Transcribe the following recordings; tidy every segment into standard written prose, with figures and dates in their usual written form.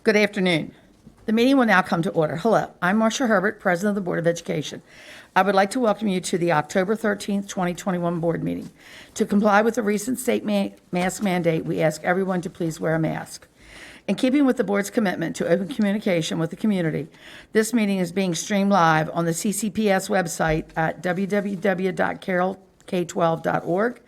Good afternoon. The meeting will now come to order. Hello, I'm Marcia Herbert, President of the Board of Education. I would like to welcome you to the October 13th, 2021 board meeting. To comply with the recent state mask mandate, we ask everyone to please wear a mask. In keeping with the board's commitment to open communication with the community, this meeting is being streamed live on the CCPS website at www.carrollk12.org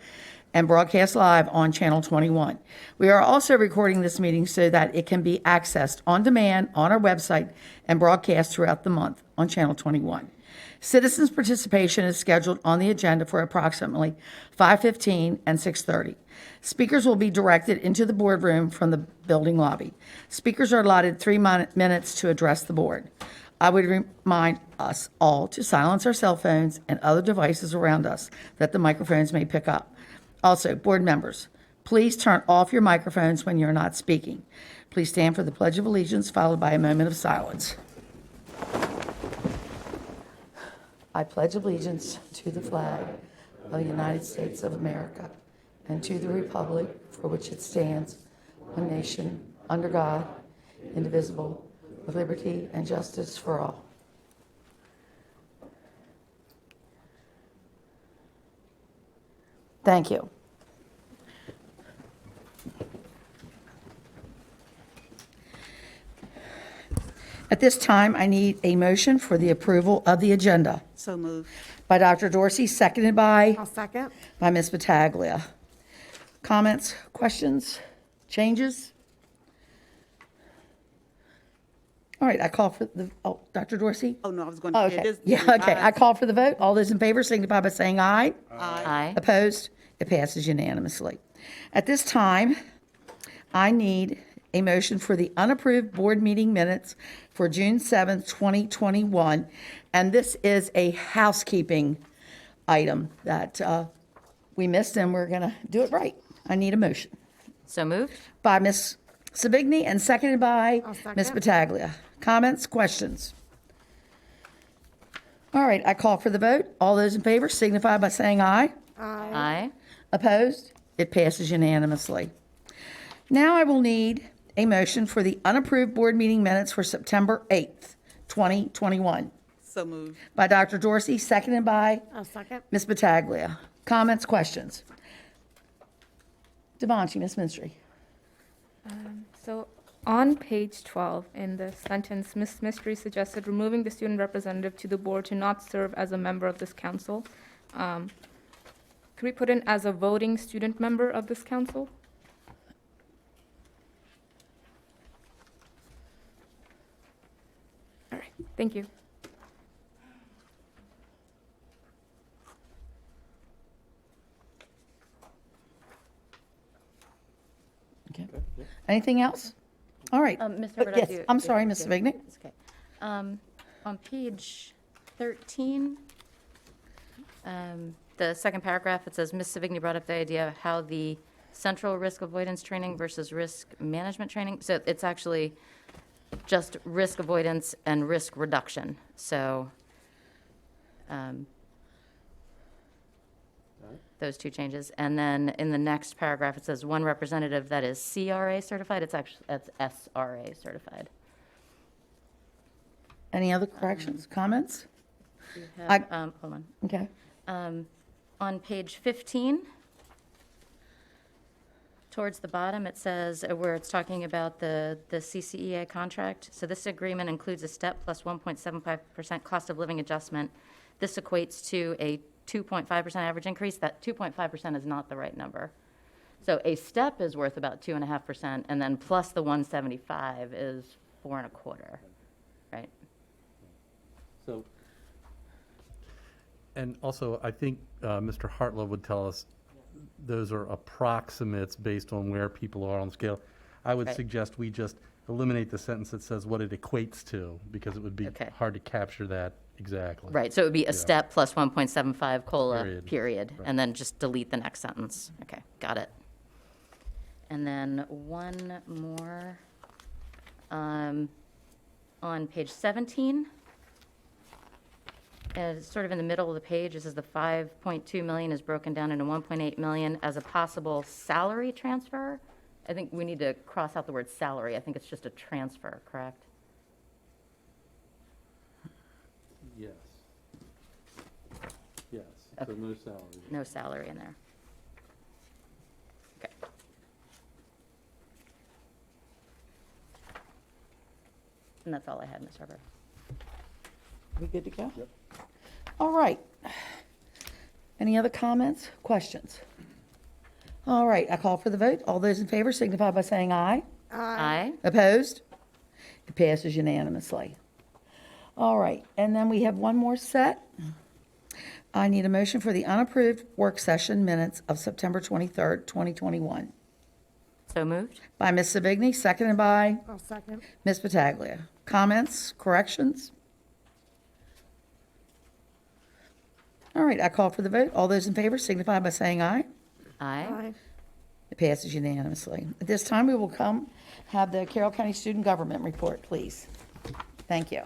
and broadcast live on Channel 21. We are also recording this meeting so that it can be accessed on demand on our website and broadcast throughout the month on Channel 21. Citizens' participation is scheduled on the agenda for approximately 5:15 and 6:30. Speakers will be directed into the boardroom from the building lobby. Speakers are allotted 3 minutes to address the board. I would remind us all to silence our cell phones and other devices around us that the microphones may pick up. Also, board members, please turn off your microphones when you're not speaking. Please stand for the Pledge of Allegiance, followed by a moment of silence. I pledge allegiance to the flag of the United States of America and to the republic for which it stands, one nation, under God, indivisible, with liberty and justice for all. Thank you. At this time, I need a motion for the approval of the agenda So moved. by Dr. Dorsey, seconded by I'll second. Ms. Battaglia. Comments, questions, changes? All right, I call for the, Dr. Dorsey? Oh, no, I was going Oh, to. okay. Yeah, okay. I call for the vote. All those in favor signify by saying aye. Aye. Opposed? It passes unanimously. At this time, I need a motion for the unapproved board meeting minutes for June 7th, 2021. And this is a housekeeping item that we missed, and we're going to do it right. I need a motion So moved. by Ms. Savigny and seconded by I'll second. Ms. Battaglia. Comments, questions? All right, I call for the vote. All those in favor signify by saying aye. Aye. Opposed? It passes unanimously. Now I will need a motion for the unapproved board meeting minutes for September 8th, 2021, So moved. by Dr. Dorsey, seconded by I'll second. Ms. Battaglia. Comments, questions? Devontae, Ms. Minstry. So on page 12, in the sentence, Ms. Mystery suggested removing the student representative to the board to not serve as a member of this council. Could we put in as a voting student member of this council? All right, thank you. Okay. Anything else? All right. Ms. Herbert, I Yes, do- I'm do- sorry, Ms. do- Savigny. It's okay. On page 13, the second paragraph, it says, Ms. Savigny brought up the idea of how the central risk avoidance training versus risk management training. So it's actually just risk avoidance and risk reduction. So those two changes. And then in the next paragraph, it says one representative that is CRA certified. It's actually, that's SRA certified. Any other corrections, comments? You I- have, hold on. Okay. On page 15, towards the bottom, it says, where it's talking about the CCEA contract. So this agreement includes a step plus 1.75% cost of living adjustment. This equates to a 2.5% average increase. That 2.5% is not the right number. So a step is worth about 2.5%, and then plus the 175 is 4.25%, right? So, and also, I think Mr. Hartlow would tell us those are approximates based on where people are on the scale. I would Right. suggest we just eliminate the sentence that says what it equates to, because it would be Okay. hard to capture that exactly. Right, so it would be a Yeah. step plus 1.75 COLA, Period. period, Right. and then just delete the next sentence. Okay, got it. And then one more. On page 17, it's sort of in the middle of the page, it says the 5.2 million is broken down into 1.8 million as a possible salary transfer I think we need to cross out the word salary. I think it's just a transfer, correct? Yes. Yes, so Okay. no salary. No salary in there. Okay. And that's all I had, Ms. Harper. We good to go? Yep. All right. Any other comments, questions? All right, I call for the vote. All those in favor signify by saying aye. Aye. Opposed? It passes unanimously. All right, and then we have one more set. I need a motion for the unapproved work session minutes of September 23rd, 2021. So moved? By Ms. Savigny, seconded by I'll second. Ms. Pataglia. Comments, corrections? All right, I call for the vote. All those in favor signify by saying aye. Aye. It passes unanimously. At this time, we will have the Carroll County Student Government Report, please. Thank you.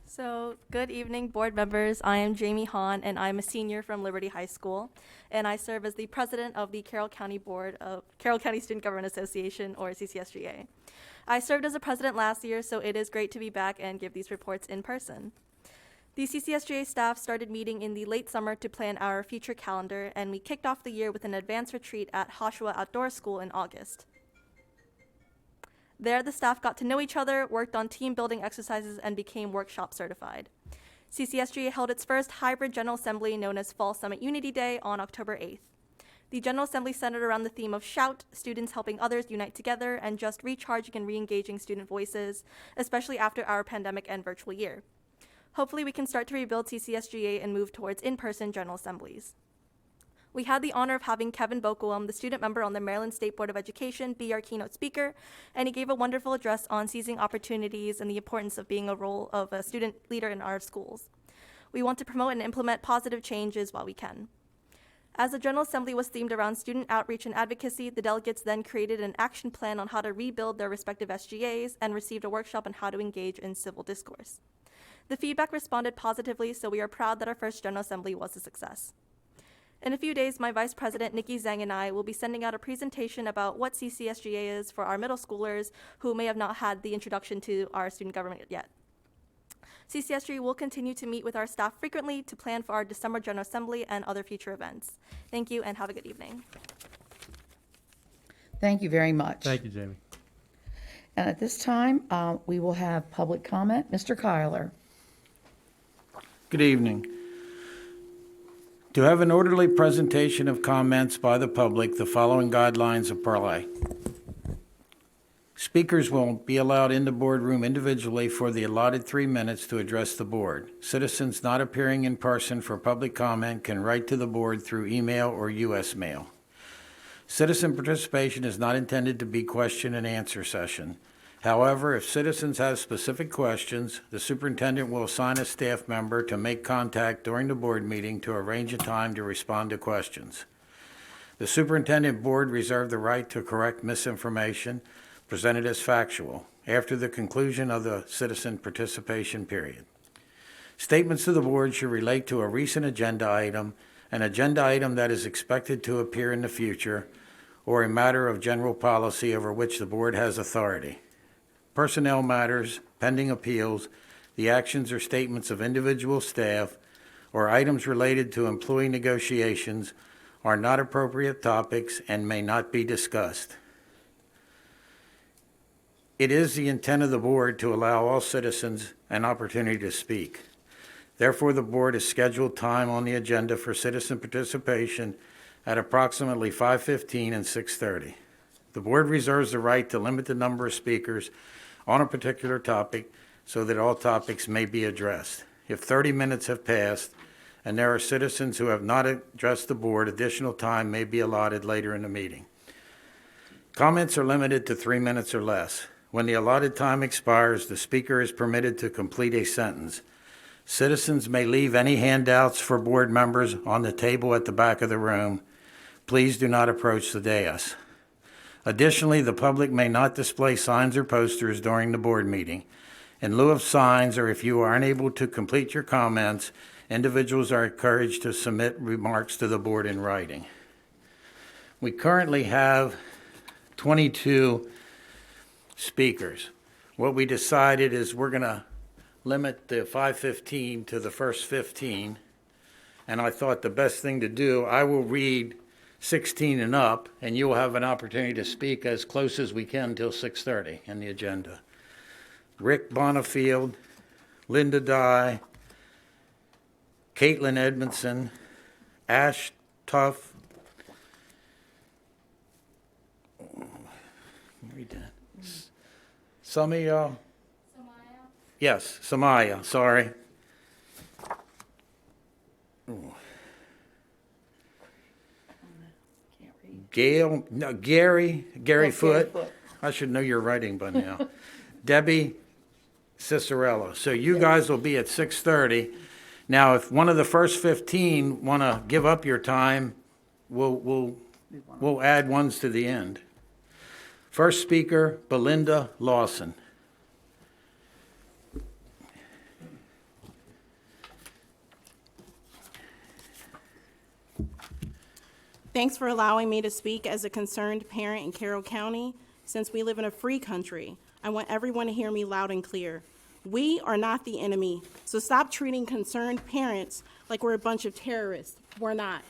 So, good evening, board members. I am Jamie Hahn, and I'm a senior from Liberty High School, and I serve as the president of the Carroll County Board of Carroll County Student Government Association, or CCSGA. I served as a president last year, so it is great to be back and give these reports in person. The CCSGA staff started meeting in the late summer to plan our future calendar, and we kicked off the year with an advanced retreat at Hoshua Outdoor School in August. There, the staff got to know each other, worked on team building exercises, and became workshop certified. CCSGA held its first hybrid General Assembly known as Fall Summit Unity Day on October 8th. The General Assembly centered around the theme of Shout, students helping others unite together, and just recharging and re-engaging student voices, especially after our pandemic and virtual year. Hopefully we can start to rebuild CCSGA and move towards in-person General Assemblies. We had the honor of having Kevin Bokoum, the student member on the Maryland State Board of Education, be our keynote speaker, and he gave a wonderful address on seizing opportunities and the importance of being a role of a student leader in our schools. We want to promote and implement positive changes while we can. As the General Assembly was themed around student outreach and advocacy, the delegates then created an action plan on how to rebuild their respective SGAs and received a workshop on how to engage in civil discourse. The feedback responded positively, so we are proud that our first General Assembly was a success. In a few days, my Vice President, Nikki Zhang, and I will be sending out a presentation about what CCSGA is for our middle schoolers who may have not had the introduction to our student government yet. CCSGA will continue to meet with our staff frequently to plan for our December General Assembly and other future events. Thank you and have a good evening. Thank you very much. Thank you, Jamie. And at this time, we will have public comment. Mr. Kyler. Good evening. To have an orderly presentation of comments by the public, the following guidelines apply. Speakers will be allowed in the boardroom individually for the allotted 3 minutes to address the board. Citizens not appearing in person for public comment can write to the board through email or U.S. mail. Citizen participation is not intended to be question and answer session. However, if citizens have specific questions, the superintendent will assign a staff member to make contact during the board meeting to arrange a time to respond to questions. The superintendent board reserve the right to correct misinformation presented as factual after the conclusion of the citizen participation period. Statements to the board should relate to a recent agenda item, an agenda item that is expected to appear in the future, or a matter of general policy over which the board has authority. Personnel matters, pending appeals, the actions or statements of individual staff, or items related to employee negotiations are not appropriate topics and may not be discussed. It is the intent of the board to allow all citizens an opportunity to speak. Therefore, the board has scheduled time on the agenda for citizen participation at approximately 5:15 and 6:30. The board reserves the right to limit the number of speakers on a particular topic so that all topics may be addressed. If 30 minutes have passed and there are citizens who have not addressed the board, additional time may be allotted later in the meeting. Comments are limited to 3 minutes or less. When the allotted time expires, the speaker is permitted to complete a sentence. Citizens may leave any handouts for board members on the table at the back of the room. Please do not approach the dais. Additionally, the public may not display signs or posters during the board meeting. In lieu of signs, or if you are unable to complete your comments, individuals are encouraged to submit remarks to the board in writing. We currently have 22 speakers. What we decided is we're going to limit the 5:15 to the first 15. And I thought the best thing to do, I will read 16 and up, and you'll have an opportunity to speak as close as we can till 6:30 in the agenda. Rick Bonifield, Linda Dye, Caitlin Edmondson, Ash Tuff, read that. Samaya? Yes, Samaya, sorry. Ooh. Gail, no, Gary Foote. I should know your writing by now. Debbie Cicerello. So you guys will be at 6:30. Now, if one of the first 15 want to give up your time, we'll add ones to the end. First speaker, Belinda Lawson. Thanks for allowing me to speak as a concerned parent in Carroll County. Since we live in a free country, I want everyone to hear me loud and clear. We are not the enemy, so stop treating concerned parents like we're a bunch of terrorists. We're not.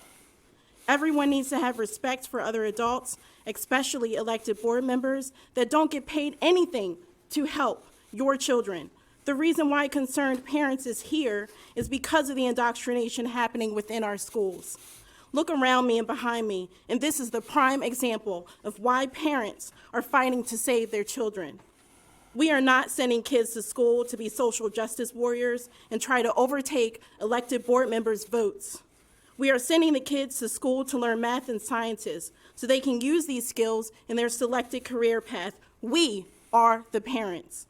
Everyone needs to have respect for other adults, especially elected board members that don't get paid anything to help your children. The reason why concerned parents is here is because of the indoctrination happening within our schools. Look around me and behind me, and this is the prime example of why parents are fighting to save their children. We are not sending kids to school to be social justice warriors and try to overtake elected board members' votes. We are sending the kids to school to learn math and sciences so they can use these skills in their selected career path. We are the parents.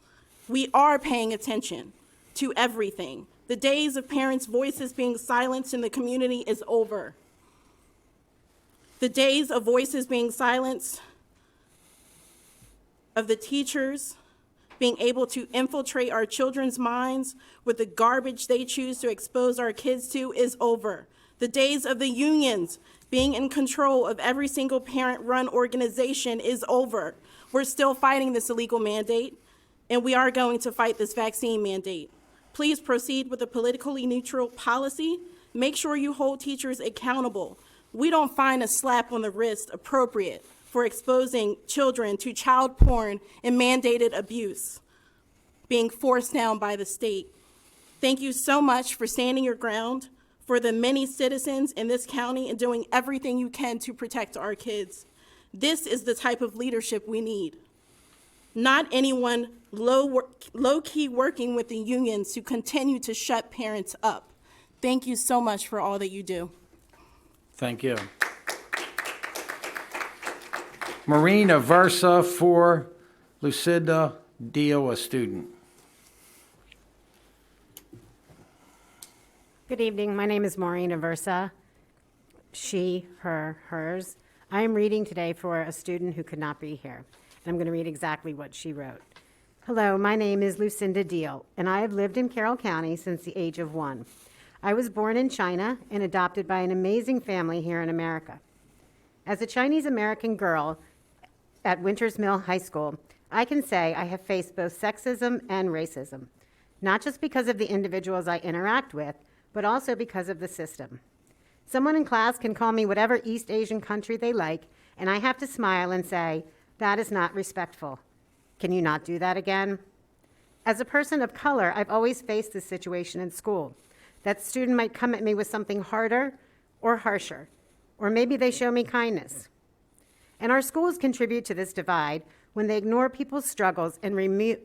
We are paying attention to everything. The days of parents' voices being silenced in the community is over. The days of voices being silenced, of the teachers being able to infiltrate our children's minds with the garbage they choose to expose our kids to is over. The days of the unions being in control of every single parent-run organization is over. We're still fighting this illegal mandate, and we are going to fight this vaccine mandate. Please proceed with a politically neutral policy. Make sure you hold teachers accountable. We don't find a slap on the wrist appropriate for exposing children to child porn and mandated abuse being forced down by the state. Thank you so much for standing your ground for the many citizens in this county and doing everything you can to protect our kids. This is the type of leadership we need. Not anyone low-key working with the unions to continue to shut parents up. Thank you so much for all that you do. Thank you. Marina Versa for Lucinda Dio, a student. Good evening. My name is Maureen Aversa. She, her, hers. I am reading today for a student who could not be here. And I'm going to read exactly what she wrote. Hello, my name is Lucinda Deal, and I have lived in Carroll County since the age of 1. I was born in China and adopted by an amazing family here in America. As a Chinese-American girl at Winters Mill High School, I can say I have faced both sexism and racism, not just because of the individuals I interact with, but also because of the system. Someone in class can call me whatever East Asian country they like, and I have to smile and say, that is not respectful. Can you not do that again? As a person of color, I've always faced this situation in school. That student might come at me with something harder or harsher, or maybe they show me kindness. And our schools contribute to this divide when they ignore people's struggles and remove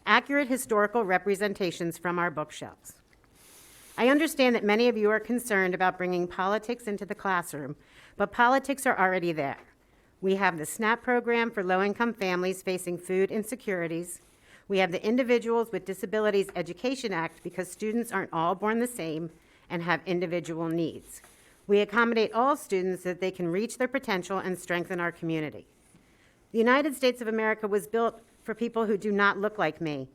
accurate historical representations from our bookshelves. I understand that many of you are concerned about bringing politics into the classroom, but politics are already there. We have the SNAP program for low-income families facing food insecurities. We have the Individuals with Disabilities Education Act because students aren't all born the same and have individual needs. We accommodate all students so that they can reach their potential and strengthen our community. The United States of America was built for people who do not look like me.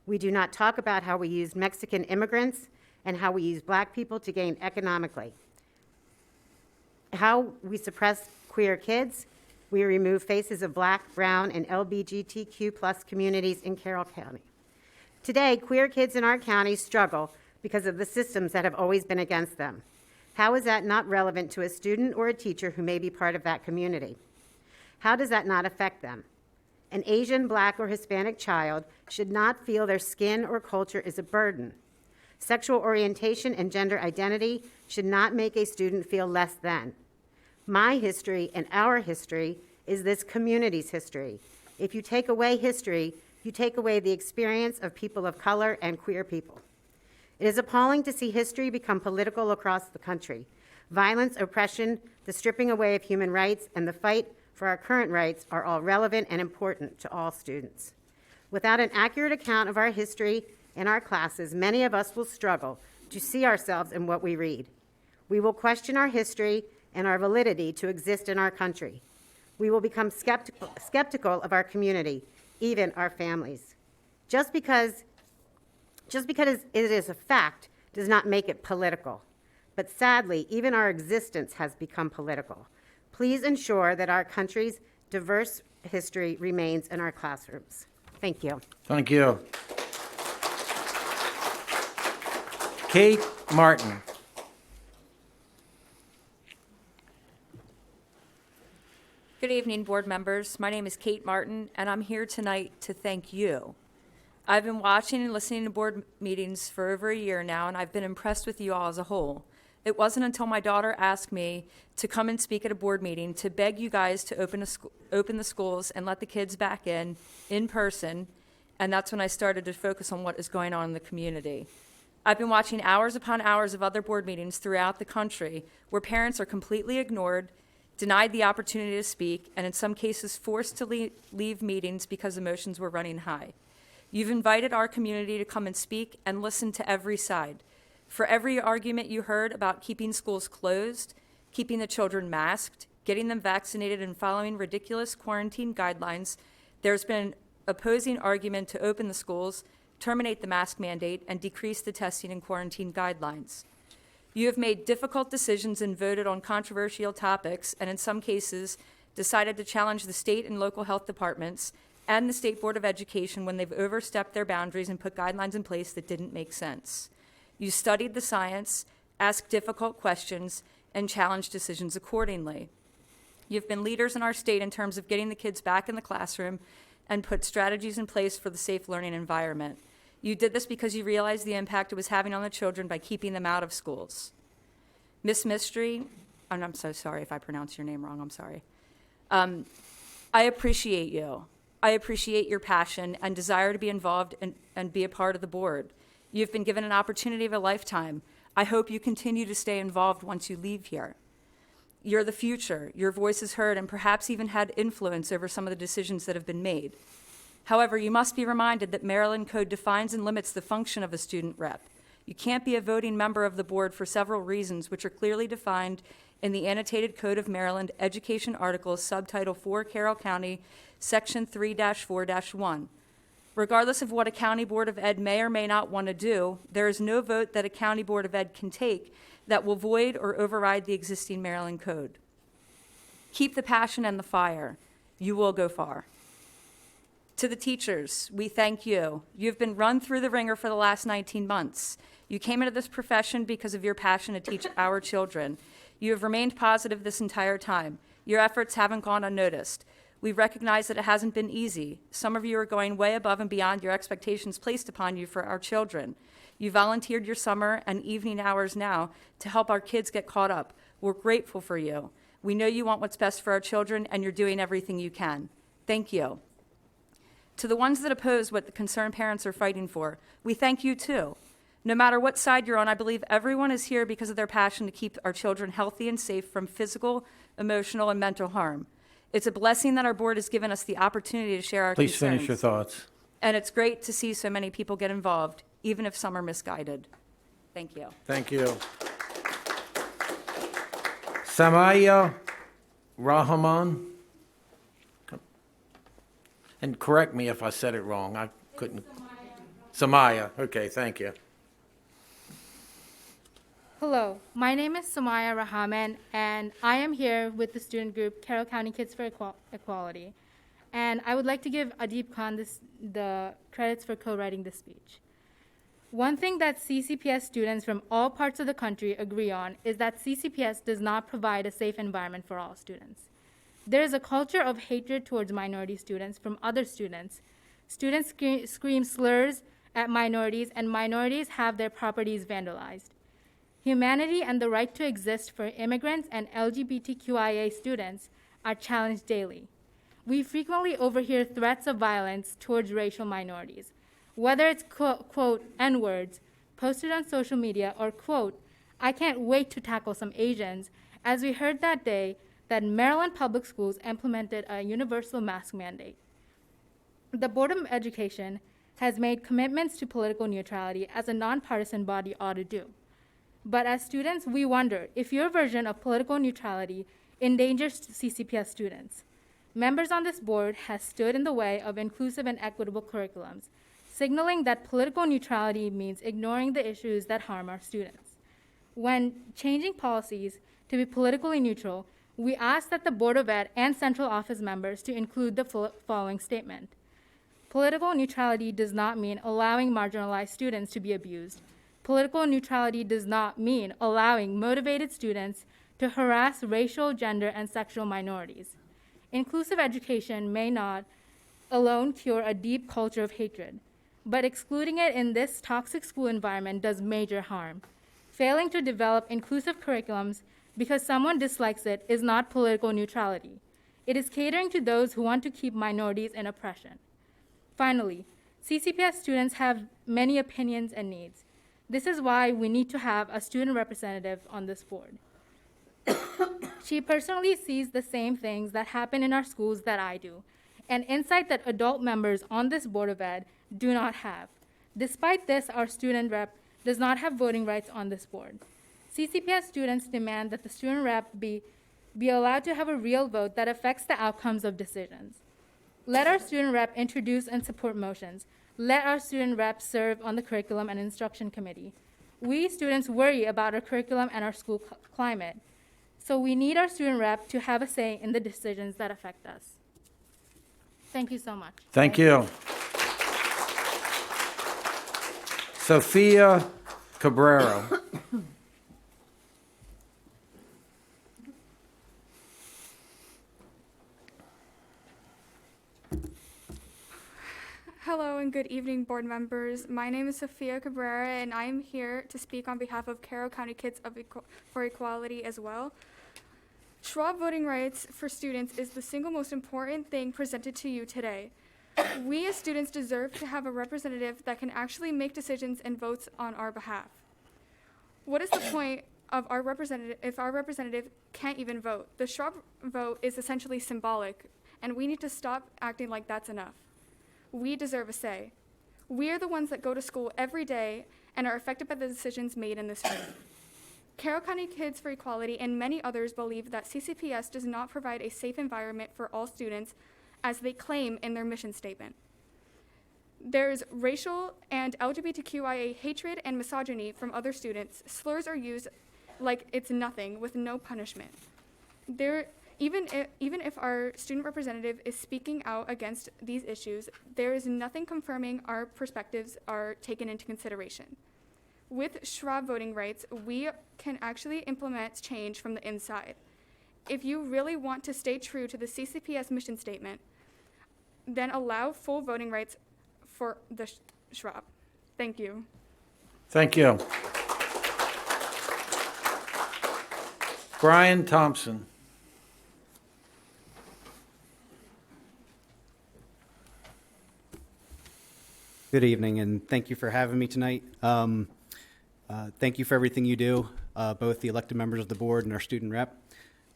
We do not talk about how we used Mexican immigrants and how we use black people to gain economically. how we suppress queer kids. We remove faces of Black, brown, and LGBTQ+ communities in Carroll County. Today, queer kids in our county struggle because of the systems that have always been against them. How is that not relevant to a student or a teacher who may be part of that community? How does that not affect them? An Asian, Black, or Hispanic child should not feel their skin or culture is a burden. Sexual orientation and gender identity should not make a student feel less than. My history and our history is this community's history. If you take away history, you take away the experience of people of color and queer people. It is appalling to see history become political across the country. Violence, oppression, the stripping away of human rights, and the fight for our current rights are all relevant and important to all students. Without an accurate account of our history in our classes, many of us will struggle to see ourselves in what we read. We will question our history and our validity to exist in our country. We will become skeptical of our community, even our families. Just because it is a fact does not make it political. But sadly, even our existence has become political. Please ensure that our country's diverse history remains in our classrooms. Thank you. Thank you. Kate Martin. Good evening, board members. My name is Kate Martin, and I'm here tonight to thank you. I've been watching and listening to board meetings for over a year now, and I've been impressed with you all as a whole. It wasn't until my daughter asked me to come and speak at a board meeting to beg you guys to open the schools and let the kids back in person, and that's when I started to focus on what is going on in the community. I've been watching hours upon hours of other board meetings throughout the country where parents are completely ignored, denied the opportunity to speak, and in some cases forced to leave meetings because emotions were running high. You've invited our community to come and speak and listen to every side. For every argument you heard about keeping schools closed, keeping the children masked, getting them vaccinated, and following ridiculous quarantine guidelines, there's been an opposing argument to open the schools, terminate the mask mandate, and decrease the testing and quarantine guidelines. You have made difficult decisions and voted on controversial topics, and in some cases, decided to challenge the state and local health departments and the State Board of Education when they've overstepped their boundaries and put guidelines in place that didn't make sense. You studied the science, asked difficult questions, and challenged decisions accordingly. You've been leaders in our state in terms of getting the kids back in the classroom and put strategies in place for the safe learning environment. You did this because you realized the impact it was having on the children by keeping them out of schools. Miss Mystery, and I'm so sorry if I pronounce your name wrong, I'm sorry. I appreciate you. I appreciate your passion and desire to be involved and be a part of the board. You've been given an opportunity of a lifetime. I hope you continue to stay involved once you leave here. You're the future. Your voice is heard and perhaps even had influence over some of the decisions that have been made. However, you must be reminded that Maryland Code defines and limits the function of a student rep. You can't be a voting member of the board for several reasons, which are clearly defined in the Annotated Code of Maryland Education Articles, Subtitle 4, Carroll County, Section 3-4-1. Regardless of what a county board of ed may or may not want to do, there is no vote that a county board of ed can take that will void or override the existing Maryland Code. Keep the passion and the fire. You will go far. To the teachers, we thank you. You've been run through the ringer for the last 19 months. You came into this profession because of your passion to teach our children. You have remained positive this entire time. Your efforts haven't gone unnoticed. We recognize that it hasn't been easy. Some of you are going way above and beyond your expectations placed upon you for our children. You volunteered your summer and evening hours now to help our kids get caught up. We're grateful for you. We know you want what's best for our children, and you're doing everything you can. Thank you. To the ones that oppose what the concerned parents are fighting for, we thank you too. No matter what side you're on, I believe everyone is here because of their passion to keep our children healthy and safe from physical, emotional, and mental harm. It's a blessing that our board has given us the opportunity to share our Please concerns. finish your thoughts. And it's great to see so many people get involved, even if some are misguided. Thank you. Thank you. Samaya Rahman. And correct me if I said it wrong. I couldn't. Samaya. Okay, thank you. Hello, my name is Samaya Rahaman, and I am here with the student group Carroll County Kids for Equality. And I would like to give Adib Khan the credits for co-writing this speech. One thing that CCPS students from all parts of the country agree on is that CCPS does not provide a safe environment for all students. There is a culture of hatred towards minority students from other students. Students scream slurs at minorities, and minorities have their properties vandalized. Humanity and the right to exist for immigrants and LGBTQIA students are challenged daily. We frequently overhear threats of violence towards racial minorities, whether it's quote, N-words, posted on social media, or quote, I can't wait to tackle some Asians, as we heard that day that Maryland Public Schools implemented a universal mask mandate. The Board of Education has made commitments to political neutrality as a nonpartisan body ought to do. But as students, we wonder if your version of political neutrality endangers CCPS students. Members on this board have stood in the way of inclusive and equitable curriculums, signaling that political neutrality means ignoring the issues that harm our students. When changing policies to be politically neutral, we ask that the Board of Ed and central office members to include the following statement. Political neutrality does not mean allowing marginalized students to be abused. Political neutrality does not mean allowing motivated students to harass racial, gender, and sexual minorities. Inclusive education may not alone cure a deep culture of hatred, but excluding it in this toxic school environment does major harm. Failing to develop inclusive curriculums because someone dislikes it is not political neutrality. It is catering to those who want to keep minorities in oppression. Finally, CCPS students have many opinions and needs. This is why we need to have a student representative on this board. She personally sees the same things that happen in our schools that I do, an insight that adult members on this Board of Ed do not have. Despite this, our student rep does not have voting rights on this board. CCPS students demand that the student rep be allowed to have a real vote that affects the outcomes of decisions. Let our student rep introduce and support motions. Let our student rep serve on the curriculum and instruction committee. We students worry about our curriculum and our school climate. So we need our student rep to have a say in the decisions that affect us. Thank you so much. Thank you. Sophia Cabrera. Hello and good evening, board members. My name is Sophia Cabrera, and I am here to speak on behalf of Carroll County Kids for Equality as well. Schwab voting rights for students is the single most important thing presented to you today. We as students deserve to have a representative that can actually make decisions and votes on our behalf. What is the point of our representative if our representative can't even vote? The Schwab vote is essentially symbolic, and we need to stop acting like that's enough. We deserve a say. We are the ones that go to school every day and are affected by the decisions made in this room. Carroll County Kids for Equality and many others believe that CCPS does not provide a safe environment for all students, as they claim in their mission statement. There's racial and LGBTQIA hatred and misogyny from other students. Slurs are used like it's nothing, with no punishment. Even if our student representative is speaking out against these issues, there is nothing confirming our perspectives are taken into consideration. With Schwab voting rights, we can actually implement change from the inside. If you really want to stay true to the CCPS mission statement, then allow full voting rights for the Schwab. Thank you. Thank you. Brian Thompson. Good evening, and thank you for having me tonight. Thank you for everything you do, both the elected members of the board and our student rep.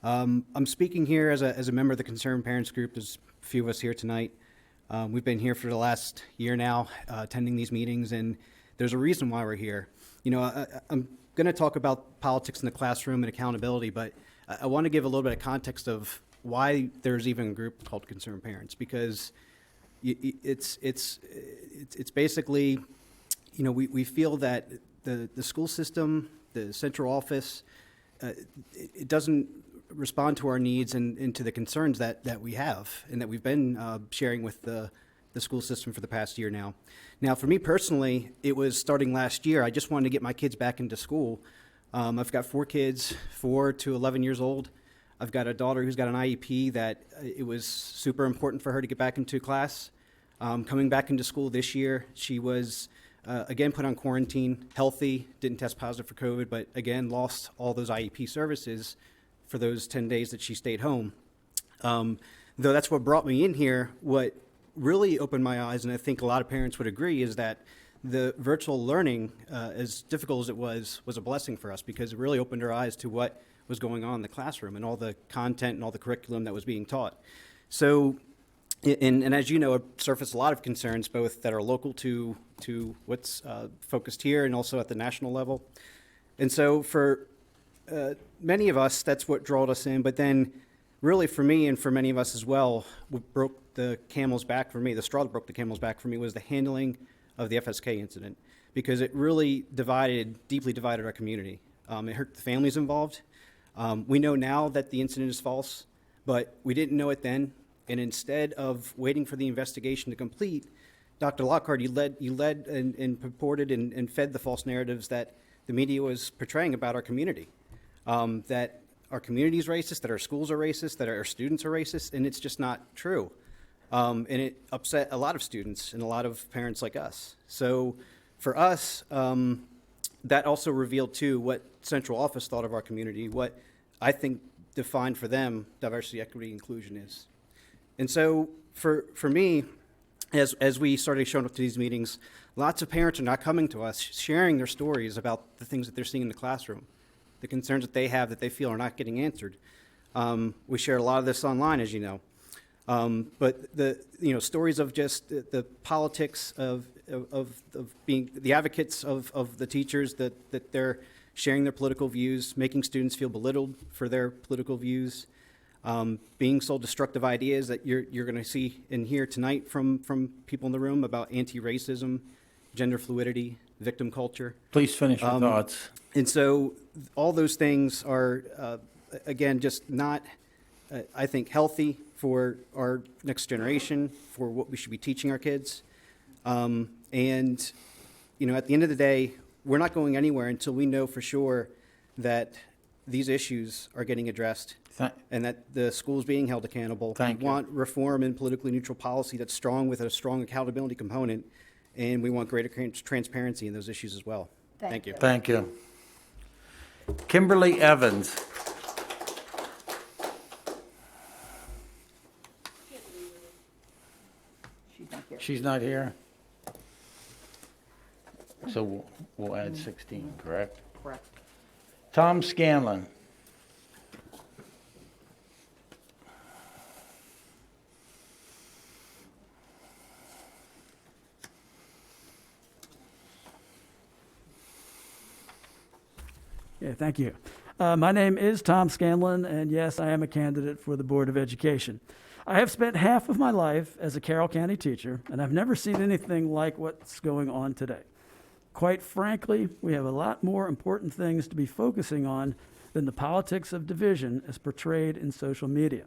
I'm speaking here as a member of the Concerned Parents Group. There's a few of us here tonight. We've been here for the last year now, attending these meetings, and there's a reason why we're here. You know, I'm going to talk about politics in the classroom and accountability, but I want to give a little bit of context of why there's even a group called Concerned Parents, because it's basically, you know, we feel that the school system the central office, it doesn't respond to our needs and to the concerns that we have and that we've been sharing with the school system for the past year now. Now, for me personally, it was starting last year. I just wanted to get my kids back into school. I've got 4 kids, 4 to 11 years old. I've got a daughter who's got an IEP that it was super important for her to get back into class. Coming back into school this year, she was, again, put on quarantine, healthy, didn't test positive for COVID, but again, lost all those IEP services for those 10 days that she stayed home. Though that's what brought me in here, what really opened my eyes, and I think a lot of parents would agree, is that the virtual learning, as difficult as it was a blessing for us because it really opened our eyes to what was going on in the classroom and all the content and all the curriculum that was being taught. So, and as you know, it surfaced a lot of concerns, both that are local to what's focused here and also at the national level. And so for many of us, that's what drew us in. But then really for me and for many of us as well, what broke the camel's back for me, the straw that broke the camel's back for me was the handling of the FSK incident, because it really deeply divided our community. It hurt the families involved. We know now that the incident is false, but we didn't know it then. And instead of waiting for the investigation to complete, Dr. Lockhart, you led and purported and fed the false narratives that the media was portraying about our community. That our community is racist, that our schools are racist, that our students are racist, and it's just not true. And it upset a lot of students and a lot of parents like us. So for us, that also revealed, too, what central office thought of our community, what I think defined for them diversity, equity, inclusion is. And so for me, as we started showing up to these meetings, lots of parents are not coming to us, sharing their stories about the things that they're seeing in the classroom, the concerns that they have that they feel are not getting answered. We share a lot of this online, as you know. But the stories of just the politics of being the advocates of the teachers, that they're sharing their political views, making students feel belittled for their political views, being sold destructive ideas that you're going to see and hear tonight from people in the room about anti-racism, gender fluidity, victim culture. Please finish your thoughts. And so all those things are, again, just not, I think, healthy for our next generation, for what we should be teaching our kids. And, at the end of the day, we're not going anywhere until we know for sure that these issues are getting addressed and that the school's being held accountable. Thank we you. want reform and politically neutral policy that's strong with a strong accountability component, and we want greater transparency in those issues as well. Thank you. Thank you. Kimberly Evans. She's not here? So we'll add 16, correct? Correct. Tom Scanlon. Yeah, thank you. My name is Tom Scanlon, and yes, I am a candidate for the Board of Education. I have spent half of my life as a Carroll County teacher, and I've never seen anything like what's going on today. Quite frankly, we have a lot more important things to be focusing on than the politics of division as portrayed in social media.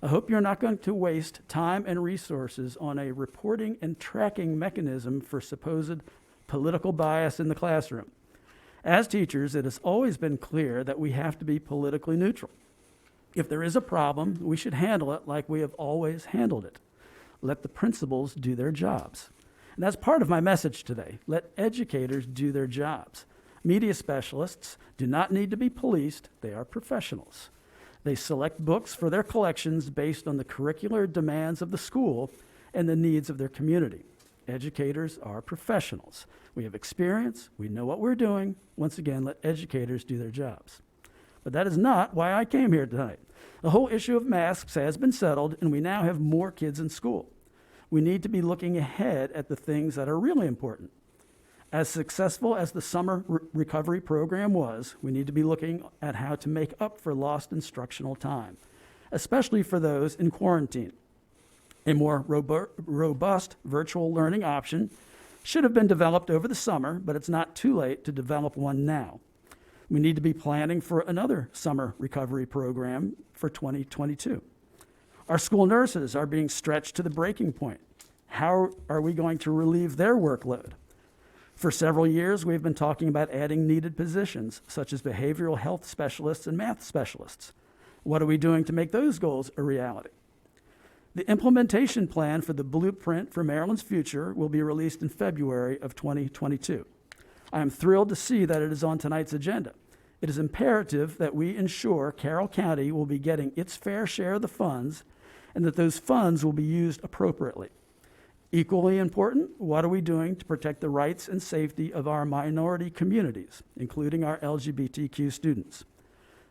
I hope you're not going to waste time and resources on a reporting and tracking mechanism for supposed political bias in the classroom. As teachers, it has always been clear that we have to be politically neutral. If there is a problem, we should handle it like we have always handled it. Let the principals do their jobs. And that's part of my message today. Let educators do their jobs. Media specialists do not need to be policed. They are professionals. They select books for their collections based on the curricular demands of the school and the needs of their community. Educators are professionals. We have experience. We know what we're doing. Once again, let educators do their jobs. But that is not why I came here tonight. The whole issue of masks has been settled, and we now have more kids in school. We need to be looking ahead at the things that are really important. As successful as the summer recovery program was, we need to be looking at how to make up for lost instructional time, especially for those in quarantine. A more robust virtual learning option should have been developed over the summer, but it's not too late to develop one now. We need to be planning for another summer recovery program for 2022. Our school nurses are being stretched to the breaking point. How are we going to relieve their workload? For several years, we've been talking about adding needed positions, such as behavioral health specialists and math specialists. What are we doing to make those goals a reality? The implementation plan for the Blueprint for Maryland's Future will be released in February of 2022. I am thrilled to see that it is on tonight's agenda. It is imperative that we ensure Carroll County will be getting its fair share of the funds and that those funds will be used appropriately. Equally important, what are we doing to protect the rights and safety of our minority communities, including our LGBTQ students?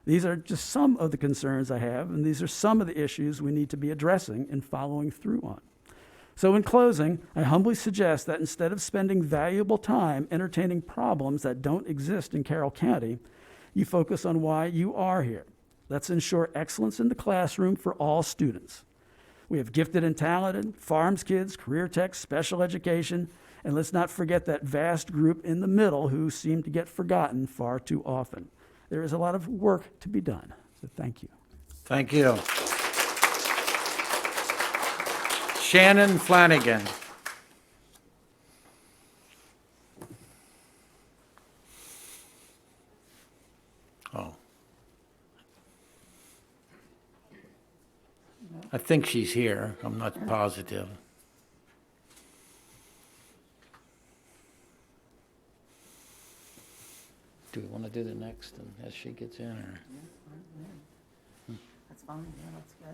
These are just some of the concerns I have, and these are some of the issues we need to be addressing and following through on. So in closing, I humbly suggest that instead of spending valuable time entertaining problems that don't exist in Carroll County, you focus on why you are here. Let's ensure excellence in the classroom for all students. We have gifted and talented, farms kids, career tech, special education, and let's not forget that vast group in the middle who seem to get forgotten far too often. There is a lot of work to be done, so thank you. Thank you. Shannon Flanagan. Oh. I think she's here. I'm not positive. Do we want to do the next and as she gets in, or? That's fine, yeah, let's go.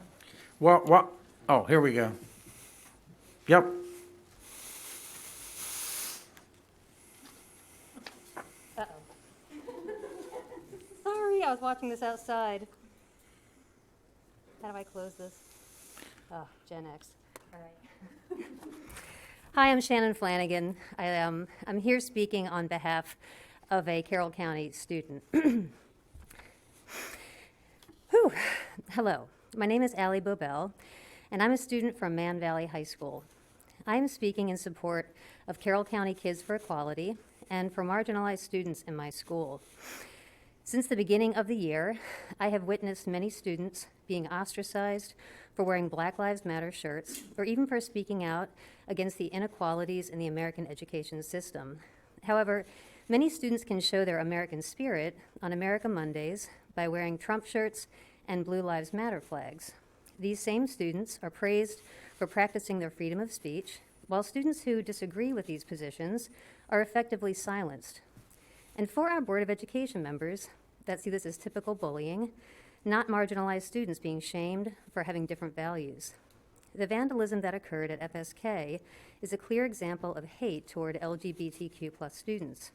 What? Oh, here we go. Yep. Sorry, I was watching this outside. How do I close this? Oh, Gen X. All right. Hi, I'm Shannon Flanagan. I'm here speaking on behalf of a Carroll County student. Whew. Hello, my name is Allie Bobel, and I'm a student from Man Valley High School. I am speaking in support of Carroll County Kids for Equality and for marginalized students in my school. Since the beginning of the year, I have witnessed many students being ostracized for wearing Black Lives Matter shirts or even for speaking out against the inequalities in the American education system. However, many students can show their American spirit on America Mondays by wearing Trump shirts and Blue Lives Matter flags. These same students are praised for practicing their freedom of speech, while students who disagree with these positions are effectively silenced. And for our Board of Education members that see this as typical bullying, not marginalized students being shamed for having different values. The vandalism that occurred at FSK is a clear example of hate toward LGBTQ+ students.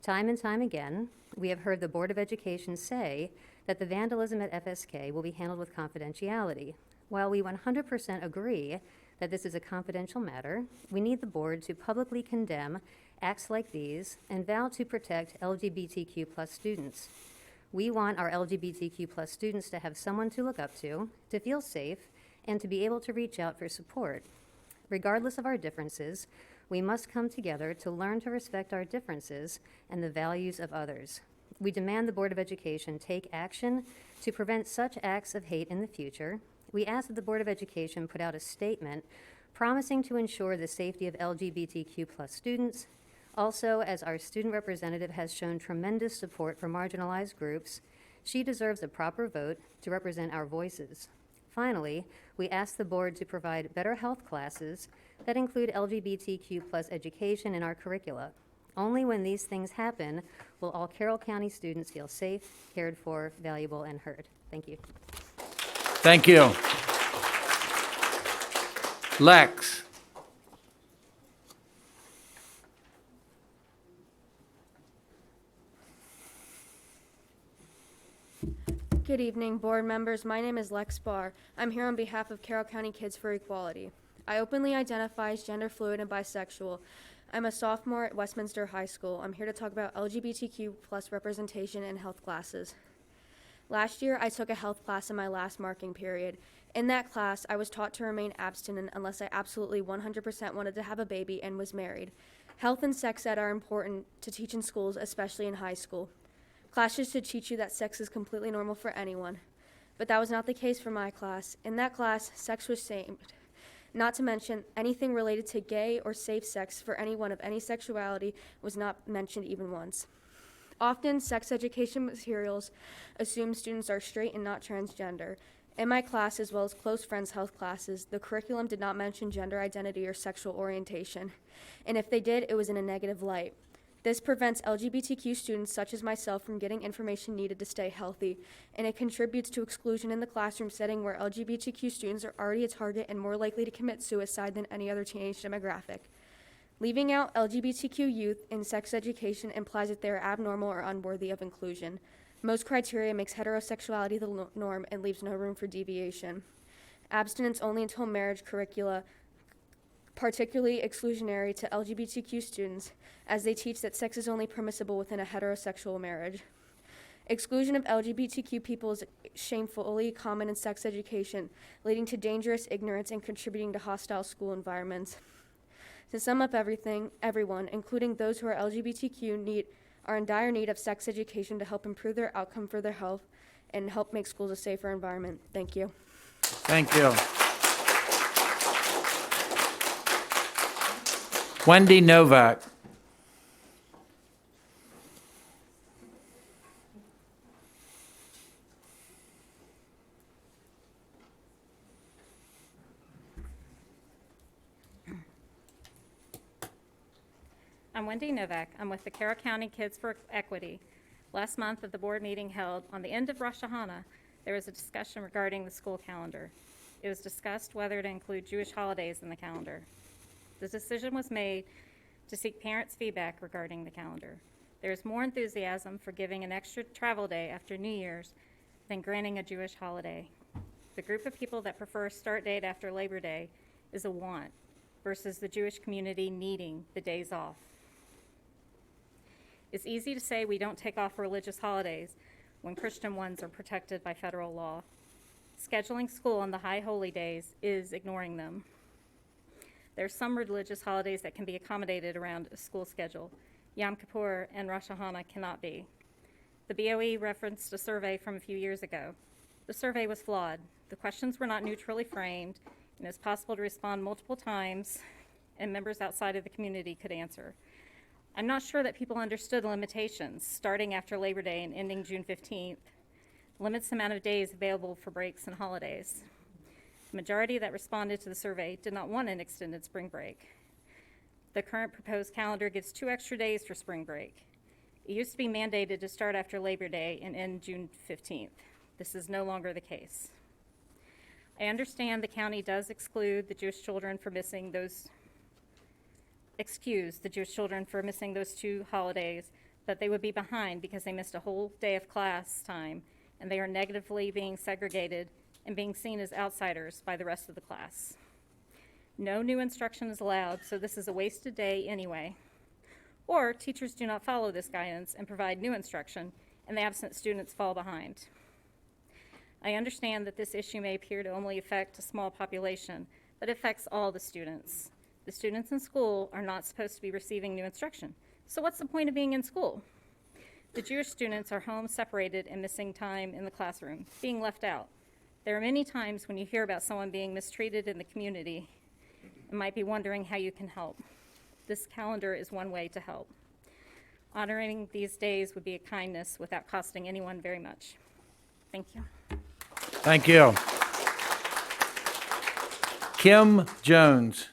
Time and time again, we have heard the Board of Education say that the vandalism at FSK will be handled with confidentiality. While we 100% agree that this is a confidential matter, we need the board to publicly condemn acts like these and vow to protect LGBTQ+ students. We want our LGBTQ+ students to have someone to look up to feel safe, and to be able to reach out for support. Regardless of our differences, we must come together to learn to respect our differences and the values of others. We demand the Board of Education take action to prevent such acts of hate in the future. We ask that the Board of Education put out a statement promising to ensure the safety of LGBTQ+ students. Also, as our student representative has shown tremendous support for marginalized groups, she deserves a proper vote to represent our voices. Finally, we ask the board to provide better health classes that include LGBTQ+ education in our curricula. Only when these things happen will all Carroll County students feel safe, cared for, valuable, and heard. Thank you. Thank you. Lex. Good evening, board members. My name is Lex Barr. I'm here on behalf of Carroll County Kids for Equality. I openly identify as gender fluid and bisexual. I'm a sophomore at Westminster High School. I'm here to talk about LGBTQ+ representation in health classes. Last year, I took a health class in my last marking period. In that class, I was taught to remain abstinent unless I absolutely 100% wanted to have a baby and was married. Health and sex ed are important to teach in schools, especially in high school. Classes should teach you that sex is completely normal for anyone. But that was not the case for my class. In that class, sex was shamed. Not to mention, anything related to gay or safe sex for anyone of any sexuality was not mentioned even once. Often, sex education materials assume students are straight and not transgender. In my class, as well as close friends' health classes, the curriculum did not mention gender identity or sexual orientation. And if they did, it was in a negative light. This prevents LGBTQ students such as myself from getting information needed to stay healthy, and it contributes to exclusion in the classroom setting where LGBTQ students are already a target and more likely to commit suicide than any other teenage demographic. Leaving out LGBTQ youth in sex education implies that they are abnormal or unworthy of inclusion. Most criteria makes heterosexuality the norm and leaves no room for deviation. Abstinence only until marriage curricula particularly exclusionary to LGBTQ students, as they teach that sex is only permissible within a heterosexual marriage. Exclusion of LGBTQ people is shamefully common in sex education, leading to dangerous ignorance and contributing to hostile school environments. To sum up everyone, including those who are LGBTQ, are in dire need of sex education to help improve their outcome for their health and help make schools a safer environment. Thank you. Thank you. Wendy Novak. I'm Wendy Novak. I'm with the Carroll County Kids for Equity. Last month at the board meeting held on the end of Rosh Hashanah, there was a discussion regarding the school calendar. It was discussed whether to include Jewish holidays in the calendar. The decision was made to seek parents' feedback regarding the calendar. There is more enthusiasm for giving an extra travel day after New Year's than granting a Jewish holiday. The group of people that prefer a start date after Labor Day is a want versus the Jewish community needing the days off. It's easy to say we don't take off religious holidays when Christian ones are protected by federal law. Scheduling school on the high holy days is ignoring them. There are some religious holidays that can be accommodated around a school schedule. Yom Kippur and Rosh Hashanah cannot be. The BOE referenced a survey from a few years ago. The survey was flawed. The questions were not neutrally framed, and it's possible to respond multiple times, and members outside of the community could answer. I'm not sure that people understood the limitations, starting after Labor Day and ending June 15th, limits the amount of days available for breaks and holidays. The majority that responded to the survey did not want an extended spring break. The current proposed calendar gives 2 extra days for spring break. It used to be mandated to start after Labor Day and end June 15th. This is no longer the case. I understand the county does excuse the Jewish children for missing those 2 holidays, but they would be behind because they missed a whole day of class time, and they are negatively being segregated and being seen as outsiders by the rest of the class. No new instruction is allowed, so this is a wasted day anyway. Or teachers do not follow this guidance and provide new instruction, and the absent students fall behind. I understand that this issue may appear to only affect a small population, but it affects all the students. The students in school are not supposed to be receiving new instruction. So what's the point of being in school? The Jewish students are home separated and missing time in the classroom, being left out. There are many times when you hear about someone being mistreated in the community and might be wondering how you can help. This calendar is one way to help. Honoring these days would be a kindness without costing anyone very much. Thank you. Thank you. Kim Jones.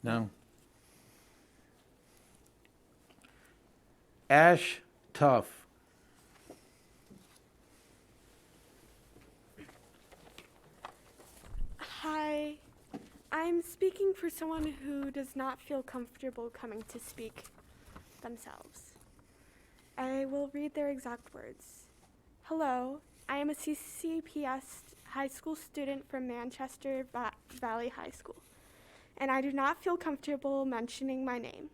No. Ash Tuff. I'm speaking for someone who does not feel comfortable coming to speak themselves. I will read their exact words. Hello, I am a CCPS high school student from Manchester Valley High School, and I do not feel comfortable mentioning my name.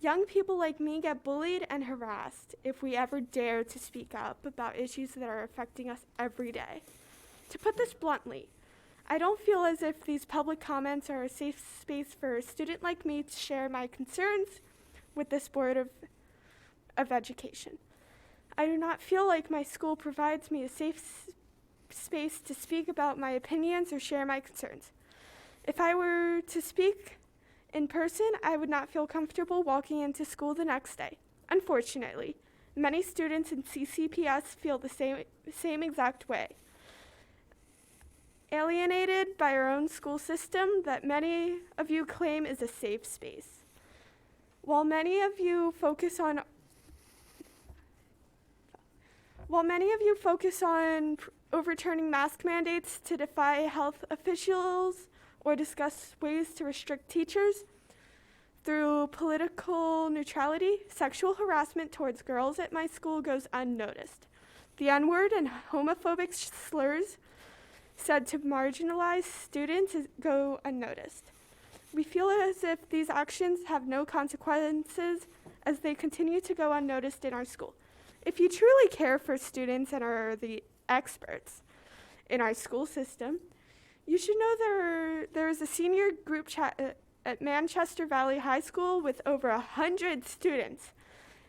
Young people like me get bullied and harassed if we ever dare to speak up about issues that are affecting us every day. To put this bluntly, I don't feel as if these public comments are a safe space for a student like me to share my concerns with this Board of Education. I do not feel like my school provides me a safe space to speak about my opinions or share my concerns. If I were to speak in person, I would not feel comfortable walking into school the next day. Unfortunately, many students in CCPS feel the same exact way. Alienated by our own school system that many of you claim is a safe space. While many of you focus on overturning mask mandates to defy health officials or discuss ways to restrict teachers through political neutrality, sexual harassment towards girls at my school goes unnoticed. The N-word and homophobic slurs said to marginalized students go unnoticed. We feel as if these actions have no consequences as they continue to go unnoticed in our school. If you truly care for students and are the experts in our school system, you should know there is a senior group chat at Manchester Valley High School with over 100 students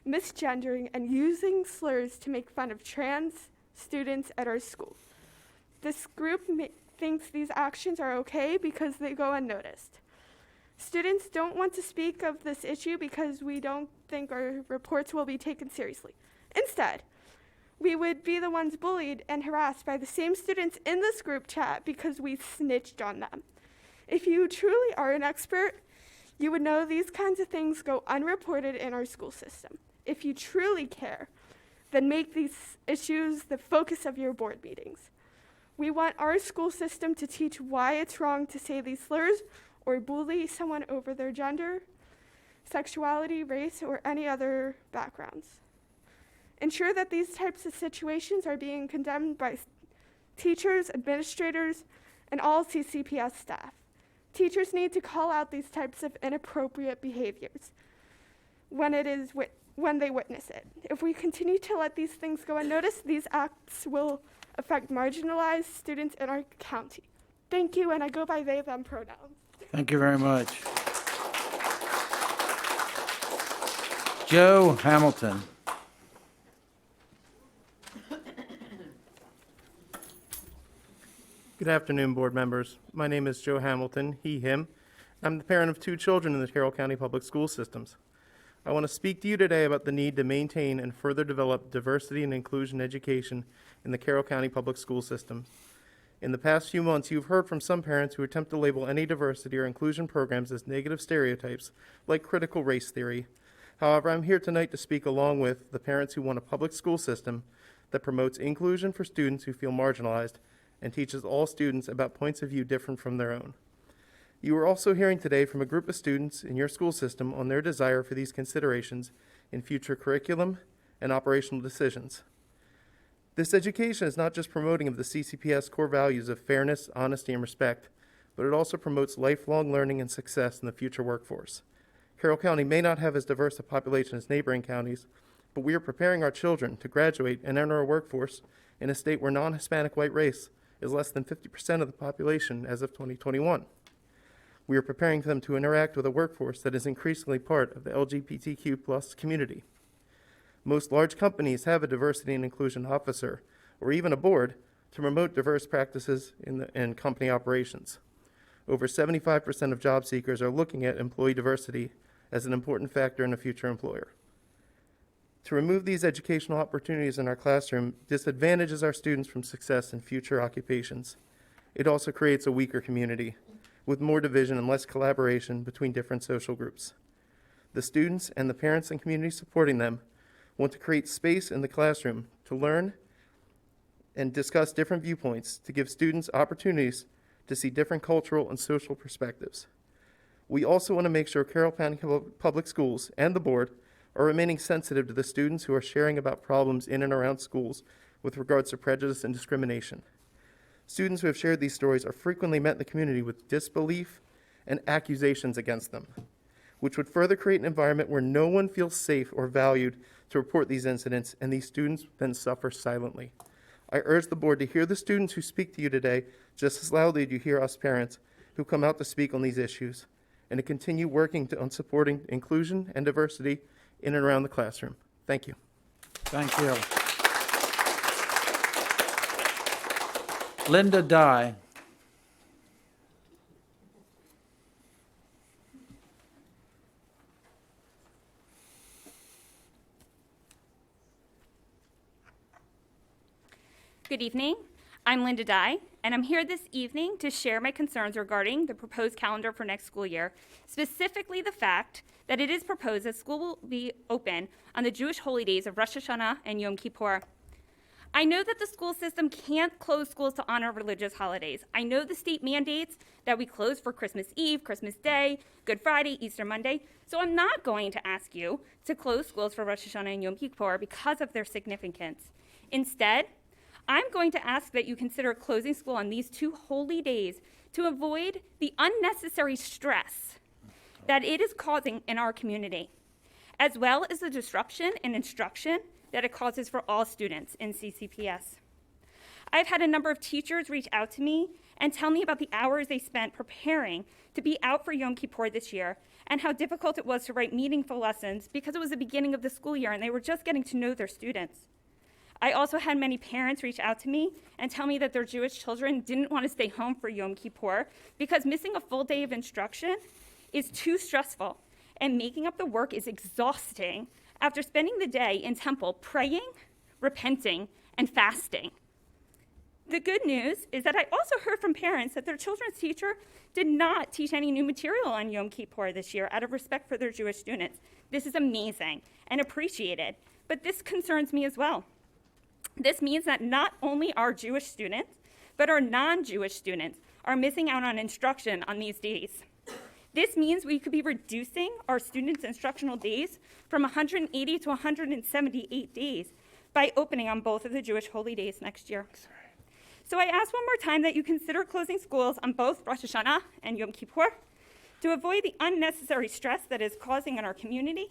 misgendering and using slurs to make fun of trans students at our school. This group thinks these actions are okay because they go unnoticed. Students don't want to speak of this issue because we don't think our reports will be taken seriously. Instead, we would be the ones bullied and harassed by the same students in this group chat because we snitched on them. If you truly are an expert, you would know these kinds of things go unreported in our school system. If you truly care, then make these issues the focus of your board meetings. We want our school system to teach why it's wrong to say these slurs or bully someone over their gender, sexuality, race, or any other backgrounds. Ensure that these types of situations are being condemned by teachers, administrators, and all CCPS staff. Teachers need to call out these types of inappropriate behaviors when they witness it. If we continue to let these things go unnoticed, these acts will affect marginalized students in our county. Thank you, and I go by they, them pronouns. Thank you very much. Joe Hamilton. Good afternoon, board members. My name is Joe Hamilton, he, him. I'm the parent of 2 children in the Carroll County Public School Systems. I want to speak to you today about the need to maintain and further develop diversity and inclusion education in the Carroll County Public School System. In the past few months, you've heard from some parents who attempt to label any diversity or inclusion programs as negative stereotypes, like critical race theory. However, I'm here tonight to speak along with the parents who want a public school system that promotes inclusion for students who feel marginalized and teaches all students about points of view different from their own. You are also hearing today from a group of students in your school system on their desire for these considerations in future curriculum and operational decisions. This education is not just promoting of the CCPS core values of fairness, honesty, and respect, but it also promotes lifelong learning and success in the future workforce. Carroll County may not have as diverse a population as neighboring counties, but we are preparing our children to graduate and enter our workforce in a state where non-Hispanic white race is less than 50% of the population as of 2021. We are preparing them to interact with a workforce that is increasingly part of the LGBTQ+ community. Most large companies have a diversity and inclusion officer, or even a board, to promote diverse practices in company operations. Over 75% of job seekers are looking at employee diversity as an important factor in a future employer. To remove these educational opportunities in our classroom disadvantages our students from success in future occupations. It also creates a weaker community, with more division and less collaboration between different social groups. The students and the parents and community supporting them want to create space in the classroom to learn and discuss different viewpoints to give students opportunities to see different cultural and social perspectives. We also want to make sure Carroll County Public Schools and the board are remaining sensitive to the students who are sharing about problems in and around schools with regards to prejudice and discrimination. Students who have shared these stories are frequently met in the community with disbelief and accusations against them, which would further create an environment where no one feels safe or valued to report these incidents, and these students then suffer silently. I urge the board to hear the students who speak to you today just as loudly as you hear us parents who come out to speak on these issues, and to continue working on supporting inclusion and diversity in and around the classroom. Thank you. Thank you. Linda Dye. Good evening. I'm Linda Dye, and I'm here this evening to share my concerns regarding the proposed calendar for next school year, specifically the fact that it is proposed that school will be open on the Jewish holy days of Rosh Hashanah and Yom Kippur. I know that the school system can't close schools to honor religious holidays. I know the state mandates that we close for Christmas Eve, Christmas Day, Good Friday, Easter Monday, so I'm not going to ask you to close schools for Rosh Hashanah and Yom Kippur because of their significance. Instead, I'm going to ask that you consider closing school on these two holy days to avoid the unnecessary stress that it is causing in our community, as well as the disruption in instruction that it causes for all students in CCPS. I've had a number of teachers reach out to me and tell me about the hours they spent preparing to be out for Yom Kippur this year and how difficult it was to write meaningful lessons because it was the beginning of the school year and they were just getting to know their students. I also had many parents reach out to me and tell me that their Jewish children didn't want to stay home for Yom Kippur because missing a full day of instruction is too stressful and making up the work is exhausting after spending the day in temple praying, repenting, and fasting. The good news is that I also heard from parents that their children's teacher did not teach any new material on Yom Kippur this year out of respect for their Jewish students. This is amazing and appreciated, but this concerns me as well. This means that not only our Jewish students, but our non-Jewish students are missing out on instruction on these days. This means we could be reducing our students' instructional days from 180 to 178 days by opening on both of the Jewish holy days next year. So I ask one more time that you consider closing schools on both Rosh Hashanah and Yom Kippur to avoid the unnecessary stress that is causing in our community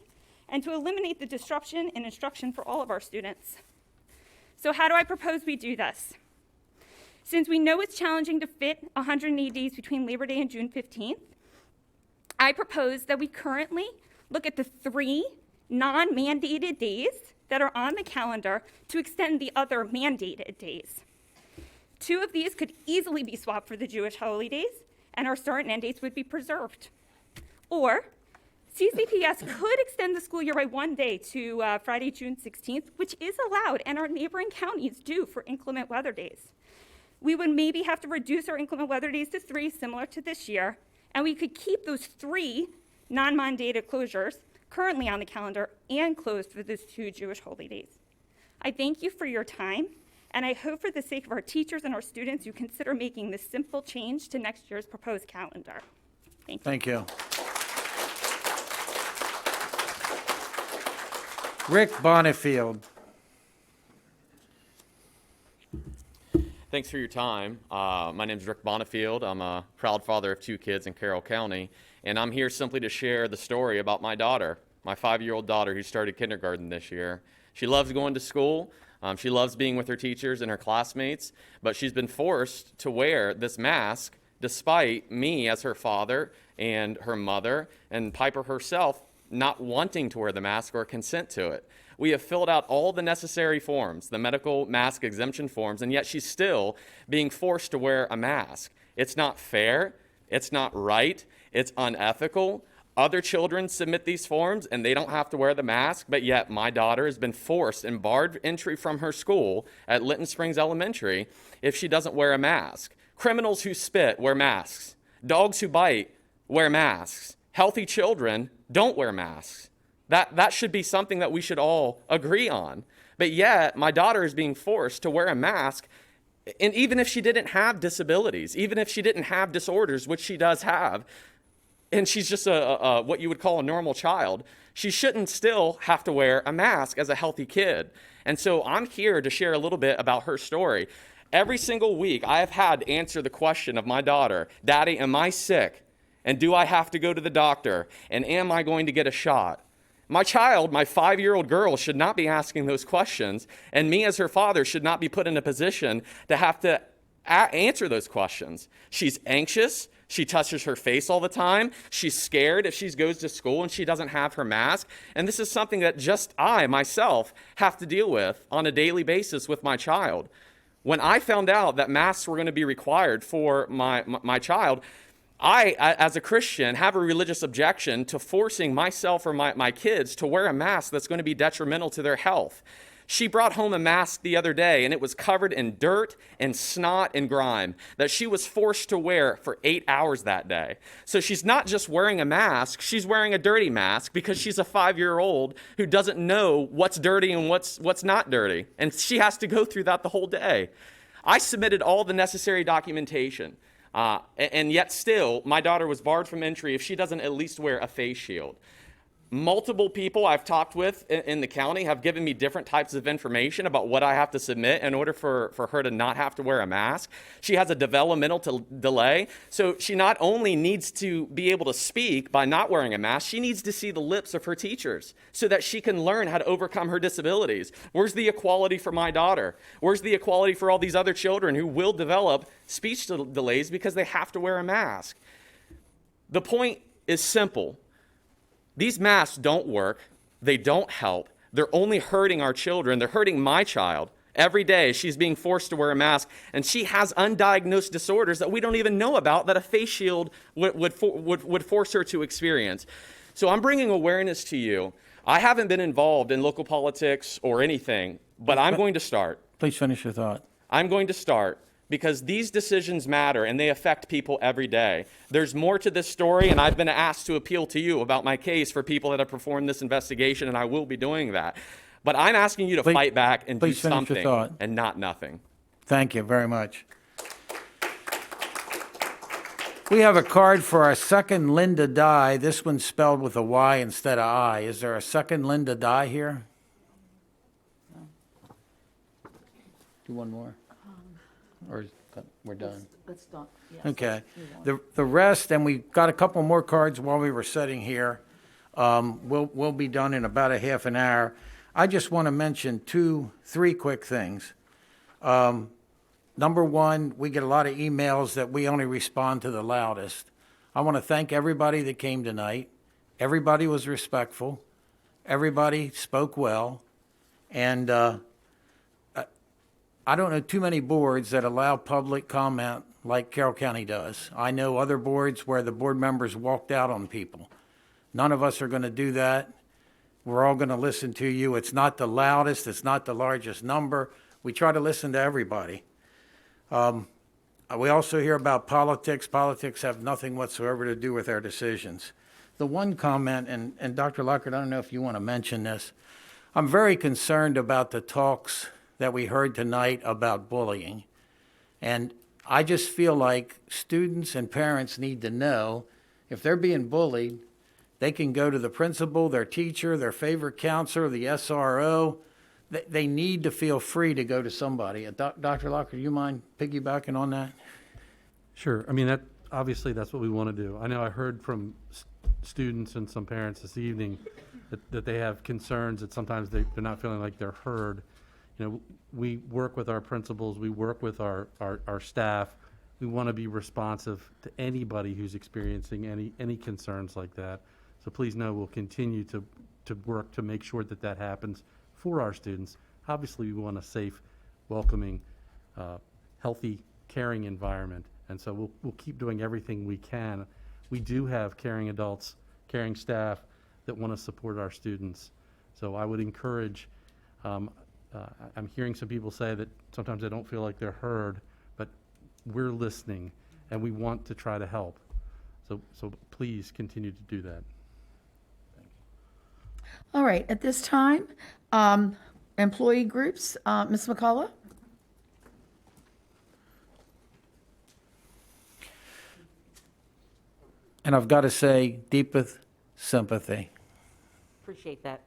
and to eliminate the disruption in instruction for all of our students. So how do I propose we do this? Since we know it's challenging to fit 180 days between Labor Day and June 15th, I propose that we currently look at the 3 non-mandated days that are on the calendar to extend the other mandated days. 2 of these could easily be swapped for the Jewish holy days, and our start and end dates would be preserved. Or CCPS could extend the school year by 1 day to Friday, June 16th, which is allowed, and our neighboring counties do for inclement weather days. We would maybe have to reduce our inclement weather days to 3, similar to this year, and we could keep those 3 non-mandated closures currently on the calendar and closed for those 2 Jewish holy days. I thank you for your time, and I hope for the sake of our teachers and our students, you consider making this simple change to next year's proposed calendar. Thank you. Thank you. Rick Bonifield. Thanks for your time. My name is Rick Bonifield. I'm a proud father of 2 kids in Carroll County, and I'm here simply to share the story about my daughter, my 5-year-old daughter who started kindergarten this year. She loves going to school. She loves being with her teachers and her classmates, but she's been forced to wear this mask despite me as her father and her mother and Piper herself not wanting to wear the mask or consent to it. We have filled out all the necessary forms, the medical mask exemption forms, and yet she's still being forced to wear a mask. It's not fair, it's not right, it's unethical. Other children submit these forms and they don't have to wear the mask, but yet my daughter has been forced and barred entry from her school at Linton Springs Elementary if she doesn't wear a mask. Criminals who spit wear masks. Dogs who bite wear masks. Healthy children don't wear masks. That should be something that we should all agree on. But yet, my daughter is being forced to wear a mask And even if she didn't have disabilities, even if she didn't have disorders, which she does have, and she's just a what you would call a normal child, she shouldn't still have to wear a mask as a healthy kid. And so I'm here to share a little bit about her story. Every single week, I have had to answer the question of my daughter, Daddy, am I sick? And do I have to go to the doctor? And am I going to get a shot? My child, my 5-year-old girl, should not be asking those questions, and me as her father should not be put in a position to have to answer those questions. She's anxious. She touches her face all the time. She's scared if she goes to school and she doesn't have her mask. And this is something that just I, myself, have to deal with on a daily basis with my child. When I found out that masks were going to be required for my child, I, as a Christian, have a religious objection to forcing myself or my kids to wear a mask that's going to be detrimental to their health. She brought home a mask the other day, and it was covered in dirt and snot and grime that she was forced to wear for 8 hours that day. So she's not just wearing a mask, she's wearing a dirty mask because she's a 5-year-old who doesn't know what's dirty and what's not dirty. And she has to go through that the whole day. I submitted all the necessary documentation. And yet still, my daughter was barred from entry if she doesn't at least wear a face shield. Multiple people I've talked with in the county have given me different types of information about what I have to submit in order for her to not have to wear a mask. She has a developmental delay, so she not only needs to be able to speak by not wearing a mask, she needs to see the lips of her teachers so that she can learn how to overcome her disabilities. Where's the equality for my daughter? Where's the equality for all these other children who will develop speech delays because they have to wear a mask? The point is simple. These masks don't work. They don't help. They're only hurting our children. They're hurting my child. Every day she's being forced to wear a mask, and she has undiagnosed disorders that we don't even know about that a face shield would force her to experience. So I'm bringing awareness to you. I haven't been involved in local politics or anything, but I'm going to start. Please finish your thought. I'm going to start because these decisions matter and they affect people every day. There's more to this story, and I've been asked to appeal to you about my case for people that have performed this investigation, and I will be doing that. But I'm asking you to fight back and do something and not nothing. Thank you very much. We have a card for our second Linda Dye. This one's spelled with a Y instead of I. Is there a second Linda Dye here? Do one more? Or we're done? Let's not, yes. Okay. The rest, and we got a couple more cards while we were sitting here. We'll be done in about a half an hour. I just want to mention three quick things. Number one, we get a lot of emails that we only respond to the loudest. I want to thank everybody that came tonight. Everybody was respectful. Everybody spoke well. And I don't know too many boards that allow public comment like Carroll County does. I know other boards where the board members walked out on people. None of us are going to do that. We're all going to listen to you. It's not the loudest. It's not the largest number. We try to listen to everybody. We also hear about politics. Politics have nothing whatsoever to do with our decisions. The one comment, and Dr. Lockhart, I don't know if you want to mention this. I'm very concerned about the talks that we heard tonight about bullying. And I just feel like students and parents need to know if they're being bullied, they can go to the principal, their teacher, their favorite counselor, the SRO. They need to feel free to go to somebody. Dr. Lockhart, do you mind piggybacking on that? Sure. I mean, obviously that's what we want to do. I know I heard from students and some parents this evening that they have concerns that sometimes they're not feeling like they're heard. You know, we work with our principals, we work with our staff. We want to be responsive to anybody who's experiencing any concerns like that. So please know we'll continue to work to make sure that happens for our students. Obviously, we want a safe, welcoming, healthy, caring environment. And so we'll keep doing everything we can. We do have caring adults, caring staff that want to support our students. So I would encourage, I'm hearing some people say that sometimes they don't feel like they're heard, but we're listening and we want to try to help. So please continue to do that. All right, at this time, employee groups, Ms. McCullough? And I've got to say, deepest sympathy. Appreciate that.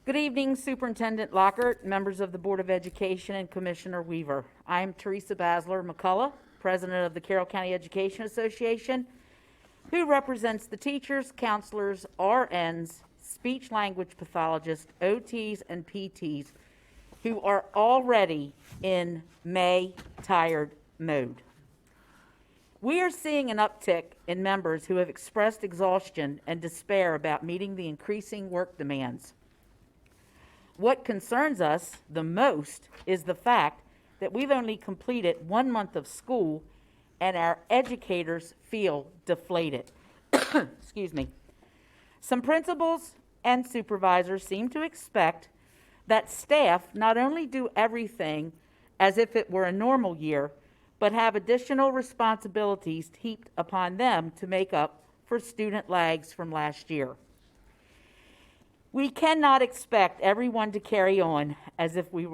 Good evening, Superintendent Lockhart, members of the Board of Education, and Commissioner Weaver. I'm Teresa Basler McCullough, President of the Carroll County Education Association, who represents the teachers, counselors, RNs, speech-language pathologists, OTs, and PTs who are already in May tired mode. We are seeing an uptick in members who have expressed exhaustion and despair about meeting the increasing work demands. What concerns us the most is the fact that we've only completed 1 month of school and our educators feel deflated. Excuse me. Some principals and supervisors seem to expect that staff not only do everything as if it were a normal year, but have additional responsibilities heaped upon them to make up for student lags from last year. We cannot expect everyone to carry on as if we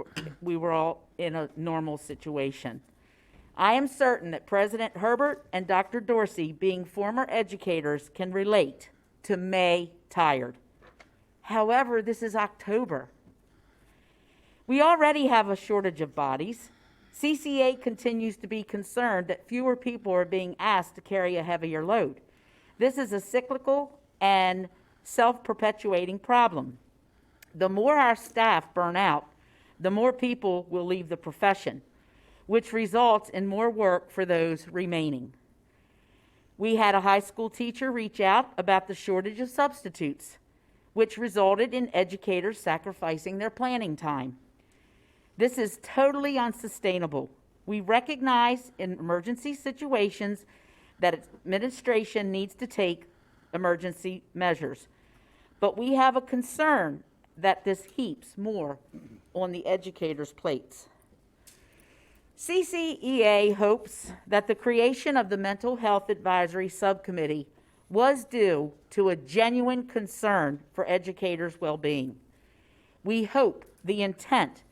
were all in a normal situation. I am certain that President Herbert and Dr. Dorsey, being former educators, can relate to May tired. However, this is October. We already have a shortage of bodies. CCA continues to be concerned that fewer people are being asked to carry a heavier load. This is a cyclical and self-perpetuating problem. The more our staff burn out, the more people will leave the profession, which results in more work for those remaining. We had a high school teacher reach out about the shortage of substitutes, which resulted in educators sacrificing their planning time. This is totally unsustainable. We recognize in emergency situations that administration needs to take emergency measures, but we have a concern that this heaps more on the educators' plates. CCEA hopes that the creation of the Mental Health Advisory Subcommittee was due to a genuine concern for educators' well-being. We hope the intent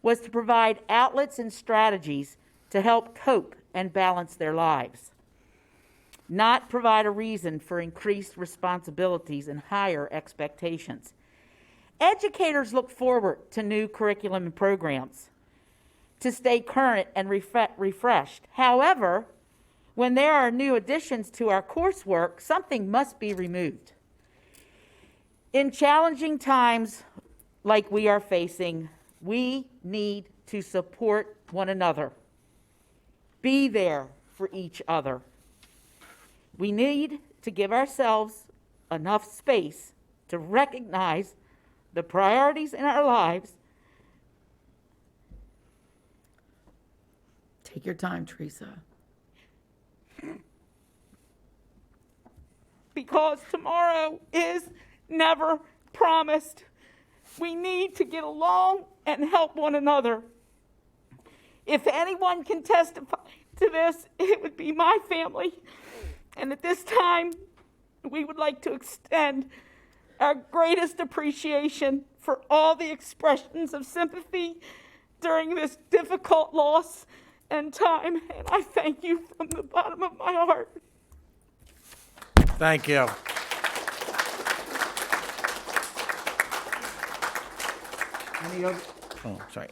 was to provide outlets and strategies to help cope and balance their lives, not provide a reason for increased responsibilities and higher expectations. Educators look forward to new curriculum and programs to stay current and refreshed. However, when there are new additions to our coursework, something must be removed. In challenging times like we are facing, we need to support one another, be there for each other. We need to give ourselves enough space to recognize the priorities in our lives. Take your time, Teresa. Because tomorrow is never promised. We need to get along and help one another. If anyone can testify to this, it would be my family. And at this time, we would like to extend our greatest appreciation for all the expressions of sympathy during this difficult loss and time. And I thank you from the bottom of my heart. Thank you.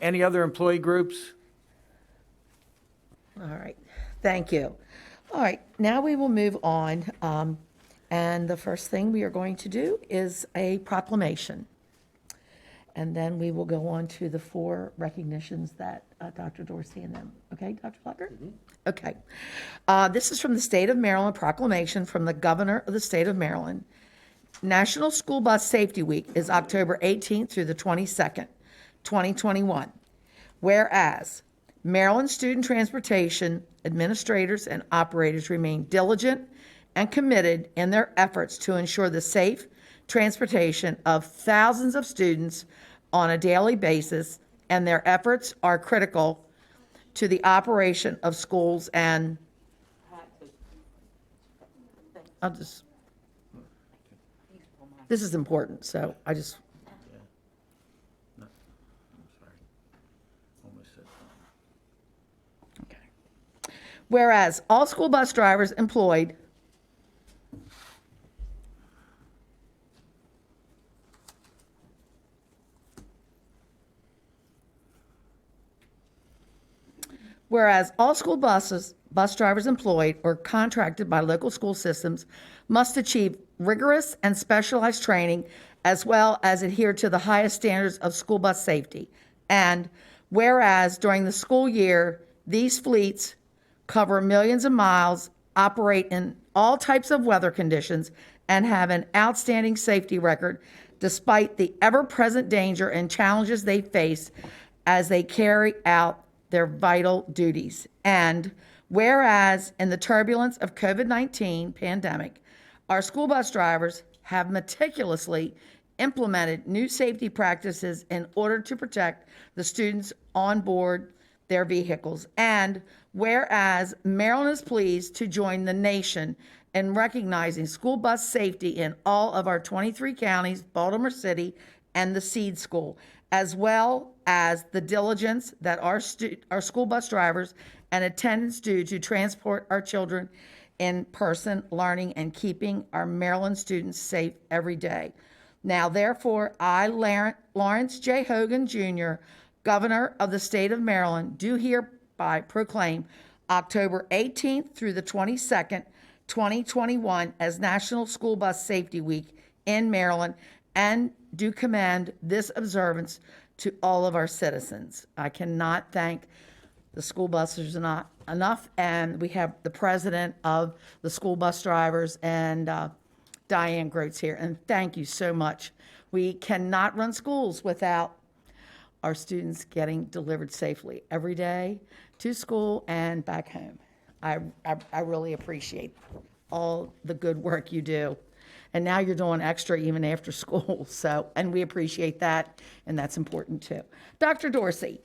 Any other employee groups? All right, thank you. All right, now we will move on. And the first thing we are going to do is a proclamation. And then we will go on to the 4 recognitions that Dr. Dorsey and them. Okay, Dr. Lockhart? Okay. This is from the State of Maryland proclamation from the Governor of the State of Maryland. National School Bus Safety Week is October 18th through the 22nd, 2021. Whereas Maryland Student Transportation administrators and operators remain diligent and committed in their efforts to ensure the safe transportation of thousands of students on a daily basis, and their efforts are critical to the operation of schools and this is important, so I just. No, I'm sorry. Almost said something. Okay. Whereas all school bus drivers employed Whereas all school bus drivers employed or contracted by local school systems must achieve rigorous and specialized training as well as adhere to the highest standards of school bus safety. And whereas during the school year, these fleets cover millions of miles, operate in all types of weather conditions, and have an outstanding safety record despite the ever-present danger and challenges they face as they carry out their vital duties. And whereas in the turbulence of COVID-19 pandemic, our school bus drivers have meticulously implemented new safety practices in order to protect the students on board their vehicles. And whereas Maryland is pleased to join the nation in recognizing school bus safety in all of our 23 counties, Baltimore City, and the Seed School, as well as the diligence that our school bus drivers and attendants do to transport our children in person, learning and keeping our Maryland students safe every day. Now, therefore, I, Lawrence J. Hogan, Jr., Governor of the State of Maryland, do hereby proclaim October 18th through the 22nd, 2021 as National School Bus Safety Week in Maryland, and do commend this observance to all of our citizens. I cannot thank the school buses enough, and we have the president of the school bus drivers and Diane Groats here, and thank you so much. We cannot run schools without our students getting delivered safely every day to school and back home. I really appreciate all the good work you do. And now you're doing extra even after school, so, and we appreciate that, and that's important too. Dr. Dorsey.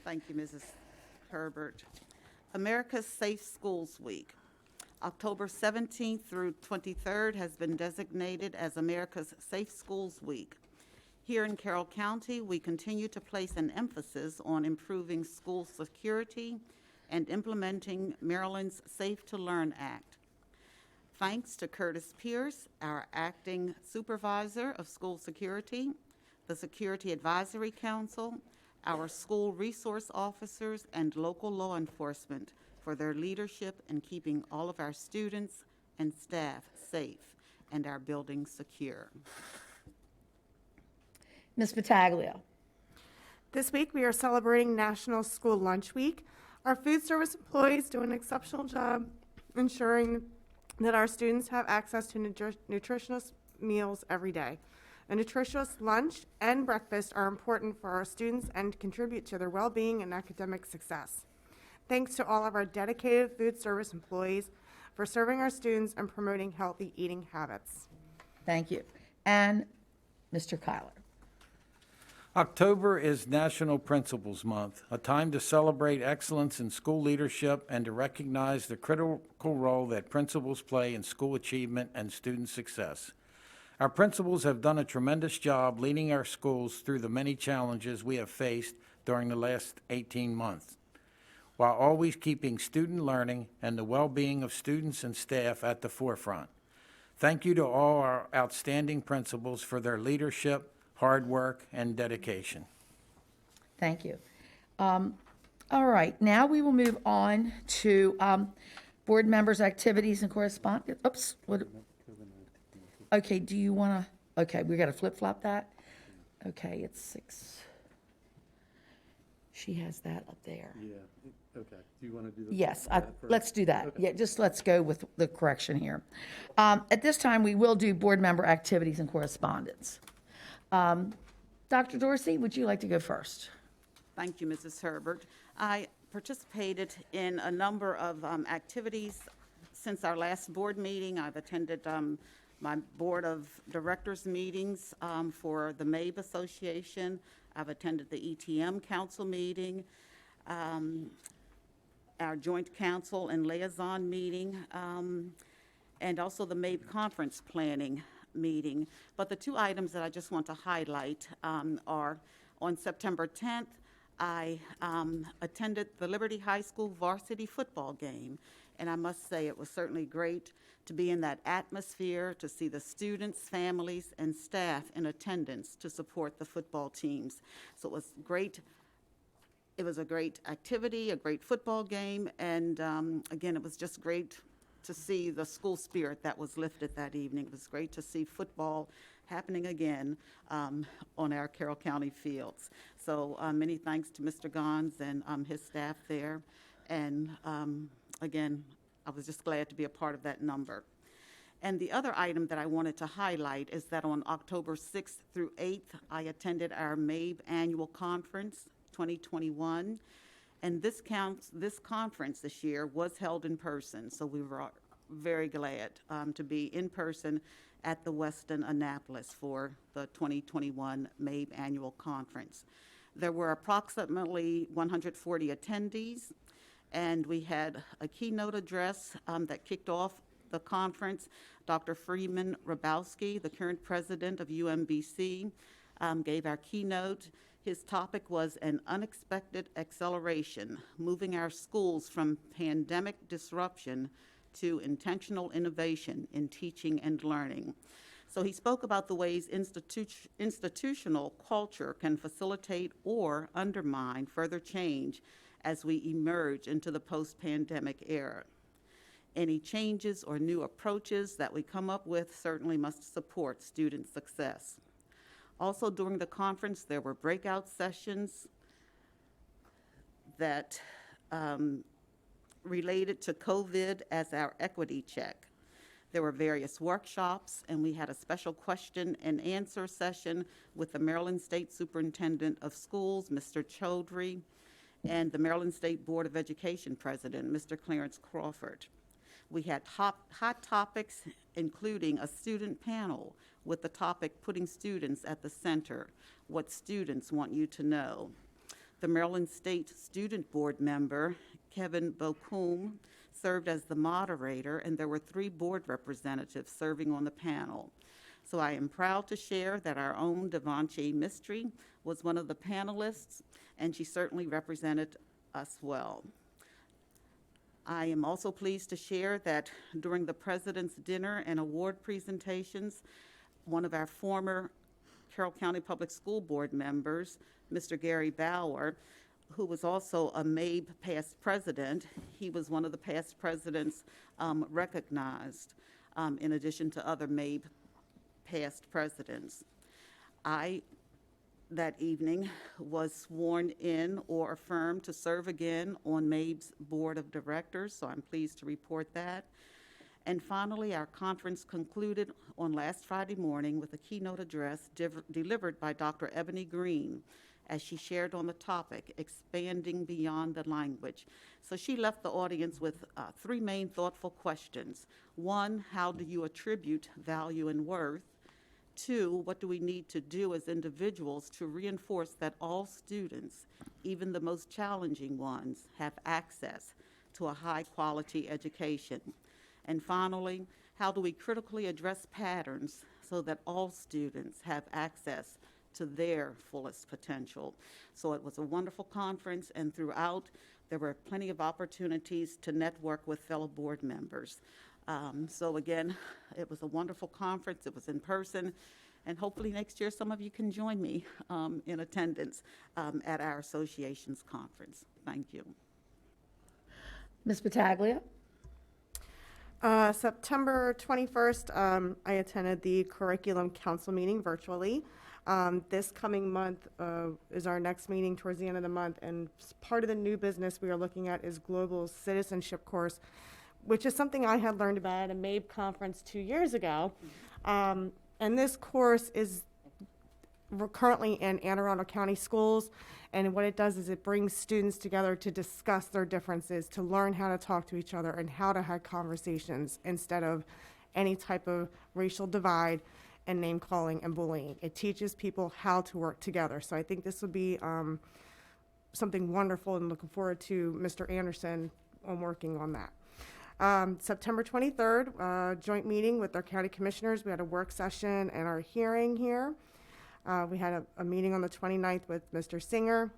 Thank you, Mrs. Herbert. America's Safe Schools Week. October 17th through 23rd has been designated as America's Safe Schools Week. Here in Carroll County, we continue to place an emphasis on improving school security and implementing Maryland's Safe to Learn Act. Thanks to Curtis Pierce, our acting supervisor of school security, the Security Advisory Council, our school resource officers, and local law enforcement for their leadership in keeping all of our students and staff safe and our buildings secure. Ms. Battaglia. This week we are celebrating National School Lunch Week. Our food service employees do an exceptional job ensuring that our students have access to nutritious meals every day. A nutritious lunch and breakfast are important for our students and contribute to their well-being and academic success. Thanks to all of our dedicated food service employees for serving our students and promoting healthy eating habits. Thank you. And Mr. Kyler. October is National Principals Month, a time to celebrate excellence in school leadership and to recognize the critical role that principals play in school achievement and student success. Our principals have done a tremendous job leading our schools through the many challenges we have faced during the last 18 months, while always keeping student learning and the well-being of students and staff at the forefront. Thank you to all our outstanding principals for their leadership, hard work, and dedication. Thank you. All right, now we will move on to board members' activities and correspondence. Oops. Okay, do you want to, okay, we got to flip-flop that? Okay, it's 6. She has that up there. Yeah, okay. Do you want to do the? Yes, that first? let's do that. Okay. Yeah, just let's go with the correction here. At this time, we will do board member activities and correspondence. Dr. Dorsey, would you like to go first? Thank you, Mrs. Herbert. I participated in a number of activities since our last board meeting. I've attended my board of directors meetings for the MABE Association. I've attended the ETM council meeting, our joint council and liaison meeting, and also the MABE conference planning meeting. But the two items that I just want to highlight are on September 10th, I attended the Liberty High School varsity football game, and I must say it was certainly great to be in that atmosphere, to see the students, families, and staff in attendance to support the football teams. So it was great. It was a great activity, a great football game, and again, it was just great to see the school spirit that was lifted that evening. It was great to see football happening again on our Carroll County fields. So many thanks to Mr. Gons and his staff there. And again, I was just glad to be a part of that number. And the other item that I wanted to highlight is that on October 6th through 8th, I attended our MABE Annual Conference 2021. And this conference this year was held in person, so we were very glad to be in person at the Westin Annapolis for the 2021 MABE Annual Conference. There were approximately 140 attendees, and we had a keynote address that kicked off the conference. Dr. Freeman Rabowski, the current president of UMBC, gave our keynote. His topic was an unexpected acceleration, moving our schools from pandemic disruption to intentional innovation in teaching and learning. So he spoke about the ways institutional culture can facilitate or undermine further change as we emerge into the post-pandemic era. Any changes or new approaches that we come up with certainly must support student success. Also during the conference, there were breakout sessions that related to COVID as our equity check. There were various workshops, and we had a special question and answer session with the Maryland State Superintendent of Schools, Mr. Chaudhry, and the Maryland State Board of Education President, Mr. Clarence Crawford. We had hot topics, including a student panel with the topic Putting Students at the Center, What Students Want You to Know. The Maryland State Student Board member, Kevin Bocoum, served as the moderator, and there were 3 board representatives serving on the panel. So I am proud to share that our own Devonche Mistry was one of the panelists, and she certainly represented us well. I am also pleased to share that during the President's Dinner and award presentations, one of our former Carroll County Public School Board members, Mr. Gary Bauer, who was also a MABE past president, he was one of the past presidents recognized, in addition to other MABE past presidents. I, that evening, was sworn in or affirmed to serve again on MABE's board of directors, so I'm pleased to report that. And finally, our conference concluded on last Friday morning with a keynote address delivered by Dr. Ebony Green, as she shared on the topic, expanding beyond the language. So she left the audience with 3 main thoughtful questions. 1, how do you attribute value and worth? 2, what do we need to do as individuals to reinforce that all students, even the most challenging ones, have access to a high-quality education? And finally, how do we critically address patterns so that all students have access to their fullest potential? So it was a wonderful conference, and throughout, there were plenty of opportunities to network with fellow board members. So again, it was a wonderful conference. It was in person, and hopefully next year some of you can join me in attendance at our association's conference. Thank you. Ms. Battaglia? September 21st, I attended the Curriculum Council meeting virtually. This coming month is our next meeting towards the end of the month, and part of the new business we are looking at is Global Citizenship course, which is something I had learned about at a MABE conference 2 years ago. And this course is currently in Anne Arundel County schools, and what it does is it brings students together to discuss their differences, to learn how to talk to each other and how to have conversations instead of any type of racial divide and name calling and bullying. It teaches people how to work together. So I think this will be something wonderful, and looking forward to Mr. Anderson on working on that. September 23rd, joint meeting with our county commissioners. We had a work session and our hearing here. We had a meeting on the 29th with Mr. Singer.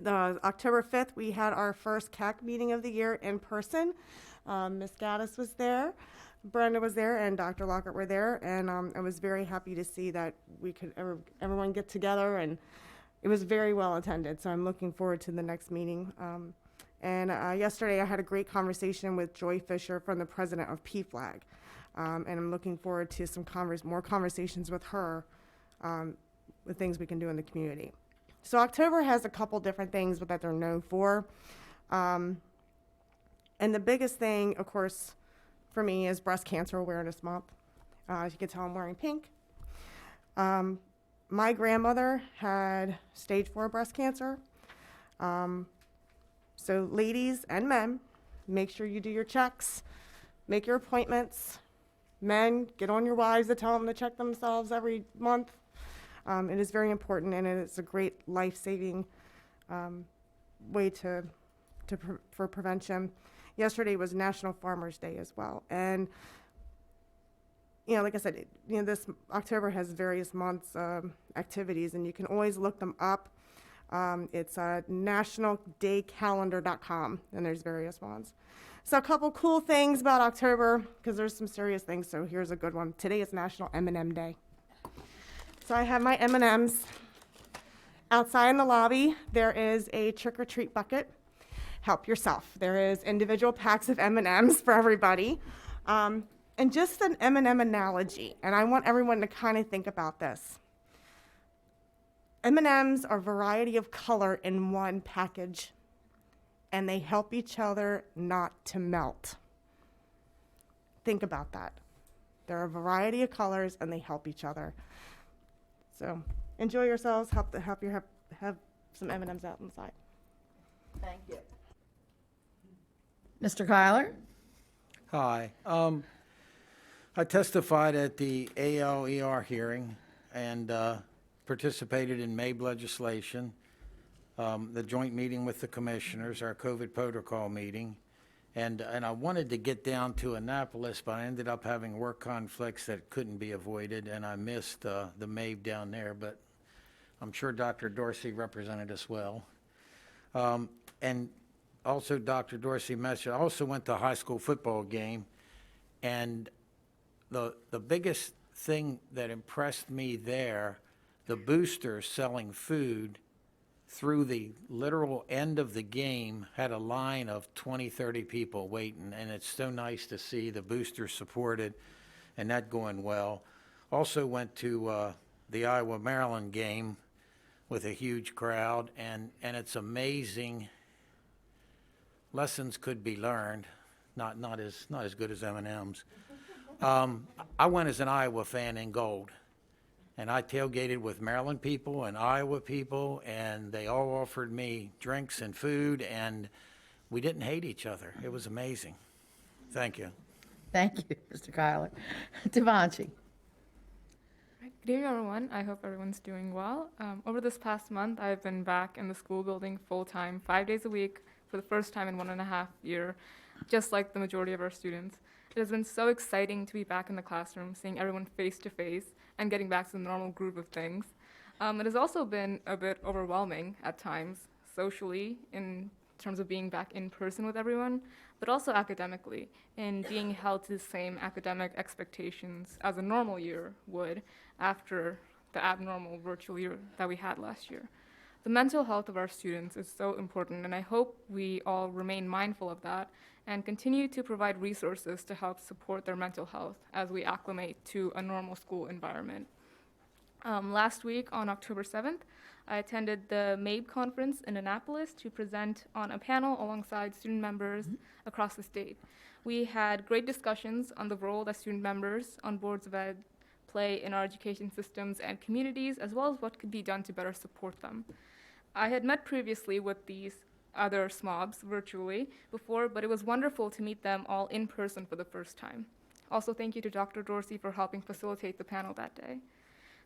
October 5th, we had our first CAC meeting of the year in person. Ms. Gaddis was there, Brenda was there, and Dr. Lockhart were there, and I was very happy to see that we could everyone get together, and it was very well attended, so I'm looking forward to the next meeting. And yesterday I had a great conversation with Joy Fisher from the president of PFLAG, and I'm looking forward to some more conversations with her with things we can do in the community. So October has a couple different things that they're known for. And the biggest thing, of course, for me is Breast Cancer Awareness Month. As you can tell, I'm wearing pink. My grandmother had stage 4 breast cancer. So ladies and men, make sure you do your checks, make your appointments. Men, get on your wives to tell them to check themselves every month. It is very important, and it is a great life-saving way for prevention. Yesterday was National Farmers Day as well, and like I said, this October has various months activities, and you can always look them up. It's nationaldaycalendar.com, and there's various ones. So a couple cool things about October, because there's some serious things. So here's a good one. Today is National M&M Day. So I have my M&Ms. Outside in the lobby, there is a trick-or-treat bucket. Help yourself. There is individual packs of M&Ms for everybody. And just an M&M analogy, and I want everyone to kind of think about this. M&Ms are a variety of color in one package, and they help each other not to melt. Think about that. They're a variety of colors, and they help each other. So enjoy yourselves. Have some M&Ms out inside. Thank you. Mr. Kyler? Hi. I testified at the ALER hearing and participated in MABE legislation, the joint meeting with the commissioners, our COVID protocol meeting, and I wanted to get down to Annapolis, but I ended up having work conflicts that couldn't be avoided, and I missed the MABE down there, but I'm sure Dr. Dorsey represented us well. And also Dr. Dorsey mentioned, I also went to a high school football game, and the biggest thing that impressed me there, the boosters selling food through the literal end of the game had a line of 20, 30 people waiting, and it's so nice to see the boosters supported and that going well. Also went to the Iowa-Maryland game with a huge crowd, and it's amazing. Lessons could be learned, not as good as M&Ms. I went as an Iowa fan in gold, and I tailgated with Maryland people and Iowa people, and they all offered me drinks and food, and we didn't hate each other. It was amazing. Thank you. Thank you, Mr. Kyler. Devanshi? Good evening, everyone. I hope everyone's doing well. Over this past month, I've been back in the school building full-time, 5 days a week, for the first time in 1.5 years, just like the majority of our students. It has been so exciting to be back in the classroom, seeing everyone face-to-face, and getting back to the normal groove of things. It has also been a bit overwhelming at times, socially, in terms of being back in person with everyone, but also academically, in being held to the same academic expectations as a normal year would after the abnormal virtual year that we had last year. The mental health of our students is so important, and I hope we all remain mindful of that and continue to provide resources to help support their mental health as we acclimate to a normal school environment. Last week, on October 7th, I attended the MABE conference in Annapolis to present on a panel alongside student members across the state. We had great discussions on the role that student members on boards of ed play in our education systems and communities, as well as what could be done to better support them. I had met previously with these other SMOBs virtually before, but it was wonderful to meet them all in person for the first time. Also, thank you to Dr. Dorsey for helping facilitate the panel that day.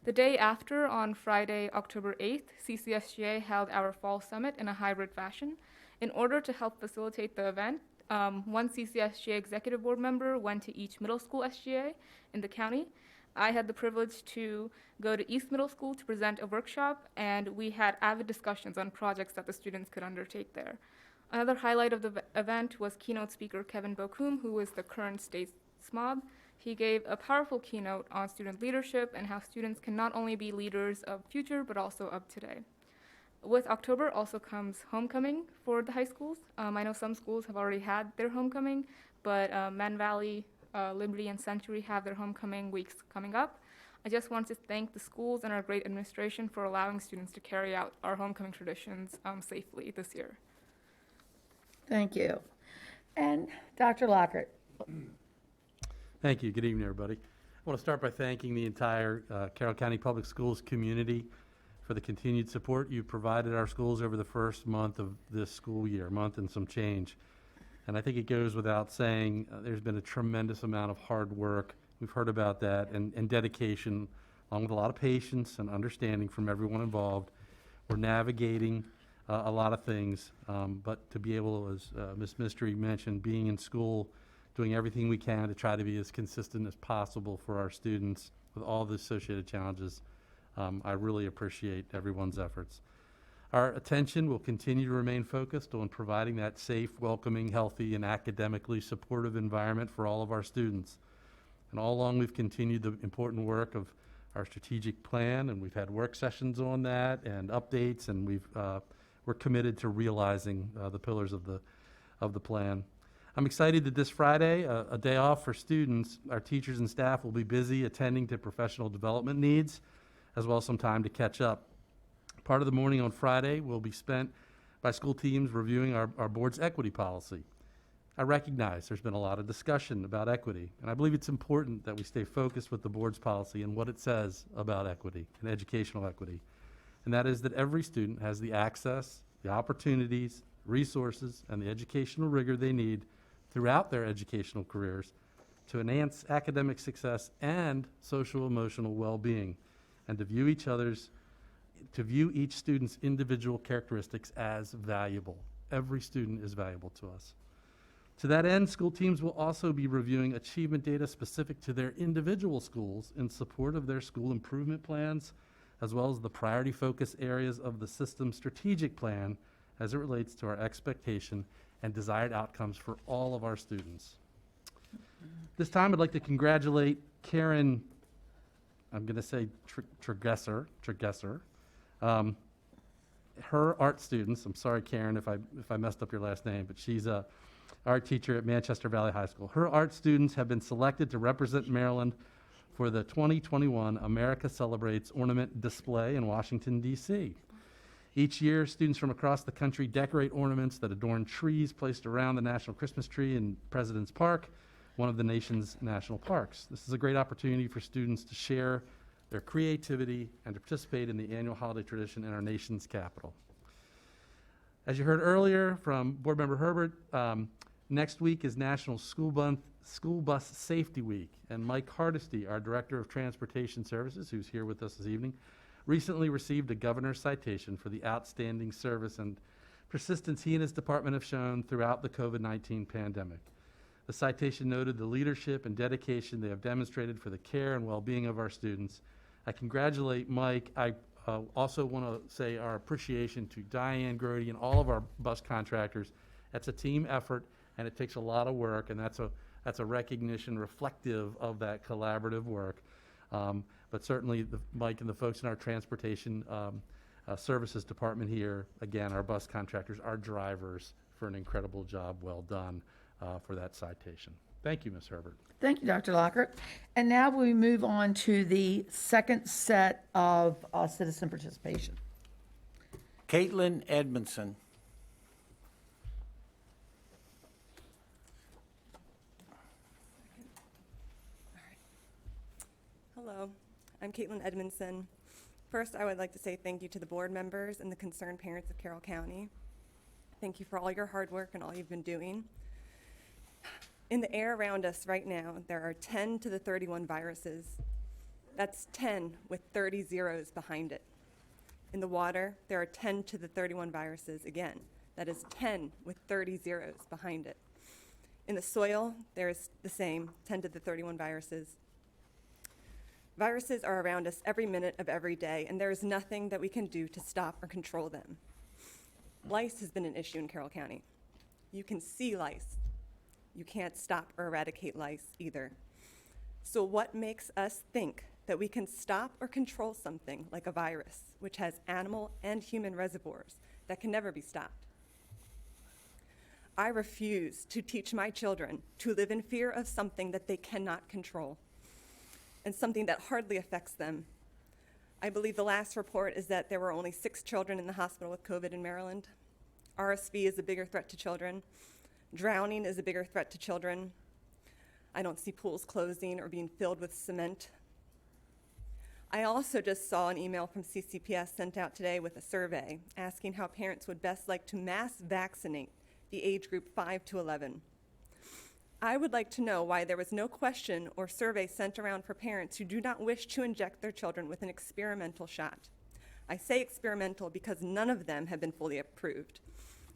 The day after, on Friday, October 8th, CCSGA held our fall summit in a hybrid fashion. In order to help facilitate the event, one CCSGA executive board member went to each middle school SGA in the county. I had the privilege to go to East Middle School to present a workshop, and we had avid discussions on projects that the students could undertake there. Another highlight of the event was keynote speaker Kevin Bokum, who is the current state SMOB. He gave a powerful keynote on student leadership and how students can not only be leaders of future, but also of today. With October also comes homecoming for the high schools. I know some schools have already had their homecoming, but Man Valley, Liberty, and Century have their homecoming weeks coming up. I just want to thank the schools and our great administration for allowing students to carry out our homecoming traditions safely this year. Thank you. And Dr. Lockhart. Thank you. Good evening, everybody. I want to start by thanking the entire Carroll County Public Schools community for the continued support you provided our schools over the first month of this school year, month and some change. And I think it goes without saying, there's been a tremendous amount of hard work. We've heard about that, and dedication, along with a lot of patience and understanding from everyone involved. We're navigating a lot of things, but to be able, as Ms. Mystery mentioned, being in school, doing everything we can to try to be as consistent as possible for our students with all the associated challenges, I really appreciate everyone's efforts. Our attention will continue to remain focused on providing that safe, welcoming, healthy, and academically supportive environment for all of our students. And all along, we've continued the important work of our strategic plan, and we've had work sessions on that and updates, and we're committed to realizing the pillars of the plan. I'm excited that this Friday, a day off for students, our teachers and staff will be busy attending to professional development needs, as well as some time to catch up. Part of the morning on Friday will be spent by school teams reviewing our board's equity policy. I recognize there's been a lot of discussion about equity, and I believe it's important that we stay focused with the board's policy and what it says about equity and educational equity. And that is that every student has the access, the opportunities, resources, and the educational rigor they need throughout their educational careers to enhance academic success and social emotional well-being, and to view each student's individual characteristics as valuable. Every student is valuable to us. To that end, school teams will also be reviewing achievement data specific to their individual schools in support of their school improvement plans, as well as the priority focus areas of the system's strategic plan as it relates to our expectation and desired outcomes for all of our students. This time, I'd like to congratulate Karen, I'm going to say Tregesser. Her art students, I'm sorry, Karen, if I messed up your last name, but she's a art teacher at Manchester Valley High School. Her art students have been selected to represent Maryland for the 2021 America Celebrates Ornament Display in Washington, D.C. Each year, students from across the country decorate ornaments that adorn trees placed around the National Christmas Tree in President's Park, one of the nation's national parks. This is a great opportunity for students to share their creativity and to participate in the annual holiday tradition in our nation's capital. As you heard earlier from Board Member Herbert, next week is National School Bus Safety Week, and Mike Hardesty, our Director of Transportation Services, who's here with us this evening, recently received a governor's citation for the outstanding service and persistence he and his department have shown throughout the COVID-19 pandemic. The citation noted the leadership and dedication they have demonstrated for the care and well-being of our students. I congratulate Mike. I also want to say our appreciation to Diane Grody and all of our bus contractors. That's a team effort, and it takes a lot of work, and that's a recognition reflective of that collaborative work. But certainly, Mike and the folks in our transportation services department here, again, our bus contractors, our drivers, for an incredible job well done for that citation. Thank you, Ms. Herbert. Thank you, Dr. Lockhart. And now we move on to the second set of citizen participation. Caitlin Edmondson. Hello, I'm Caitlin Edmondson. First, I would like to say thank you to the board members and the concerned parents of Carroll County. Thank you for all your hard work and all you've been doing. In the air around us right now, there are 10 to the 31 viruses. That's 10 with 30 zeros behind it. In the water, there are 10 to the 31 viruses again. That is 10 with 30 zeros behind it. In the soil, there's the same, 10 to the 31 viruses. Viruses are around us every minute of every day, and there is nothing that we can do to stop or control them. Lice has been an issue in Carroll County. You can see lice. You can't stop or eradicate lice either. So what makes us think that we can stop or control something like a virus, which has animal and human reservoirs that can never be stopped? I refuse to teach my children to live in fear of something that they cannot control and something that hardly affects them. I believe the last report is that there were only 6 children in the hospital with COVID in Maryland. RSV is a bigger threat to children. Drowning is a bigger threat to children. I don't see pools closing or being filled with cement. I also just saw an email from CCPS sent out today with a survey asking how parents would best like to mass vaccinate the age group 5 to 11. I would like to know why there was no question or survey sent around for parents who do not wish to inject their children with an experimental shot. I say experimental because none of them have been fully approved.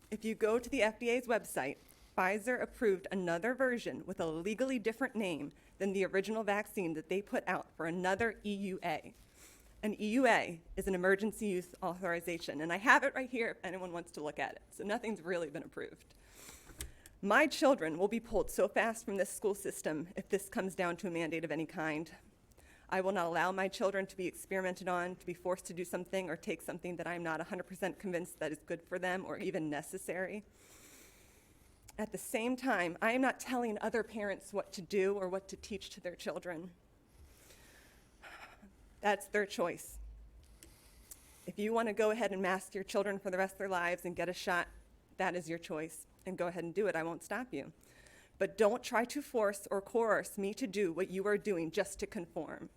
If you go to the FDA's website, Pfizer approved another version with a legally different name than the original vaccine that they put out for another EUA. An EUA is an emergency use authorization, and I have it right here if anyone wants to look at it. So nothing's really been approved. My children will be pulled so fast from this school system if this comes down to a mandate of any kind. I will not allow my children to be experimented on, to be forced to do something or take something that I'm not 100% convinced that is good for them or even necessary. At the same time, I am not telling other parents what to do or what to teach to their children. That's their choice. If you want to go ahead and mask your children for the rest of their lives and get a shot, that is your choice. And go ahead and do it. I won't stop you. But don't try to force or coerce me to do what you are doing just to conform.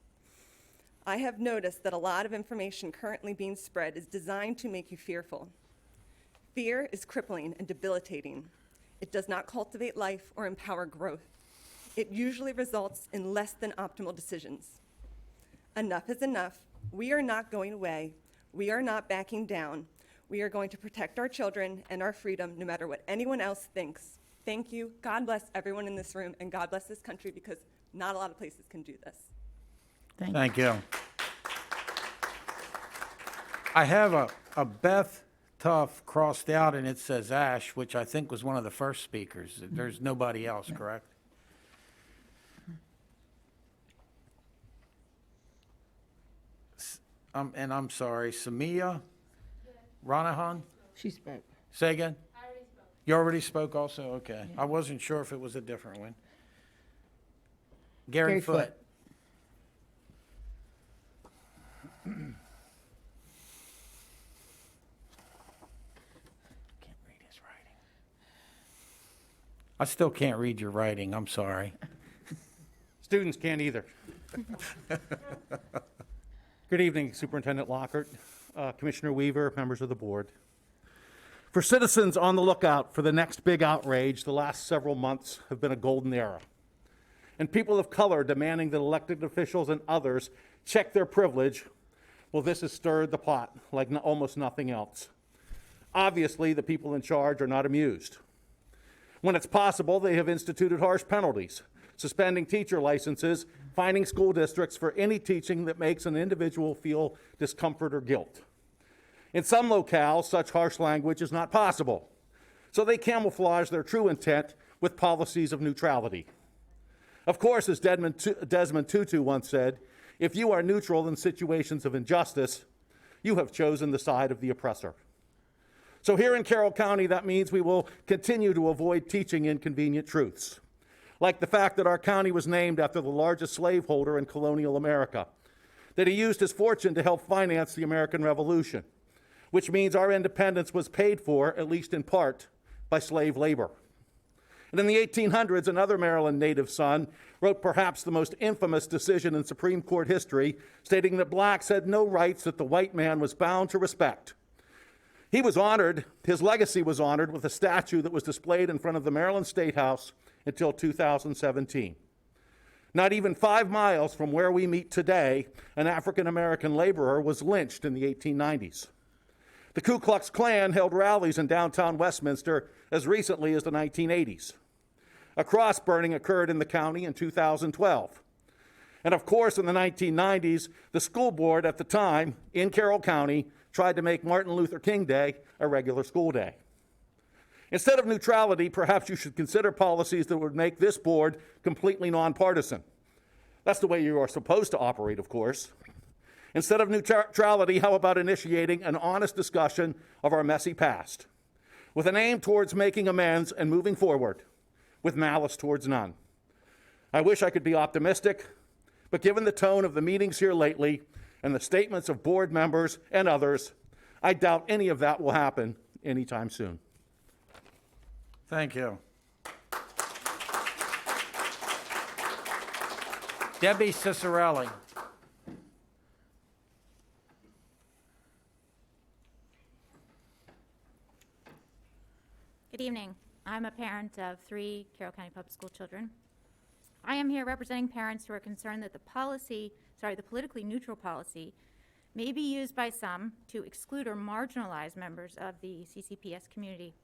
I have noticed that a lot of information currently being spread is designed to make you fearful. Fear is crippling and debilitating. It does not cultivate life or empower growth. It usually results in less than optimal decisions. Enough is enough. We are not going away. We are not backing down. We are going to protect our children and our freedom no matter what anyone else thinks. Thank you. God bless everyone in this room, and God bless this country, because not a lot of places can do this. Thank you. I have a Beth Tuff crossed out, and it says Ash, which I think was one of the first speakers. There's nobody else, correct? And I'm sorry, Samia Ranahan? She spoke. Say again? I already spoke. You already spoke also? Okay. I wasn't sure if it was a different one. Gary Foote. Can't read his writing. I still can't read your writing. I'm sorry. Students can't either. Good evening, Superintendent Lockhart, Commissioner Weaver, members of the board. For citizens on the lookout for the next big outrage, the last several months have been a golden era. And people of color demanding that elected officials and others check their privilege, well, this has stirred the pot like almost nothing else. Obviously, the people in charge are not amused. When it's possible, they have instituted harsh penalties, suspending teacher licenses, fining school districts for any teaching that makes an individual feel discomfort or guilt. In some locales, such harsh language is not possible, so they camouflage their true intent with policies of neutrality. Of course, as Desmond Tutu once said, if you are neutral in situations of injustice, you have chosen the side of the oppressor. So here in Carroll County, that means we will continue to avoid teaching inconvenient truths, like the fact that our county was named after the largest slaveholder in colonial America, that he used his fortune to help finance the American Revolution, which means our independence was paid for, at least in part, by slave labor. And in the 1800s, another Maryland native son wrote perhaps the most infamous decision in Supreme Court history, stating that blacks had no rights that the white man was bound to respect. He was honored, his legacy was honored with a statue that was displayed in front of the Maryland State House until 2017. Not even 5 miles from where we meet today, an African-American laborer was lynched in the 1890s. The Ku Klux Klan held rallies in downtown Westminster as recently as the 1980s. A cross burning occurred in the county in 2012. And of course, in the 1990s, the school board at the time in Carroll County tried to make Martin Luther King Day a regular school day. Instead of neutrality, perhaps you should consider policies that would make this board completely nonpartisan. That's the way you are supposed to operate, of course. Instead of neutrality, how about initiating an honest discussion of our messy past, with an aim towards making amends and moving forward, with malice towards none? I wish I could be optimistic, but given the tone of the meetings here lately and the statements of board members and others, I doubt any of that will happen anytime soon. Thank you. Debbie Cicerelli. Good evening. I'm a parent of 3 Carroll County Public School children. I am here representing parents who are concerned that the politically neutral policy may be used by some to exclude or marginalize members of the CCPS community.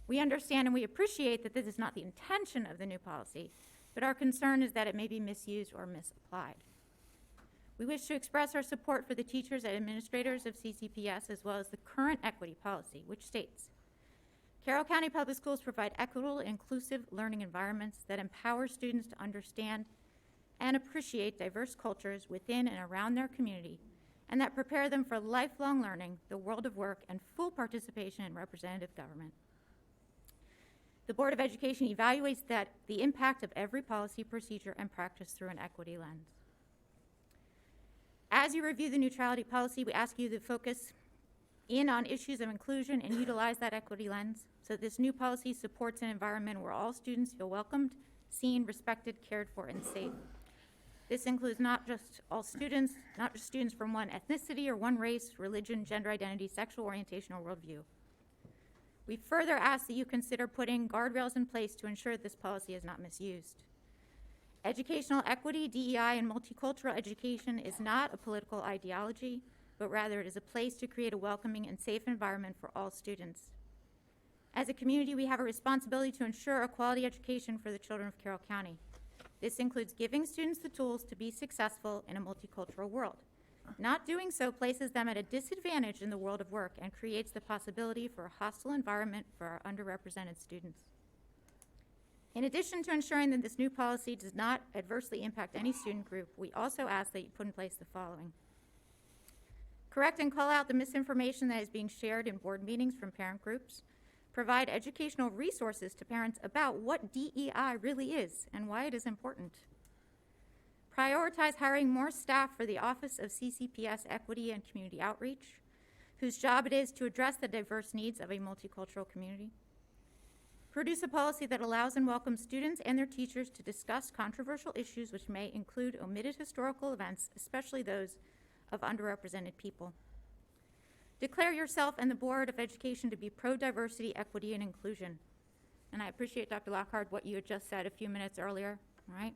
We understand and we appreciate that this is not the intention of the new policy, but our concern is that it may be misused or misapplied. We wish to express our support for the teachers and administrators of CCPS as well as the current equity policy, which states, Carroll County Public Schools provide equitable and inclusive learning environments that empower students to understand and appreciate diverse cultures within and around their community, and that prepare them for lifelong learning, the world of work, and full participation in representative government. The Board of Education evaluates the impact of every policy, procedure, and practice through an equity lens. As you review the neutrality policy, we ask you to focus in on issues of inclusion and utilize that equity lens so that this new policy supports an environment where all students feel welcomed, seen, respected, cared for, and safe. This includes not just students from one ethnicity or one race, religion, gender identity, sexual orientation, or worldview. We further ask that you consider putting guardrails in place to ensure that this policy is not misused. Educational equity, DEI, and multicultural education is not a political ideology, but rather it is a place to create a welcoming and safe environment for all students. As a community, we have a responsibility to ensure a quality education for the children of Carroll County. This includes giving students the tools to be successful in a multicultural world. Not doing so places them at a disadvantage in the world of work and creates the possibility for a hostile environment for our underrepresented students. In addition to ensuring that this new policy does not adversely impact any student group, we also ask that you put in place the following. Correct and call out the misinformation that is being shared in board meetings from parent groups. Provide educational resources to parents about what DEI really is and why it is important. Prioritize hiring more staff for the Office of CCPS Equity and Community Outreach, whose job it is to address the diverse needs of a multicultural community. Produce a policy that allows and welcomes students and their teachers to discuss controversial issues which may include omitted historical events, especially those of underrepresented people. Declare yourself and the Board of Education to be pro-diversity, equity, and inclusion. And I appreciate, Dr. Lockhart, what you had just said a few minutes earlier, right?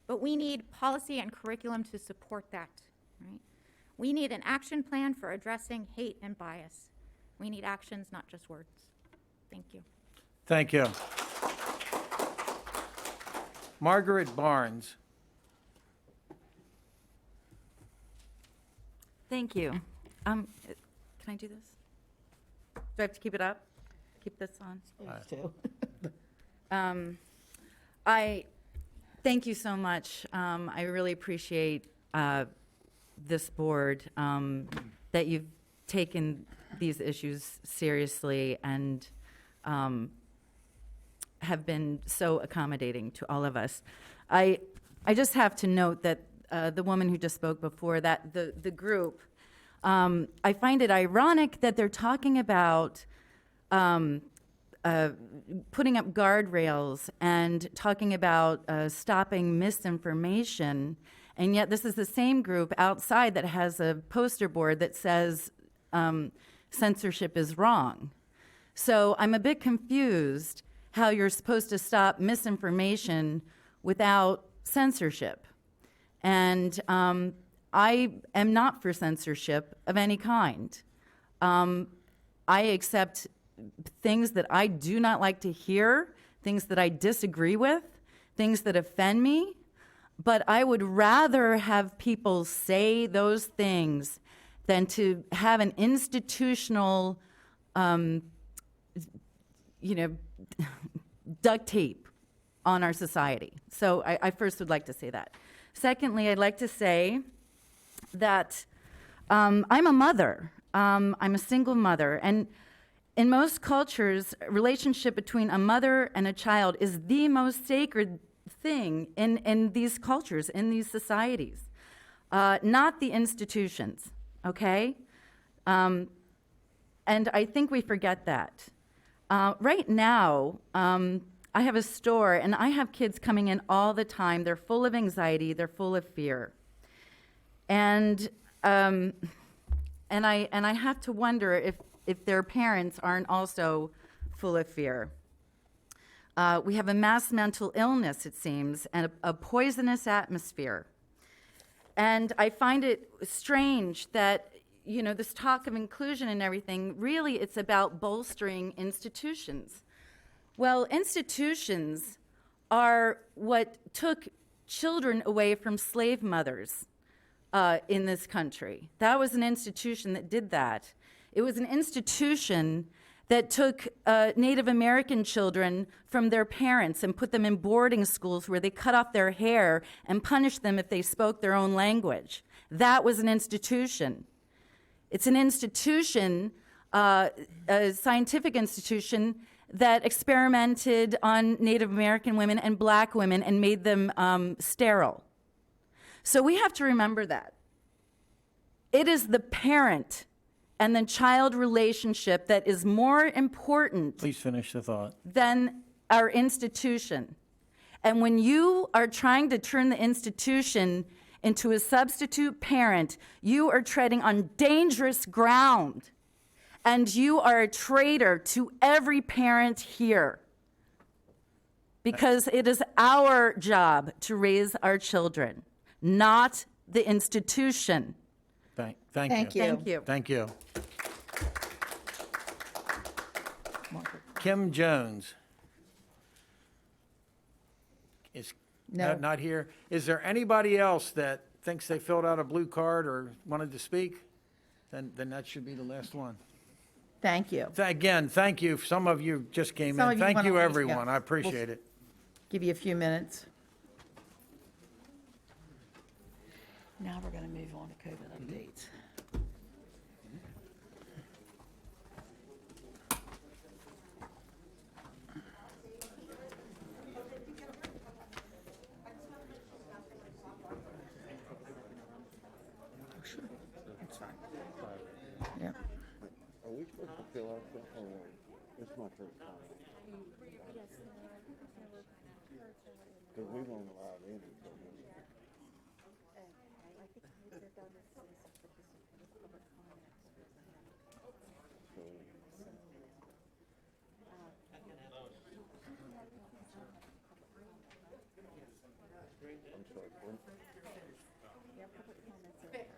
But we need policy and curriculum to support that, right? We need an action plan for addressing hate and bias. We need actions, not just words. Thank you. Thank you. Margaret Barnes. Thank you. Can I do this? Do I have to keep it up? Keep this on? I thank you so much. I really appreciate this board, that you've taken these issues seriously and have been so accommodating to all of us. I just have to note that the woman who just spoke before, that the group, I find it ironic that they're talking about putting up guardrails and talking about stopping misinformation, and yet this is the same group outside that has a poster board that says censorship is wrong. So I'm a bit confused how you're supposed to stop misinformation without censorship. And I am not for censorship of any kind. I accept things that I do not like to hear, things that I disagree with, things that offend me. but I would rather have people say those things than to have an institutional, duct tape on our society. So I first would like to say that. Secondly, I'd like to say that I'm a mother. I'm a single mother. And in most cultures, a relationship between a mother and a child is the most sacred thing in these cultures, in these societies, not the institutions, okay? And I think we forget that. Right now, I have a store, and I have kids coming in all the time. They're full of anxiety. They're full of fear. And I have to wonder if their parents aren't also full of fear. We have a mass mental illness, it seems, and a poisonous atmosphere. And I find it strange that, this talk of inclusion and everything, really it's about bolstering institutions. Well, institutions are what took children away from slave mothers in this country. That was an institution that did that. It was an institution that took Native American children from their parents and put them in boarding schools where they cut off their hair and punished them if they spoke their own language. That was an institution. It's an institution, a scientific institution, that experimented on Native American women and black women and made them sterile. So we have to remember that. It is the parent and the child relationship that is more important. Please finish the thought. Than our institution. And when you are trying to turn the institution into a substitute parent, you are treading on dangerous ground. And you are a traitor to every parent here. Because it is our job to raise our children, not the institution. Thank Thank you. you. Thank you. Thank you. Kim Jones is not here. Is there anybody else that thinks they filled out a blue card or wanted to speak? Then that should be the last one. Thank you. Again, thank you. Some of you just came Some in. of you Thank went you, on, everyone. yeah. I appreciate it. Give you a few minutes. Now we're going to move on to COVID updates. Sure, it's fine. Yeah. Are we supposed to fill out stuff or what? It's my first time. Because we won't allow it in until this. I'm sorry, what?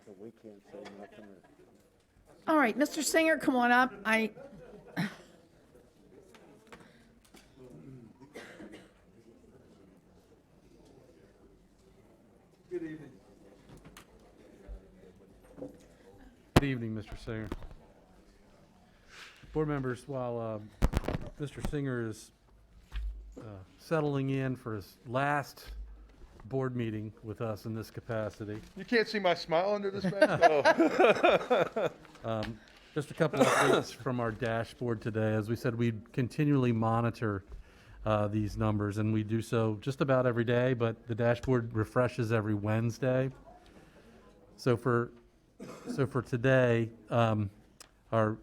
So we can't say nothing or... All right, Mr. Singer, come on up. Good evening. Good evening, Mr. Singer. Board members, while Mr. Singer is settling in for his last board meeting with us in this capacity. You can't see my smile under this mask? Oh. Just a couple of updates from our dashboard today. As we said, we continually monitor these numbers, and we do so just about every day, but the dashboard refreshes every Wednesday. So for today, our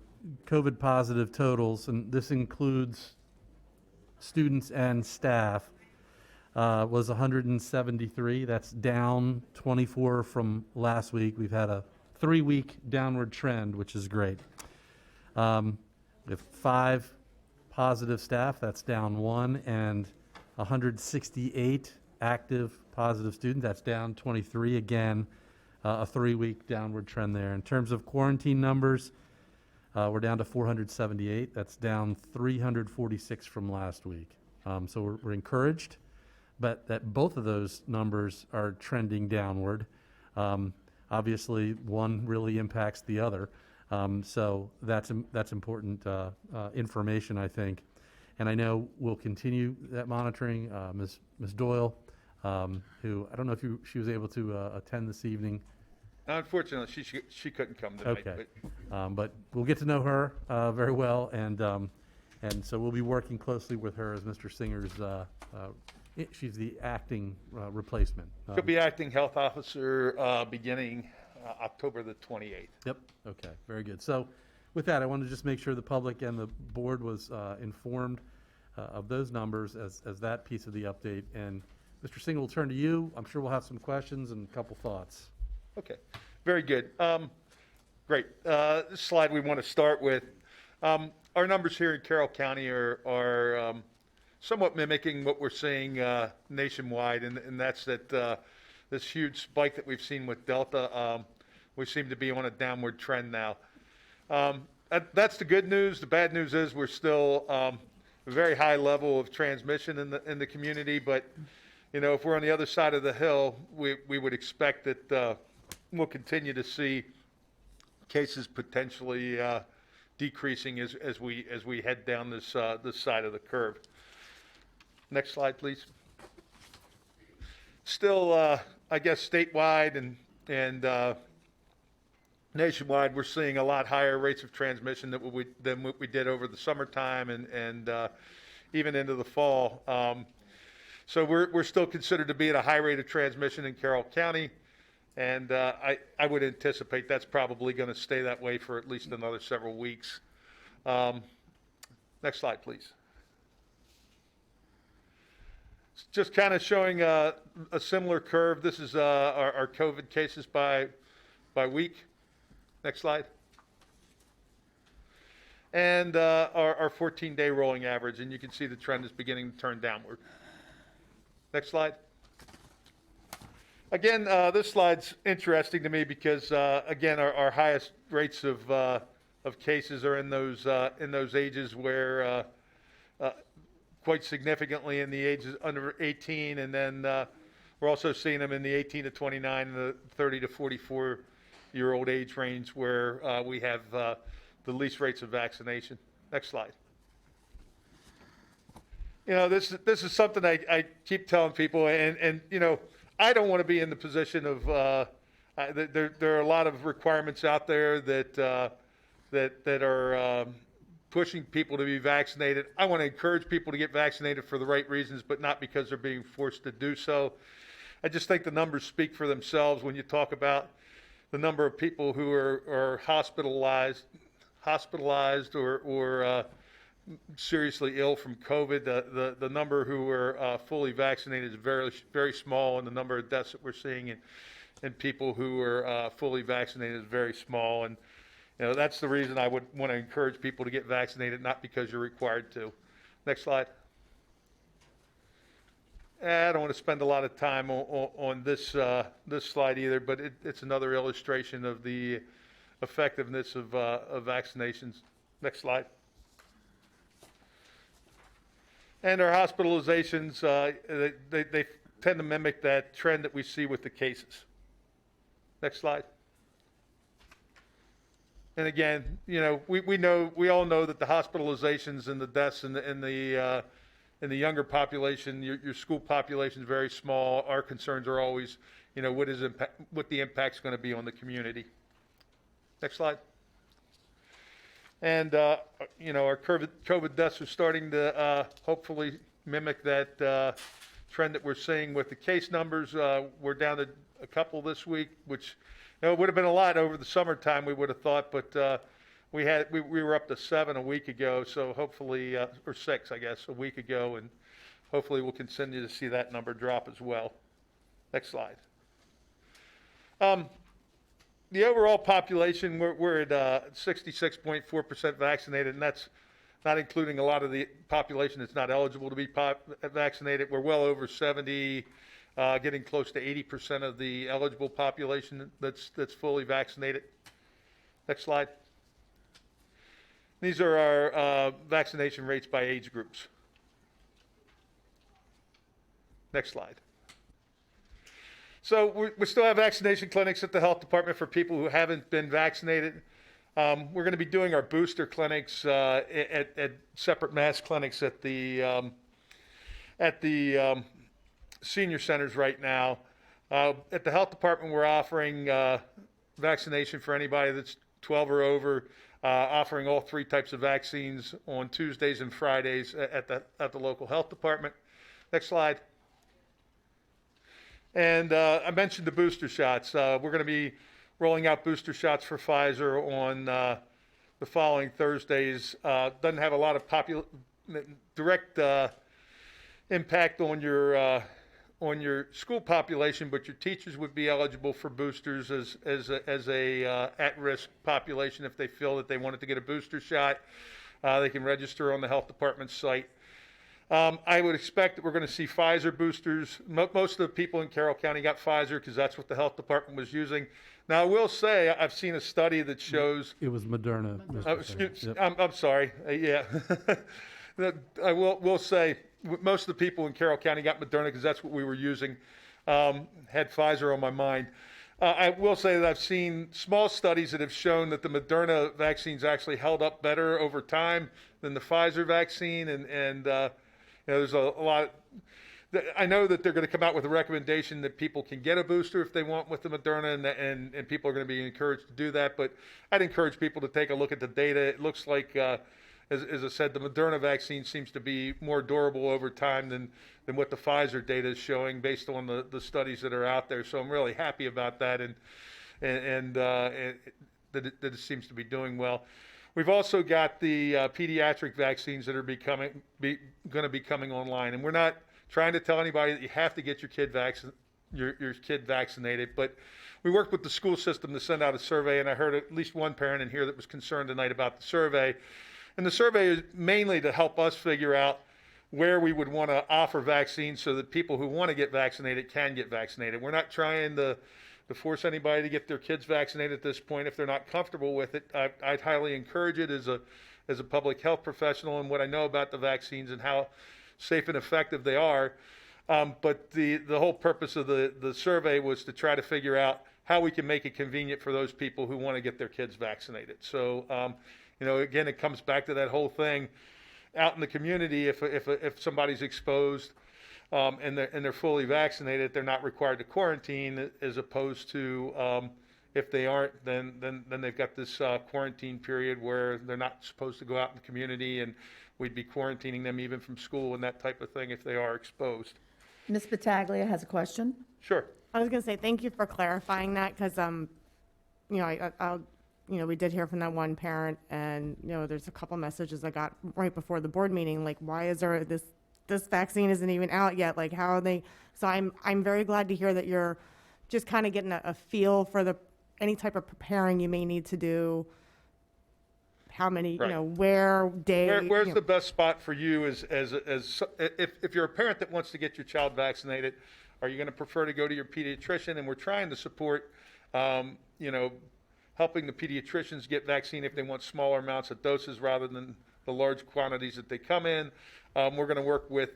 COVID positive totals, and this includes students and staff, was 173. That's down 24 from last week. We've had a 3-week downward trend, which is great. We have 5 positive staff, that's down 1, and 168 active positive students, that's down 23. Again, a 3-week downward trend there. In terms of quarantine numbers, we're down to 478. That's down 346 from last week. So we're encouraged but that both of those numbers are trending downward. Obviously, one really impacts the other. So that's important information, I think. And I know we'll continue that monitoring. Ms. Doyle, who I don't know if she was able to attend this evening. Unfortunately, she couldn't come tonight. Okay. But we'll get to know her very well, and so we'll be working closely with her as Mr. Singer's, she's the acting replacement. She'll be acting health officer beginning October the 28th. Yep, okay, very good. So with that, I wanted to just make sure the public and the board was informed of those numbers as that piece of the update. And Mr. Singer, we'll turn to you. I'm sure we'll have some questions and a couple thoughts. Okay, very good. Great. This slide we want to start with. Our numbers here in Carroll County are somewhat mimicking what we're seeing nationwide, and that's that this huge spike that we've seen with Delta, we seem to be on a downward trend now. That's the good news. The bad news is we're still a very high level of transmission in the community, but you know, if we're on the other side of the hill, we would expect that we'll continue to see cases potentially decreasing as we head down this side of the curve. Next slide, please. Still, I guess statewide and nationwide, we're seeing a lot higher rates of transmission than what we did over the summertime and even into the fall. So we're still considered to be at a high rate of transmission in Carroll County, and I would anticipate that's probably going to stay that way for at least another several weeks. Next slide, please. Just kind of showing a similar curve. This is our COVID cases by week. Next slide. And our 14-day rolling average, and you can see the trend is beginning to turn downward. Next slide. Again, this slide's interesting to me because, again, our highest rates of cases are in those ages where quite significantly in the ages under 18, and then we're also seeing them in the 18 to 29 and the 30 to 44-year-old age range where we have the least rates of vaccination. Next slide. You know, this is something I keep telling people, and you know, I don't want to be in the position of there are a lot of requirements out there that are pushing people to be vaccinated. I want to encourage people to get vaccinated for the right reasons, but not because they're being forced to do so. I just think the numbers speak for themselves when you talk about the number of people who are hospitalized or seriously ill from COVID. The number who are fully vaccinated is very, very small, and the number of deaths that we're seeing in people who are fully vaccinated is very small. And you know, that's the reason I would want to encourage people to get vaccinated, not because you're required to. Next slide. I don't want to spend a lot of time on this slide either, but it's another illustration of the effectiveness of vaccinations. Next slide. And our hospitalizations, they tend to mimic that trend that we see with the cases. Next slide. And again, you know, we all know that the hospitalizations and the deaths in the younger population, your school population is very small. Our concerns are always, you know, what the impact's going to be on the community. Next slide. And you know, our COVID deaths are starting to hopefully mimic that trend that we're seeing with the case numbers. We're down to a couple this week, which you know, it would have been a lot over the summertime, we would have thought, but we were up to 7 a week ago, so hopefully, or 6, I guess, a week ago, and hopefully we'll continue to see that number drop as well. Next slide. The overall population, we're at 66.4% vaccinated, and that's not including a lot of the population that's not eligible to be vaccinated. We're well over 70, getting close to 80% of the eligible population that's fully vaccinated. Next slide. These are our vaccination rates by age groups. Next slide. So we still have vaccination clinics at the health department for people who haven't been vaccinated. We're going to be doing our booster clinics at separate mass clinics at the senior centers right now. At the health department, we're offering vaccination for anybody that's 12 or over, offering all 3 types of vaccines on Tuesdays and Fridays at the local health department. Next slide. And I mentioned the booster shots. We're going to be rolling out booster shots for Pfizer on the following Thursdays. Doesn't have a lot of direct impact on your school population, but your teachers would be eligible for boosters as a at-risk population if they feel that they wanted to get a booster shot. They can register on the health department site. I would expect that we're going to see Pfizer boosters. Most of the people in Carroll County got Pfizer because that's what the health department was using. Now, I will say I've seen a study that shows It was Moderna. Mr. Chair. Yep. I'm sorry. Yeah. I will say most of the people in Carroll County got Moderna because that's what we were using. Had Pfizer on my mind. I will say that I've seen small studies that have shown that the Moderna vaccines actually held up better over time than the Pfizer vaccine, and there's a lot. I know that they're going to come out with a recommendation that people can get a booster if they want with the Moderna, and people are going to be encouraged to do that. But I'd encourage people to take a look at the data. It looks like, as I said, the Moderna vaccine seems to be more durable over time than what the Pfizer data is showing based on the studies that are out there. So I'm really happy about that, and that it seems to be doing well. We've also got the pediatric vaccines that are going to be coming online, and we're not trying to tell anybody that you have to get your kid vaccinated, but we worked with the school system to send out a survey, and I heard at least one parent in here that was concerned tonight about the survey. And the survey is mainly to help us figure out where we would want to offer vaccines so that people who want to get vaccinated can get vaccinated. We're not trying to force anybody to get their kids vaccinated at this point if they're not comfortable with it. I'd highly encourage it as a public health professional and what I know about the vaccines and how safe and effective they are. But the whole purpose of the survey was to try to figure out how we can make it convenient for those people who want to get their kids vaccinated. So, again, it comes back to that whole thing out in the community. If somebody's exposed and they're fully vaccinated, they're not required to quarantine, as opposed to if they aren't, then they've got this quarantine period where they're not supposed to go out in the community, and we'd be quarantining them even from school and that type of thing if they are exposed. Ms. Battaglia has a question. Sure. I was going to say thank you for clarifying that because, we did hear from that one parent, and there's a couple messages I got right before the board meeting, like, why is there this vaccine isn't even out yet? Like, how are they? So I'm very glad to hear that you're just kind of getting a feel for any type of preparing you may need to do. How many, Right. Where's the best spot for you if you're a parent that wants to get your child vaccinated? Are you going to prefer to go to your pediatrician? And we're trying to support, helping the pediatricians get vaccine if they want smaller amounts of doses rather than the large quantities that they come in. We're going to work with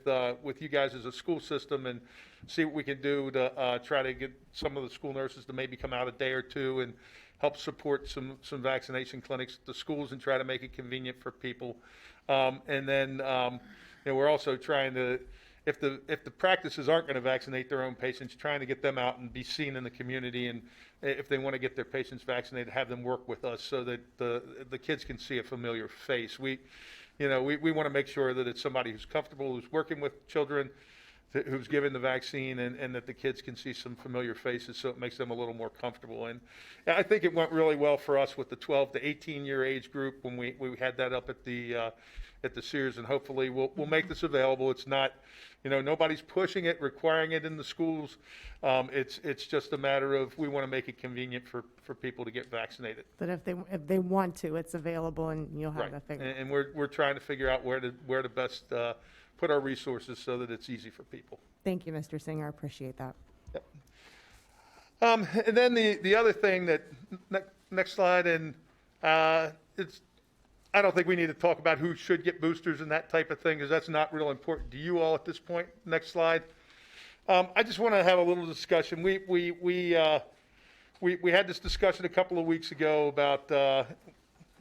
you guys as a school system and see what we can do to try to get some of the school nurses to maybe come out a day or two and help support some vaccination clinics at the schools and try to make it convenient for people. And then we're also trying to, if the practices aren't going to vaccinate their own patients, trying to get them out and be seen in the community, and if they want to get their patients vaccinated, have them work with us so that the kids can see a familiar face. We want to make sure that it's somebody who's comfortable, who's working with children, who's given the vaccine, and that the kids can see some familiar faces, so it makes them a little more comfortable. And I think it went really well for us with the 12 to 18 year age group when we had that up at the Sears, and hopefully we'll make this available. It's not, nobody's pushing it, requiring it in the schools. It's just a matter of we want to make it convenient for people to get vaccinated. But if they want to, it's available, and you'll have that figured. And we're trying to figure out where to best put our resources so that it's easy for people. Thank you, Mr. Singer. I appreciate that. Yep. And then the other thing that next slide, and I don't think we need to talk about who should get boosters and that type of thing, because that's not real important to you all at this point. Next slide. I just want to have a little discussion. We had this discussion a couple of weeks ago about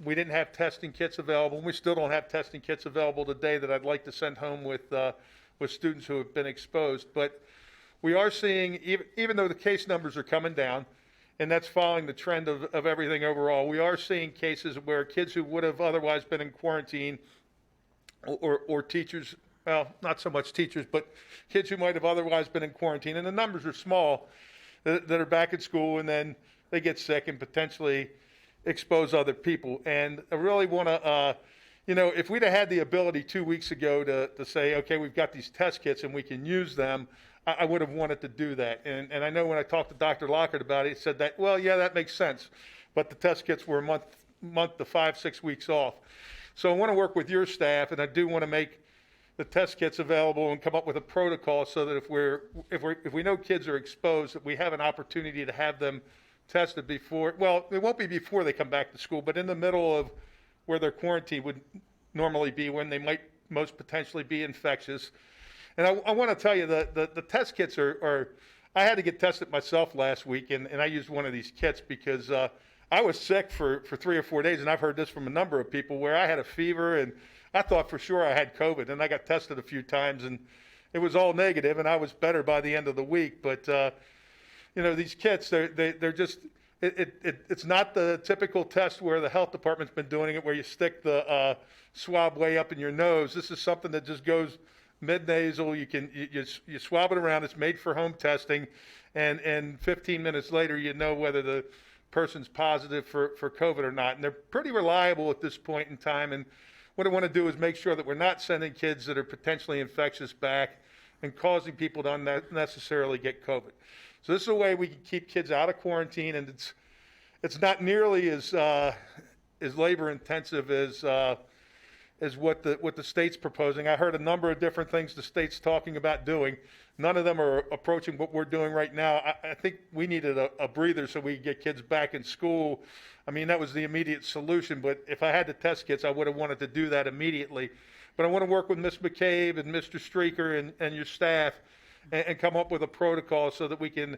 we didn't have testing kits available, and we still don't have testing kits available today that I'd like to send home with students who have been exposed. But we are seeing, even though the case numbers are coming down, and that's following the trend of everything overall, we are seeing cases where kids who would have otherwise been in quarantine or teachers, well, not so much teachers, but kids who might have otherwise been in quarantine, and the numbers are small, that are back at school, and then they get sick and potentially expose other people. And I really want to, if we'd have had the ability 2 weeks ago to say, okay, we've got these test kits and we can use them, I would have wanted to do that. And I know when I talked to Dr. Lockhart about it, he said that, well, yeah, that makes sense. But the test kits were a month to 5-6 weeks off. So I want to work with your staff, and I do want to make the test kits available and come up with a protocol so that if we know kids are exposed, that we have an opportunity to have them tested before, well, it won't be before they come back to school, but in the middle of where their quarantine would normally be, when they might most potentially be infectious. And I want to tell you that the test kits are I had to get tested myself last week, and I used one of these kits because I was sick for 3 or 4 days, and I've heard this from a number of people, where I had a fever, and I thought for sure I had COVID, and I got tested a few times, and it was all negative, and I was better by the end of the week. But these kits, they're just, it's not the typical test where the health department's been doing it, where you stick the swab way up in your nose. This is something that just goes mid-nasal. You swab it around. It's made for home testing, and 15 minutes later, you know whether the person's positive for COVID or not. And they're pretty reliable at this point in time. And what I want to do is make sure that we're not sending kids that are potentially infectious back and causing people to unnecessarily get COVID. So this is a way we can keep kids out of quarantine, and it's not nearly as labor intensive as what the state's proposing. I heard a number of different things the state's talking about doing. None of them are approaching what we're doing right now. I think we needed a breather so we could get kids back in school. I mean, that was the immediate solution, but if I had the test kits, I would have wanted to do that immediately. But I want to work with Ms. McCabe and Mr. Streaker and your staff and come up with a protocol so that we can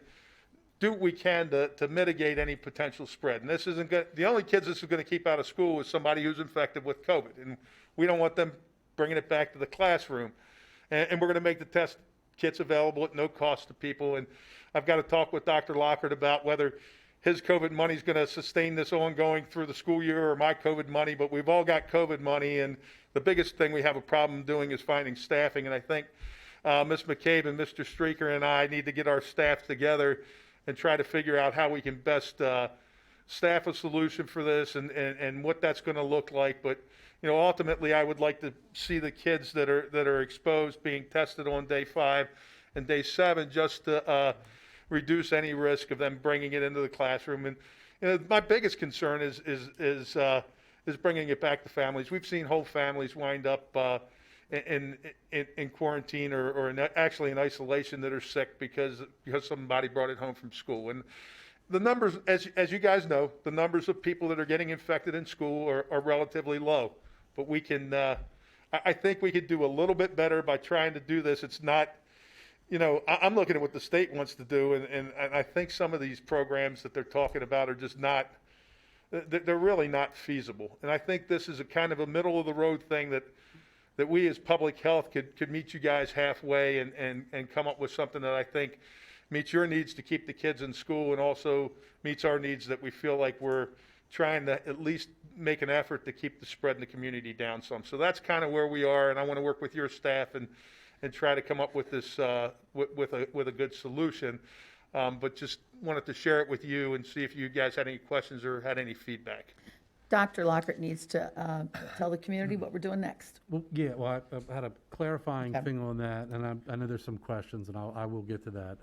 do what we can to mitigate any potential spread. And this isn't good. The only kids this is going to keep out of school is somebody who's infected with COVID. And we don't want them bringing it back to the classroom. And we're going to make the test kits available at no cost to people. And I've got to talk with Dr. Lockhart about whether his COVID money is going to sustain this ongoing through the school year, or my COVID money. But we've all got COVID money. And the biggest thing we have a problem doing is finding staffing. And I think Ms. McCabe and Mr. Streaker and I need to get our staff together and try to figure out how we can best staff a solution for this and what that's going to look like. But ultimately, I would like to see the kids that are exposed being tested on day 5 and day 7, just to reduce any risk of them bringing it into the classroom. And my biggest concern is bringing it back to families. We've seen whole families wind up in quarantine or actually in isolation that are sick because somebody brought it home from school. And the numbers, as you guys know, the numbers of people that are getting infected in school are relatively low. But we can, I think we could do a little bit better by trying to do this. It's not, I'm looking at what the state wants to do, and I think some of these programs that they're talking about are just not, they're really not feasible. And I think this is a kind of a middle of the road thing that we as public health could meet you guys halfway and come up with something that I think meets your needs to keep the kids in school, and also meets our needs that we feel like we're trying to at least make an effort to keep the spread in the community down some. So that's kind of where we are, and I want to work with your staff and try to come up with this with a good solution. But just wanted to share it with you and see if you guys had any questions or had any feedback. Dr. Lockhart needs to tell the community what we're doing next. Well, yeah, well, I had a clarifying thing on that, and I know there's some questions, and I will get to that.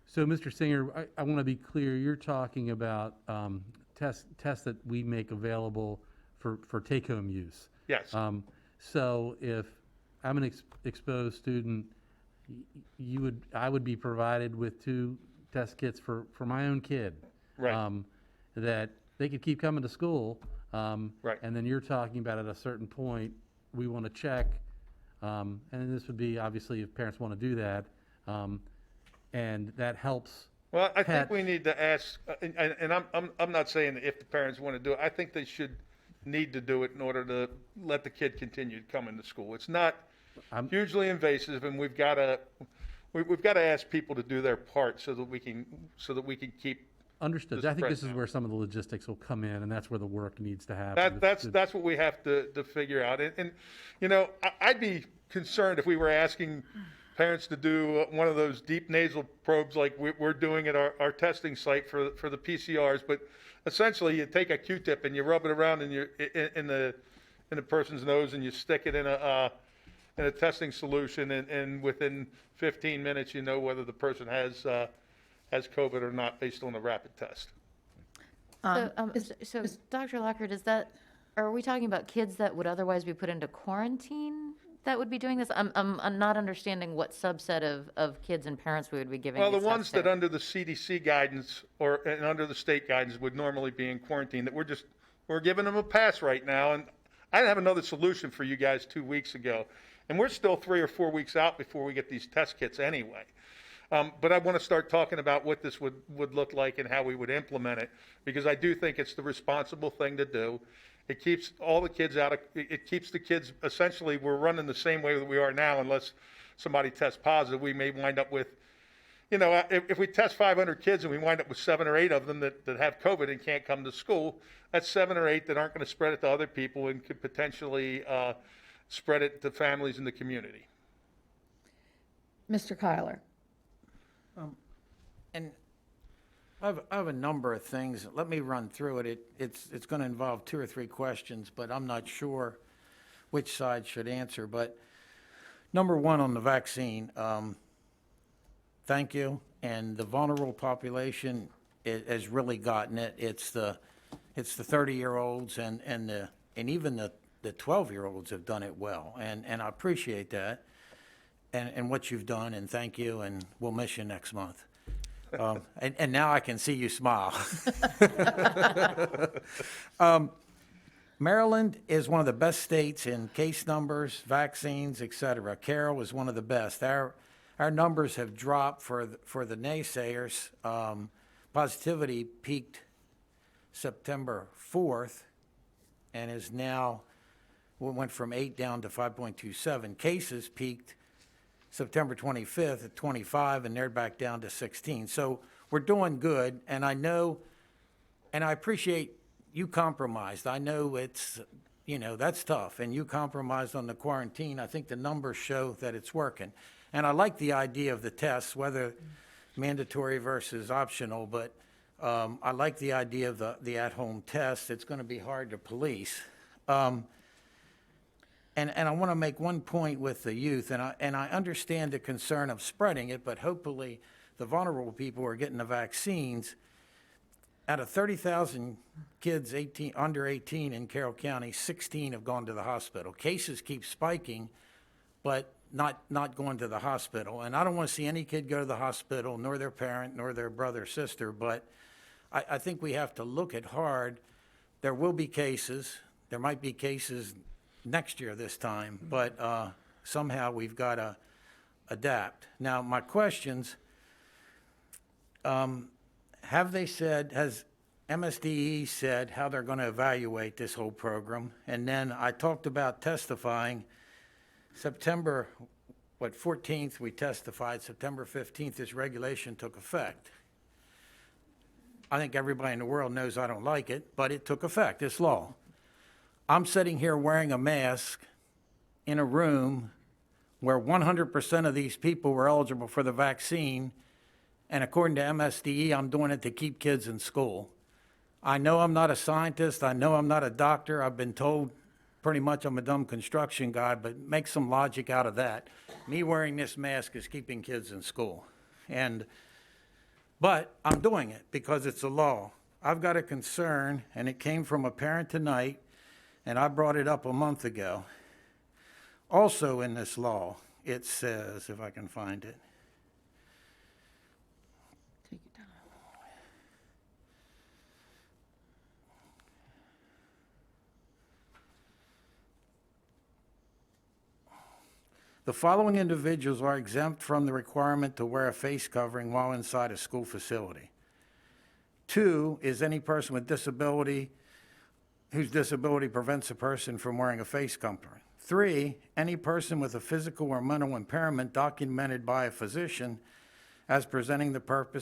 So, Mr. Singer, I want to be clear. You're talking about tests that we make available for take-home use. Yes. So, if I'm an exposed student, I would be provided with 2 test kits for my own kid. Right. That they could keep coming to school. Right. And then you're talking about at a certain point, we want to check, and this would be obviously if parents want to do that, And that helps. Well, I think catch- we need to ask, and I'm not saying that if the parents want to do it, I think they should need to do it in order to let the kid continue coming to school. It's not hugely invasive, and we've got to ask people to do their part so that we can keep. Understood. this I think this is spread where some of the logistics will come in, and that's where the work needs to happen. That's what we have to figure out. And you know, I'd be concerned if we were asking parents to do one of those deep nasal probes like we're doing at our testing site for the PCRs. But essentially, you take a Q-tip and you rub it around in the person's nose, and you stick it in a testing solution, and within 15 minutes, you know whether the person has COVID or not based on a rapid test. So, Dr. Lockhart, are we talking about kids that would otherwise be put into quarantine that would be doing this? I'm not understanding what subset of kids and parents we would be giving. Well, the these ones tests that to. under the CDC guidance and under the state guidance would normally be in quarantine, that we're giving them a pass right now. And I didn't have another solution for you guys 2 weeks ago. And we're still 3 or 4 weeks out before we get these test kits anyway. But I want to start talking about what this would look like and how we would implement it, because I do think it's the responsible thing to do. It keeps all the kids it keeps the kids, essentially, we're running the same way that we are now unless somebody tests positive. We may wind up with, you know, if we test 500 kids and we wind up with 7 or 8 of them that have COVID and can't come to school, that's 7 or 8 that aren't going to spread it to other people and could potentially spread it to families in the community. Mr. Kyler. And I have a number of things. Let me run through it. It's going to involve 2 or 3 questions, but I'm not sure which side should answer. But number one on the vaccine, thank you. And the vulnerable population has really gotten it. It's the 30-year-olds and even the 12-year-olds have done it well. And I appreciate that and what you've done, and thank you, and we'll miss you next month. And now I can see you smile. Maryland is one of the best states in case numbers, vaccines, et cetera. Carroll is one of the best. Our numbers have dropped for the naysayers. Positivity peaked September 4th and is now, went from 8 down to 5.27. Cases peaked September 25th at 25, and they're back down to 16. So we're doing good, and I know, and I appreciate you compromised. I know it's, that's tough, and you compromised on the quarantine. I think the numbers show that it's working. And I like the idea of the tests, whether mandatory versus optional, but I like the idea of the at-home test. It's going to be hard to police. And I want to make one point with the youth, and I understand the concern of spreading it, but hopefully the vulnerable people are getting the vaccines. Out of 30,000 kids under 18 in Carroll County, 16 have gone to the hospital. Cases keep spiking, but not going to the hospital. And I don't want to see any kid go to the hospital, nor their parent, nor their brother or sister, but I think we have to look at hard. There will be cases. There might be cases next year this time, but somehow we've got to adapt. Now, my questions, has MSDE said how they're going to evaluate this whole program? And then I talked about testifying. September 14th we testified. September 15th this regulation took effect. I think everybody in the world knows I don't like it, but it took effect. It's law. I'm sitting here wearing a mask in a room where 100% of these people were eligible for the vaccine, and according to MSDE, I'm doing it to keep kids in school. I know I'm not a scientist. I know I'm not a doctor. I've been told pretty much I'm a dumb construction guy, but make some logic out of that. Me wearing this mask is keeping kids in school. But I'm doing it because it's a law. I've got a concern, and it came from a parent tonight, and I brought it up a month ago. Also in this law, it says, if I can find it. Take your time. The following individuals are exempt from the requirement to wear a face covering while inside a school facility. 2 is any person with disability whose disability prevents a person from wearing a face covering. 3, any person with a physical or mental impairment documented by a physician as presenting the person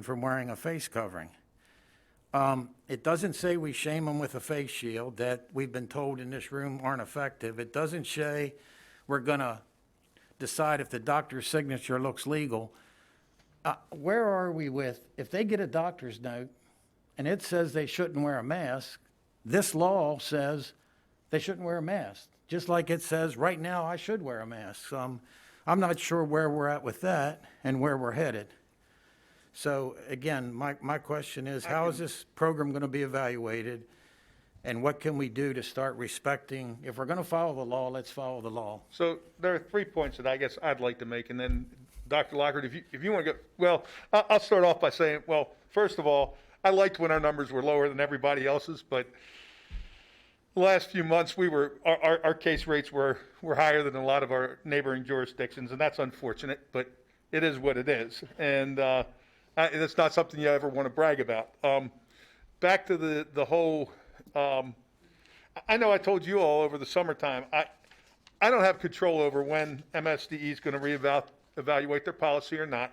from wearing a face covering. It doesn't say we shame them with a face shield that we've been told in this room aren't effective. It doesn't say we're going to decide if the doctor's signature looks legal. Where are we with, if they get a doctor's note and it says they shouldn't wear a mask, this law says they shouldn't wear a mask, just like it says right now I should wear a mask. I'm not sure where we're at with that and where we're headed. So again, my question is, how is this program going to be evaluated? And what can we do to start respecting, if we're going to follow the law, let's follow the law. So there are 3 points that I guess I'd like to make, and then Dr. Lockhart, if you want to go, well, I'll start off by saying, well, first of all, I liked when our numbers were lower than everybody else's, but the last few months our case rates were higher than a lot of our neighboring jurisdictions, and that's unfortunate, but it is what it is, and it's not something you ever want to brag about. Back to the whole, I know I told you all over the summertime, I don't have control over when MSDE is going to reevaluate their policy or not.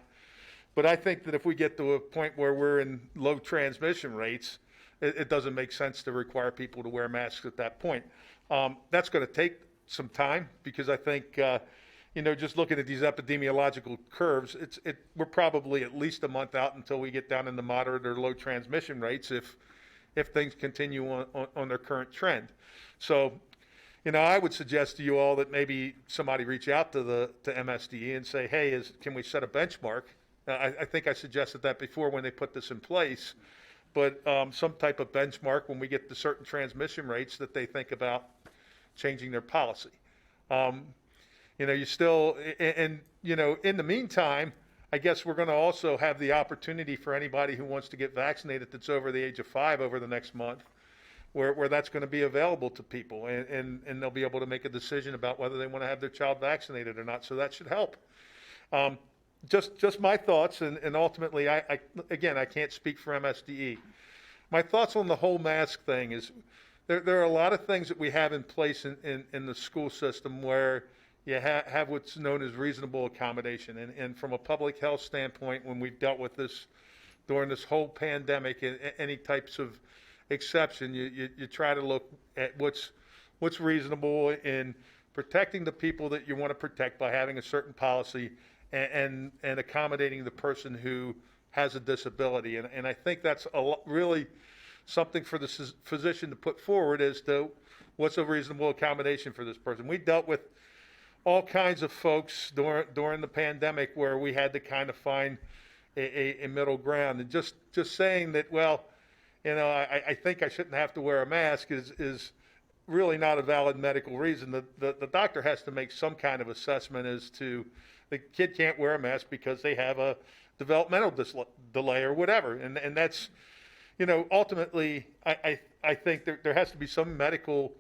But I think that if we get to a point where we're in low transmission rates, it doesn't make sense to require people to wear masks at that point. That's going to take some time because I think, just looking at these epidemiological curves, we're probably at least a month out until we get down into moderate or low transmission rates if things continue on their current trend. So, I would suggest to you all that maybe somebody reach out to MSDE and say, hey, can we set a benchmark? I think I suggested that before when they put this in place, but some type of benchmark when we get to certain transmission rates that they think about changing their policy. You still, and in the meantime, I guess we're going to also have the opportunity for anybody who wants to get vaccinated that's over the age of 5 over the next month, where that's going to be available to people, and they'll be able to make a decision about whether they want to have their child vaccinated or not. So that should help. Just my thoughts, and ultimately, I can't speak for MSDE. My thoughts on the whole mask thing is there are a lot of things that we have in place in the school system where you have what's known as reasonable accommodation. And from a public health standpoint, when we've dealt with this during this whole pandemic, any types of exception, you try to look at what's reasonable in protecting the people that you want to protect by having a certain policy and accommodating the person who has a disability. And I think that's really something for the physician to put forward as to what's a reasonable accommodation for this person. We dealt with all kinds of folks during the pandemic where we had to kind of find a middle ground. And just saying that, well, I think I shouldn't have to wear a mask is really not a valid medical reason. The doctor has to make some kind of assessment as to the kid can't wear a mask because they have a developmental delay or whatever. And that's, ultimately, I think there has to be some medical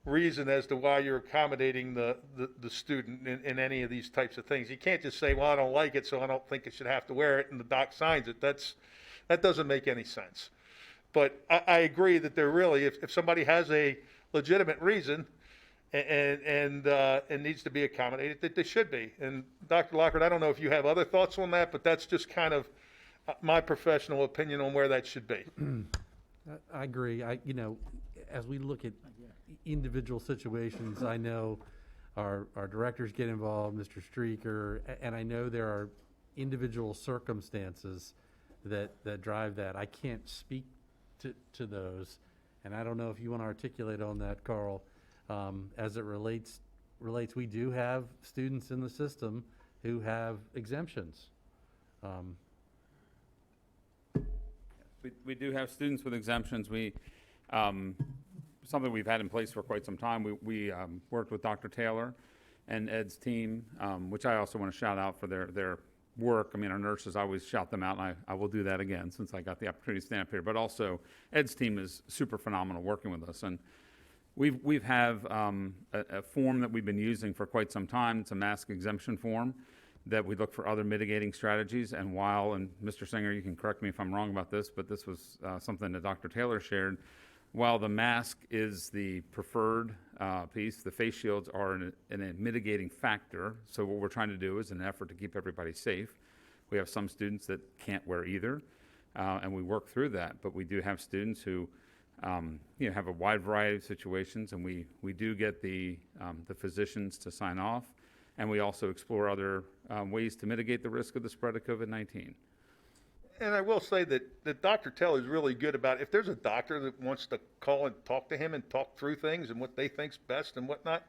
reason as to why you're accommodating the student in any of these types of things. You can't just say, well, I don't like it, so I don't think it should have to wear it, and the doc signs it. That doesn't make any sense. But I agree that there really, if somebody has a legitimate reason and needs to be accommodated, that they should be. And Dr. Lockhart, I don't know if you have other thoughts on that, but that's just kind of my professional opinion on where that should be. I agree. As we look at individual situations, I know our directors get involved, Mr. Streaker, and I know there are individual circumstances that drive that. I can't speak to those, and I don't know if you want to articulate on that, Carl. As it relates, we do have students in the system who have exemptions. We do have students with exemptions. Something we've had in place for quite some time. We worked with Dr. Taylor and Ed's team, which I also want to shout out for their work. I mean, our nurses, I always shout them out, and I will do that again since I got the opportunity to stand up here. But also, Ed's team is super phenomenal working with us. And We've have a form that we've been using for quite some time. It's a mask exemption form that we look for other mitigating strategies. And while, and Mr. Singer, you can correct me if I'm wrong about this, but this was something that Dr. Taylor shared. While the mask is the preferred piece, the face shields are a mitigating factor. So what we're trying to do is in an effort to keep everybody safe. We have some students that can't wear either, and we work through that. But we do have students who have a wide variety of situations, and we do get the physicians to sign off, and we also explore other ways to mitigate the risk of the spread of COVID-19. And I will say that Dr. Taylor is really good about, if there's a doctor that wants to call and talk to him and talk through things and what they think's best and whatnot,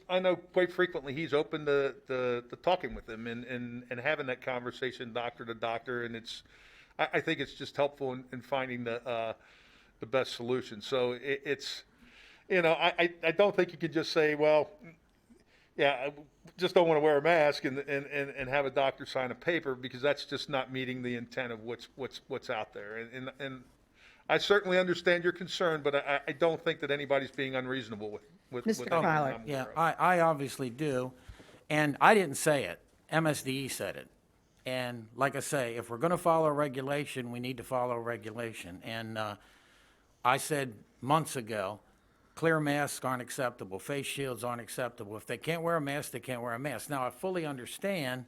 I know quite frequently he's open to talking with them and having that conversation doctor to doctor, and I think it's just helpful in finding the best solution. So it's, I don't think you could just say, well, yeah, I just don't want to wear a mask and have a doctor sign a paper, because that's just not meeting the intent of what's out there. And I certainly understand your concern, but I don't think that anybody's being unreasonable with Mr. anything Fowler. I'm Yeah, aware of. I obviously do, and I didn't say it. MSDE said it. And like I say, if we're going to follow regulation, we need to follow regulation. And I said months ago, clear masks aren't acceptable, face shields aren't acceptable. If they can't wear a mask, they can't wear a mask. Now, I fully understand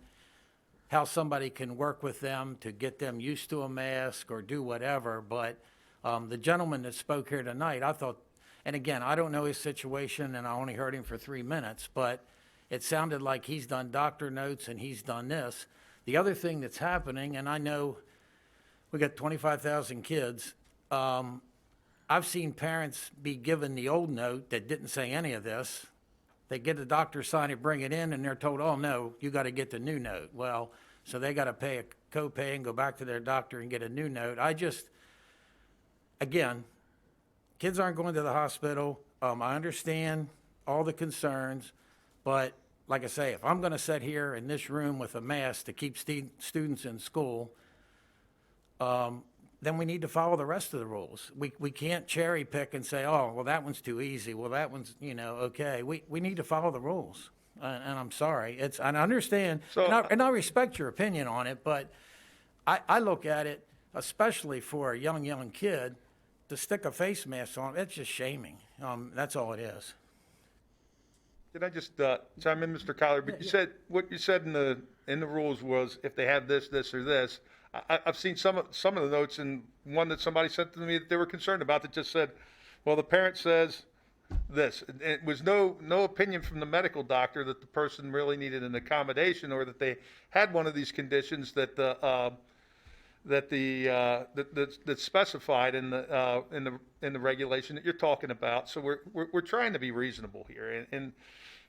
how somebody can work with them to get them used to a mask or do whatever, but the gentleman that spoke here tonight, I thought, and again, I don't know his situation, and I only heard him for 3 minutes, but it sounded like he's done doctor notes and he's done this. The other thing that's happening, and I know we got 25,000 kids, I've seen parents be given the old note that didn't say any of this. They get the doctor sign it, bring it in, and they're told, oh, no, you got to get the new note. Well, so they got to pay a copay and go back to their doctor and get a new note. Again, kids aren't going to the hospital. I understand all the concerns, but like I say, if I'm going to sit here in this room with a mask to keep students in school, then we need to follow the rest of the rules. We can't cherry pick and say, oh, well, that one's too easy. Well, that one's, okay. We need to follow the rules. And I'm sorry. And I understand, and I respect your opinion on it, but I look at it, especially for a young kid, to stick a face mask on, it's just shaming. That's all it is. Did I just chime in, Mr. Collier? But you said, what you said in the rules was if they have this, or this. I've seen some of the notes, and one that somebody sent to me that they were concerned about that just said, well, the parent says this. And it was no opinion from the medical doctor that the person really needed an accommodation or that they had one of these conditions that's specified in the regulation that you're talking about. So we're trying to be reasonable here, and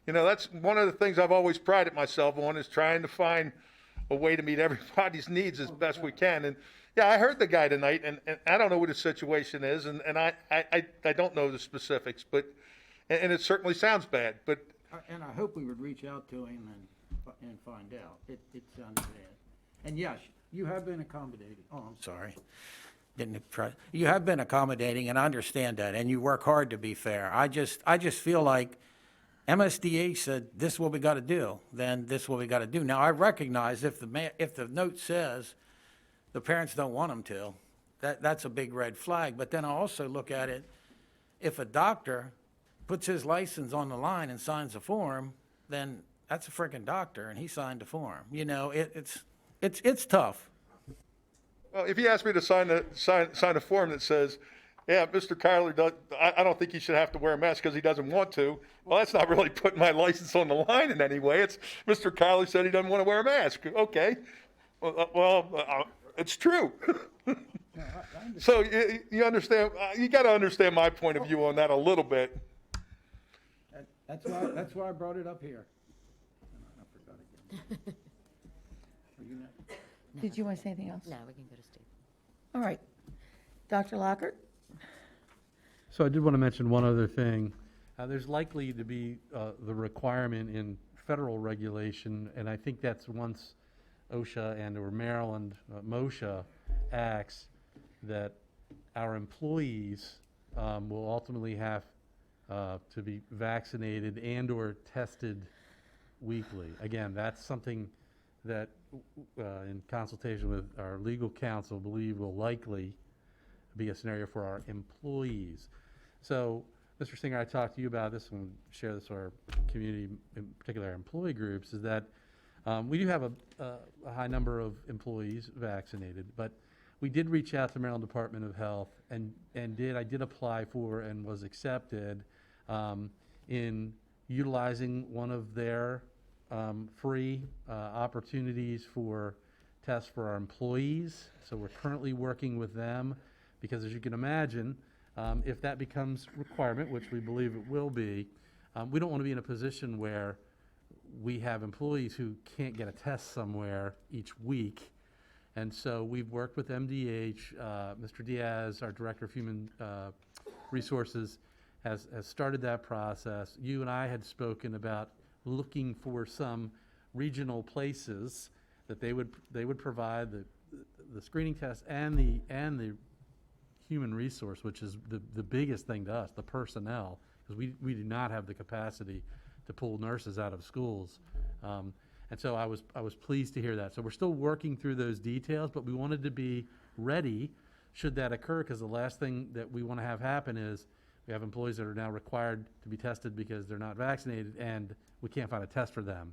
that's one of the things I've always prided myself on, is trying to find a way to meet everybody's needs as best we can. And yeah, I heard the guy tonight, and I don't know what his situation is, and I don't know the specifics, but and it certainly sounds bad, but. And I hope we would reach out to him and find out. It sounds bad. And yes, you have been accommodating. Oh, I'm sorry. Didn't try. You have been accommodating, and I understand that, and you work hard to be fair. I just feel like MSDA said, this is what we got to do, then this is what we got to do. Now, I recognize if the note says the parents don't want them to, that's a big red flag. But then I also look at it, if a doctor puts his license on the line and signs a form, then that's a freaking doctor, and he signed a form. It's tough. Well, if he asked me to sign a form that says, yeah, Mr. Kyler, I don't think he should have to wear a mask because he doesn't want to. Well, that's not really putting my license on the line in any way. It's Mr. Kyler said he doesn't want to wear a mask. Okay. Well, it's true. So you understand, you got to understand my point of view on that a little bit. That's why I brought it up here. I forgot again. Are you next? Did you want to say anything else? No, we can go to Steve. All right. Dr. Lockhart? So I did want to mention one other thing. There's likely to be the requirement in federal regulation, and I think that's once OSHA and or Maryland MOSHA acts, that our employees will ultimately have to be vaccinated and/or tested weekly. Again, that's something that, in consultation with our legal counsel, believe will likely be a scenario for our employees. So, Mr. Singer, I talked to you about this and share this with our community, in particular our employee groups, is that we do have a high number of employees vaccinated, but we did reach out to Maryland Department of Health and I did apply for and was accepted in utilizing one of their free opportunities for tests for our employees. So we're currently working with them because, as you can imagine, if that becomes requirement, which we believe it will be, we don't want to be in a position where we have employees who can't get a test somewhere each week. And so we've worked with MDH. Mr. Diaz, our Director of Human Resources, has started that process. You and I had spoken about looking for some regional places that they would provide the screening test and the human resource, which is the biggest thing to us, the personnel, because we do not have the capacity to pull nurses out of schools. And so I was pleased to hear that. So we're still working through those details, but we wanted to be ready should that occur, because the last thing that we want to have happen is we have employees that are now required to be tested because they're not vaccinated, and we can't find a test for them.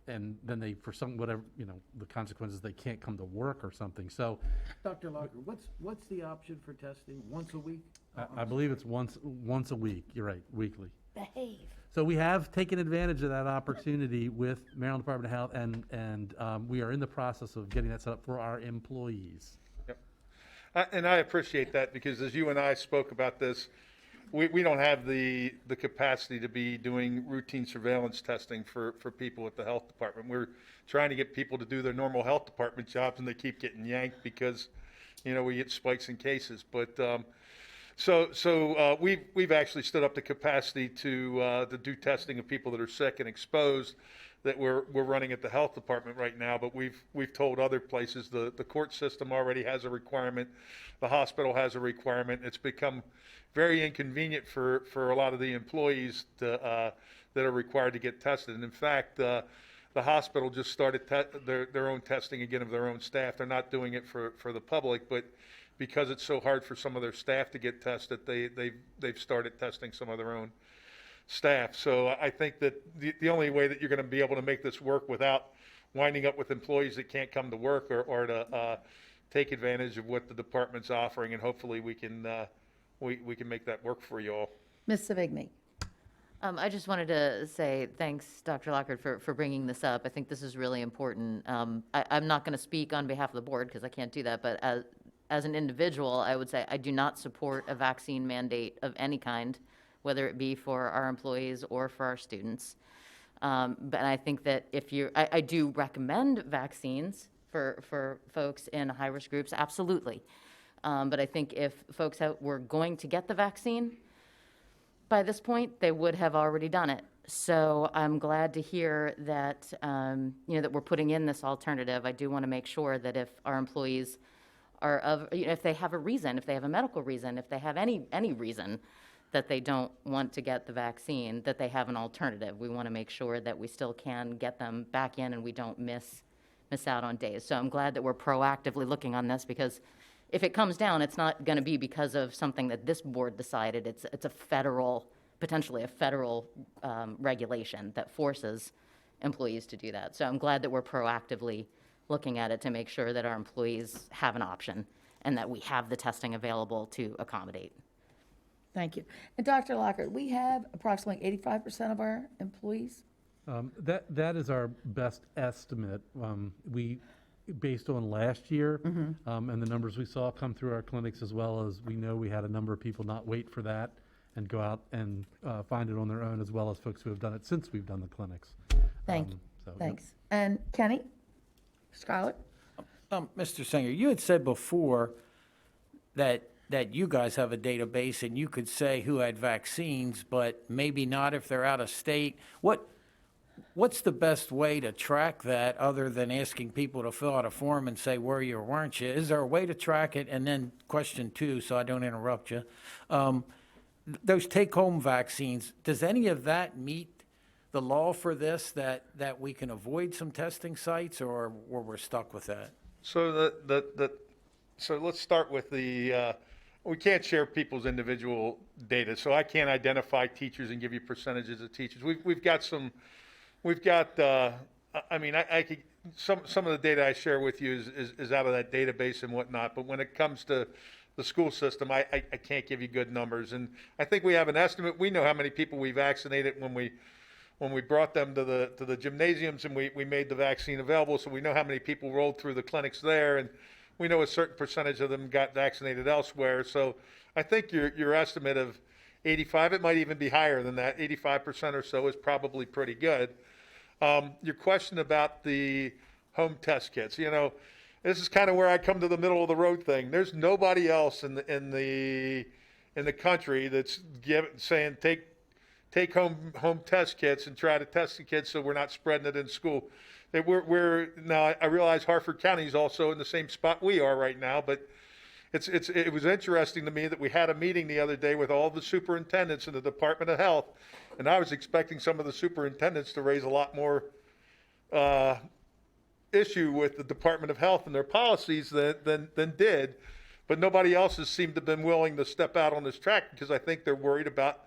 And then they, for some, whatever, the consequences, they can't come to work or something. So Dr. Locker, what's the option for testing? Once a week? I believe it's once a week. You're right, weekly. Behave. So we have taken advantage of that opportunity with Maryland Department of Health, and we are in the process of getting that set up for our employees. Yep. And I appreciate that, because as you and I spoke about this, we don't have the capacity to be doing routine surveillance testing for people at the health department. We're trying to get people to do their normal health department jobs, and they keep getting yanked because, we get spikes in cases. But So we've actually stood up the capacity to do testing of people that are sick and exposed that we're running at the health department right now. But we've told other places the court system already has a requirement, the hospital has a requirement. It's become very inconvenient for a lot of the employees that are required to get tested. And in fact, the hospital just started their own testing again of their own staff. They're not doing it for the public, but because it's so hard for some of their staff to get tested, they've started testing some of their own staff. So I think that the only way that you're going to be able to make this work without winding up with employees that can't come to work or to take advantage of what the department's offering, and hopefully we can make that work for you all. Ms. Savigny. I just wanted to say thanks, Dr. Lockard, for bringing this up. I think this is really important. I'm not going to speak on behalf of the board because I can't do that, but as an individual, I would say I do not support a vaccine mandate of any kind, whether it be for our employees or for our students. But I think that I do recommend vaccines for folks in high-risk groups, absolutely. But I think if folks were going to get the vaccine, by this point, they would have already done it. So I'm glad to hear that, that we're putting in this alternative. I do want to make sure that if our employees are if they have a reason, if they have a medical reason, if they have any reason that they don't want to get the vaccine, that they have an alternative. We want to make sure that we still can get them back in and we don't miss out on days. So I'm glad that we're proactively looking on this, because if it comes down, it's not going to be because of something that this board decided. It's potentially a federal regulation that forces employees to do that. So I'm glad that we're proactively looking at it to make sure that our employees have an option and that we have the testing available to accommodate. Thank you. And Dr. Lockard, we have approximately 85% of our employees. That is our best estimate. We, based on last year, and the numbers we saw come through our clinics, as well as we know we had a number of people not wait for that and go out and find it on their own, as well as folks who have done it since we've done the clinics. Thanks. And Kenny? Scarlett? Mr. Singer, you had said before that you guys have a database and you could say who had vaccines, but maybe not if they're out of state. what's the best way to track that other than asking people to fill out a form and say, were you or weren't you? Is there a way to track it? And then question two, so I don't interrupt you. Those take-home vaccines, does any of that meet the law for this, that we can avoid some testing sites, or we're stuck with that? So so let's start with we can't share people's individual data, so I can't identify teachers and give you percentages of teachers. I mean, I could, some of the data I share with you is out of that database and whatnot, but when it comes to the school system, I can't give you good numbers. And I think we have an estimate. We know how many people we vaccinated when we brought them to the gymnasiums and we made the vaccine available, so we know how many people rolled through the clinics there, and we know a certain percentage of them got vaccinated elsewhere. So I think your estimate of 85, it might even be higher than that, 85% or so is probably pretty good. Your question about the home test kits, this is kind of where I come to the middle of the road thing. There's nobody else in the country that's saying take home test kits and try to test the kids so we're not spreading it in school. Now I realize Harford County is also in the same spot we are right now, but it was interesting to me that we had a meeting the other day with all the superintendents in the Department of Health, and I was expecting some of the superintendents to raise a lot more issue with the Department of Health and their policies than did, but nobody else has seemed to have been willing to step out on this track because I think they're worried about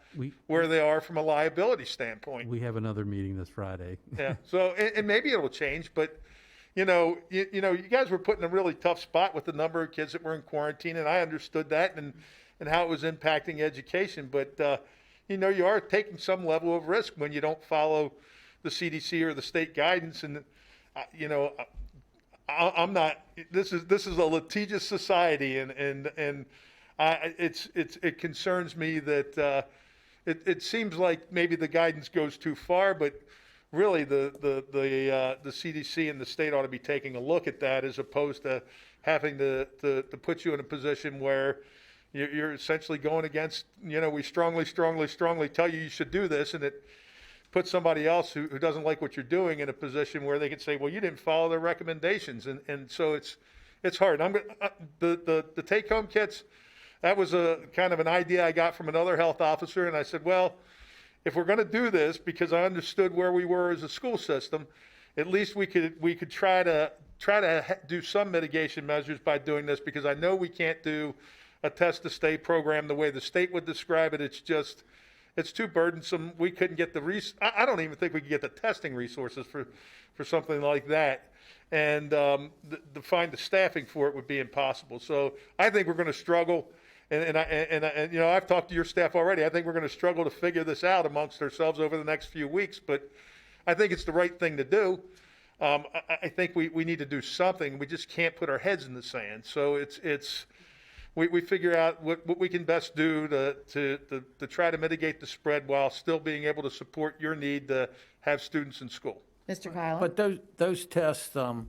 where they are from a liability standpoint. We have another meeting this Friday. Yeah. So, and maybe it'll change, but you guys were put in a really tough spot with the number of kids that were in quarantine, and I understood that and how it was impacting education. But you are taking some level of risk when you don't follow the CDC or the state guidance. And I'm not. This is a litigious society, and it concerns me that it seems like maybe the guidance goes too far, but really the CDC and the state ought to be taking a look at that as opposed to having to put you in a position where you're essentially going against, we strongly tell you should do this, and it puts somebody else who doesn't like what you're doing in a position where they can say, well, you didn't follow their recommendations. And so it's hard. The take-home kits, that was a kind of an idea I got from another health officer, and I said, well, if we're going to do this, because I understood where we were as a school system, at least we could try to do some mitigation measures by doing this, because I know we can't do a test to stay program the way the state would describe it. It's too burdensome. We couldn't get I don't even think we could get the testing resources for something like that, and to find the staffing for it would be impossible. So I think we're going to struggle. And I've talked to your staff already. I think we're going to struggle to figure this out amongst ourselves over the next few weeks, but I think it's the right thing to do. I think we need to do something. We just can't put our heads in the sand. So we figure out what we can best do to try to mitigate the spread while still being able to support your need to have students in school. Mr. Kyler? But those tests, are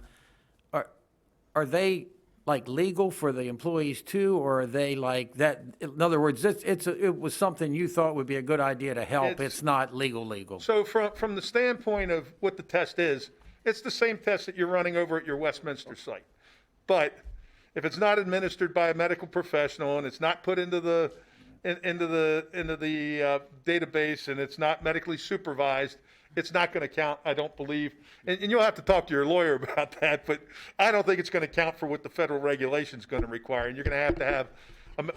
they like legal for the employees too, or are they like that? In other words, it was something you thought would be a good idea to help. It's not legal. So from the standpoint of what the test is, it's the same test that you're running over at your Westminster site. But if it's not administered by a medical professional and it's not put into the database and it's not medically supervised, it's not going to count, I don't believe. And you'll have to talk to your lawyer about that, but I don't think it's going to count for what the federal regulation is going to require. And you're going to have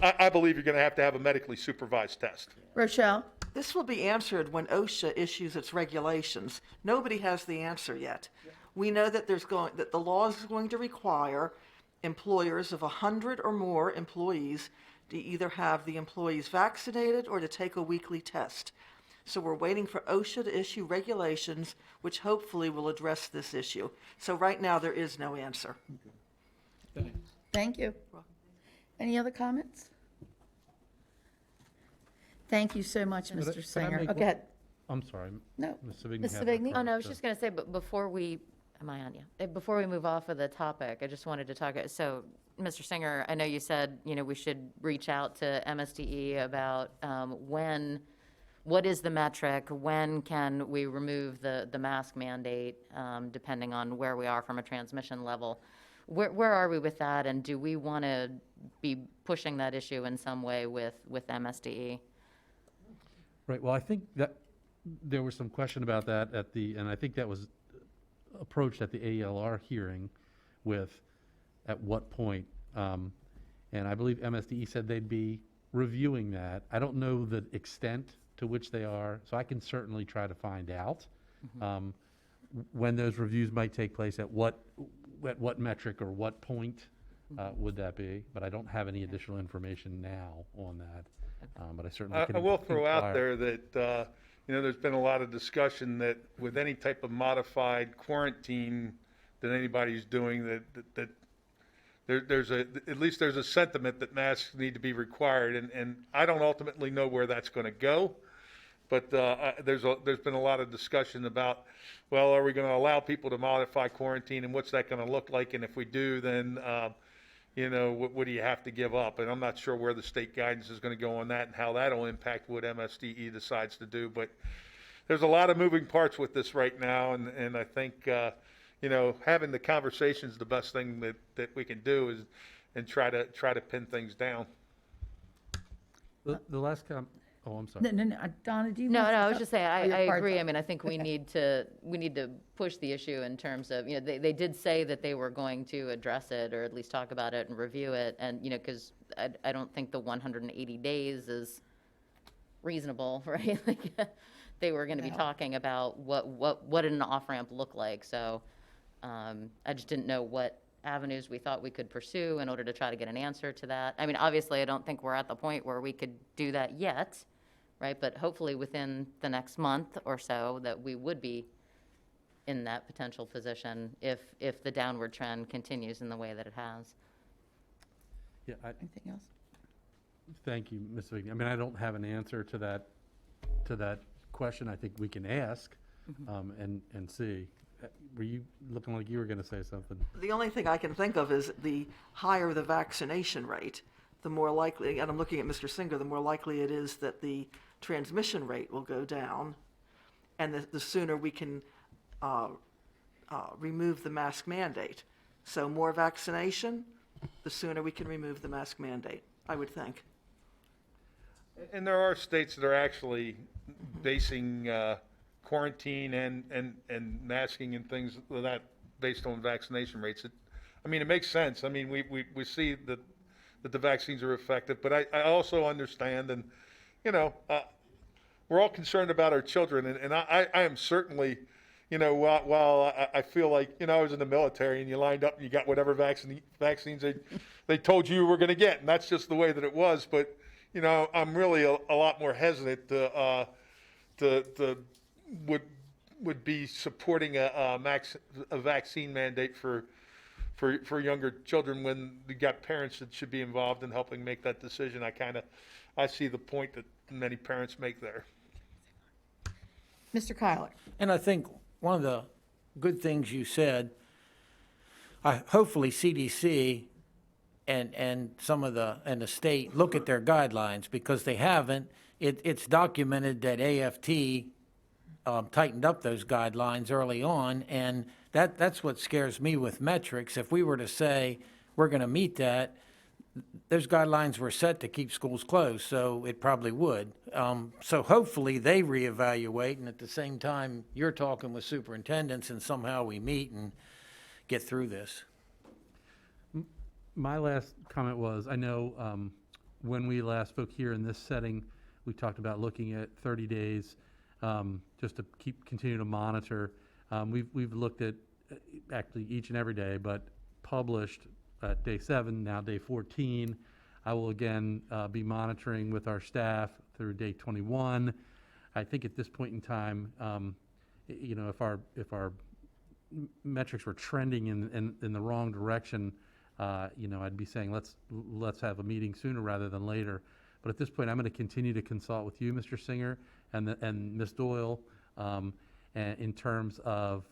I believe you're going to have a medically supervised test. Rochelle? This will be answered when OSHA issues its regulations. Nobody has the answer yet. We know that that the law is going to require employers of 100 or more employees to either have the employees vaccinated or to take a weekly test. So we're waiting for OSHA to issue regulations, which hopefully will address this issue. So right now, there is no answer. Thank you. Any other comments? Thank you so much, Mr. Singer. Okay, ahead. I'm sorry. No. Ms. Savigny Ms. had a Savigny? Oh, no, I was just going to say, but before we move off of the topic, I just wanted to talk, so, Mr. Singer, I know you said, we should reach out to MSDE about when what is the metric? When can we remove the mask mandate, depending on where we are from a transmission level? Where are we with that, and do we want to be pushing that issue in some way with MSDE? Right, well, I think that there was some question about that and I think that was approached at the AELR hearing with at what point. And I believe MSDE said they'd be reviewing that. I don't know the extent to which they are, so I can certainly try to find out when those reviews might take place, at what metric or what point would that be? But I don't have any additional information now on that. But I certainly can I will throw out inquire. there that, there's been a lot of discussion that with any type of modified quarantine that anybody's doing, that there's at least there's a sentiment that masks need to be required, and I don't ultimately know where that's going to go, but there's been a lot of discussion about, well, are we going to allow people to modify quarantine, and what's that going to look like, and if we do, then what do you have to give up? And I'm not sure where the state guidance is going to go on that and how that'll impact what MSDE decides to do, but there's a lot of moving parts with this right now, and I think having the conversation is the best thing that we can do, is and try to pin things down. The last oh, I'm sorry. No, Donna, do you? No, want to- I was just saying, Oh, you're I part- agree. I mean, I think we need to push the issue in terms of, they did say that they were going to address it, or at least talk about it and review it, and, because I don't think the 180 days is reasonable, right? Like, they were going to be talking about what did an off-ramp look like, so I just didn't know what avenues we thought we could pursue in order to try to get an answer to that. I mean, obviously, I don't think we're at the point where we could do that yet, right? But hopefully within the next month or so that we would be in that potential position if the downward trend continues in the way that it has. Yeah, Anything else? thank you, Ms. Vignani. I mean, I don't have an answer to that question. I think we can ask and see. Were you looking like you were going to say something? The only thing I can think of is the higher the vaccination rate, the more likely, and I'm looking at Mr. Singer, the more likely it is that the transmission rate will go down, and the sooner we can remove the mask mandate. So more vaccination, the sooner we can remove the mask mandate, I would think. And there are states that are actually basing quarantine and masking and things like that based on vaccination rates. It makes sense. I mean, we see that the vaccines are effective, but I also understand, and we're all concerned about our children, and I am certainly, while I feel like, I was in the military and you lined up and you got whatever vaccines they told you were going to get, and that's just the way that it was. But I'm really a lot more hesitant to would be supporting a vaccine mandate for younger children when you got parents that should be involved in helping make that decision. I see the point that many parents make there. Mr. Kyler. And I think one of the good things you said, hopefully CDC and some of the state look at their guidelines, because they haven't. It's documented that AFT tightened up those guidelines early on, and that's what scares me with metrics. If we were to say we're going to meet that, those guidelines were set to keep schools closed, so it probably would. So hopefully they reevaluate, and at the same time, you're talking with superintendents, and somehow we meet and get through this. My last comment was, I know when we last spoke here in this setting, we talked about looking at 30 days just to continue to monitor. We've looked at actually each and every day, but published at day 7, now day 14. I will again be monitoring with our staff through day 21. I think at this point in time, if our metrics were trending in the wrong direction, I'd be saying let's have a meeting sooner rather than later. But at this point, I'm going to continue to consult with you, Mr. Singer, and Ms. Doyle, in terms of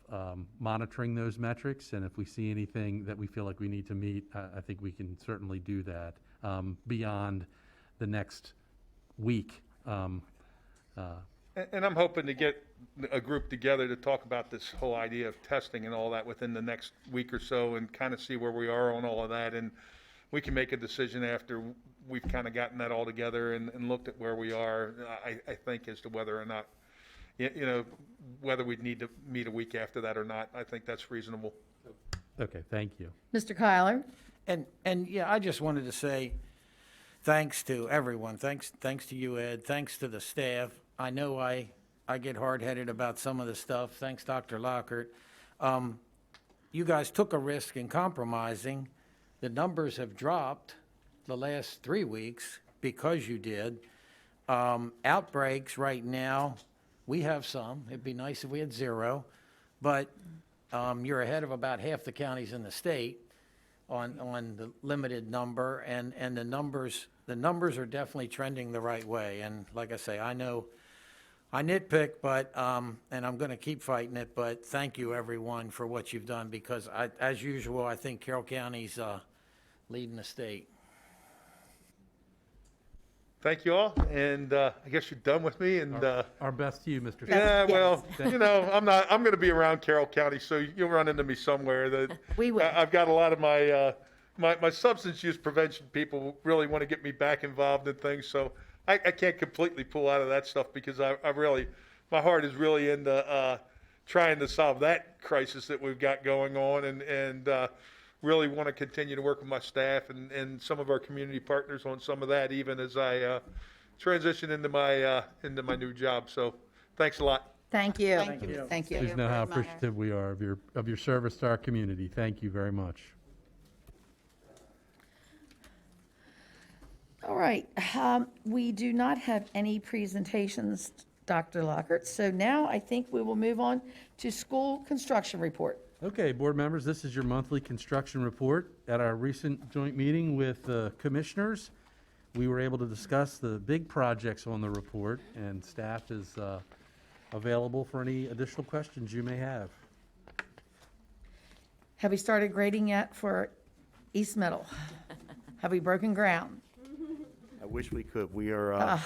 monitoring those metrics. And if we see anything that we feel like we need to meet, I think we can certainly do that beyond the next week. And I'm hoping to get a group together to talk about this whole idea of testing and all that within the next week or so and kind of see where we are on all of that. And we can make a decision after we've kind of gotten that all together and looked at where we are, I think, as to whether or not, whether we'd need to meet a week after that or not. I think that's reasonable. Okay, thank you. Mr. Kyler? And yeah, I just wanted to say thanks to everyone. Thanks to you, Ed. Thanks to the staff. I know I get hard-headed about some of the stuff. Thanks, Dr. Lockhart. You guys took a risk in compromising. The numbers have dropped the last 3 weeks because you did. Outbreaks right now, we have some. It'd be nice if we had 0. But you're ahead of about half the counties in the state on the limited number, and the numbers are definitely trending the right way. And like I say, I know I nitpick, but and I'm going to keep fighting it. But thank you, everyone, for what you've done, because as usual, I think Carroll County's leading the state. Thank you all, and I guess you're done with me. And Our best to you, Mr. yeah, well, Thank I'm going to be around Carroll County, so you'll run into me somewhere. We will. I've got a lot of my substance use prevention people really want to get me back involved in things, so I can't completely pull out of that stuff because I really, my heart is really into trying to solve that crisis that we've got going on, and really want to continue to work with my staff and some of our community partners on some of that, even as I transition into my new job. So thanks a lot. Thank you. Thank you. Thank you. Please know how appreciative we are of your service to our community. Thank you very much. All right. We do not have any presentations, Dr. Lockhart. So now I think we will move on to school construction report. Okay, board members, this is your monthly construction report. At our recent joint meeting with commissioners, we were able to discuss the big projects on the report, and staff is available for any additional questions you may have. Have we started grading yet for East Middle? Have we broken ground? I wish we could. We are,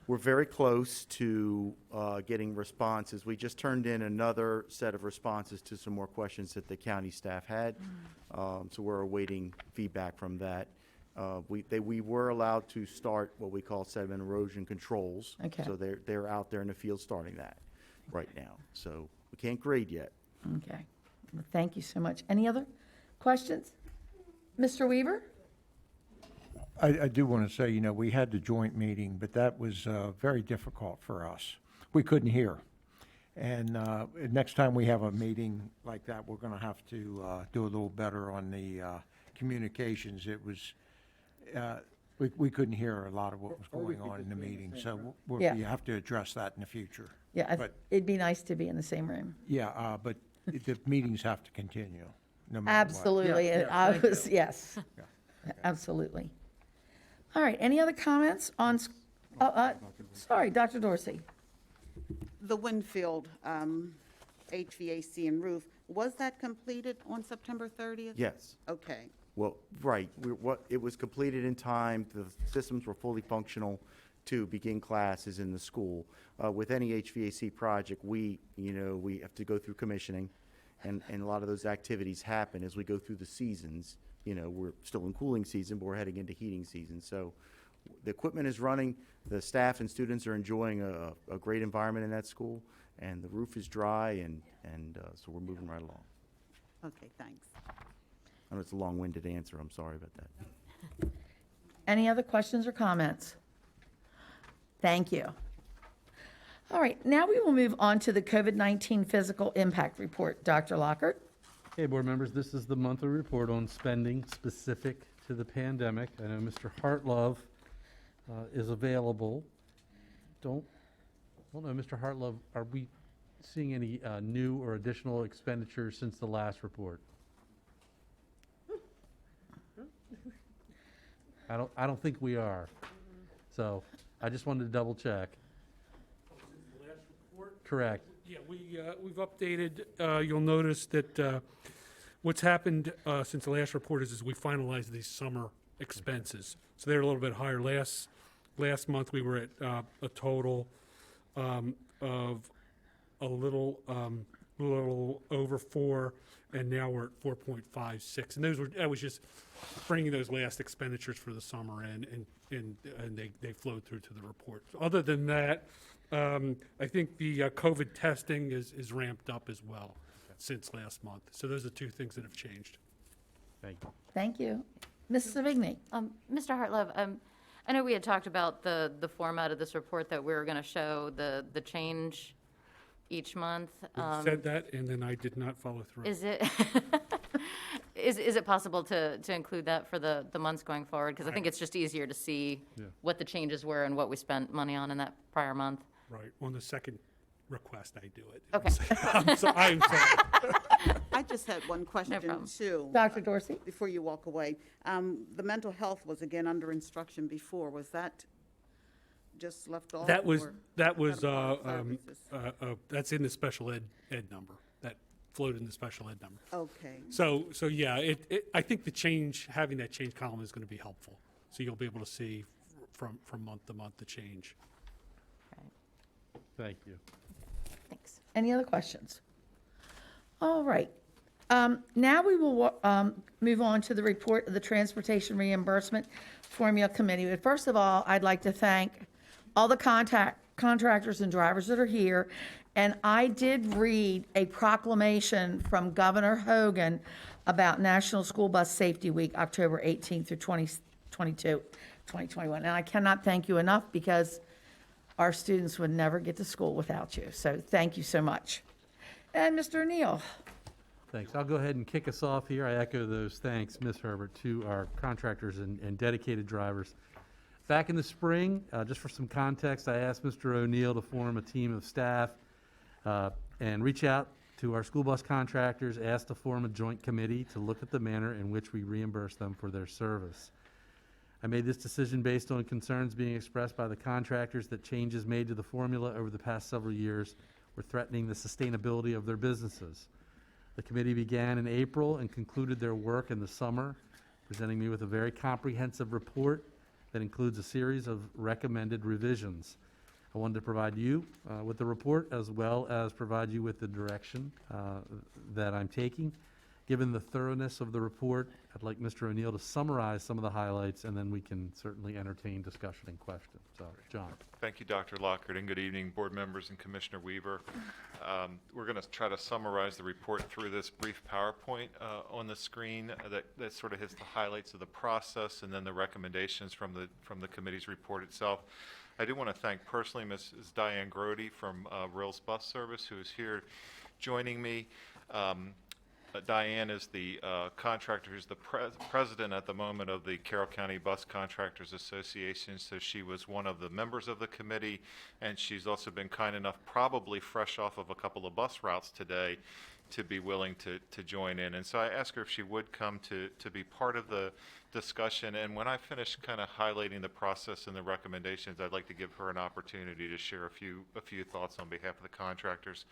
we're very close to getting responses. We just turned in another set of responses to some more questions that the county staff had. So we're awaiting feedback from that. We were allowed to start what we call sediment erosion controls. Okay. So they're out there in the field starting that right now. So we can't grade yet. Okay. Well, thank you so much. Any other questions? Mr. Weaver? I do want to say, we had the joint meeting, but that was very difficult for us. We couldn't hear. And next time we have a meeting like that, we're going to have to do a little better on the communications. It was, we couldn't hear a lot of what was going on in the meeting, so we have to address that in the future. Yeah, But, it'd be nice to be in the same room. yeah, but the meetings have to continue, no matter what. Absolutely. And I was, yes, absolutely. All right, any other comments on, sorry, Dr. Dorsey. The Winfield HVAC and roof, was that completed on September 30th? Yes. Okay. Well, right. It was completed in time. The systems were fully functional to begin classes in the school. With any HVAC project, we have to go through commissioning, and a lot of those activities happen as we go through the seasons. We're still in cooling season, but we're heading into heating season. So the equipment is running. The staff and students are enjoying a great environment in that school, and the roof is dry, and so we're moving right along. Okay, thanks. I know it's a long-winded answer. I'm sorry about that. Any other questions or comments? Thank you. All right, now we will move on to the COVID-19 physical impact report. Dr. Lockhart? Okay, board members, this is the monthly report on spending specific to the pandemic. I know Mr. Hartlove is available. Don't know, Mr. Hartlove, are we seeing any new or additional expenditures since the last report? I don't think we are. So I just wanted to double check. The last report? Correct. Yeah, we've updated. You'll notice that what's happened since the last report is we finalized these summer expenses. So they're a little bit higher. Last month, we were at a total of a little over 4, and now we're at 4.56. And that was just bringing those last expenditures for the summer in, and they flowed through to the report. Other than that, I think the COVID testing is ramped up as well since last month. So those are two things that have changed. Thank you. Thank you. Ms. Savigny? Mr. Hartlove, I know we had talked about the format of this report, that we were going to show the change each month. You said that, and then I did not follow through. Is it, is it possible to include that for the months going forward? Because I think it's just easier to see what the changes were and what we spent money on in that prior month. Right, on the second request, I do it. Okay. I'm sorry. I just had one question too. Dr. Dorsey? Before you walk away. The mental health was again under instruction before. Was that just left off? That was, or that's services? in the special ed number. That flowed in the special ed number. Okay. So yeah, I think having that change column is going to be helpful. So you'll be able to see from month to month the change. Thank you. Thanks. Any other questions? All right. Now we will move on to the report of the Transportation Reimbursement Formula Committee. But first of all, I'd like to thank all the contractors and drivers that are here. And I did read a proclamation from Governor Hogan about National School Bus Safety Week, October 18th through 2021. And I cannot thank you enough, because our students would never get to school without you. So thank you so much. And Mr. O'Neill. Thanks. I'll go ahead and kick us off here. I echo those thanks, Ms. Herbert, to our contractors and dedicated drivers. Back in the spring, just for some context, I asked Mr. O'Neill to form a team of staff and reach out to our school bus contractors, asked to form a joint committee to look at the manner in which we reimburse them for their service. I made this decision based on concerns being expressed by the contractors that changes made to the formula over the past several years were threatening the sustainability of their businesses. The committee began in April and concluded their work in the summer, presenting me with a very comprehensive report that includes a series of recommended revisions. I wanted to provide you with the report, as well as provide you with the direction that I'm taking. Given the thoroughness of the report, I'd like Mr. O'Neill to summarize some of the highlights, and then we can certainly entertain discussion and questions. So, John. Thank you, Dr. Lockhart, and good evening, board members and Commissioner Weaver. We're going to try to summarize the report through this brief PowerPoint on the screen that sort of hits the highlights of the process and then the recommendations from the committee's report itself. I do want to thank personally Mrs. Diane Grody from Rails Bus Service, who is here joining me. Diane is the contractor who's the president at the moment of the Carroll County Bus Contractors Association, so she was one of the members of the committee, and she's also been kind enough, probably fresh off of a couple of bus routes today, to be willing to join in. And so I asked her if she would come to be part of the discussion, and when I finish kind of highlighting the process and the recommendations, I'd like to give her an opportunity to share a few thoughts on behalf of the contractors.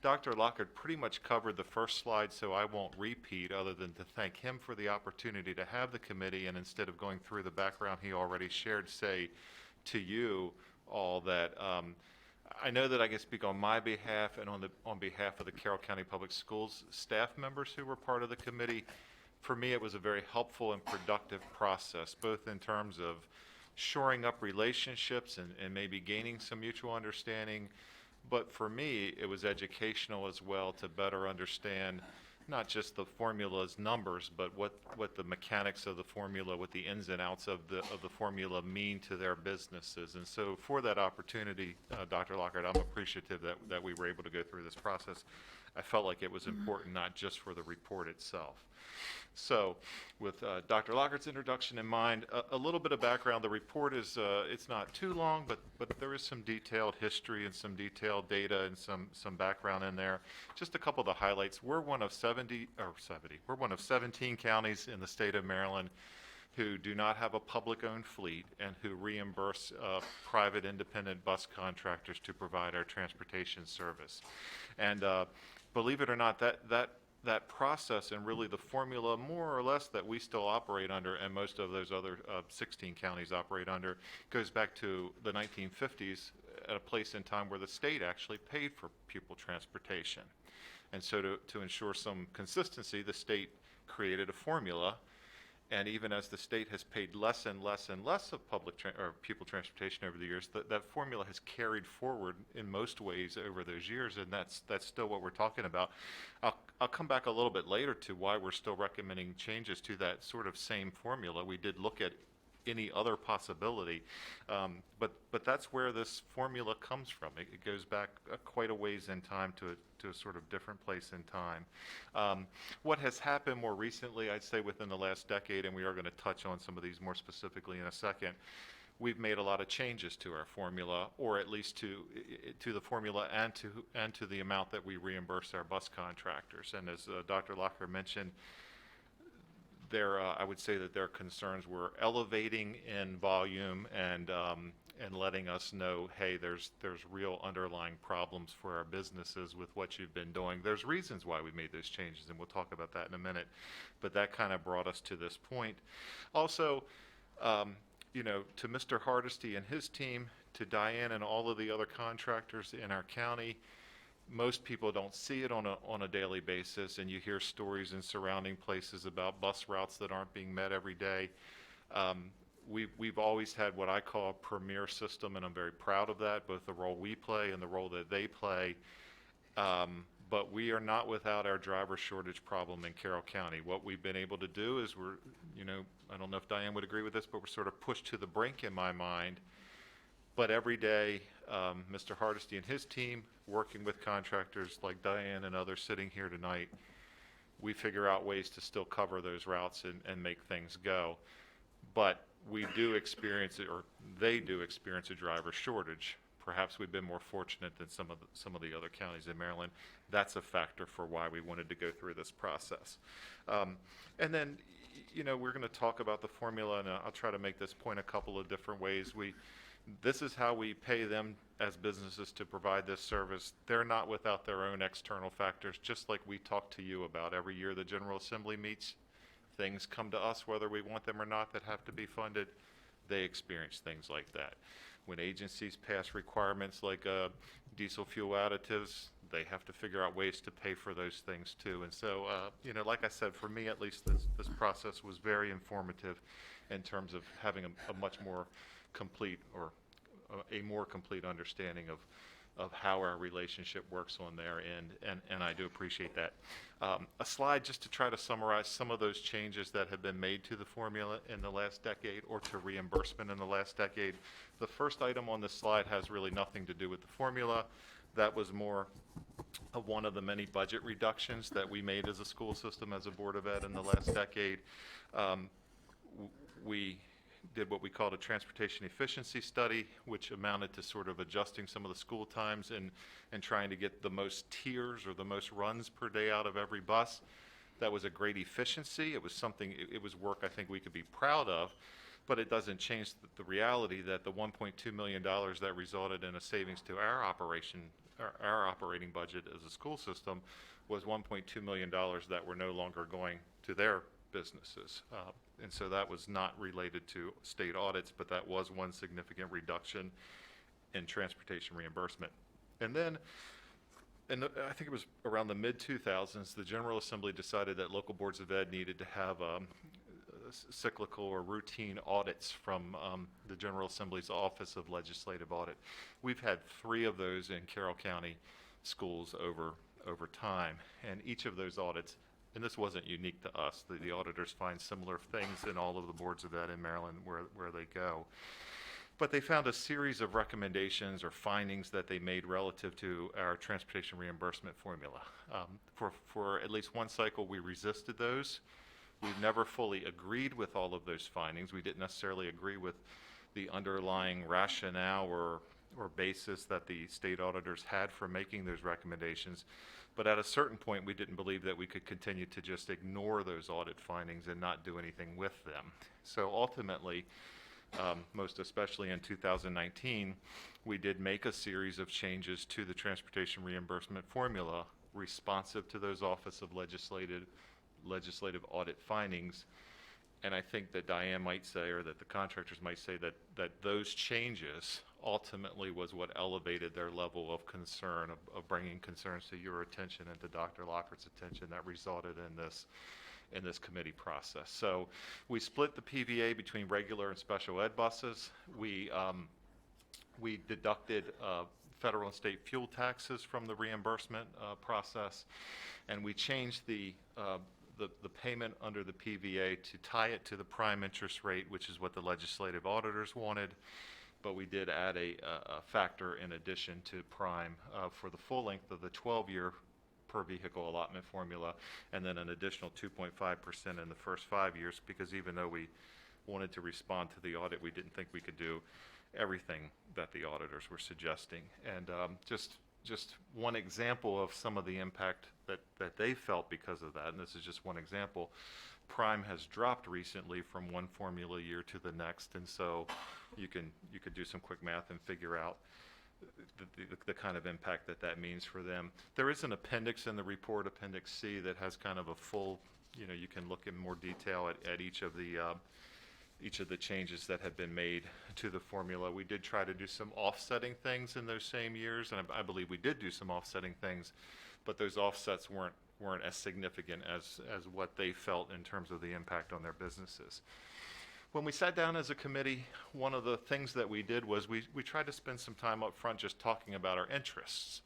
Dr. Lockhart pretty much covered the first slide, so I won't repeat, other than to thank him for the opportunity to have the committee, and instead of going through the background he already shared, say to you all that I know that I can speak on my behalf and on behalf of the Carroll County Public Schools staff members who were part of the committee. For me, it was a very helpful and productive process, both in terms of shoring up relationships and maybe gaining some mutual understanding. But for me, it was educational as well, to better understand not just the formula's numbers, but what the mechanics of the formula, what the ins and outs of the formula mean to their businesses. And so for that opportunity, Dr. Lockhart, I'm appreciative that we were able to go through this process. I felt like it was important, not just for the report itself. So with Dr. Lockhart's introduction in mind, a little bit of background. The report is, it's not too long, but there is some detailed history and some detailed data and some background in there. Just a couple of the highlights. We're one of 17 counties in the state of Maryland who do not have a public-owned fleet and who reimburse private independent bus contractors to provide our transportation service. And believe it or not, that that process and really the formula more or less that we still operate under and most of those other 16 counties operate under goes back to the 1950s at a place in time where the state actually paid for pupil transportation. And so to ensure some consistency, the state created a formula. And even as the state has paid less and less and less of pupil transportation over the years, that formula has carried forward in most ways over those years, and that's still what we're talking about. I'll come back a little bit later to why we're still recommending changes to that sort of same formula. We did look at any other possibility, but that's where this formula comes from. It goes back quite a ways in time to a sort of different place in time. What has happened more recently, I'd say within the last decade, and we are going to touch on some of these more specifically in a second, we've made a lot of changes to our formula, or at least to the formula and to the amount that we reimburse our bus contractors. And as Dr. Locker mentioned, I would say that their concerns were elevating in volume and letting us know, hey, there's real underlying problems for our businesses with what you've been doing. There's reasons why we made those changes, and we'll talk about that in a minute. But that kind of brought us to this point. Also, to Mr. Hardesty and his team, to Diane and all of the other contractors in our county, most people don't see it on a daily basis, and you hear stories in surrounding places about bus routes that aren't being met every day. We've always had what I call a premier system, and I'm very proud of that, both the role we play and the role that they play. But we are not without our driver shortage problem in Carroll County. What we've been able to do is I don't know if Diane would agree with this, but we're sort of pushed to the brink in my mind. But every day, Mr. Hardesty and his team, working with contractors like Diane and others sitting here tonight, we figure out ways to still cover those routes and make things go. But we do experience it, or they do experience a driver shortage. Perhaps we've been more fortunate than some of the other counties in Maryland. That's a factor for why we wanted to go through this process. And then, we're going to talk about the formula, and I'll try to make this point a couple of different ways. This is how we pay them as businesses to provide this service. They're not without their own external factors, just like we talk to you about. Every year the General Assembly meets, things come to us whether we want them or not that have to be funded. They experience things like that. When agencies pass requirements like diesel fuel additives, they have to figure out ways to pay for those things too. And so, like I said, for me at least, this process was very informative in terms of having a much more complete, or a more complete understanding of how our relationship works on their end, and I do appreciate that. A slide just to try to summarize some of those changes that have been made to the formula in the last decade, or to reimbursement in the last decade. The first item on this slide has really nothing to do with the formula. That was more of one of the many budget reductions that we made as a school system, as a Board of Ed in the last decade. We did what we called a transportation efficiency study, which amounted to sort of adjusting some of the school times and trying to get the most tiers or the most runs per day out of every bus. That was a great efficiency. It was something, it was work I think we could be proud of, but it doesn't change the reality that the $1.2 million that resulted in a savings to our operating budget as a school system was $1.2 million that were no longer going to their businesses. And so that was not related to state audits, but that was one significant reduction in transportation reimbursement. And then, I think it was around the mid-2000s, the General Assembly decided that local boards of ed needed to have cyclical or routine audits from the General Assembly's Office of Legislative Audit. We've had 3 of those in Carroll County schools over time, and each of those audits, and this wasn't unique to us, the auditors find similar things in all of the boards of ed in Maryland where they go. But they found a series of recommendations or findings that they made relative to our transportation reimbursement formula. For at least one cycle, we resisted those. We've never fully agreed with all of those findings. We didn't necessarily agree with the underlying rationale or basis that the state auditors had for making those recommendations. But at a certain point, we didn't believe that we could continue to just ignore those audit findings and not do anything with them. So ultimately, most especially in 2019, we did make a series of changes to the transportation reimbursement formula responsive to those Office of Legislative Audit findings. And I think that Diane might say, or that the contractors might say, that those changes ultimately was what elevated their level of concern, of bringing concerns to your attention and to Dr. Lockert's attention that resulted in this committee process. So we split the PVA between regular and special ed buses. We deducted federal and state fuel taxes from the reimbursement process, and we changed the payment under the PVA to tie it to the prime interest rate, which is what the legislative auditors wanted, but we did add a factor in addition to prime for the full length of the 12-year per vehicle allotment formula, and then an additional 2.5% in the first 5 years, because even though we wanted to respond to the audit, we didn't think we could do everything that the auditors were suggesting. And just one example of some of the impact that they felt because of that, and this is just one example, prime has dropped recently from one formula year to the next, and so you could do some quick math and figure out the kind of impact that means for them. There is an appendix in the report, Appendix C, that has kind of a full, you can look in more detail at each of the changes that have been made to the formula. We did try to do some offsetting things in those same years, and I believe we did do some offsetting things, but those offsets weren't as significant as what they felt in terms of the impact on their businesses. When we sat down as a committee, one of the things that we did was we tried to spend some time up front just talking about our interests,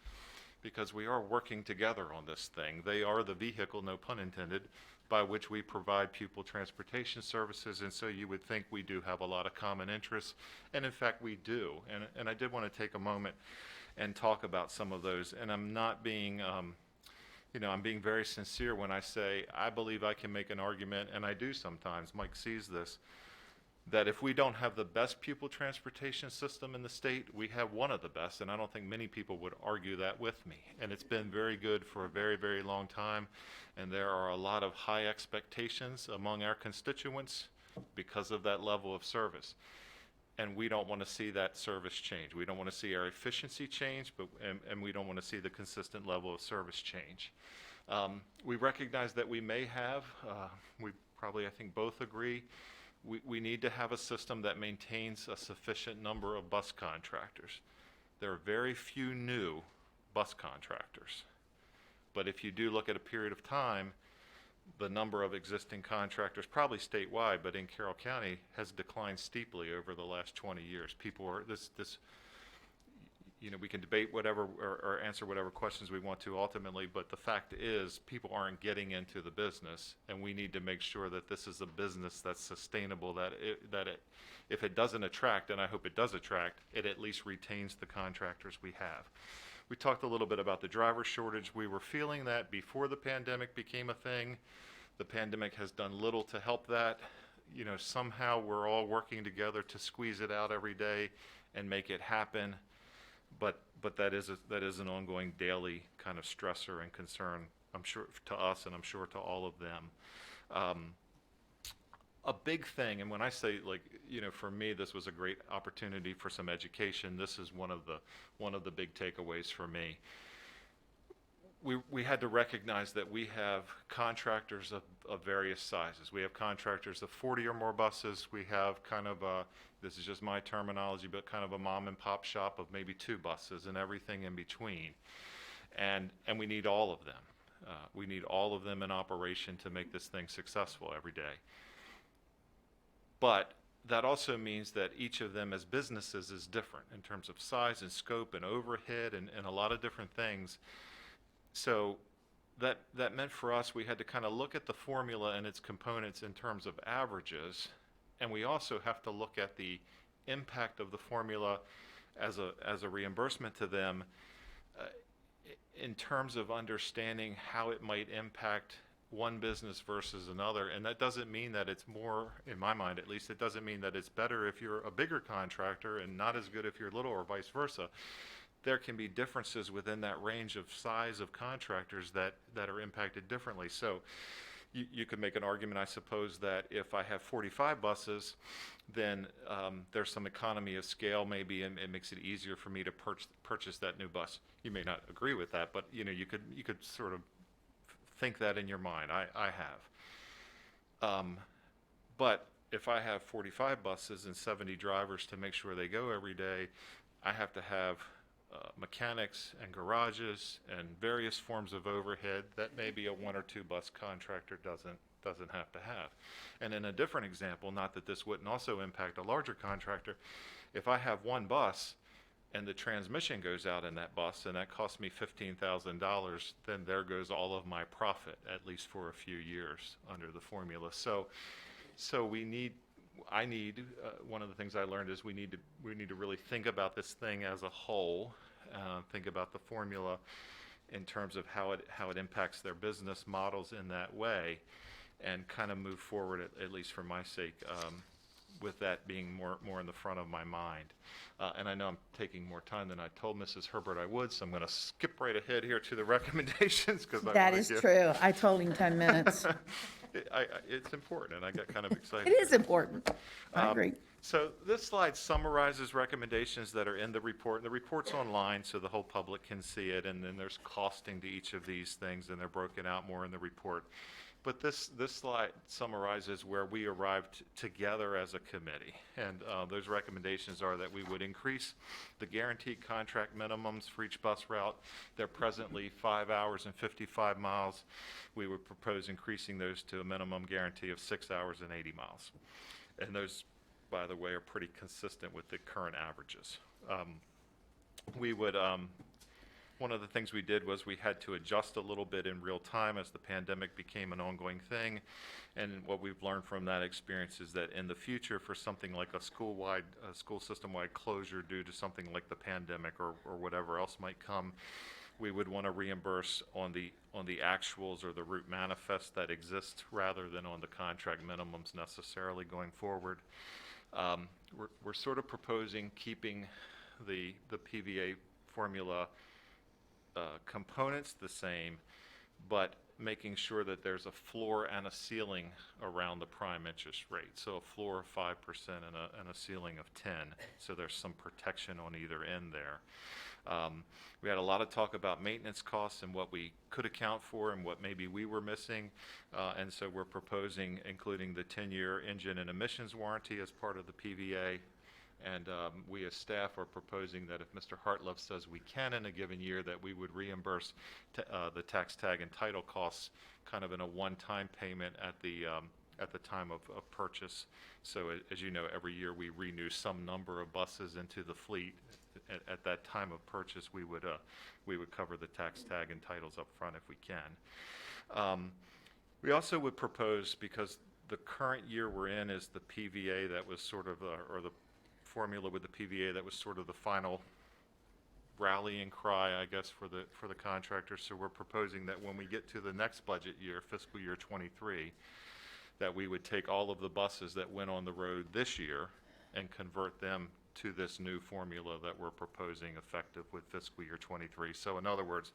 because we are working together on this thing. They are the vehicle, no pun intended, by which we provide pupil transportation services, and so you would think we do have a lot of common interests, and in fact we do. And I did want to take a moment and talk about some of those, and I'm not being, I'm being very sincere when I say I believe I can make an argument, and I do sometimes, Mike sees this, that if we don't have the best pupil transportation system in the state, we have one of the best, and I don't think many people would argue that with me. And it's been very good for a very, very long time, and there are a lot of high expectations among our constituents because of that level of service. And we don't want to see that service change. We don't want to see our efficiency change, and we don't want to see the consistent level of service change. We recognize that we may have, we probably, I think, both agree, we need to have a system that maintains a sufficient number of bus contractors. There are very few new bus contractors. But if you do look at a period of time, the number of existing contractors, probably statewide, but in Carroll County, has declined steeply over the last 20 years. People are, we can debate whatever or answer whatever questions we want to ultimately, but the fact is people aren't getting into the business, and we need to make sure that this is a business that's sustainable, that if it doesn't attract, and I hope it does attract, it at least retains the contractors we have. We talked a little bit about the driver shortage. We were feeling that before the pandemic became a thing. The pandemic has done little to help that. Somehow we're all working together to squeeze it out every day and make it happen. But that is an ongoing daily kind of stressor and concern, I'm sure, to us, and I'm sure to all of them. A big thing, and when I say, for me, this was a great opportunity for some education. This is one of the big takeaways for me. We had to recognize that we have contractors of various sizes. We have contractors of 40 or more buses. We have kind of this is just my terminology, but kind of a mom and pop shop of maybe 2 buses and everything in between. And we need all of them. We need all of them in operation to make this thing successful every day. But that also means that each of them as businesses is different in terms of size and scope and overhead and a lot of different things. So that meant for us we had to kind of look at the formula and its components in terms of averages, and we also have to look at the impact of the formula as a reimbursement to them in terms of understanding how it might impact one business versus another. And that doesn't mean that it's more, in my mind at least, it doesn't mean that it's better if you're a bigger contractor and not as good if you're little, or vice versa. There can be differences within that range of size of contractors that are impacted differently. So you could make an argument, I suppose, that if I have 45 buses, then there's some economy of scale maybe, and it makes it easier for me to purchase that new bus. You may not agree with that, but you could sort of think that in your mind. I have. But if I have 45 buses and 70 drivers to make sure they go every day, I have to have mechanics and garages and various forms of overhead that maybe a 1 or 2 bus contractor doesn't have to have. And in a different example, not that this wouldn't also impact a larger contractor, if I have 1 bus and the transmission goes out in that bus and that costs me $15,000, then there goes all of my profit, at least for a few years under the formula. So one of the things I learned is we need to really think about this thing as a whole, think about the formula in terms of how it impacts their business models in that way, and kind of move forward, at least for my sake, with that being more in the front of my mind. And I know I'm taking more time than I told Mrs. Herbert I would, so I'm going to skip right ahead here to the recommendations, because That is true. I told him 10 minutes. It's important, and I got kind of excited. It is important. I agree. So this slide summarizes recommendations that are in the report. The report's online, so the whole public can see it, and then there's costing to each of these things, and they're broken out more in the report. But this slide summarizes where we arrived together as a committee. And those recommendations are that we would increase the guaranteed contract minimums for each bus route. They're presently 5 hours and 55 miles. We would propose increasing those to a minimum guarantee of 6 hours and 80 miles. And those, by the way, are pretty consistent with the current averages. One of the things we did was we had to adjust a little bit in real time as the pandemic became an ongoing thing. And what we've learned from that experience is that in the future, for something like a school system-wide closure due to something like the pandemic or whatever else might come, we would want to reimburse on the actuals or the route manifest that exist rather than on the contract minimums necessarily going forward. We're sort of proposing keeping the PVA formula components the same, but making sure that there's a floor and a ceiling around the prime interest rate. So a floor of 5% and a ceiling of 10. So there's some protection on either end there. We had a lot of talk about maintenance costs and what we could account for and what maybe we were missing. And so we're proposing including the 10-year engine and emissions warranty as part of the PVA. And we as staff are proposing that if Mr. Hartlove says we can in a given year, that we would reimburse the tax tag and title costs kind of in a one-time payment at the time of purchase. So as you know, every year we renew some number of buses into the fleet. At that time of purchase, we would cover the tax tag and titles up front if we can. We also would propose, because the current year we're in is the PVA that was sort of, or the formula with the PVA that was sort of the final rallying cry, I guess, for the contractors. So we're proposing that when we get to the next budget year, fiscal year 23, that we would take all of the buses that went on the road this year and convert them to this new formula that we're proposing effective with fiscal year 23. So in other words,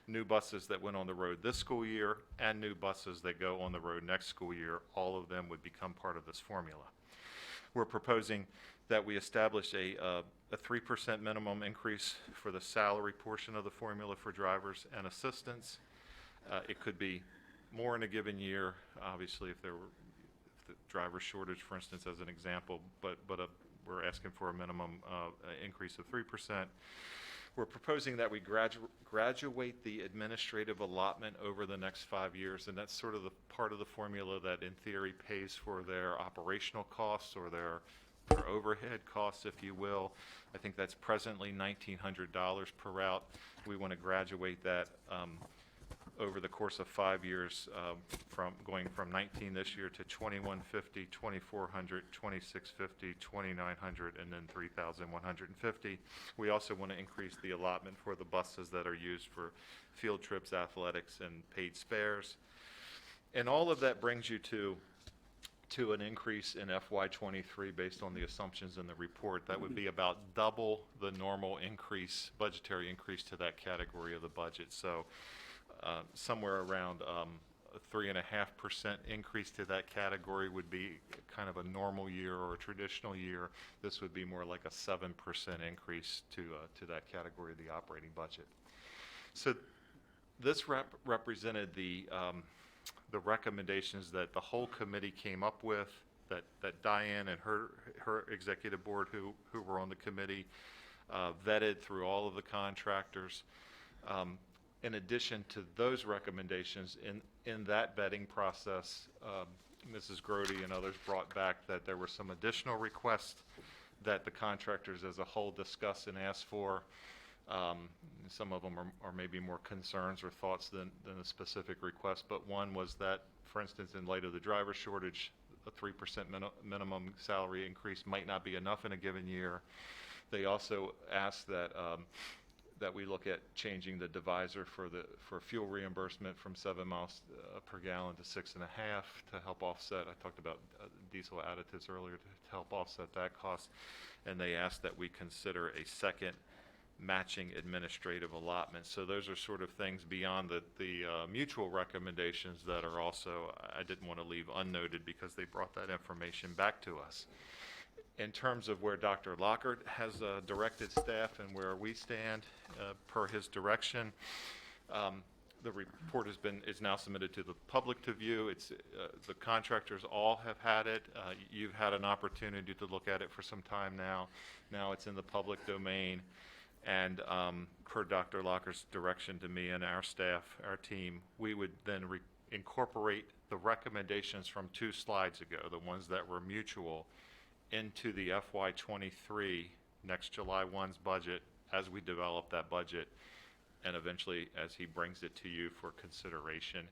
new buses that went on the road this school year and new buses that go on the road next school year, all of them would become part of this formula. We're proposing that we establish a 3% minimum increase for the salary portion of the formula for drivers and assistants. It could be more in a given year, obviously, if the driver shortage, for instance, as an example, but we're asking for a minimum increase of 3%. We're proposing that we graduate the administrative allotment over the next 5 years, and that's sort of the part of the formula that in theory pays for their operational costs or their overhead costs, if you will. I think that's presently $1,900 per route. We want to graduate that over the course of 5 years, going from 19 this year to 2,150, 2,400, 2,650, 2,900, and then 3,150. We also want to increase the allotment for the buses that are used for field trips, athletics, and paid spares. And all of that brings you to an increase in FY23 based on the assumptions in the report. That would be about double the normal increase, budgetary increase to that category of the budget. So somewhere around a 3.5% increase to that category would be kind of a normal year or a traditional year. This would be more like a 7% increase to that category of the operating budget. So this represented the recommendations that the whole committee came up with, that Diane and her executive board who were on the committee vetted through all of the contractors. In addition to those recommendations, in that vetting process, Mrs. Grody and others brought back that there were some additional requests that the contractors as a whole discussed and asked for. Some of them are maybe more concerns or thoughts than a specific request, but one was that, for instance, in light of the driver shortage, a 3% minimum salary increase might not be enough in a given year. They also asked that that we look at changing the divisor for fuel reimbursement from 7 miles per gallon to 6.5 to help offset. I talked about diesel additives earlier to help offset that cost, and they asked that we consider a second matching administrative allotment. So those are sort of things beyond the mutual recommendations that are also, I didn't want to leave unnoted because they brought that information back to us. In terms of where Dr. Lockhart has directed staff and where we stand per his direction, the report is now submitted to the public to view. It's the contractors all have had it. You've had an opportunity to look at it for some time now. Now it's in the public domain. And per Dr. Lockhart's direction to me and our staff, our team, we would then incorporate the recommendations from 2 slides ago, the ones that were mutual, into the FY23 next July 1's budget as we develop that budget, and eventually as he brings it to you for consideration.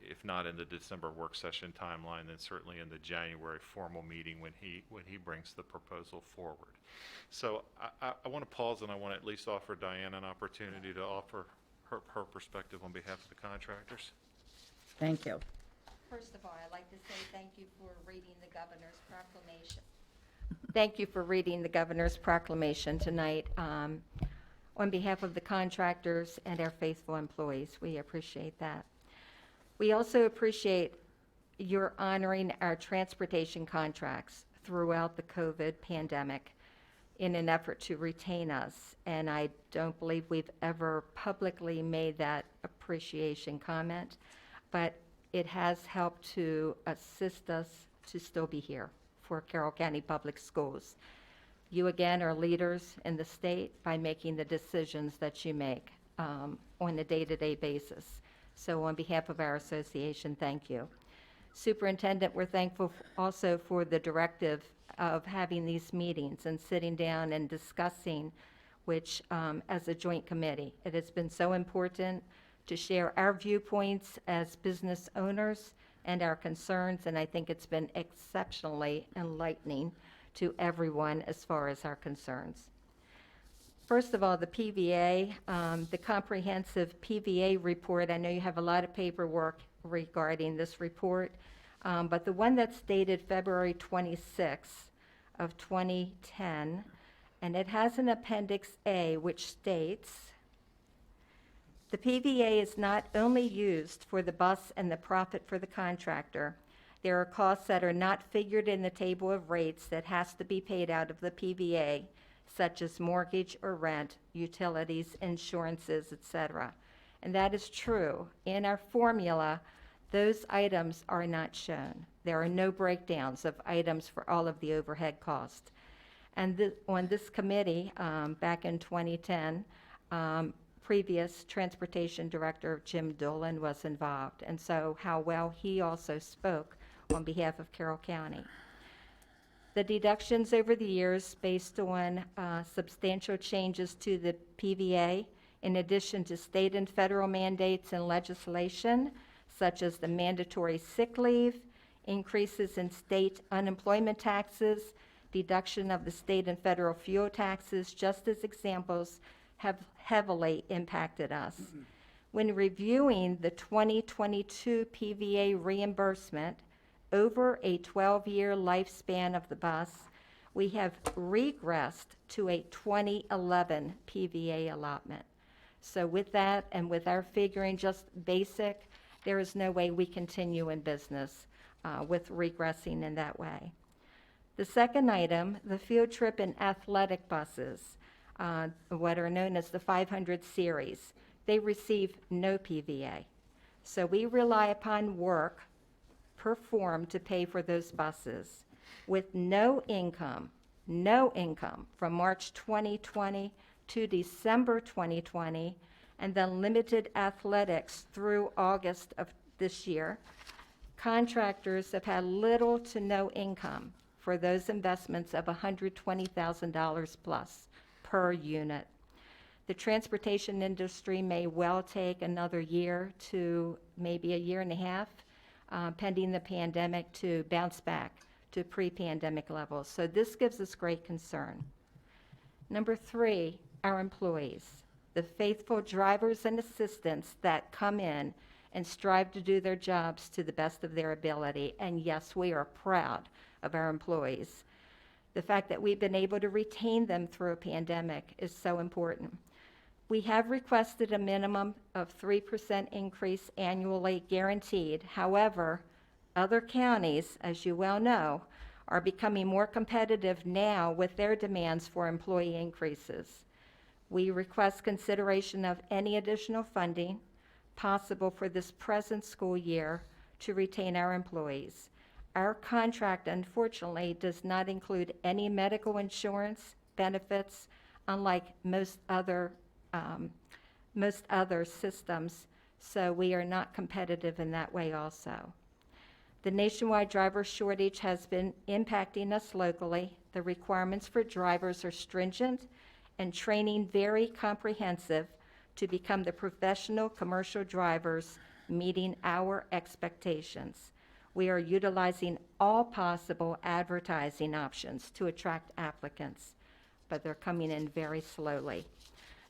If not in the December work session timeline, then certainly in the January formal meeting when he brings the proposal forward. So I want to pause, and I want to at least offer Diane an opportunity to offer her perspective on behalf of the contractors. Thank you. First of all, I'd like to say thank you for reading the governor's proclamation. Thank you for reading the governor's proclamation tonight on behalf of the contractors and our faithful employees. We appreciate that. We also appreciate your honoring our transportation contracts throughout the COVID pandemic in an effort to retain us. And I don't believe we've ever publicly made that appreciation comment, but it has helped to assist us to still be here for Carroll County Public Schools. You again are leaders in the state by making the decisions that you make on a day-to-day basis. So on behalf of our association, thank you. Superintendent, we're thankful also for the directive of having these meetings and sitting down and discussing, which as a joint committee, it has been so important to share our viewpoints as business owners and our concerns, and I think it's been exceptionally enlightening to everyone as far as our concerns. First of all, the PVA, the comprehensive PVA report, I know you have a lot of paperwork regarding this report, but the one that's dated February 26th of 2010, and it has an Appendix A which states, the PVA is not only used for the bus and the profit for the contractor. There are costs that are not figured in the table of rates that has to be paid out of the PVA, such as mortgage or rent, utilities, insurances, etc. And that is true. In our formula, those items are not shown. There are no breakdowns of items for all of the overhead costs. And on this committee, back in 2010, previous Transportation Director Jim Dolan was involved, and so how well he also spoke on behalf of Carroll County. The deductions over the years based on substantial changes to the PVA, in addition to state and federal mandates and legislation, such as the mandatory sick leave, increases in state unemployment taxes, deduction of the state and federal fuel taxes, just as examples, have heavily impacted us. When reviewing the 2022 PVA reimbursement over a 12-year lifespan of the bus, we have regressed to a 2011 PVA allotment. So with that and with our figuring just basic, there is no way we continue in business with regressing in that way. The second item, the field trip and athletic buses, what are known as the 500 series, they receive no PVA. So we rely upon work performed to pay for those buses with no income from March 2020 to December 2020, and then limited athletics through August of this year. Contractors have had little to no income for those investments of $120,000 plus per unit. The transportation industry may well take another year to maybe a year and a half, pending the pandemic, to bounce back to pre-pandemic levels. So this gives us great concern. Number 3, our employees, the faithful drivers and assistants that come in and strive to do their jobs to the best of their ability. And yes, we are proud of our employees. The fact that we've been able to retain them through a pandemic is so important. We have requested a minimum of 3% increase annually guaranteed. However, other counties, as you well know, are becoming more competitive now with their demands for employee increases. We request consideration of any additional funding possible for this present school year to retain our employees. Our contract, unfortunately, does not include any medical insurance benefits, unlike most other systems, so we are not competitive in that way also. The nationwide driver shortage has been impacting us locally. The requirements for drivers are stringent and training very comprehensive to become the professional commercial drivers meeting our expectations. We are utilizing all possible advertising options to attract applicants, but they're coming in very slowly.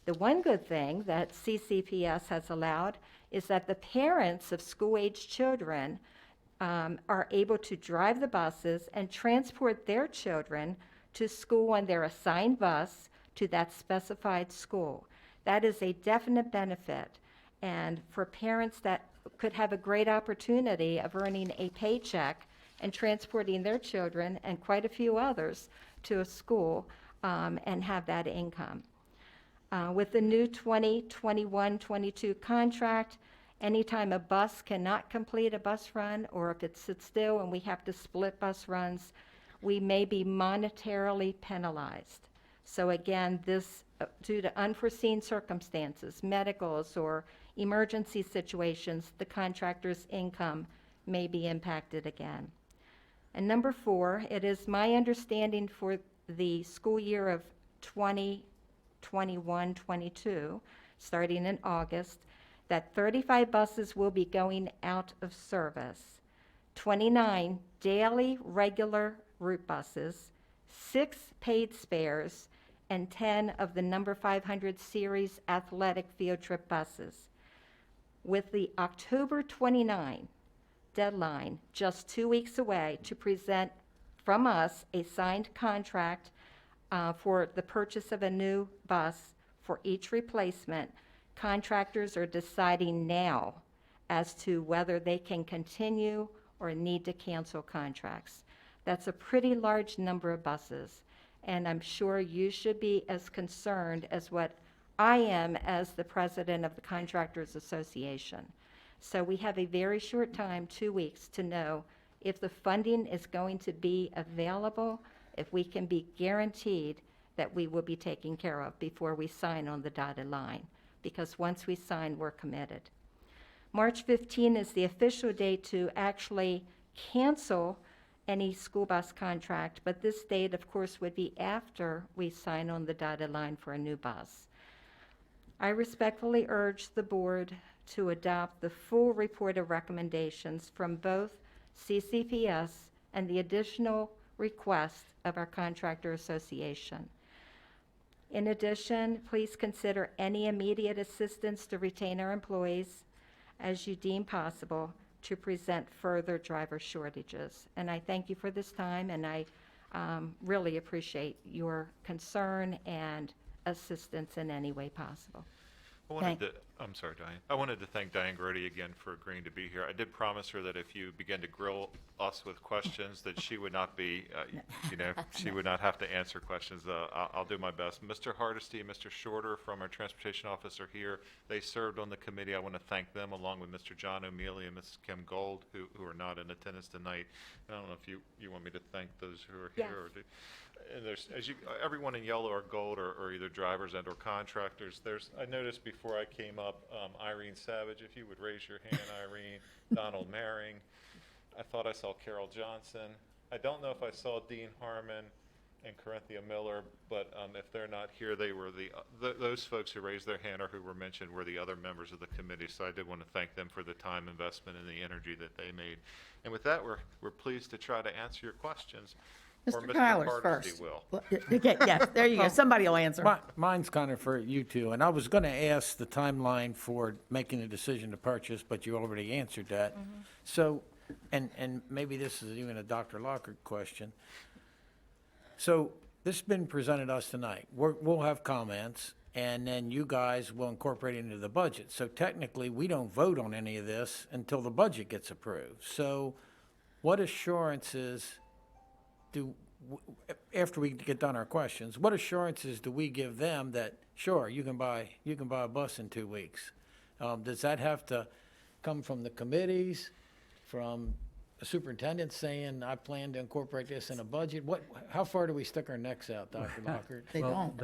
The one good thing that CCPS has allowed is that the parents of school-age children are able to drive the buses and transport their children to school on their assigned bus to that specified school. That is a definite benefit. And for parents that could have a great opportunity of earning a paycheck and transporting their children and quite a few others to a school and have that income. With the new 2021-22 contract, anytime a bus cannot complete a bus run, or if it sits still and we have to split bus runs, we may be monetarily penalized. So again, this, due to unforeseen circumstances, medicals or emergency situations, the contractor's income may be impacted again. And number 4, it is my understanding for the school year of 2021-22, starting in August, that 35 buses will be going out of service, 29 daily regular route buses, 6 paid spares, and 10 of the number 500 series athletic field trip buses. With the October 29 deadline just 2 weeks away to present from us a signed contract for the purchase of a new bus for each replacement, contractors are deciding now as to whether they can continue or need to cancel contracts. That's a pretty large number of buses, and I'm sure you should be as concerned as what I am as the president of the Contractors Association. So we have a very short time, 2 weeks, to know if the funding is going to be available, if we can be guaranteed that we will be taken care of before we sign on the dotted line. Because once we sign, we're committed. March 15 is the official date to actually cancel any school bus contract, but this date, of course, would be after we sign on the dotted line for a new bus. I respectfully urge the board to adopt the full report of recommendations from both CCPS and the additional request of our Contractor Association. In addition, please consider any immediate assistance to retain our employees as you deem possible to present further driver shortages. And I thank you for this time, and I really appreciate your concern and assistance in any way possible. I wanted to, I'm sorry, Diane. I wanted to thank Diane Grody again for agreeing to be here. I did promise her that if you begin to grill us with questions, that she would not be, she would not have to answer questions. I'll do my best. Mr. Hardesty and Mr. Shorter from our transportation office are here. They served on the committee. I want to thank them, along with Mr. John O'Mealy and Mrs. Kim Gold, who are not in attendance tonight. I don't know if you want me to thank those who are here. Or and there's, everyone in yellow or gold are either drivers and or contractors. I noticed before I came up, Irene Savage, if you would raise your hand, Irene, Donald Maring. I thought I saw Carroll Johnson. I don't know if I saw Dean Harmon and Corinthia Miller, but if they're not here, they were those folks who raised their hand or who were mentioned were the other members of the committee. So I did want to thank them for the time investment and the energy that they made. And with that, we're pleased to try to answer your questions. Or Mr. Kyler's Hardesty first. will. Okay, yes, there you go. Somebody will answer. Mine's kind of for you two, and I was going to ask the timeline for making a decision to purchase, but you already answered that. So, and maybe this is even a Dr. Lockhart question. So this has been presented to us tonight. We'll have comments, and then you guys will incorporate it into the budget. So technically, we don't vote on any of this until the budget gets approved. So what assurances after we get done our questions, what assurances do we give them that, sure, you can buy a bus in 2 weeks? Does that have to come from the committees, from a superintendent saying, I plan to incorporate this in a budget? How far do we stick our necks out, Dr. Lockhart? Don't.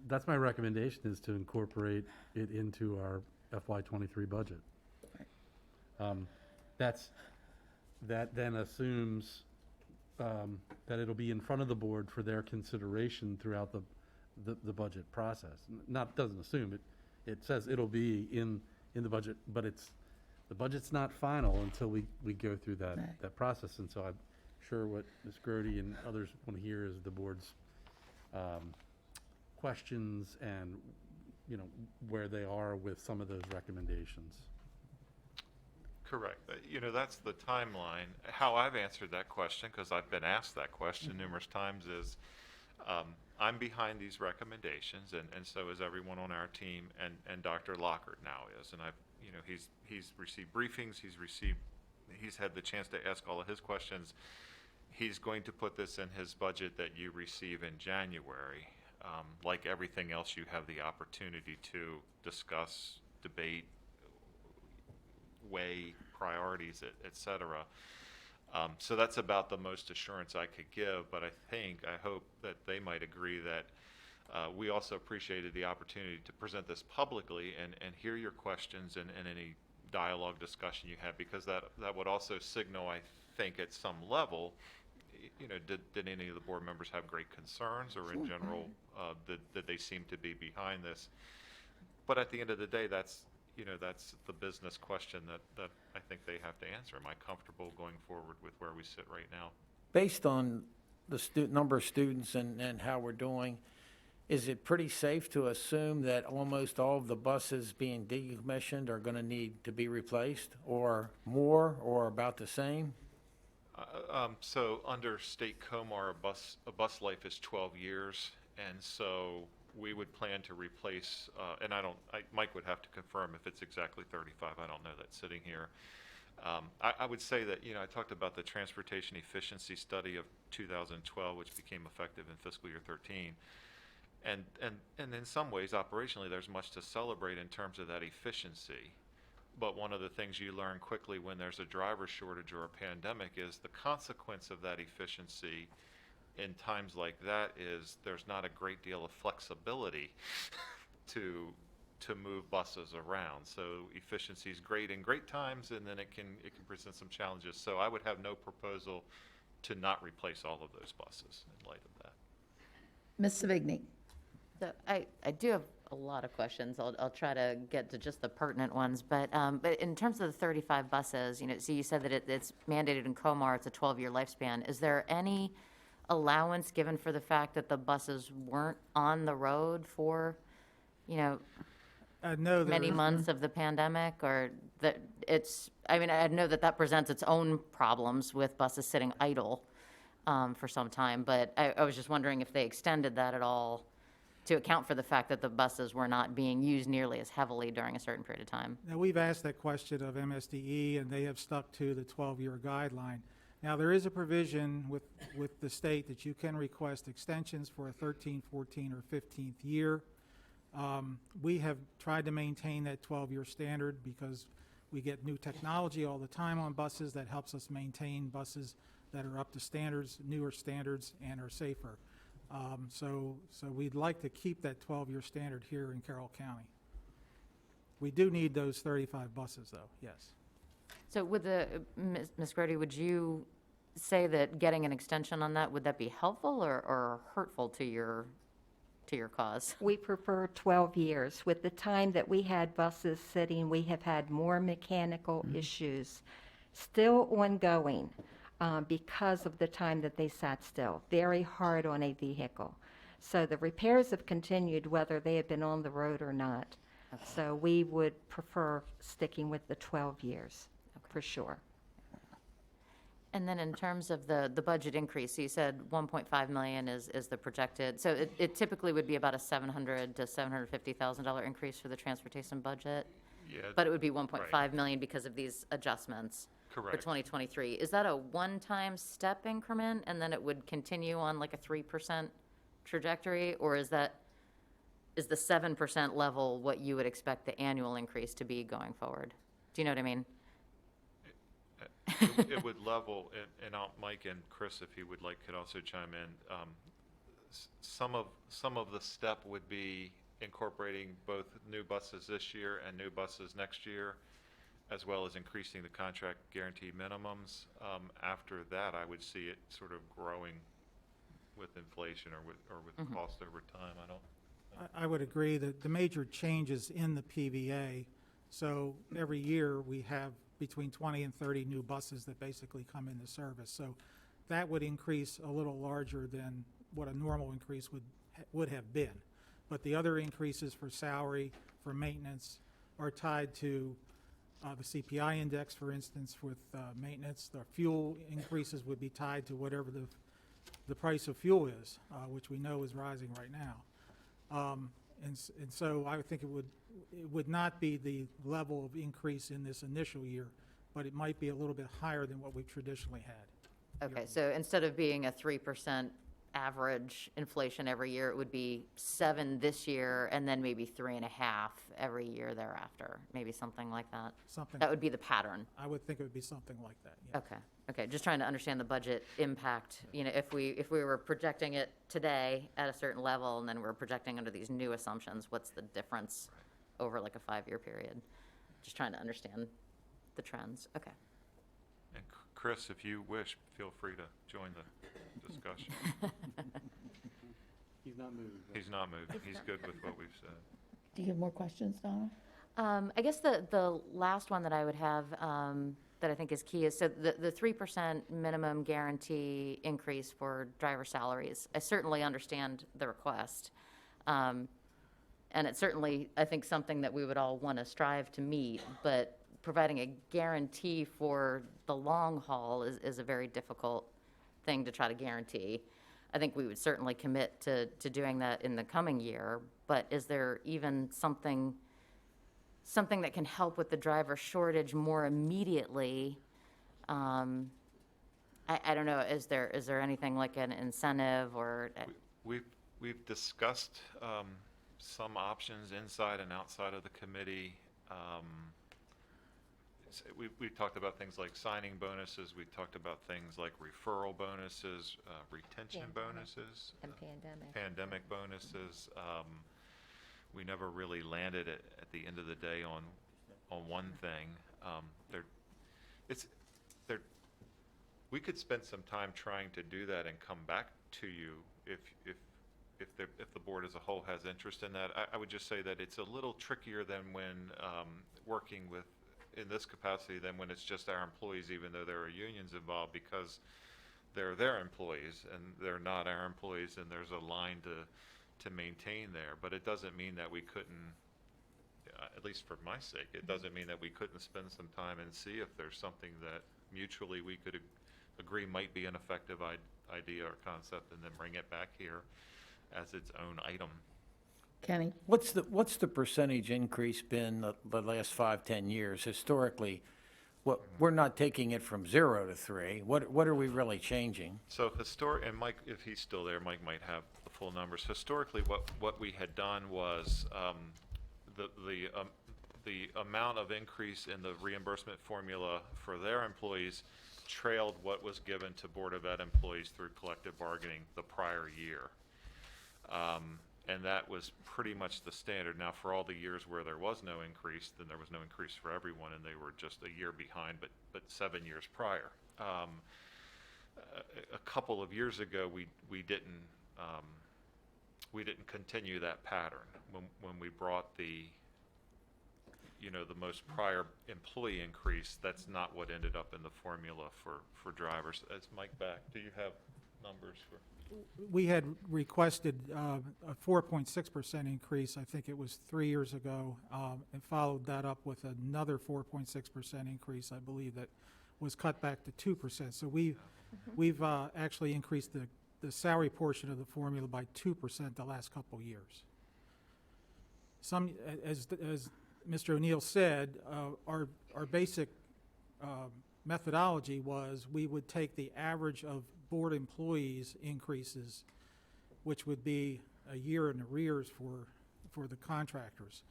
That's my recommendation, is to incorporate it into our FY23 budget. That then assumes that it'll be in front of the board for their consideration throughout the budget process. Doesn't assume it. It says it'll be in the budget, but the budget's not final until we go through that process. And so I'm sure what Ms. Grody and others want to hear is the board's questions and, where they are with some of those recommendations. Correct. That's the timeline. How I've answered that question, because I've been asked that question numerous times, is I'm behind these recommendations, and so is everyone on our team, and Dr. Lockhart now is. And he's received briefings. He's had the chance to ask all of his questions. He's going to put this in his budget that you receive in January. Like everything else, you have the opportunity to discuss, debate, weigh priorities, et cetera. So that's about the most assurance I could give, but I hope that they might agree that we also appreciated the opportunity to present this publicly and hear your questions and any dialogue discussion you have, because that would also signal, I think, at some level, did any of the board members have great concerns, or in general, that they seem to be behind this. But at the end of the day, that's the business question that I think they have to answer. Am I comfortable going forward with where we sit right now? Based on the number of students and how we're doing, is it pretty safe to assume that almost all of the buses being decommissioned are going to need to be replaced, or more, or about the same? So under state COMAR, a bus life is 12 years, and so we would plan to replace, and Mike would have to confirm if it's exactly 35. I don't know that sitting here. I would say that, I talked about the transportation efficiency study of 2012, which became effective in fiscal year 13. And in some ways, operationally, there's much to celebrate in terms of that efficiency. But one of the things you learn quickly when there's a driver shortage or a pandemic is the consequence of that efficiency in times like that is there's not a great deal of flexibility to move buses around. So efficiency is great in great times, and then it can present some challenges. So I would have no proposal to not replace all of those buses in light of that. Ms. Savigny. So I do have a lot of questions. I'll try to get to just the pertinent ones. But in terms of the 35 buses, so you said that it's mandated in COMAR, it's a 12-year lifespan. Is there any allowance given for the fact that the buses weren't on the road for, many months of the pandemic, or that I know that presents its own problems with buses sitting idle for some time, but I was just wondering if they extended that at all to account for the fact that the buses were not being used nearly as heavily during a certain period of time? Now, we've asked that question of MSDE, and they have stuck to the 12-year guideline. Now, there is a provision with the state that you can request extensions for a 13th, 14th, or 15th year. We have tried to maintain that 12-year standard because we get new technology all the time on buses that helps us maintain buses that are up to standards, newer standards, and are safer. So we'd like to keep that 12-year standard here in Carroll County. We do need those 35 buses, though, yes. So would Ms. Grody, would you say that getting an extension on that, would that be helpful or hurtful to your cause? We prefer 12 years. With the time that we had buses sitting, we have had more mechanical issues still ongoing because of the time that they sat still, very hard on a vehicle. So the repairs have continued whether they have been on the road or not. Okay. So we would prefer sticking with the 12 years, for sure. And then in terms of the budget increase, you said 1.5 million is the projected. So it typically would be about a $700,000 to $750,000 increase for the transportation budget? Yeah. But it would be 1.5 right. million because of these adjustments for Correct. 2023. Is that a one-time step increment and then it would continue on like a 3% trajectory? Or is the 7% level what you would expect the annual increase to be going forward? Do you know what I mean? It would level, and Mike and Chris, if he would like, could also chime in. Some of the step would be incorporating both new buses this year and new buses next year, as well as increasing the contract guarantee minimums. After that, I would see it sort of growing with inflation or with cost over time. I would agree that the major changes in the PVA, so every year we have between 20 and 30 new buses that basically come into service. So that would increase a little larger than what a normal increase would have been. But the other increases for salary, for maintenance, are tied to the CPI index, for instance, with maintenance. The fuel increases would be tied to whatever the price of fuel is, which we know is rising right now. And so I would think it would not be the level of increase in this initial year, but it might be a little bit higher than what we've traditionally had. Okay, so instead of being a 3% average inflation every year, it would be 7 this year and then maybe 3.5 every year thereafter, maybe something like that? Something. That would be the pattern? I would think it would be something like that, yeah. Okay, just trying to understand the budget impact. You know, if we were projecting it today at a certain level and then we're projecting under these new assumptions, what's the difference over like a 5-year period? Just trying to understand the trends. Okay. And Chris, if you wish, feel free to join the discussion. He's not moved. He's not moved. He's good with what we've said. Do you have more questions, Donna? I guess the last one that I would have that I think is key is, so the 3% minimum guarantee increase for driver salaries. I certainly understand the request. And it's certainly, I think, something that we would all want to strive to meet, but providing a guarantee for the long haul is a very difficult thing to try to guarantee. I think we would certainly commit to doing that in the coming year, but is there even something that can help with the driver shortage more immediately? I don't know, is there anything like an incentive or? We've discussed some options inside and outside of the committee. We've talked about things like signing bonuses. We've talked about things like referral bonuses, retention bonuses, and pandemic bonuses. We never really landed at the end of the day on one thing. We could spend some time trying to do that and come back to you if the board as a whole has interest in that. I would just say that it's a little trickier than when working with in this capacity than when it's just our employees, even though there are unions involved, because they're their employees and they're not our employees, and there's a line to maintain there. But it doesn't mean that we couldn't, at least for my sake, it doesn't mean that we couldn't spend some time and see if there's something that mutually we could agree might be an effective idea or concept, and then bring it back here as its own item Kenny? What's the percentage increase been the last 5, 10 years? Historically, we're not taking it from 0 to 3. What are we really changing? So and Mike, if he's still there, Mike might have the full numbers. Historically, what we had done was the amount of increase in the reimbursement formula for their employees trailed what was given to Board of Ed employees through collective bargaining the prior year. And that was pretty much the standard. Now, for all the years where there was no increase, then there was no increase for everyone, and they were just a year behind, but 7 years prior. A couple of years ago, we didn't continue that pattern when we brought the most prior employee increase. That's not what ended up in the formula for drivers. Is Mike back? Do you have numbers for? We had requested a 4.6% increase, I think it was 3 years ago, and followed that up with another 4.6% increase, I believe, that was cut back to 2%. So we've actually increased the salary portion of the formula by 2% the last couple years. As Mr. O'Neill said, our basic methodology was we would take the average of board employees increases, which would be a year in arrears for the contractors,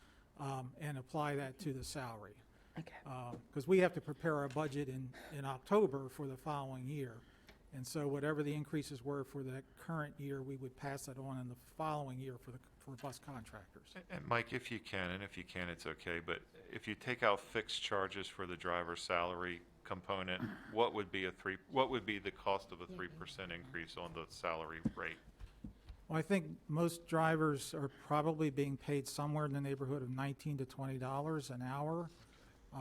and apply that to the salary. Okay. Because we have to prepare our budget in October for the following year. And so whatever the increases were for the current year, we would pass that on in the following year for bus contractors. And Mike, if you can, it's okay, but if you take out fixed charges for the driver's salary component, what would be the cost of a 3% increase on the salary rate? Well, I think most drivers are probably being paid somewhere in the neighborhood of $19 to $20 an hour.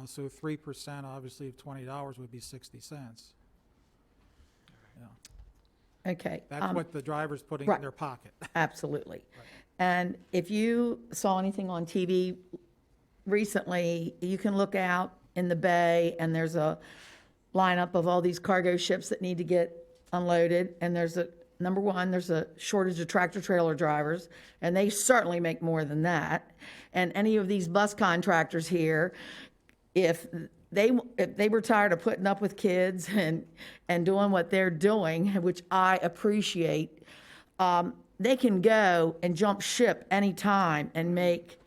So 3% obviously of $20 would be 60 cents. Yeah. Okay. That's what the driver's putting right. in their pocket. Absolutely. And if you saw anything on TV recently, you can look out in the bay and there's a lineup of all these cargo ships that need to get unloaded. And there's number one, there's a shortage of tractor trailer drivers, and they certainly make more than that. And any of these bus contractors here, if they were tired of putting up with kids and doing what they're doing, which I appreciate, they can go and jump ship anytime and make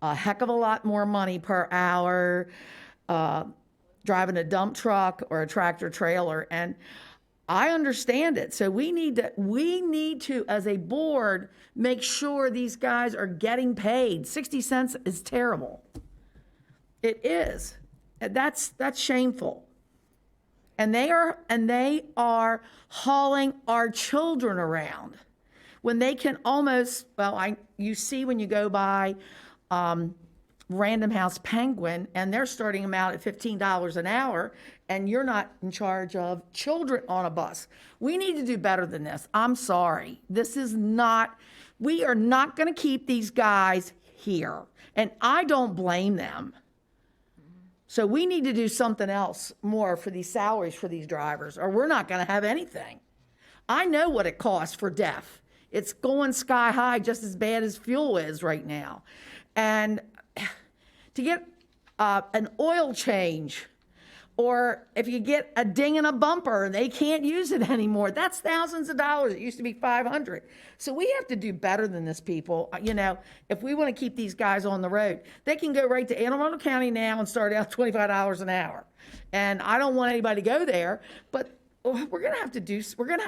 a heck of a lot more money per hour driving a dump truck or a tractor trailer. And I understand it. So we need to, as a board, make sure these guys are getting paid. 60 cents is terrible. It is. That's shameful. And they are hauling our children around when they can almost, you see when you go by Random House Penguin, and they're starting them out at $15 an hour, and you're not in charge of children on a bus. We need to do better than this. I'm sorry. We are not going to keep these guys here, and I don't blame them. So we need to do something else more for these salaries for these drivers, or we're not going to have anything. I know what it costs for DEF. It's going sky high, just as bad as fuel is right now. And to get an oil change, or if you get a ding in a bumper and they can't use it anymore, that's thousands of dollars. It used to be $500. So we have to do better than this, people. If we want to keep these guys on the road, they can go right to Anne Arundel County now and start out $25 an hour. And I don't want anybody to go there, but we're going to have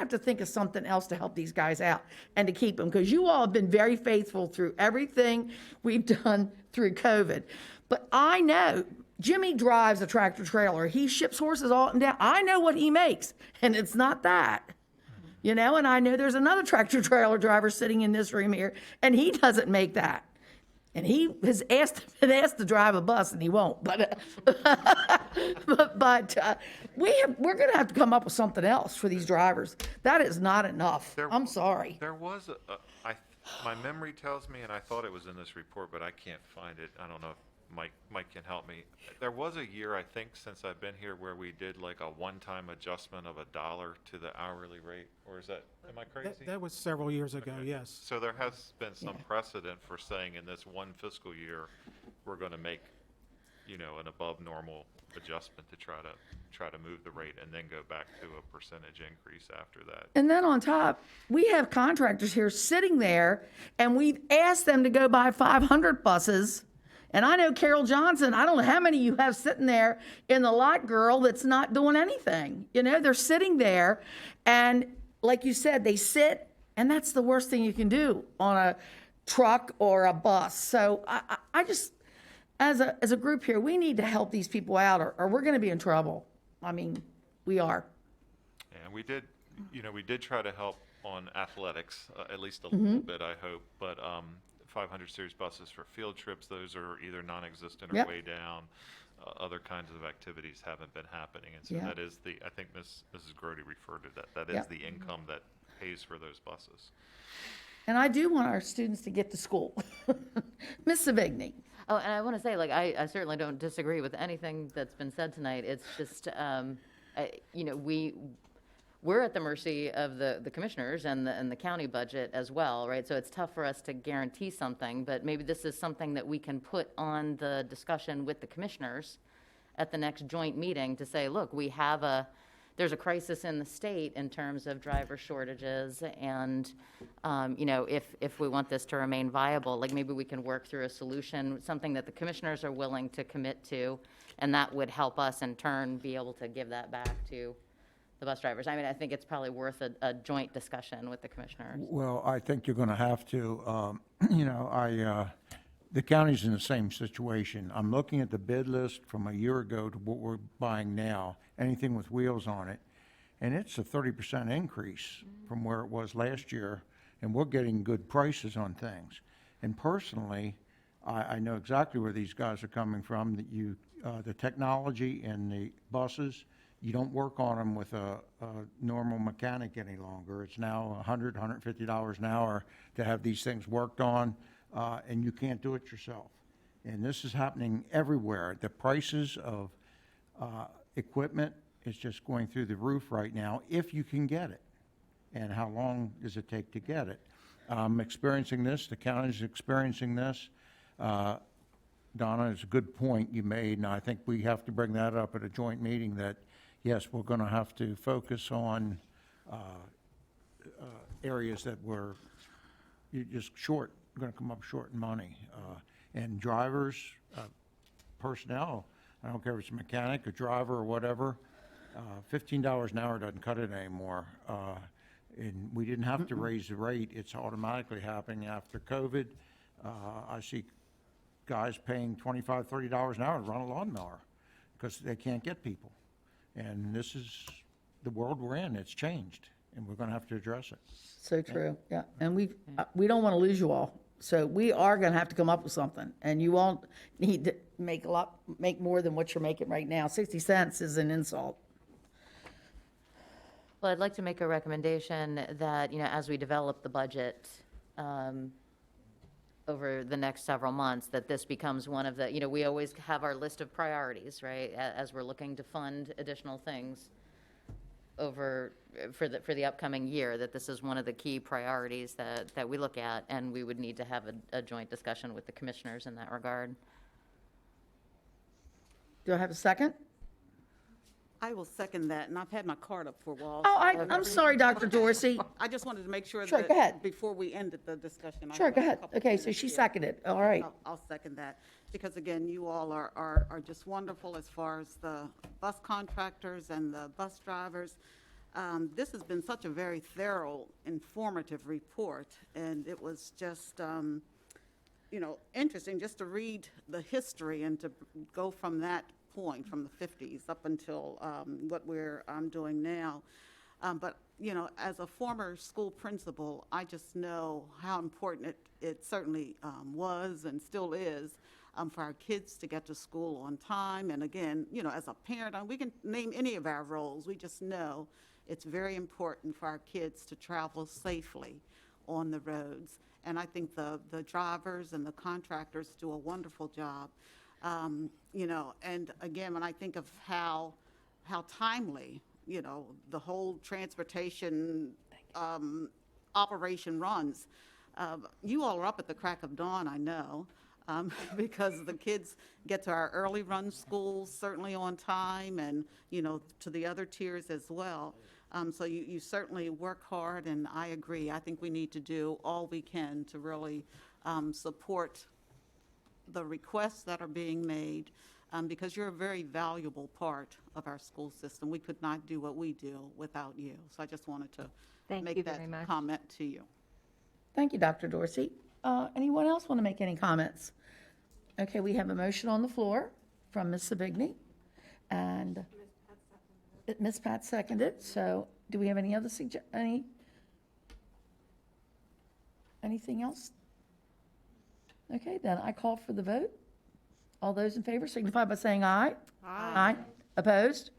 to think of something else to help these guys out and to keep them, because you all have been very faithful through everything we've done through COVID. But I know Jimmy drives a tractor trailer. He ships horses all up and down. I know what he makes, and it's not that. And I know there's another tractor trailer driver sitting in this room here, and he doesn't make that. And he has been asked to drive a bus, and he won't. But we're going to have to come up with something else for these drivers. That is not enough. I'm sorry. There was my memory tells me, and I thought it was in this report, but I can't find it. I don't know if Mike can help me. There was a year, I think, since I've been here where we did like a one-time adjustment of $1 to the hourly rate, or is that, am I crazy? That was several years ago, Okay. yes. So there has been some precedent for saying in this one fiscal year, we're going to make, an above normal adjustment to try to move the rate and then go back to a percentage increase after that. And then on top, we have contractors here sitting there, and we've asked them to go buy 500 buses. And I know Carroll Johnson, I don't know how many you have sitting there in the lot, girl, that's not doing anything. They're sitting there, and like you said, they sit, and that's the worst thing you can do on a truck or a bus. So I just, as a group here, we need to help these people out, or we're going to be in trouble. I mean, we are. And we did try to help on athletics, at least a little bit, I hope. But 500 series buses for field trips, those are either non-existent or Yep. way down. Other kinds of activities haven't been happening. And so Yeah. that is I think Mrs. Grody referred to that is Yep. the income that pays for those buses. And I do want our students to get to school. Miss Savigny. Oh, and I want to say, I certainly don't disagree with anything that's been said tonight. It's just, we're at the mercy of the commissioners and the county budget as well, right? So it's tough for us to guarantee something, but maybe this is something that we can put on the discussion with the commissioners at the next joint meeting to say, look, there's a crisis in the state in terms of driver shortages, and, if we want this to remain viable, maybe we can work through a solution, something that the commissioners are willing to commit to, and that would help us in turn be able to give that back to the bus drivers. I mean, I think it's probably worth a joint discussion with the commissioners. Well, I think you're going to have to, the county's in the same situation. I'm looking at the bid list from a year ago to what we're buying now, anything with wheels on it, and it's a 30% increase from where it was last year, and we're getting good prices on things. And personally, I know exactly where these guys are coming from, that the technology in the buses, you don't work on them with a normal mechanic any longer. It's now $100, $150 an hour to have these things worked on, and you can't do it yourself. And this is happening everywhere. The prices of equipment is just going through the roof right now, if you can get it. And how long does it take to get it? I'm experiencing this, the county's experiencing this. Donna, it's a good point you made, and I think we have to bring that up at a joint meeting, that, yes, we're going to have to focus on areas that you're just short, going to come up short in money. And drivers, personnel, I don't care if it's a mechanic, a driver, or whatever, $15 an hour doesn't cut it anymore. And we didn't have to raise the rate. It's automatically happening after COVID. I see guys paying $25, $30 an hour to run a lawnmower because they can't get people. And this is the world we're in. It's changed, and we're going to have to address it. So true, yeah. And we don't want to lose you all. So we are going to have to come up with something, and you won't need to make more than what you're making right now. 60 cents is an insult. Well, I'd like to make a recommendation that, as we develop the budget over the next several months, that this becomes one of the, we always have our list of priorities, right? As we're looking to fund additional things for the upcoming year, that this is one of the key priorities that we look at, and we would need to have a joint discussion with the commissioners in that regard. Do I have a second? I will second that, and I've had my card up for a while. Oh, I'm sorry, Dr. Dorsey. I just wanted to make sure Sure, that go ahead. before we ended the discussion. I Sure, have go a ahead. couple Okay, so minutes she here. seconded. All right. I'll second that, because again, you all are just wonderful as far as the bus contractors and the bus drivers. This has been such a very thorough, informative report, and it was just, interesting just to read the history and to go from that point, from the 50s up until what we're doing now. But, as a former school principal, I just know how important it certainly was and still is for our kids to get to school on time. And again, as a parent, we can name any of our roles. We just know it's very important for our kids to travel safely on the roads. And I think the drivers and the contractors do a wonderful job. You know, and again, when I think of how timely, you know, the whole transportation operation runs, you all are up at the crack of dawn, I know, because the kids get to our early run schools certainly on time, and, you know, to the other tiers as well. So you certainly work hard, and I agree. I think we need to do all we can to really support the requests that are being made, because you're a very valuable part of our school system. We could not do what we do without you. So I just wanted to Thank make you that very much. comment to you. Thank you, Dr. Dorsey. Anyone else want to make any comments? Okay, we have a motion on the floor from Ms. Savigny, and Ms. Pat seconded. So do we have any other anything else? Okay, then I call for the vote. All those in favor signify by saying aye. Aye. Opposed?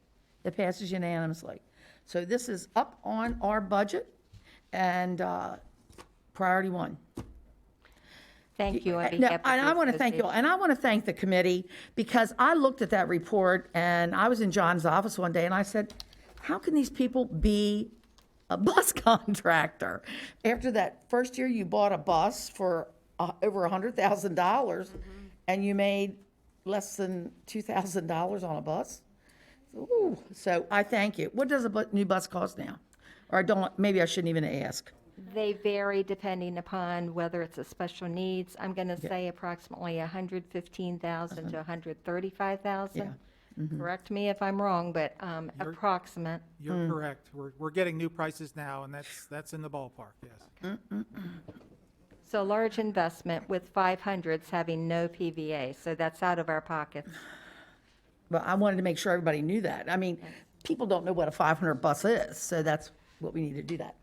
It passes unanimously. So this is up on our budget, and priority one. Thank you. On No, behalf of and the I want to thank you all, and I want to thank the committee, because I looked at that report, and I was in John's office one day, and I said, how can these people be a bus contractor? After that first year, you bought a bus for over $100,000, and you made less than $2,000 on a bus. Ooh, so I thank you. What does a new bus cost now? Or I don't, maybe I shouldn't even ask. They vary depending upon whether it's a special needs. I'm going to say approximately $115,000 to $135,000. Correct me if I'm wrong, but approximate. You're correct. We're getting new prices now, and that's in the ballpark, yes. So large investment with 500s having no PVA, so that's out of our pockets. But I wanted to make sure everybody knew that. I mean, people don't know what a 500 bus is, so that's what we need to do that.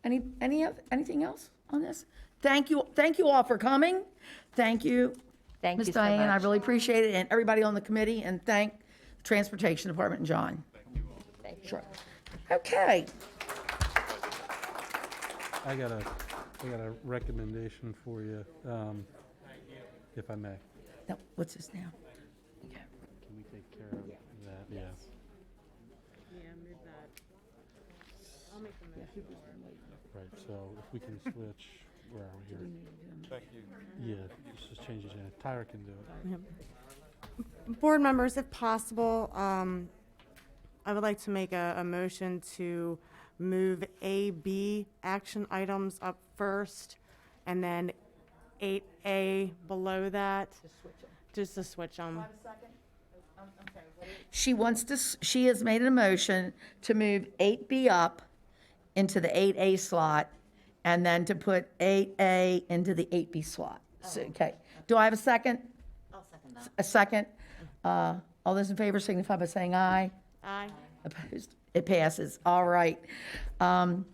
Anything else on this? Thank you all for coming. Thank you. Thank Ms. you so Diane, I much. really appreciate it, and everybody on the committee, and thank the Transportation Department and John. Thank you. Sure. Okay. I got a recommendation for you, if I may. Now, what's this now? Okay. Can we take care of that? Yeah. Yeah, move that. I'll make the motion. Right, so if we can switch, where are we here? Thank you. Yeah, let's just change it. Tyra can do it. Board members, if possible, I would like to make a motion to move A, B action items up first, and then 8A below that. Just to switch them. She has made a motion to move 8B up into the 8A slot, and then to put 8A into the 8B slot. So, okay. Do I have a second? I'll second that. A second? All those in favor signify by saying aye. Aye. Opposed? It passes. All right. Hi,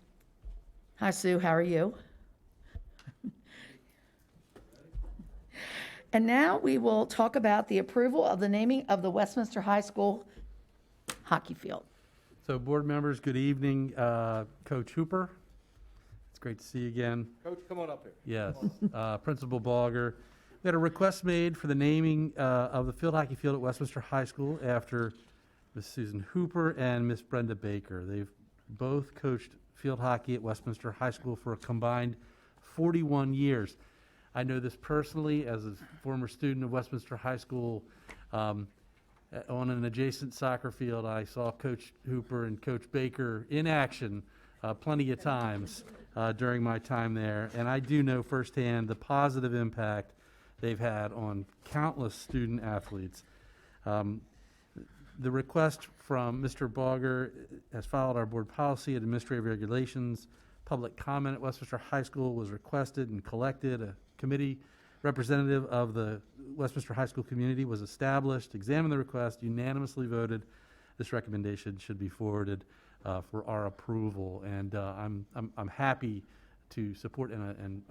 Sue. How are you? And now we will talk about the approval of the naming of the Westminster High School hockey field. So, board members, good evening. Coach Hooper, it's great to see you again. Coach, come on up here. Yes. Principal Bolger. We had a request made for the naming of the field hockey field at Westminster High School after Miss Susan Hooper and Miss Brenda Baker. They've both coached field hockey at Westminster High School for a combined 41 years. I know this personally as a former student of Westminster High School. On an adjacent soccer field, I saw Coach Hooper and Coach Baker in action plenty of times during my time there, and I do know firsthand the positive impact they've had on countless student athletes. The request from Mr. Bolger has followed our board policy and administrative regulations. Public comment at Westminster High School was requested and collected. A committee representative of the Westminster High School community was established, examined the request, unanimously voted this recommendation should be forwarded for our approval. And I'm happy to support and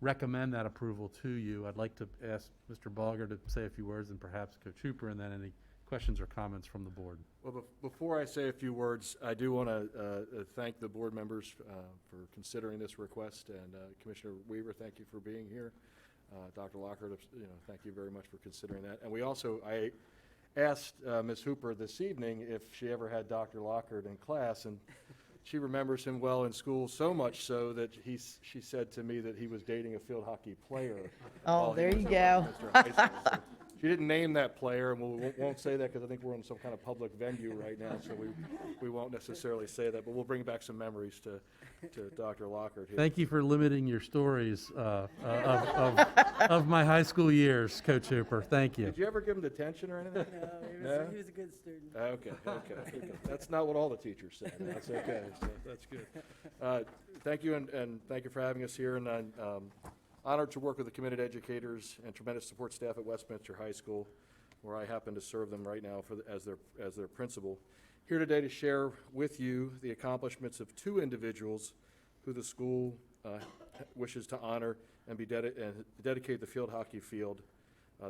recommend that approval to you. I'd like to ask Mr. Bolger to say a few words, and perhaps Coach Hooper, and then any questions or comments from the board. Well, before I say a few words, I do want to thank the board members for considering this request, and Commissioner Weaver, thank you for being here. Dr. Lockhart, thank you very much for considering that. And I asked Ms. Hooper this evening if she ever had Dr. Lockhart in class, and she remembers him well in school, so much so that she said to me that he was dating a field hockey player. Oh, while he there was you at go. Westminster High School. So she didn't name that player, and we won't say that because I think we're in some kind of public venue right now, so we won't necessarily say that, but we'll bring back some memories to Dr. Lockhart here. Thank you for limiting your stories of my high school years, Coach Hooper. Thank you. Did you ever give him detention or anything? No, he was a good student. Okay. That's not what all the teachers say. That's okay. So that's good. Thank you, and thank you for having us here. And I'm honored to work with the committed educators and tremendous support staff at Westminster High School, where I happen to serve them right now as their principal. Here today to share with you the accomplishments of two individuals who the school wishes to honor and dedicate the field hockey field.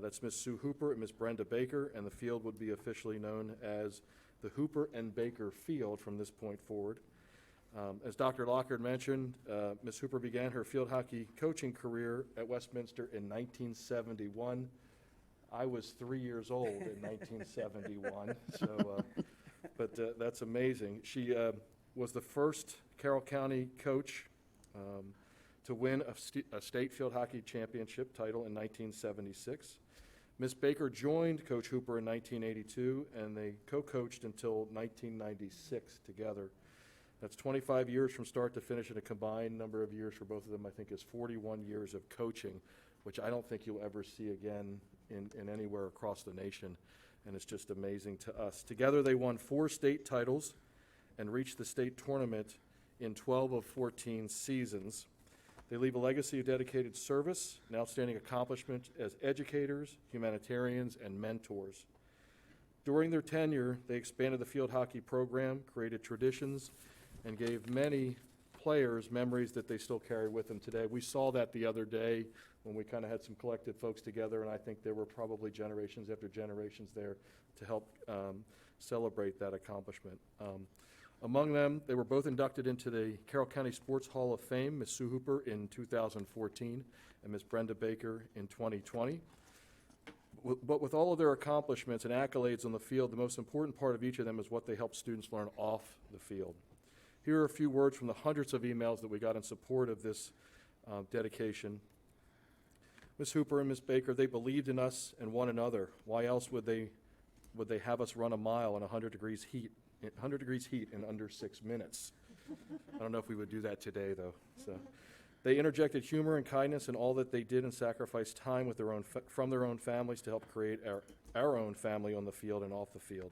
That's Ms. Sue Hooper and Ms. Brenda Baker, and the field would be officially known as the Hooper and Baker Field from this point forward. As Dr. Lockhart mentioned, Ms. Hooper began her field hockey coaching career at Westminster in 1971. I was 3 years old in 1971, but that's amazing. She was the first Carroll County coach to win a state field hockey championship title in 1976. Ms. Baker joined Coach Hooper in 1982, and they co-coached until 1996 together. That's 25 years from start to finish, and a combined number of years for both of them, I think, is 41 years of coaching, which I don't think you'll ever see again in anywhere across the nation, and it's just amazing to us. Together, they won 4 state titles and reached the state tournament in 12 of 14 seasons. They leave a legacy of dedicated service and outstanding accomplishment as educators, humanitarians, and mentors. During their tenure, they expanded the field hockey program, created traditions, and gave many players memories that they still carry with them today. We saw that the other day when we kind of had some collected folks together, and I think there were probably generations after generations there to help celebrate that accomplishment. Among them, they were both inducted into the Carroll County Sports Hall of Fame, Ms. Sue Hooper in 2014 and Ms. Brenda Baker in 2020. But with all of their accomplishments and accolades on the field, the most important part of each of them is what they help students learn off the field. Here are a few words from the hundreds of emails that we got in support of this dedication. Ms. Hooper and Ms. Baker, they believed in us and one another. Why else would they have us run a mile in 100 degrees heat in under 6 minutes? I don't know if we would do that today, though. So, they interjected humor and kindness in all that they did and sacrificed time with from their own families to help create our own family on the field and off the field.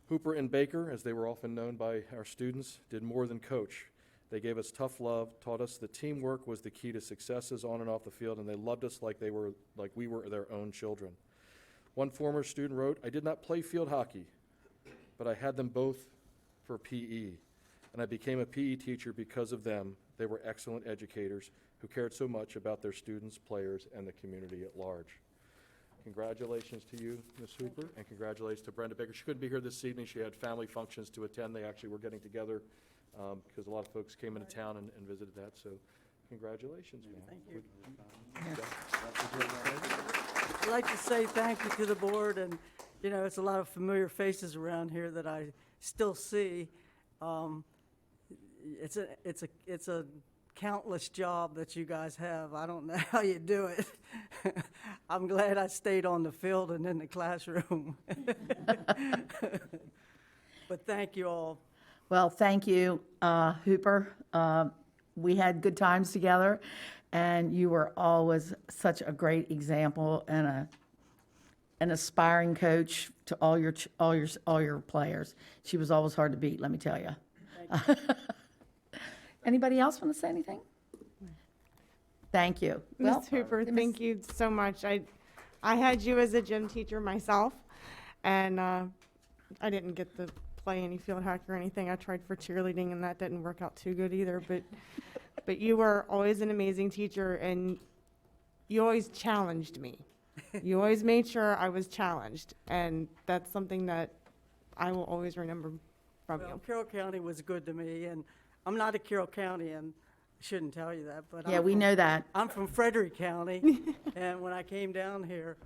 Hooper and Baker, as they were often known by our students, did more than coach. They gave us tough love, taught us that teamwork was the key to successes on and off the field, and they loved us like we were their own children. One former student wrote, "I did not play field hockey, but I had them both for PE, and I became a PE teacher because of them. They were excellent educators who cared so much about their students, players, and the community at large." Congratulations to you, Ms. Hooper, and congratulations to Brenda Baker. She couldn't be here this evening. She had family functions to attend. They actually were getting together because a lot of folks came into town and visited that, so congratulations, ma'am. Thank you. I'd like to say thank you to the board, and, it's a lot of familiar faces around here that I still see. It's a countless job that you guys have. I don't know how you do it. I'm glad I stayed on the field and in the classroom. But thank you all. Well, thank you, Hooper. We had good times together, and you were always such a great example and an aspiring coach to all your players. She was always hard to beat, let me tell you. Anybody else want to say anything? Thank you. Ms. Hooper, thank you so much. I had you as a gym teacher myself, and I didn't get to play any field hockey or anything. I tried for cheerleading, and that didn't work out too good either. But you were always an amazing teacher, and you always challenged me. You always made sure I was challenged, and that's something that I will always remember from you. Carroll County was good to me, and I'm not a Carroll County, and shouldn't tell you that, but Yeah, we know that. I'm from Frederick County, and when I came down here,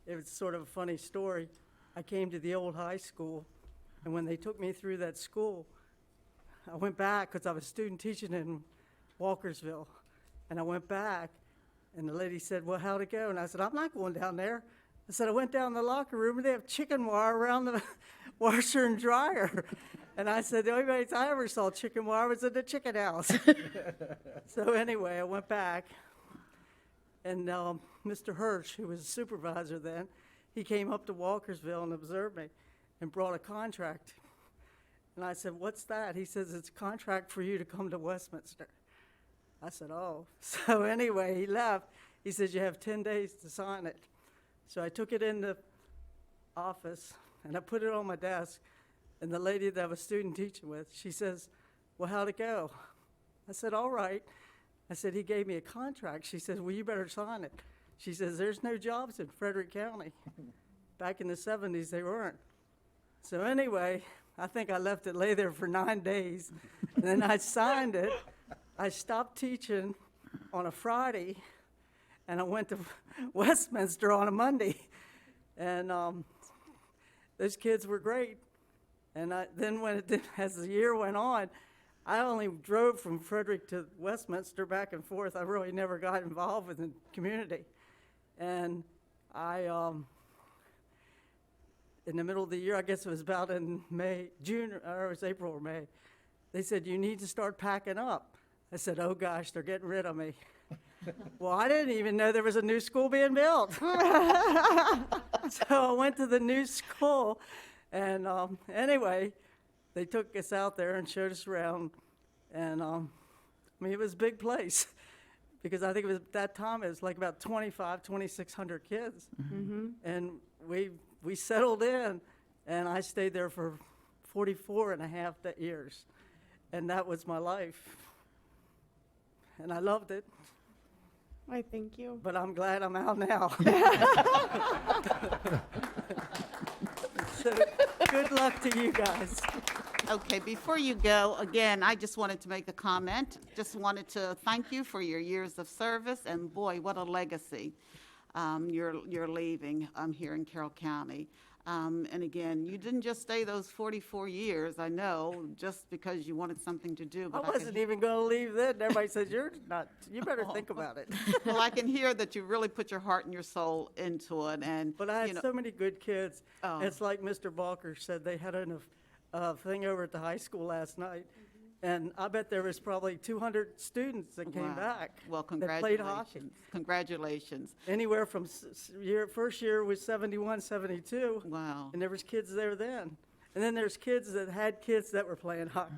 it was sort of a funny story. I came to the old high school, and when they took me through that school, I went back because I was student teaching in Walkersville, and I went back, and the lady said, "Well, how'd it go?" And I said, "I'm not going down there." I said, "I went down the locker room, and they have chicken wire around the washer and dryer." And I said, "The only place I ever saw chicken wire was in the chicken house." So anyway, I went back, and Mr. Hirsch, who was supervisor then, he came up to Walkersville and observed me and brought a contract. And I said, "What's that?" He says, "It's a contract for you to come to Westminster." I said, "Oh." So anyway, he left. He says, "You have 10 days to sign it." So I took it in the office, and I put it on my desk. And the lady that I was student teaching with, she says, "Well, how'd it go?" I said, "All right." I said, "He gave me a contract." She says, "Well, you better sign it." She says, "There's no jobs in Frederick County." Back in the 70s, they weren't. So anyway, I think I left it lay there for 9 days. And then I signed it. I stopped teaching on a Friday, and I went to Westminster on a Monday. And those kids were great. And then as the year went on, I only drove from Frederick to Westminster back and forth. I really never got involved with the community. And in the middle of the year, I guess it was about in June, or it was April or May, they said, "You need to start packing up." I said, "Oh gosh, they're getting rid of me." Well, I didn't even know there was a new school being built. So I went to the new school, and anyway, they took us out there and showed us around, and I mean, it was a big place, because I think it was, at that time, it was like about 2,600 kids. And we settled in, and I stayed there for 44 and a half years, and that was my life. And I loved it. I thank you. But I'm glad I'm out now. So good luck to you guys. Okay, before you go, again, I just wanted to make a comment. Just wanted to thank you for your years of service, and boy, what a legacy you're leaving here in Carroll County. And again, you didn't just stay those 44 years, I know, just because you wanted something to do. I But wasn't even going to leave then. Everybody says, "You're not, you better think about it." Well, I can hear that you really put your heart and your soul into it, and, But I had you know, so many good kids. Oh. It's like Mr. Balker said, they had a thing over at the high school last night, and I bet there was probably 200 students that came wow. back. Well, that played hockey. Congratulations. Anywhere from first year was 71, 72. Wow. And there was kids there then. And then there's kids that had kids that were playing hockey.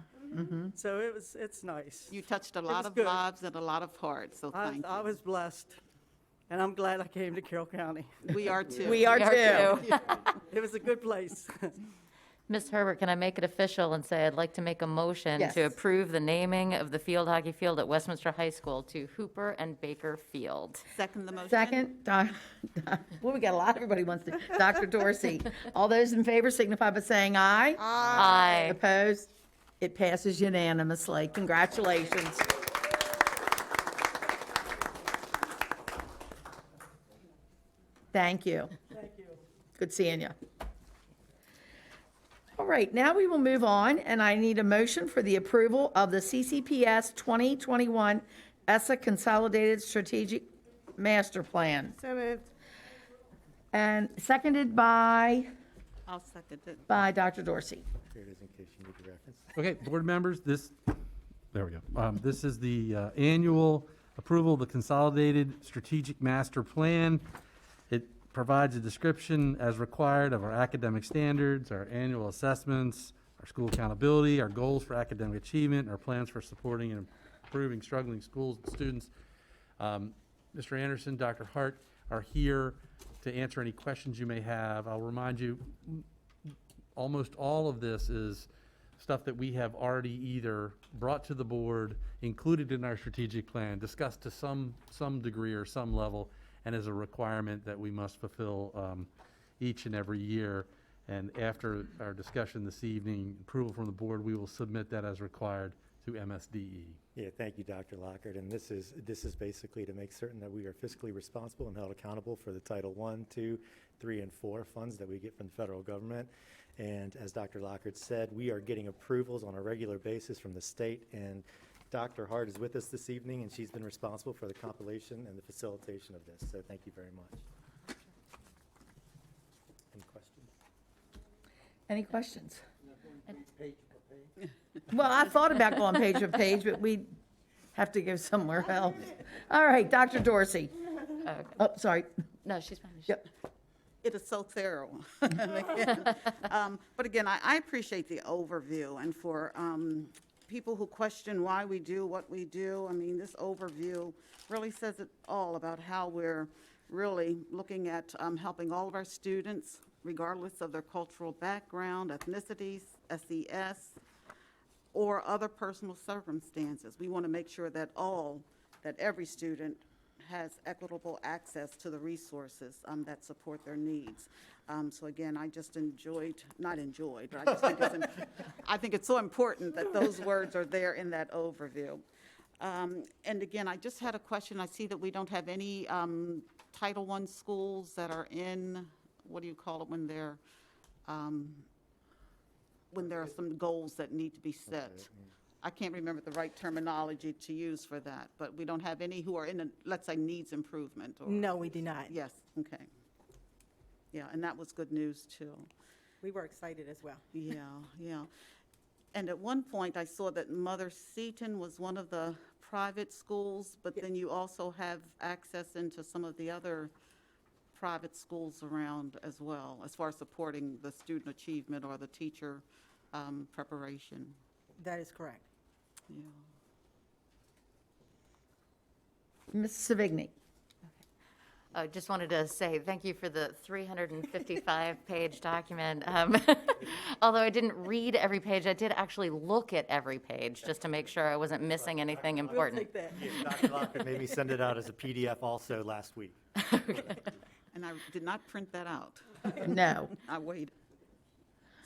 So it's nice. You touched a It lot was of good. lives and a lot of hearts, so thank I you. was blessed, and I'm glad I came to Carroll County. We are too. We are too. It was a good place. Ms. Herbert, can I make it official and say I'd like to make a motion Yes. to approve the naming of the field hockey field at Westminster High School to Hooper and Baker Field? Second the motion. Second, well, we got a lot, everybody wants to, Dr. Dorsey. All those in favor signify by saying aye. Aye. Opposed? It passes unanimously. Congratulations. Thank you. Thank you. Good seeing you. All right, now we will move on, and I need a motion for the approval of the CCPS 2021 ESSA Consolidated Strategic Master Plan. So moved. And seconded by I'll second it. Dr. Dorsey. Here it is in case you need the reference. Okay, board members, there we go. This is the annual approval of the Consolidated Strategic Master Plan. It provides a description as required of our academic standards, our annual assessments, our school accountability, our goals for academic achievement, our plans for supporting and improving struggling schools and students. Mr. Anderson, Dr. Hart are here to answer any questions you may have. I'll remind you, almost all of this is stuff that we have already either brought to the board, included in our strategic plan, discussed to some degree or some level, and is a requirement that we must fulfill each and every year. And after our discussion this evening, approval from the board, we will submit that as required to MSDE. Yeah, thank you, Dr. Lockhart. And this is basically to make certain that we are fiscally responsible and held accountable for the Title I, II, III, and IV funds that we get from the federal government. And as Dr. Lockhart said, we are getting approvals on a regular basis from the state. And Dr. Hart is with us this evening, and she's been responsible for the compilation and the facilitation of this. So thank you very much. Any questions? Any questions? Well, I thought about going page by page, but we have to go somewhere else. All right, Dr. Dorsey. Oh, sorry. No, she's fine. Yep. It is so thorough. But again, I appreciate the overview, and for people who question why we do what we do, I mean, this overview really says it all about how we're really looking at helping all of our students, regardless of their cultural background, ethnicities, SES, or other personal circumstances. We want to make sure that every student has equitable access to the resources that support their needs. So again, I just not enjoyed, but I just think I think it's so important that those words are there in that overview. And again, I just had a question. I see that we don't have any Title I schools that are in, what do you call it, when there are some goals that need to be set. I can't remember the right terminology to use for that, but we don't have any who are in, let's say, needs improvement. No, we do not. Yes, okay. Yeah, and that was good news, too. We were excited as well. Yeah, yeah. And at one point, I saw that Mother Seton was one of the private schools, but then you also have access into some of the other private schools around as well, as far as supporting the student achievement or the teacher preparation. That is correct. Yeah. Ms. Savigny. I just wanted to say thank you for the 355-page document. Although I didn't read every page, I did actually look at every page just to make sure I wasn't missing anything important. We'll take that. Yeah, Dr. Lockhart made me send it out as a PDF also last week. And I did not print that out. No. I waited.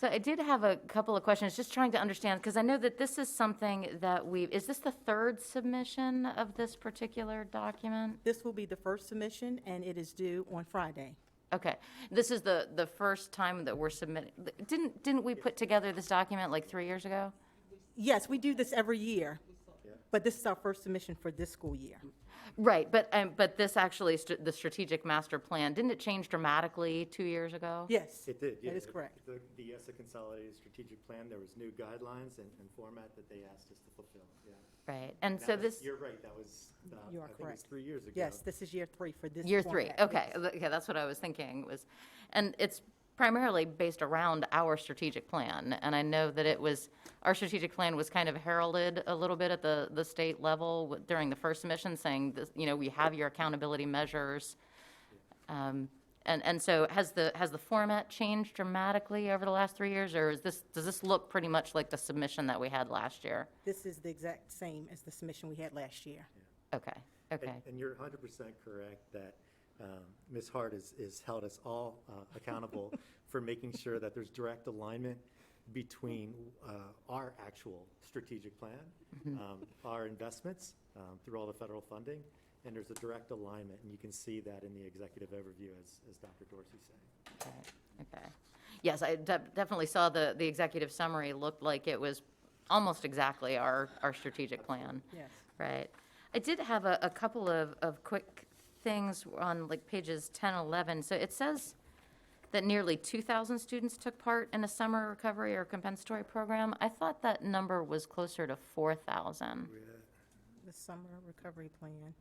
So I did have a couple of questions, just trying to understand, because I know that this is something that is this the third submission of this particular document? This will be the first submission, and it is due on Friday. Okay, this is the first time that we're submitting. Didn't we put together this document like 3 years ago? Yes, we do this every year, but this is our first submission for this school year. Right, but this actually, the strategic master plan, didn't it change dramatically 2 years ago? Yes. It did, yeah. That is correct. The ESSA Consolidated Strategic Plan, there was new guidelines and format that they asked us to fulfill, yeah. Right, and so this. You're right, that was, You are I think it was correct. 3 years ago. Yes, this is year 3 for this. Year 3, format. okay, Yes. okay, that's what I was thinking was, and it's primarily based around our strategic plan, and I know that our strategic plan was kind of heralded a little bit at the state level during the first submission, saying, this, we have your accountability measures. And so has the format changed dramatically over the last 3 years, or does this look pretty much like the submission that we had last year? This is the exact same as the submission we had last year. Okay, okay. And you're 100% correct that Ms. Hart is held us all accountable for making sure that there's direct alignment between our actual strategic plan, our investments through all the federal funding, and there's a direct alignment, and you can see that in the executive overview, as Dr. Dorsey said. Okay. Yes, I definitely saw the executive summary looked like it was almost exactly our strategic plan. Yes. Right. I did have a couple of quick things on like pages 10 and 11. So it says that nearly 2,000 students took part in a summer recovery or compensatory program. I thought that number was closer to 4,000. The summer recovery plan.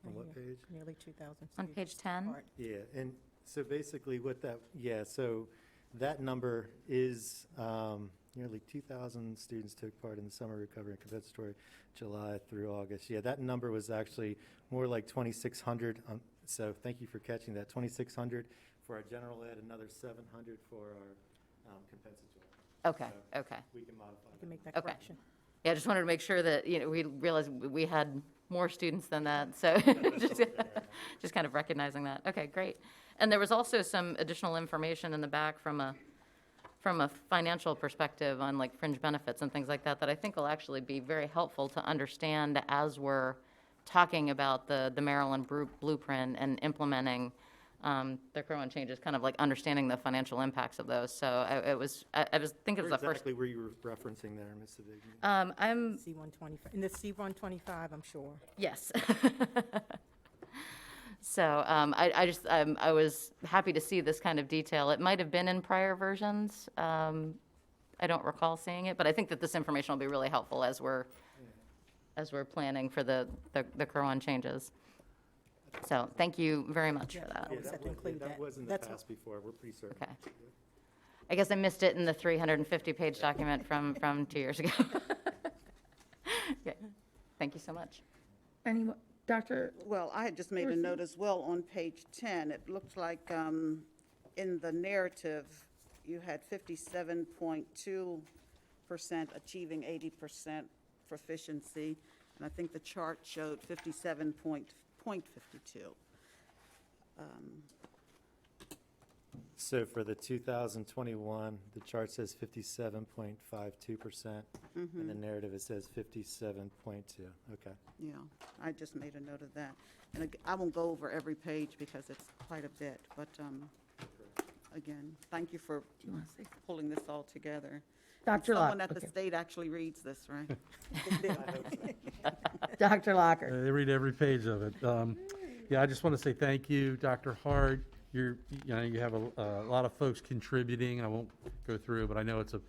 On what page? Nearly 2,000 On students page took 10? part. Yeah, and so basically what so that number is nearly 2,000 students took part in the summer recovery and compensatory July through August. Yeah, that number was actually more like 2,600. So thank you for catching that. 2,600 for our general ed, another 700 for our compensatory. Okay, So okay. we can modify You can make that Okay. correction. Yeah, I just wanted to make sure that, we realized we had more students than that, so just kind of recognizing that. Okay, great. And there was also some additional information in the back from from a financial perspective on like fringe benefits and things like that, that I think will actually be very helpful to understand as we're talking about the Maryland blueprint and implementing the Carroll changes, kind of like understanding the financial impacts of those. So I think it was Where the first. exactly were you referencing there, Ms. Savigny? I'm, C-125, in the C-125, I'm sure. yes. So I was happy to see this kind of detail. It might have been in prior versions. I don't recall seeing it, but I think that this information will be really helpful as we're planning for the Carroll changes. So thank you very much for that. Yeah, that was in the past before, we're pretty certain. Okay. I guess I missed it in the 350-page document from 2 years ago. Okay. Thank you so much. Anyone, Dr.? Well, I had just made a note as well on page 10. It looked like in the narrative, you had 57.2% achieving 80% proficiency, and I think the chart showed 57.52. So for the 2021, the chart says 57.52%, and the narrative, it says 57.2. Okay. Yeah, I just made a note of that. And I won't go over every page because it's quite a bit, but again, thank you for pulling this all together. Dr. Someone Locke, at the state actually reads this, right? Dr. Locker. They read every page of it. Yeah, I just want to say thank you, Dr. Hart. You have a lot of folks contributing. I won't go through, but I know it's a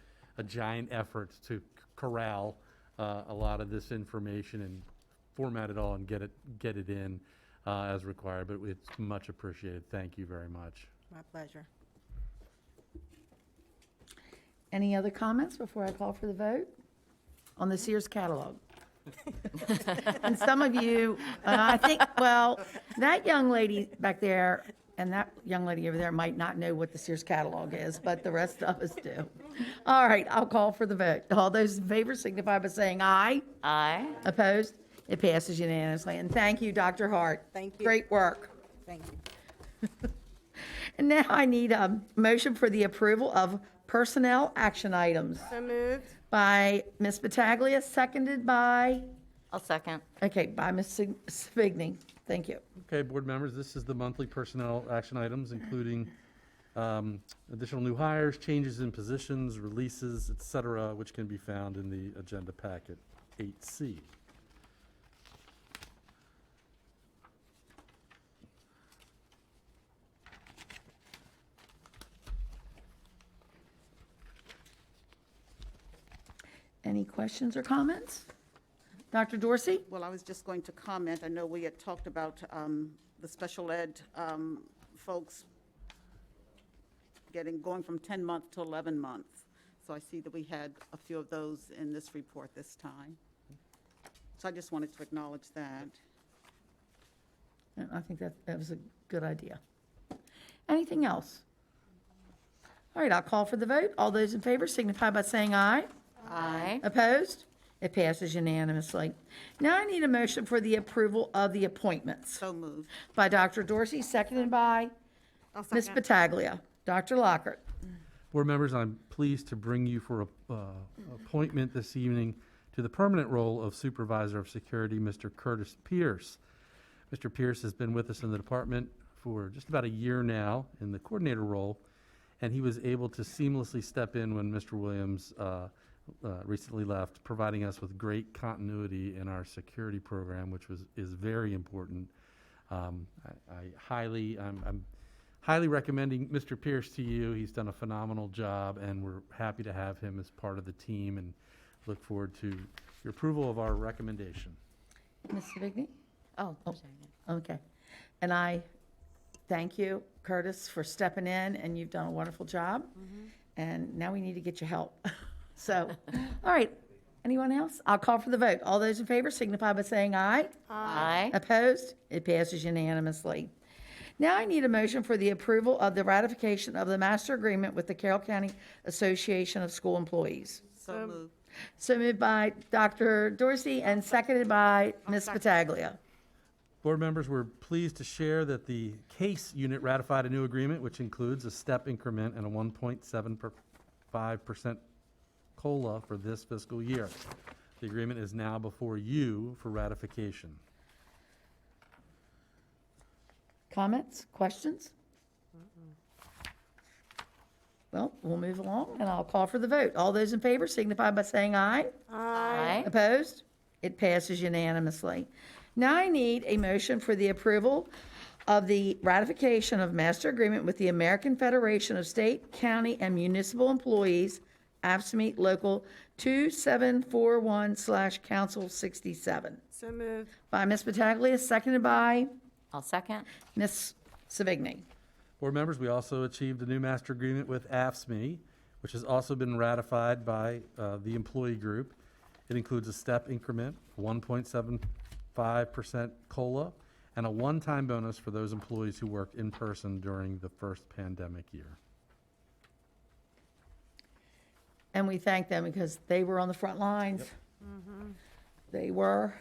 giant effort to corral a lot of this information and format it all and get it in as required. But it's much appreciated. Thank you very much. My pleasure. Any other comments before I call for the vote on the Sears catalog? And some of you, I think, well, that young lady back there and that young lady over there might not know what the Sears catalog is, but the rest of us do. All right, I'll call for the vote. All those in favor signify by saying aye. Aye. Opposed? It passes unanimously. And thank you, Dr. Hart. Thank you. Great work. Thank you. And now I need a motion for the approval of personnel action items So moved. by Ms. Battaglia, seconded by, I'll second. okay, by Ms. Savigny. Thank you. Okay, board members, this is the monthly personnel action items, including additional new hires, changes in positions, releases, et cetera, which can be found in the agenda packet 8C. Any questions or comments? Dr. Dorsey? Well, I was just going to comment, I know we had talked about the special ed folks going from 10 months to 11 months. So I see that we had a few of those in this report this time. So I just wanted to acknowledge that. And I think that was a good idea. Anything else? All right, I'll call for the vote. All those in favor signify by saying aye. Aye. Opposed? It passes unanimously. Now I need a motion for the approval of the appointments So moved. by Dr. Dorsey, seconded by I'll Ms. second. Battaglia. Dr. Lockhart. Board members, I'm pleased to bring you for appointment this evening to the permanent role of Supervisor of Security, Mr. Curtis Pierce. Mr. Pierce has been with us in the department for just about a year now in the coordinator role, and he was able to seamlessly step in when Mr. Williams recently left, providing us with great continuity in our security program, which is very important. I'm highly recommending Mr. Pierce to you. He's done a phenomenal job, and we're happy to have him as part of the team and look forward to your approval of our recommendation. Ms. Savigny? Oh, Oh, okay. And I thank you, Curtis, for stepping in, and you've done a wonderful job. And now we need to get you help. So, all right. Anyone else? I'll call for the vote. All those in favor signify by saying aye. Aye. Opposed? It passes unanimously. Now I need a motion for the approval of the ratification of the master agreement with the Carroll County Association of School Employees. So moved. So moved by Dr. Dorsey and seconded by Ms. Battaglia. Board members, we're pleased to share that the CASE unit ratified a new agreement, which includes a step increment and a 1.7% 4.5% COLA for this fiscal year. The agreement is now before you for ratification. Comments, questions? Well, we'll move along, and I'll call for the vote. All those in favor signify by saying aye. Aye. Opposed? It passes unanimously. Now I need a motion for the approval of the ratification of master agreement with the American Federation of State, County, and Municipal Employees, AFSCME Local 2741/Council 67. So moved. By Ms. Battaglia, seconded by I'll second. Ms. Savigny. Board members, we also achieved a new master agreement with AFSCME, which has also been ratified by the employee group. It includes a step increment, 1.75% COLA, and a one-time bonus for those employees who worked in person during the first pandemic year. And we thank them because they were on the front lines. They were.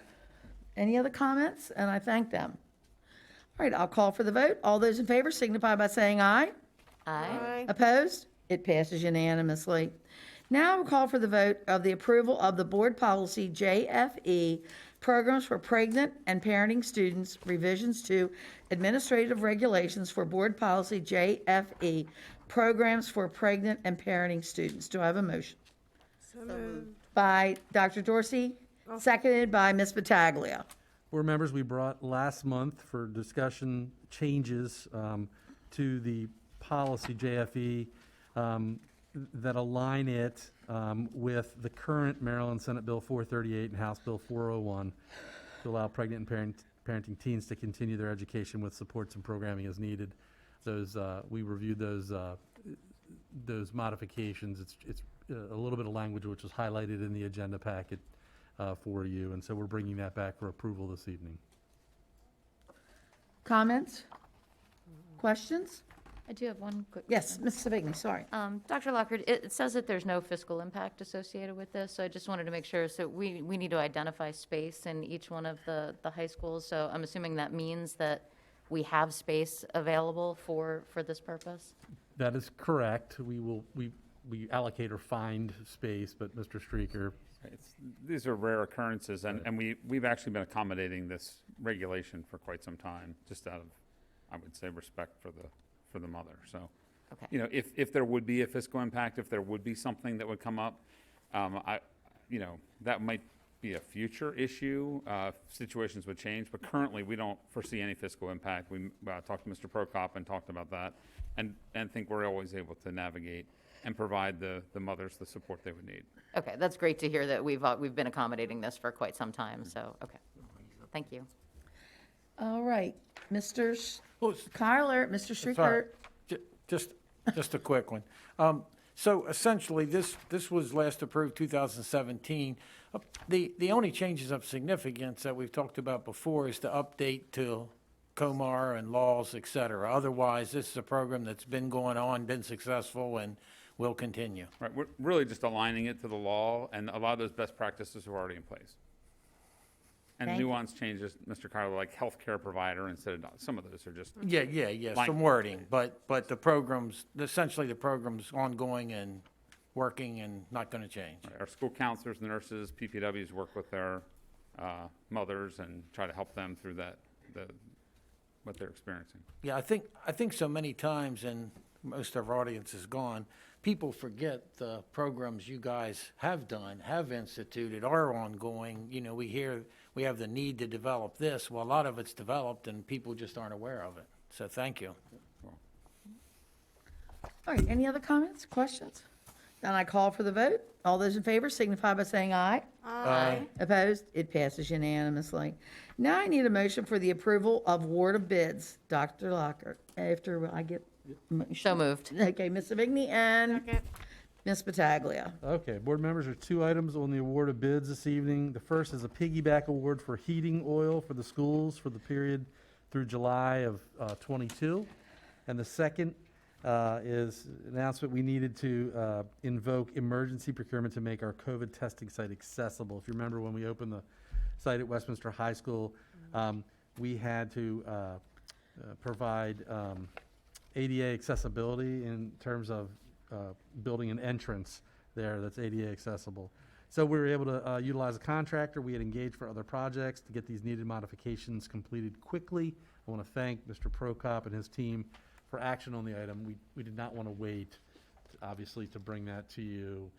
Any other comments? And I thank them. All right, I'll call for the vote. All those in favor signify by saying aye. Aye. Opposed? It passes unanimously. Now we'll call for the vote of the approval of the board policy JFE, Programs for Pregnant and Parenting Students, revisions to administrative regulations for board policy JFE, Programs for Pregnant and Parenting Students. Do I have a motion? So moved. By Dr. Dorsey, seconded by Ms. Battaglia. Board members, we brought last month for discussion changes to the policy JFE that align it with the current Maryland Senate Bill 438 and House Bill 401 to allow pregnant and parenting teens to continue their education with supports and programming as needed. Those we reviewed those modifications. It's a little bit of language which was highlighted in the agenda packet for you, and so we're bringing that back for approval this evening. Comments? Questions? I do have one quick. Yes, Ms. Savigny, sorry. Dr. Lockhart, it says that there's no fiscal impact associated with this, so I just wanted to make sure. So we need to identify space in each one of the high schools, so I'm assuming that means that we have space available for this purpose? That is correct. We allocate or find space, but Mr. Streeter. These are rare occurrences, and we've actually been accommodating this regulation for quite some time, just out of, I would say, respect for the mother. So, Okay. you know, if there would be a fiscal impact, if there would be something that would come up, that might be a future issue. Situations would change, but currently we don't foresee any fiscal impact. We talked to Mr. Prokop and talked about that, and think we're always able to navigate and provide the mothers the support they would need. Okay, that's great to hear that we've been accommodating this for quite some time, so, okay. Thank you. All right, Mr. Kyler, Mr. Sorry. Streeter. Just a quick one. So essentially, this was last approved 2017. The only changes of significance that we've talked about before is to update to COMAR and laws, et cetera. Otherwise, this is a program that's been going on, been successful, and will continue. Right, we're really just aligning it to the law, and a lot of those best practices are already in place. And Thank you. nuance changes, Mr. Carroll, like healthcare provider instead of, some of those are just. Yeah, Like- some wording, but the programs, essentially the program's ongoing and working and not going to change. Right, our school counselors, nurses, PPWs work with their mothers and try to help them through what they're experiencing. Yeah, I think so many times, and most of our audience is gone, people forget the programs you guys have done, have instituted, are ongoing. You know, we hear we have the need to develop this. Well, a lot of it's developed and people just aren't aware of it. So thank you. All right, any other comments, questions? Then I call for the vote. All those in favor signify by saying aye. Aye. Opposed? It passes unanimously. Now I need a motion for the approval of award of bids. Dr. Lockhart, after I get motion. So moved. Okay, Ms. Savigny and Second. Ms. Battaglia. Okay, board members, there are two items on the award of bids this evening. The first is a piggyback award for heating oil for the schools for the period through July of '22. And the second is an announcement we needed to invoke emergency procurement to make our COVID testing site accessible. If you remember when we opened the site at Westminster High School, we had to provide ADA accessibility in terms of building an entrance there that's ADA accessible. So we were able to utilize a contractor we had engaged for other projects to get these needed modifications completed quickly. I want to thank Mr. Prokop and his team for action on the item. We did not want to wait, obviously, to bring that to you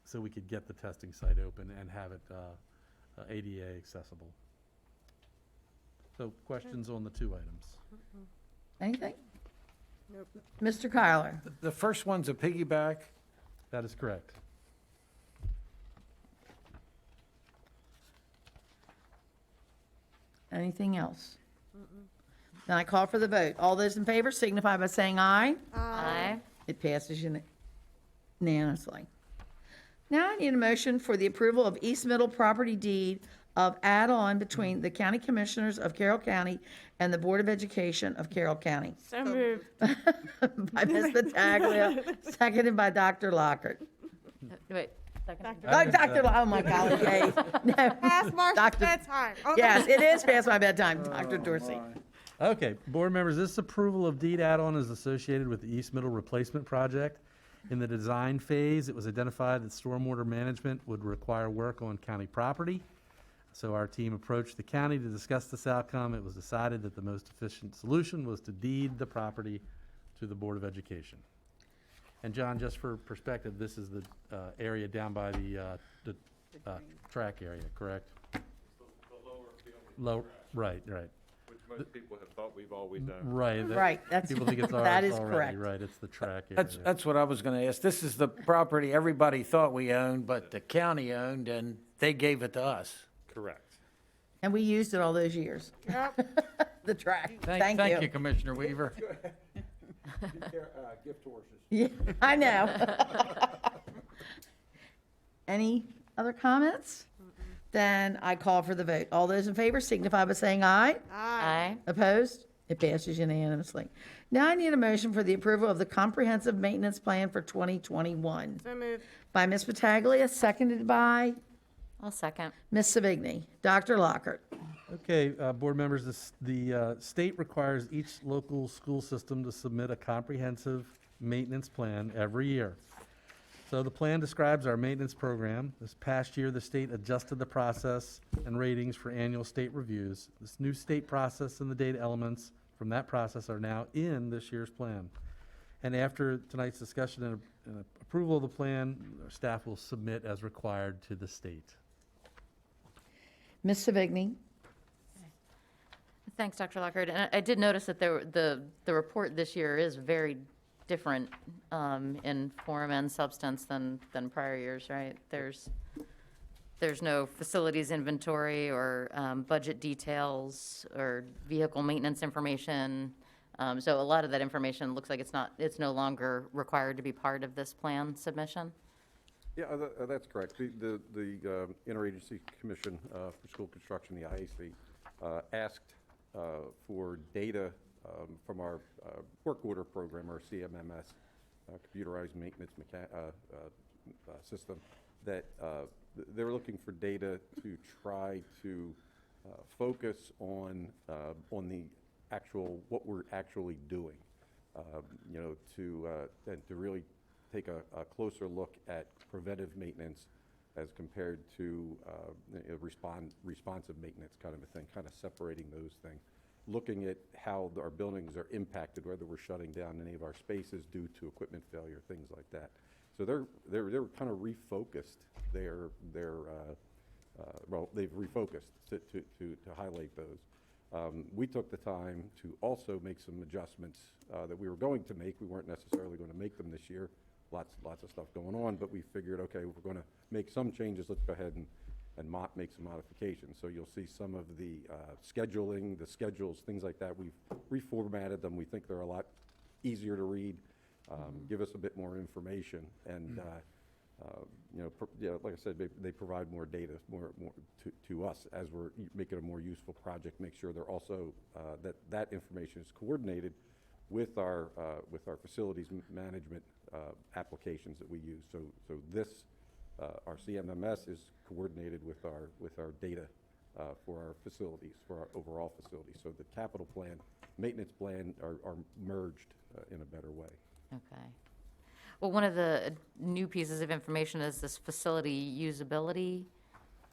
so we could get the testing site open and have it ADA accessible. So questions on the two items? Anything? Nope. Mr. Kyler? The first one's a piggyback. That is correct. Anything else? Then I call for the vote. All those in favor signify by saying aye. Aye. It passes unanimously. Now I need a motion for the approval of East Middle property deed of add-on between the County Commissioners of Carroll County and the Board of Education of Carroll County. So moved. By Ms. Battaglia, seconded by Dr. Lockhart. Wait, second. Oh, my golly, yay. No. Past Mark's Dr. bedtime. Oh, Yes, it is past my bedtime, Dr. Dorsey. Okay, board members, this approval of deed add-on is associated with the East Middle Replacement Project. In the design phase, it was identified that stormwater management would require work on county property. So our team approached the county to discuss this outcome. It was decided that the most efficient solution was to deed the property to the Board of Education. And John, just for perspective, this is the area down by the track area, correct? Low, right. Which most people have thought we've always done. Right. Right, that's, People think it's ours that is already, correct. right, it's the track area. That's what I was going to ask. This is the property everybody thought we owned, but the county owned, and they gave it to us. Correct. And we used it all those years. Yep. The track. Thank you, Commissioner Weaver. Gift horses. Yeah, I know. Any other comments? Then I call for the vote. All those in favor signify by saying aye. Aye. Opposed? It passes unanimously. Now I need a motion for the approval of the comprehensive maintenance plan for 2021. So moved. By Ms. Battaglia, seconded by I'll second. Ms. Savigny. Dr. Lockhart. Okay, board members, the state requires each local school system to submit a comprehensive maintenance plan every year. So the plan describes our maintenance program. This past year, the state adjusted the process and ratings for annual state reviews. This new state process and the data elements from that process are now in this year's plan. And after tonight's discussion and approval of the plan, our staff will submit as required to the state. Ms. Savigny. Thanks, Dr. Lockhart. And I did notice that the report this year is very different in form and substance than prior years, right? There's no facilities inventory or budget details or vehicle maintenance information. So a lot of that information looks like it's no longer required to be part of this plan submission. Yeah, that's correct. The Interagency Commission for School Construction, the IAC, asked for data from our work order program, our CMMS, computerized maintenance system, that they're looking for data to try to focus on the actual, what we're actually doing, and to really take a closer look at preventive maintenance as compared to responsive maintenance kind of a thing, kind of separating those things, looking at how our buildings are impacted, whether we're shutting down any of our spaces due to equipment failure, things like that. So they're kind of refocused they've refocused to highlight those. We took the time to also make some adjustments that we were going to make. We weren't necessarily going to make them this year. Lots of stuff going on, but we figured, okay, we're going to make some changes. Let's go ahead and make some modifications. So you'll see some of the scheduling, the schedules, things like that. We've reformatted them. We think they're a lot easier to read, give us a bit more information, and like I said, they provide more data, more to us as we're making a more useful project. Make sure they're also that information is coordinated with our facilities management applications that we use. So this our CMMS is coordinated with our data for our facilities, for our overall facilities. So the capital plan, maintenance plan are merged in a better way. Okay. Well, one of the new pieces of information is this facility usability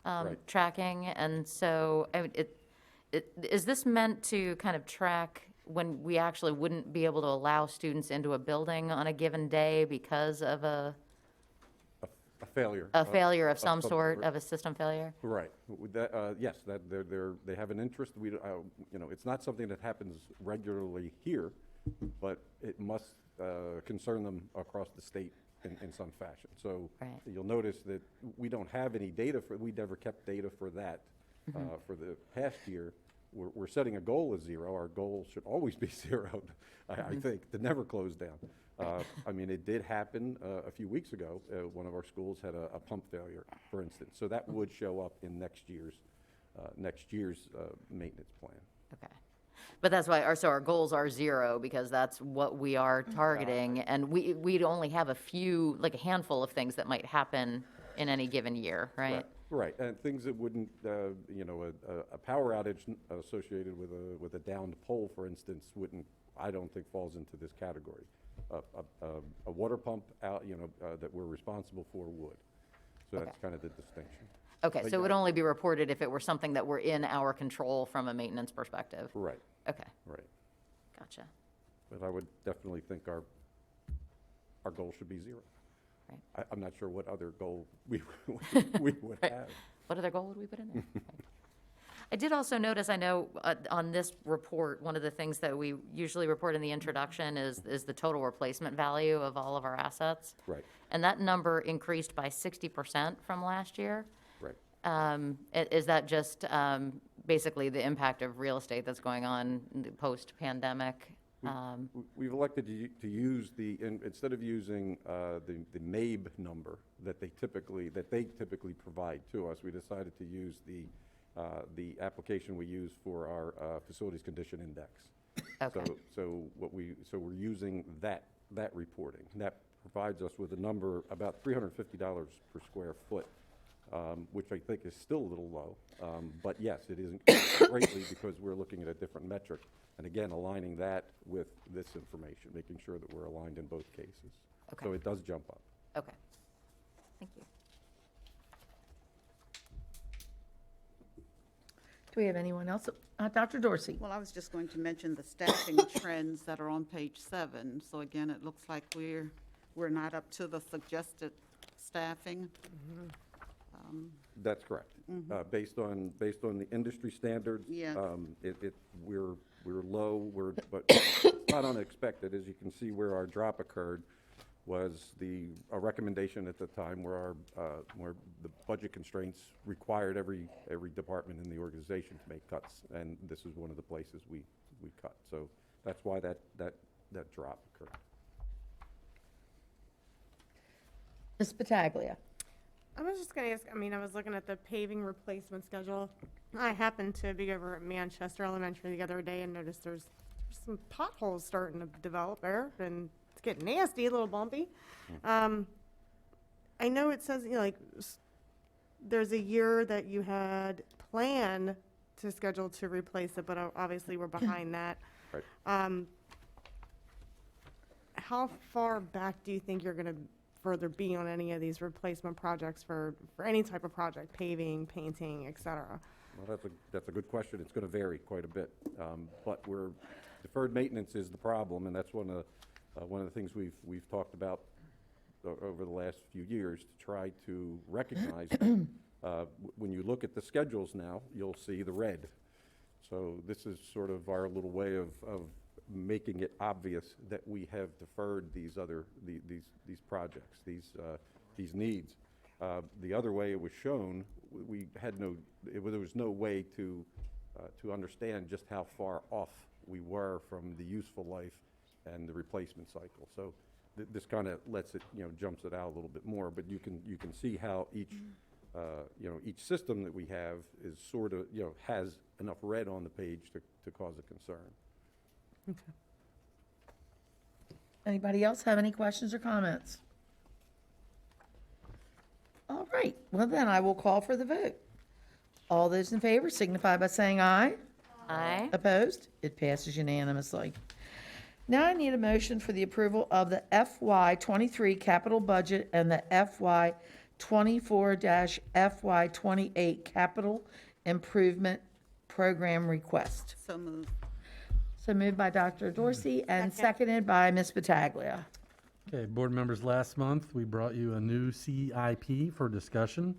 Right. tracking. And so, I mean, is this meant to kind of track when we actually wouldn't be able to allow students into a building on a given day because of a failure. failure of some some sort, sort. of a system failure? Right. With that, yes, that they have an interest. We, it's not something that happens regularly here, but it must concern them across the state in some fashion. So Right. you'll notice that we don't have any data we never kept data for that. For the past year, we're setting a goal as 0. Our goal should always be 0, I think, to never close down. I mean, it did happen a few weeks ago. One of our schools had a pump failure, for instance. So that would show up in next year's maintenance plan. Okay. But that's why, our goals are 0, because that's what we are targeting, and we'd only have a few, like a handful of things that might happen in any given year, right? Right, and things that wouldn't, a power outage associated with a downed pole, for instance, I don't think falls into this category. A water pump out, that we're responsible for would. So that's kind of the distinction. Okay, But so it would yeah. only be reported if it were something that were in our control from a maintenance perspective? Right. Okay, Right. gotcha. But I would definitely think our goal should be 0. Right. I'm not sure what other goal we would Right. have. What other goal would we put in there? Right. I did also notice, I know on this report, one of the things that we usually report in the introduction is the total replacement value of all of our assets. Right. And that number increased by 60% from last year. Right. Is that just basically the impact of real estate that's going on post-pandemic? We've elected to use instead of using the MABE number that they typically provide to us, we decided to use the application we use for our facilities condition index. Okay. So we're using that reporting. That provides us with a number about $350 per square foot, which I think is still a little low. But yes, it isn't greatly because we're looking at a different metric. And again, aligning that with this information, making sure that we're aligned in both cases. Okay. So it does jump up. Okay. Thank you. Do we have anyone else? Dr. Dorsey? Well, I was just going to mention the staffing trends that are on page 7. So again, it looks like we're not up to the suggested staffing. That's correct. Based on the industry standards, Yeah. we're low, but it's not unexpected. As you can see, where our drop occurred was a recommendation at the time where the budget constraints required every department in the organization to make cuts, and this is one of the places we cut. So that's why that drop occurred. Ms. Pataglia? I was just going to ask, I was looking at the paving replacement schedule. I happened to be over at Manchester Elementary the other day and noticed there's some potholes starting to develop there, and it's getting nasty, a little bumpy. I know it says, there's a year that you had planned to schedule to replace it, but obviously we're behind that. Right. How far back do you think you're going to further be on any of these replacement projects for any type of project, paving, painting, et cetera? Well, that's a good question. It's going to vary quite a bit, but deferred maintenance is the problem, and that's one of the things we've talked about over the last few years to try to recognize. When you look at the schedules now, you'll see the red. So this is sort of our little way of making it obvious that we have deferred these projects, these needs. The other way it was shown, there was no way to understand just how far off we were from the useful life and the replacement cycle. So this kind of lets it, jumps it out a little bit more. But you can see how each system that we have is sort of, has enough red on the page to cause a concern. Okay. Anybody else have any questions or comments? All right, well then I will call for the vote. All those in favor signify by saying aye. Aye. Opposed? It passes unanimously. Now I need a motion for the approval of the FY '23 capital budget and the FY '24-FY '28 capital improvement program request. So moved. So moved by Dr. Dorsey and seconded by Ms. Battaglia. Okay, board members, last month, we brought you a new CIP for discussion.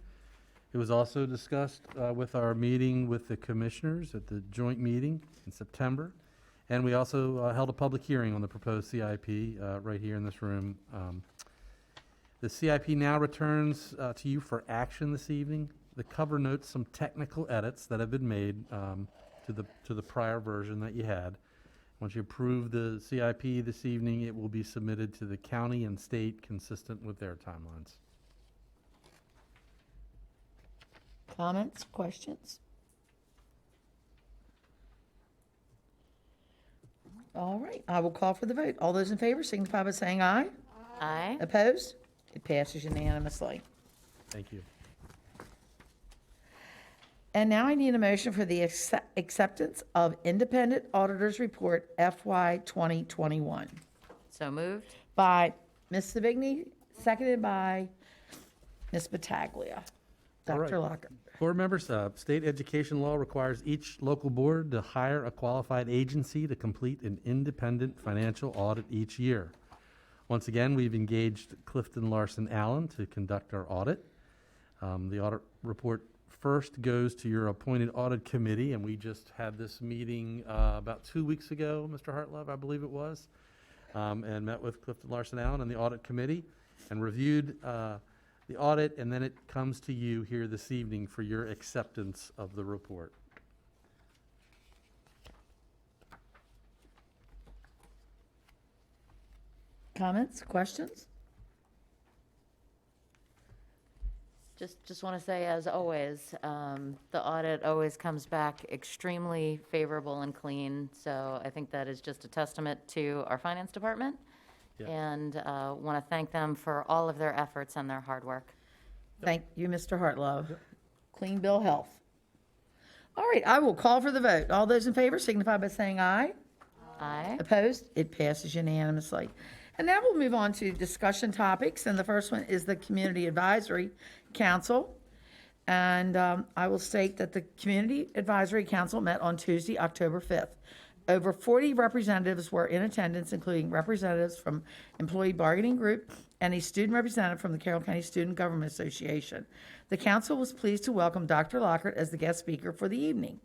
It was also discussed with our meeting with the commissioners at the joint meeting in September. And we also held a public hearing on the proposed CIP right here in this room. The CIP now returns to you for action this evening. The cover notes some technical edits that have been made to the prior version that you had. Once you approve the CIP this evening, it will be submitted to the county and state consistent with their timelines. Comments, questions? All right, I will call for the vote. All those in favor signify by saying aye. Aye. Opposed? It passes unanimously. Thank you. And now I need a motion for the acceptance of Independent Auditor's Report FY 2021 So moved. by Ms. Savigny, seconded by Ms. Battaglia. All right. Dr. Locker. Board members, state education law requires each local board to hire a qualified agency to complete an independent financial audit each year. Once again, we've engaged Clifton Larson Allen to conduct our audit. The audit report first goes to your appointed audit committee, and we just had this meeting about 2 weeks ago, Mr. Hartlove, I believe it was, and met with Clifton Larson Allen and the audit committee and reviewed the audit, and then it comes to you here this evening for your acceptance of the report. Comments, questions? Just want to say, as always, the audit always comes back extremely favorable and clean. So I think that is just a testament to our finance department. Yeah. And want to thank them for all of their efforts and their hard work. Thank you, Mr. Hartlove. Clean bill health. All right, I will call for the vote. All those in favor signify by saying aye. Aye. Opposed? It passes unanimously. And now we'll move on to discussion topics, and the first one is the Community Advisory Council. And I will state that the Community Advisory Council met on Tuesday, October 5th. Over 40 representatives were in attendance, including representatives from Employee Bargaining Group and a student representative from the Carroll County Student Government Association. The council was pleased to welcome Dr. Lockhart as the guest speaker for the evening.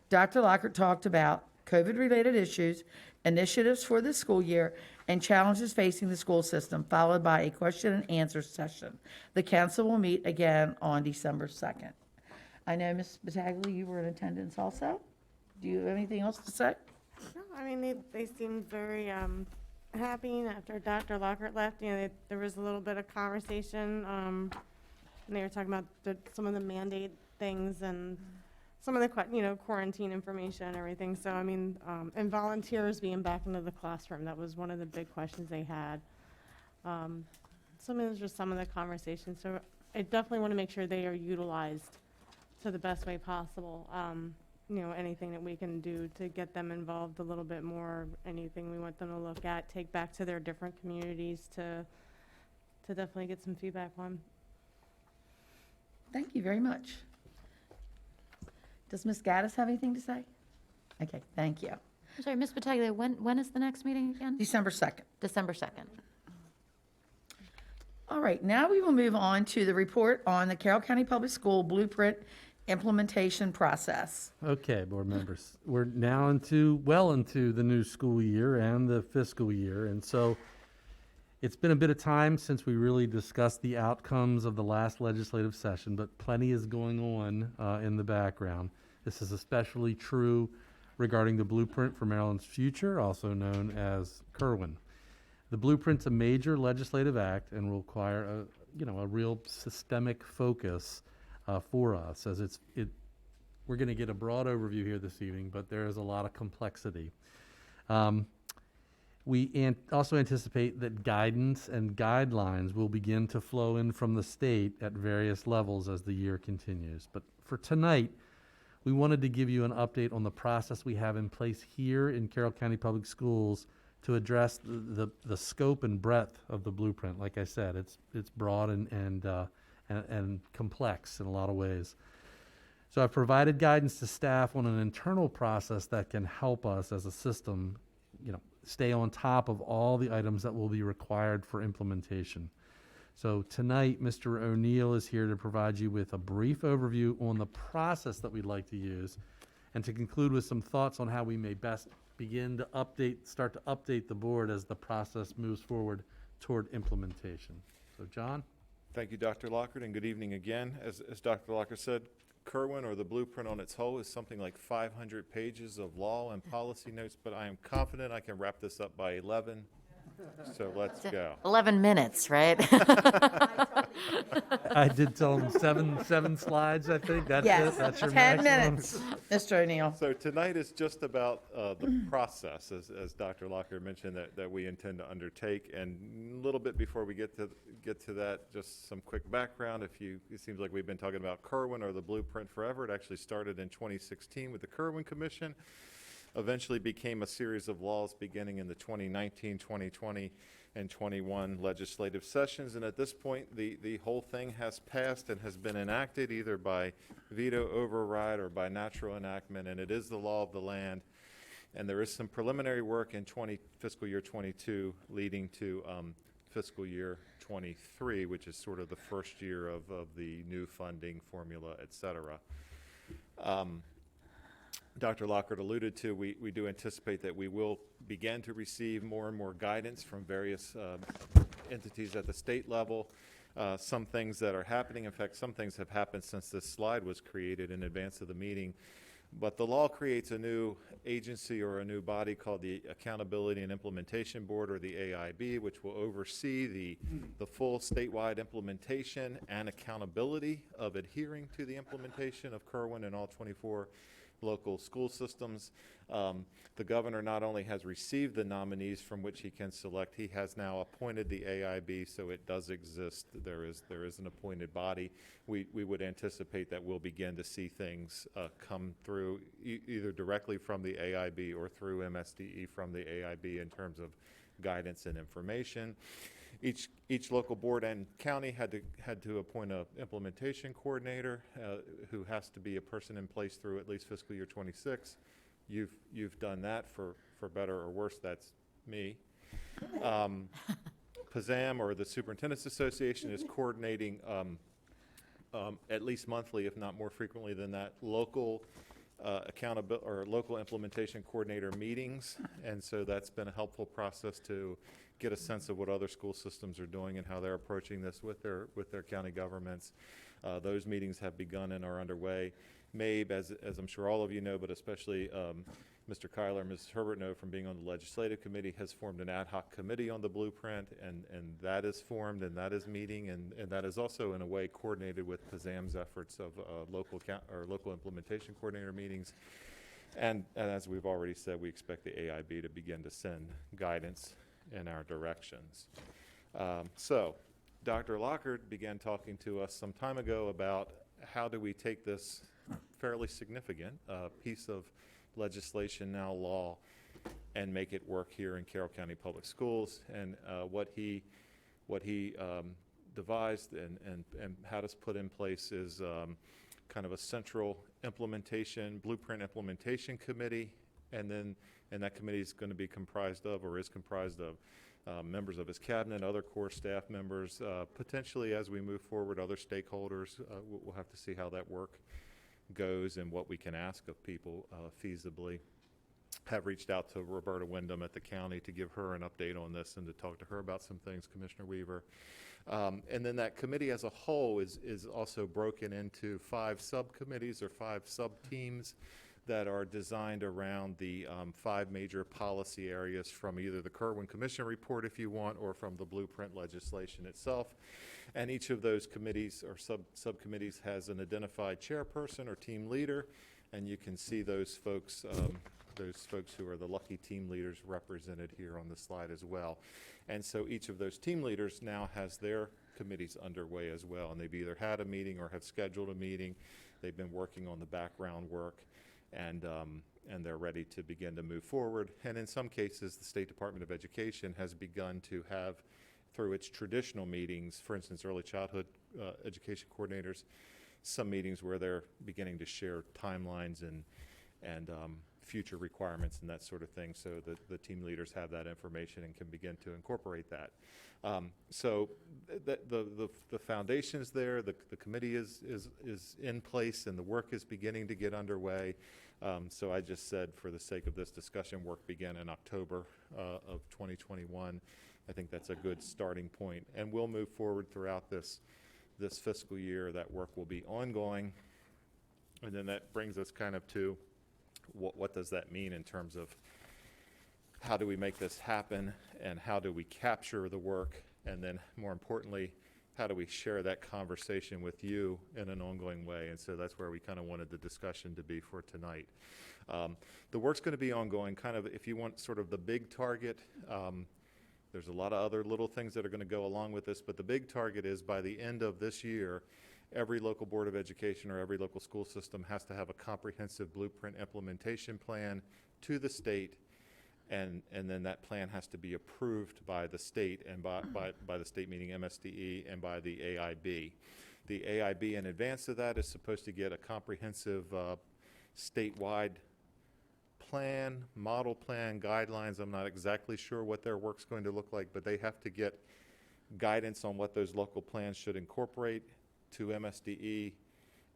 Dr. Lockhart talked about COVID-related issues, initiatives for the school year, and challenges facing the school system, followed by a question and answer session. The council will meet again on December 2nd. I know, Ms. Battaglia, you were in attendance also. Do you have anything else to say? No, I mean, they seemed very happy after Dr. Lockhart left. You know, there was a little bit of conversation, and they were talking about some of the mandate things and some of the quarantine information and everything. So, I mean, and volunteers being back into the classroom, that was one of the big questions they had. Some of those were some of the conversations. So I definitely want to make sure they are utilized to the best way possible. Anything that we can do to get them involved a little bit more, anything we want them to look at, take back to their different communities to definitely get some feedback on. Thank you very much. Does Ms. Gaddis have anything to say? Okay, thank you. I'm sorry, Ms. Battaglia, when is the next meeting again? December 2nd. December 2nd. All right, now we will move on to the report on the Carroll County Public School Blueprint implementation process. Okay, board members, we're now well into the new school year and the fiscal year, and so it's been a bit of time since we really discussed the outcomes of the last legislative session, but plenty is going on in the background. This is especially true regarding the Blueprint for Maryland's Future, also known as Kerwin. The Blueprint's a major legislative act and will require a real systemic focus for us, as we're going to get a broad overview here this evening, but there is a lot of complexity. We also anticipate that guidance and guidelines will begin to flow in from the state at various levels as the year continues. But for tonight, we wanted to give you an update on the process we have in place here in Carroll County Public Schools to address the scope and breadth of the blueprint. Like I said, it's broad and complex in a lot of ways. So I've provided guidance to staff on an internal process that can help us as a system, stay on top of all the items that will be required for implementation. So tonight, Mr. O'Neill is here to provide you with a brief overview on the process that we'd like to use, and to conclude with some thoughts on how we may best begin to start to update the board as the process moves forward toward implementation. So John? Thank you, Dr. Lockhart, and good evening again. As Dr. Lockhart said, Kerwin, or the blueprint on its whole, is something like 500 pages of law and policy notes, but I am confident I can wrap this up by 11. So let's go. 11 minutes, right? I did tell him seven slides, I think. That's Yes, it. That's your 10 maximum. minutes, Mr. O'Neill. So tonight is just about the process, as Dr. Lockhart mentioned, that we intend to undertake. And a little bit before we get to that, just some quick background. It seems like we've been talking about Kerwin, or the blueprint, forever. It actually started in 2016 with the Kerwin Commission. Eventually became a series of laws beginning in the 2019, 2020, and 21 legislative sessions. And at this point, the whole thing has passed and has been enacted either by veto, override, or by natural enactment, and it is the law of the land. And there is some preliminary work in fiscal year 22 leading to fiscal year 23, which is sort of the first year of the new funding formula, et cetera. Dr. Lockhart alluded to, we do anticipate that we will begin to receive more and more guidance from various entities at the state level. Some things that are happening, in fact, some things have happened since this slide was created in advance of the meeting. But the law creates a new agency, or a new body, called the Accountability and Implementation Board, or the AIB, which will oversee the full statewide implementation and accountability of adhering to the implementation of Kerwin in all 24 local school systems. The governor not only has received the nominees from which he can select, he has now appointed the AIB, so it does exist. There is an appointed body. We would anticipate that we'll begin to see things come through either directly from the AIB or through MSDE from the AIB in terms of guidance and information. Each local board and county had to appoint an implementation coordinator who has to be a person in place through at least fiscal year 26. You've done that for better or worse. That's me. PASAM, or the Superintendent's Association, is coordinating at least monthly, if not more frequently than that, local accountability or local implementation coordinator meetings, and so that's been a helpful process to get a sense of what other school systems are doing and how they're approaching this with their county governments. Those meetings have begun and are underway. MABE, as I'm sure all of you know, but especially Mr. Kyler and Ms. Herbert know from being on the legislative committee, has formed an ad hoc committee on the blueprint, and that is formed and that is meeting, and that is also in a way coordinated with PASAM's efforts of local implementation coordinator meetings. And as we've already said, we expect the AIB to begin to send guidance in our directions. So Dr. Lockhart began talking to us some time ago about how do we take this fairly significant piece of legislation, now law, and make it work here in Carroll County Public Schools. And what he devised and had us put in place is kind of a central blueprint implementation committee, and that committee is going to be comprised of, or is comprised of, members of his cabinet, other core staff members, potentially as we move forward, other stakeholders. We'll have to see how that work goes and what we can ask of people feasibly. Have reached out to Roberta Wyndham at the county to give her an update on this and to talk to her about some things, Commissioner Weaver. And then that committee as a whole is also broken into 5 subcommittees or 5 sub-teams that are designed around the 5 major policy areas from either the Kerwin Commission report, if you want, or from the blueprint legislation itself. And each of those committees or subcommittees has an identified chairperson or team leader, and you can see those folks who are the lucky team leaders represented here on the slide as well. And so each of those team leaders now has their committees underway as well, and they've either had a meeting or have scheduled a meeting. They've been working on the background work. and they're ready to begin to move forward. And in some cases, the State Department of Education has begun to have, through its traditional meetings, for instance, early childhood education coordinators, some meetings where they're beginning to share timelines and future requirements and that sort of thing, so that the team leaders have that information and can begin to incorporate that. So the foundation's there, the committee is in place, and the work is beginning to get underway. So I just said, for the sake of this discussion, work began in October of 2021. I think that's a good starting point, and we'll move forward throughout this fiscal year. That work will be ongoing, and then that brings us kind of to what does that mean in terms of how do we make this happen, and how do we capture the work, and then more importantly, how do we share that conversation with you in an ongoing way? And so that's where we kind of wanted the discussion to be for tonight. The work's going to be ongoing, kind of, if you want sort of the big target. There's a lot of other little things that are going to go along with this, but the big target is by the end of this year, every local board of education or every local school system has to have a comprehensive blueprint implementation plan to the state, and then that plan has to be approved by the state, and by the state meaning MSDE, and by the AIB. The AIB, in advance of that, is supposed to get a comprehensive statewide plan, model plan, guidelines. I'm not exactly sure what their work's going to look like, but they have to get guidance on what those local plans should incorporate to MSDE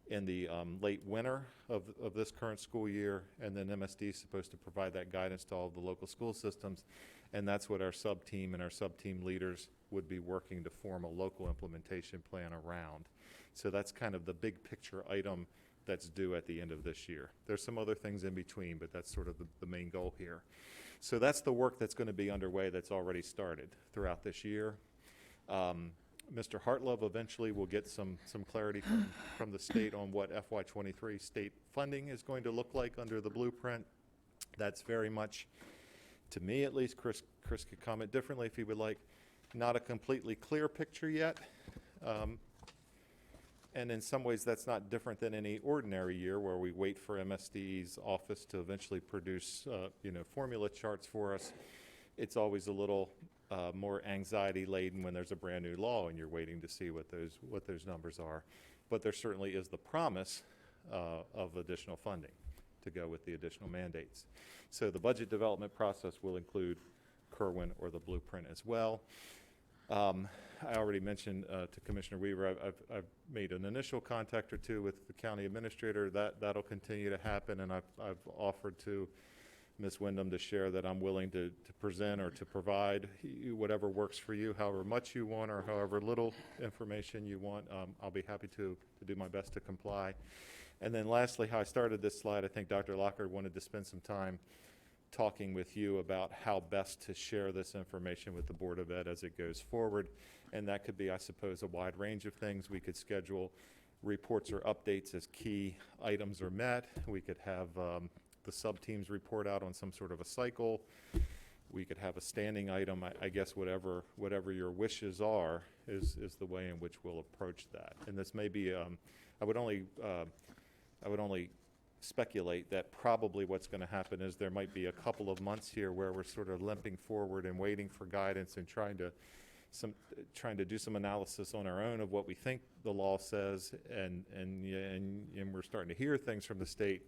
in the late winter of this current school year, and then MSD is supposed to provide that guidance to all of the local school systems, and that's what our sub-team and our sub-team leaders would be working to form a local implementation plan around. So that's kind of the big picture item that's due at the end of this year. There's some other things in between, but that's sort of the main goal here. So that's the work that's going to be underway, that's already started throughout this year. Mr. Hartlove eventually will get some clarity from the state on what FY23 state funding is going to look like under the blueprint. That's very much, to me at least, Chris could comment differently if he would like, not a completely clear picture yet. And in some ways that's not different than any ordinary year where we wait for MSD's office to eventually produce formula charts for us. It's always a little more anxiety laden when there's a brand new law and you're waiting to see what those numbers are. But there certainly is the promise of additional funding to go with the additional mandates. So the budget development process will include Kerwin or the blueprint as well. I already mentioned to Commissioner Weaver, I've made an initial contact or two with the county administrator. That'll continue to happen, and I've offered to Ms. Wyndham to share that I'm willing to present or to provide whatever works for you, however much you want or however little information you want. I'll be happy to do my best to comply. And then lastly, how I started this slide, I think Dr. Lockhart wanted to spend some time talking with you about how best to share this information with the Board of Ed as it goes forward. And that could be, I suppose, a wide range of things. We could schedule reports or updates as key items are met. We could have the sub-teams report out on some sort of a cycle. We could have a standing item. I guess whatever your wishes are is the way in which we'll approach that. And this may be, I would only speculate that probably what's going to happen is there might be a couple of months here where we're sort of limping forward and waiting for guidance and trying to do some analysis on our own of what we think the law says, and we're starting to hear things from the state.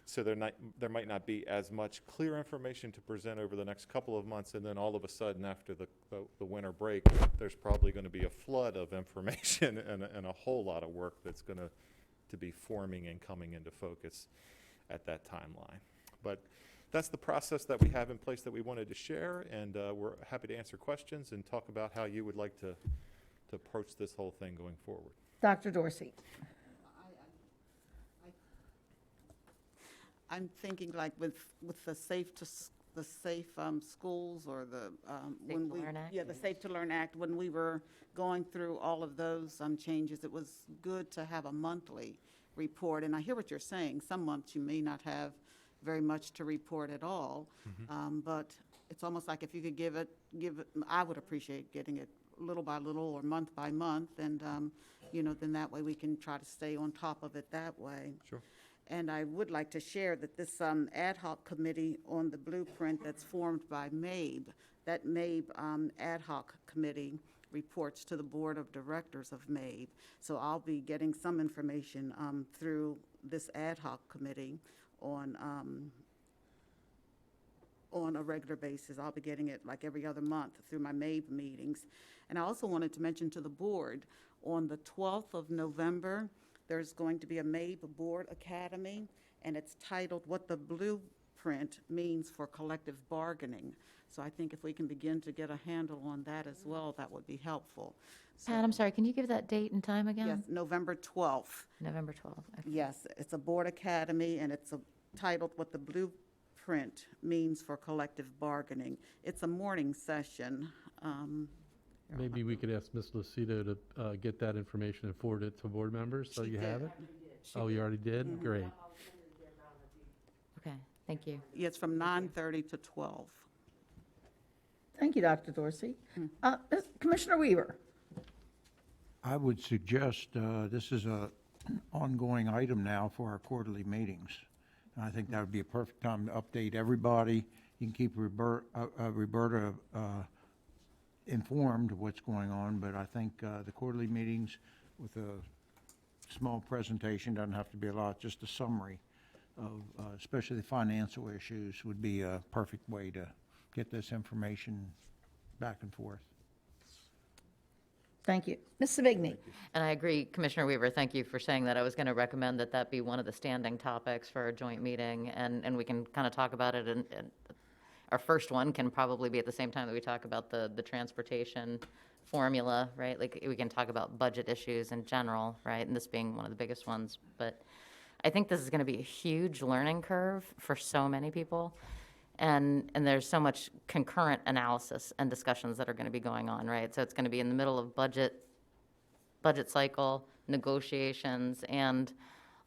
So there might not be as much clear information to present over the next couple of months, and then all of a sudden after the winter break, there's probably going to be a flood of information and a whole lot of work that's going to be forming and coming into focus at that timeline. But that's the process that we have in place that we wanted to share, and we're happy to answer questions and talk about how you would like to approach this whole thing going forward. Dr. Dorsey. I'm thinking like with the safe schools or the Safe to Learn Act? the Safe to Learn Act, when we were going through all of those changes, it was good to have a monthly report. And I hear what you're saying. Some months you may not have very much to report at all, but it's almost like if you could give it. I would appreciate getting it little by little or month by month, and then that way we can try to stay on top of it that way. Sure. And I would like to share that this ad hoc committee on the blueprint that's formed by MABE, that MABE ad hoc committee reports to the board of directors of MABE. So I'll be getting some information through this ad hoc committee on a regular basis. I'll be getting it like every other month through my MABE meetings. And I also wanted to mention to the board, on the 12th of November, there's going to be a MABE Board Academy, and it's titled What the Blueprint Means for Collective Bargaining. So I think if we can begin to get a handle on that as well, that would be helpful. Pat, I'm sorry, can you give that date and time again? Yes, November 12th. November 12th. Okay. Yes, it's a board academy, and it's titled What the Blueprint Means for Collective Bargaining. It's a morning session. Maybe we could ask Ms. Lucido to get that information and forward it to board members, so you have it? Oh, you already did? Great. Okay, thank you. Yeah, it's from 9:30 to 12. Thank you, Dr. Dorsey. Commissioner Weaver? I would suggest, this is an ongoing item now for our quarterly meetings. And I think that would be a perfect time to update everybody. You can keep Roberta informed of what's going on, but I think the quarterly meetings with a small presentation, doesn't have to be a lot, just a summary of especially the financial issues would be a perfect way to get this information back and forth. Thank you. Ms. Savigny? And I agree, Commissioner Weaver, thank you for saying that. I was going to recommend that that be one of the standing topics for a joint meeting, and we can kind of talk about it. And our first one can probably be at the same time that we talk about the transportation formula, right? Like, we can talk about budget issues in general, right? And this being one of the biggest ones. But I think this is going to be a huge learning curve for so many people. And there's so much concurrent analysis and discussions that are going to be going on, right? So it's going to be in the middle of budget cycle, negotiations, and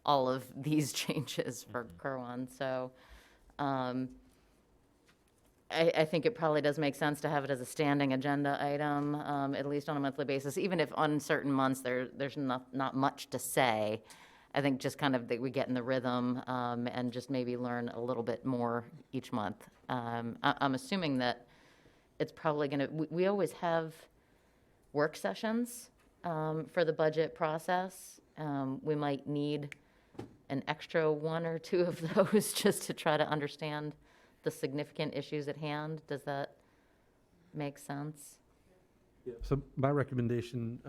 all of these changes for Kerwin. So I think it probably does make sense to have it as a standing agenda item, at least on a monthly basis, even if on certain months there's not much to say. I think just kind of that we get in the rhythm and just maybe learn a little bit more each month. I'm assuming that it's probably going to, we always have work sessions for the budget process. We might need an extra one or two of those just to try to understand the significant issues at hand. Does that make sense? So my recommendation,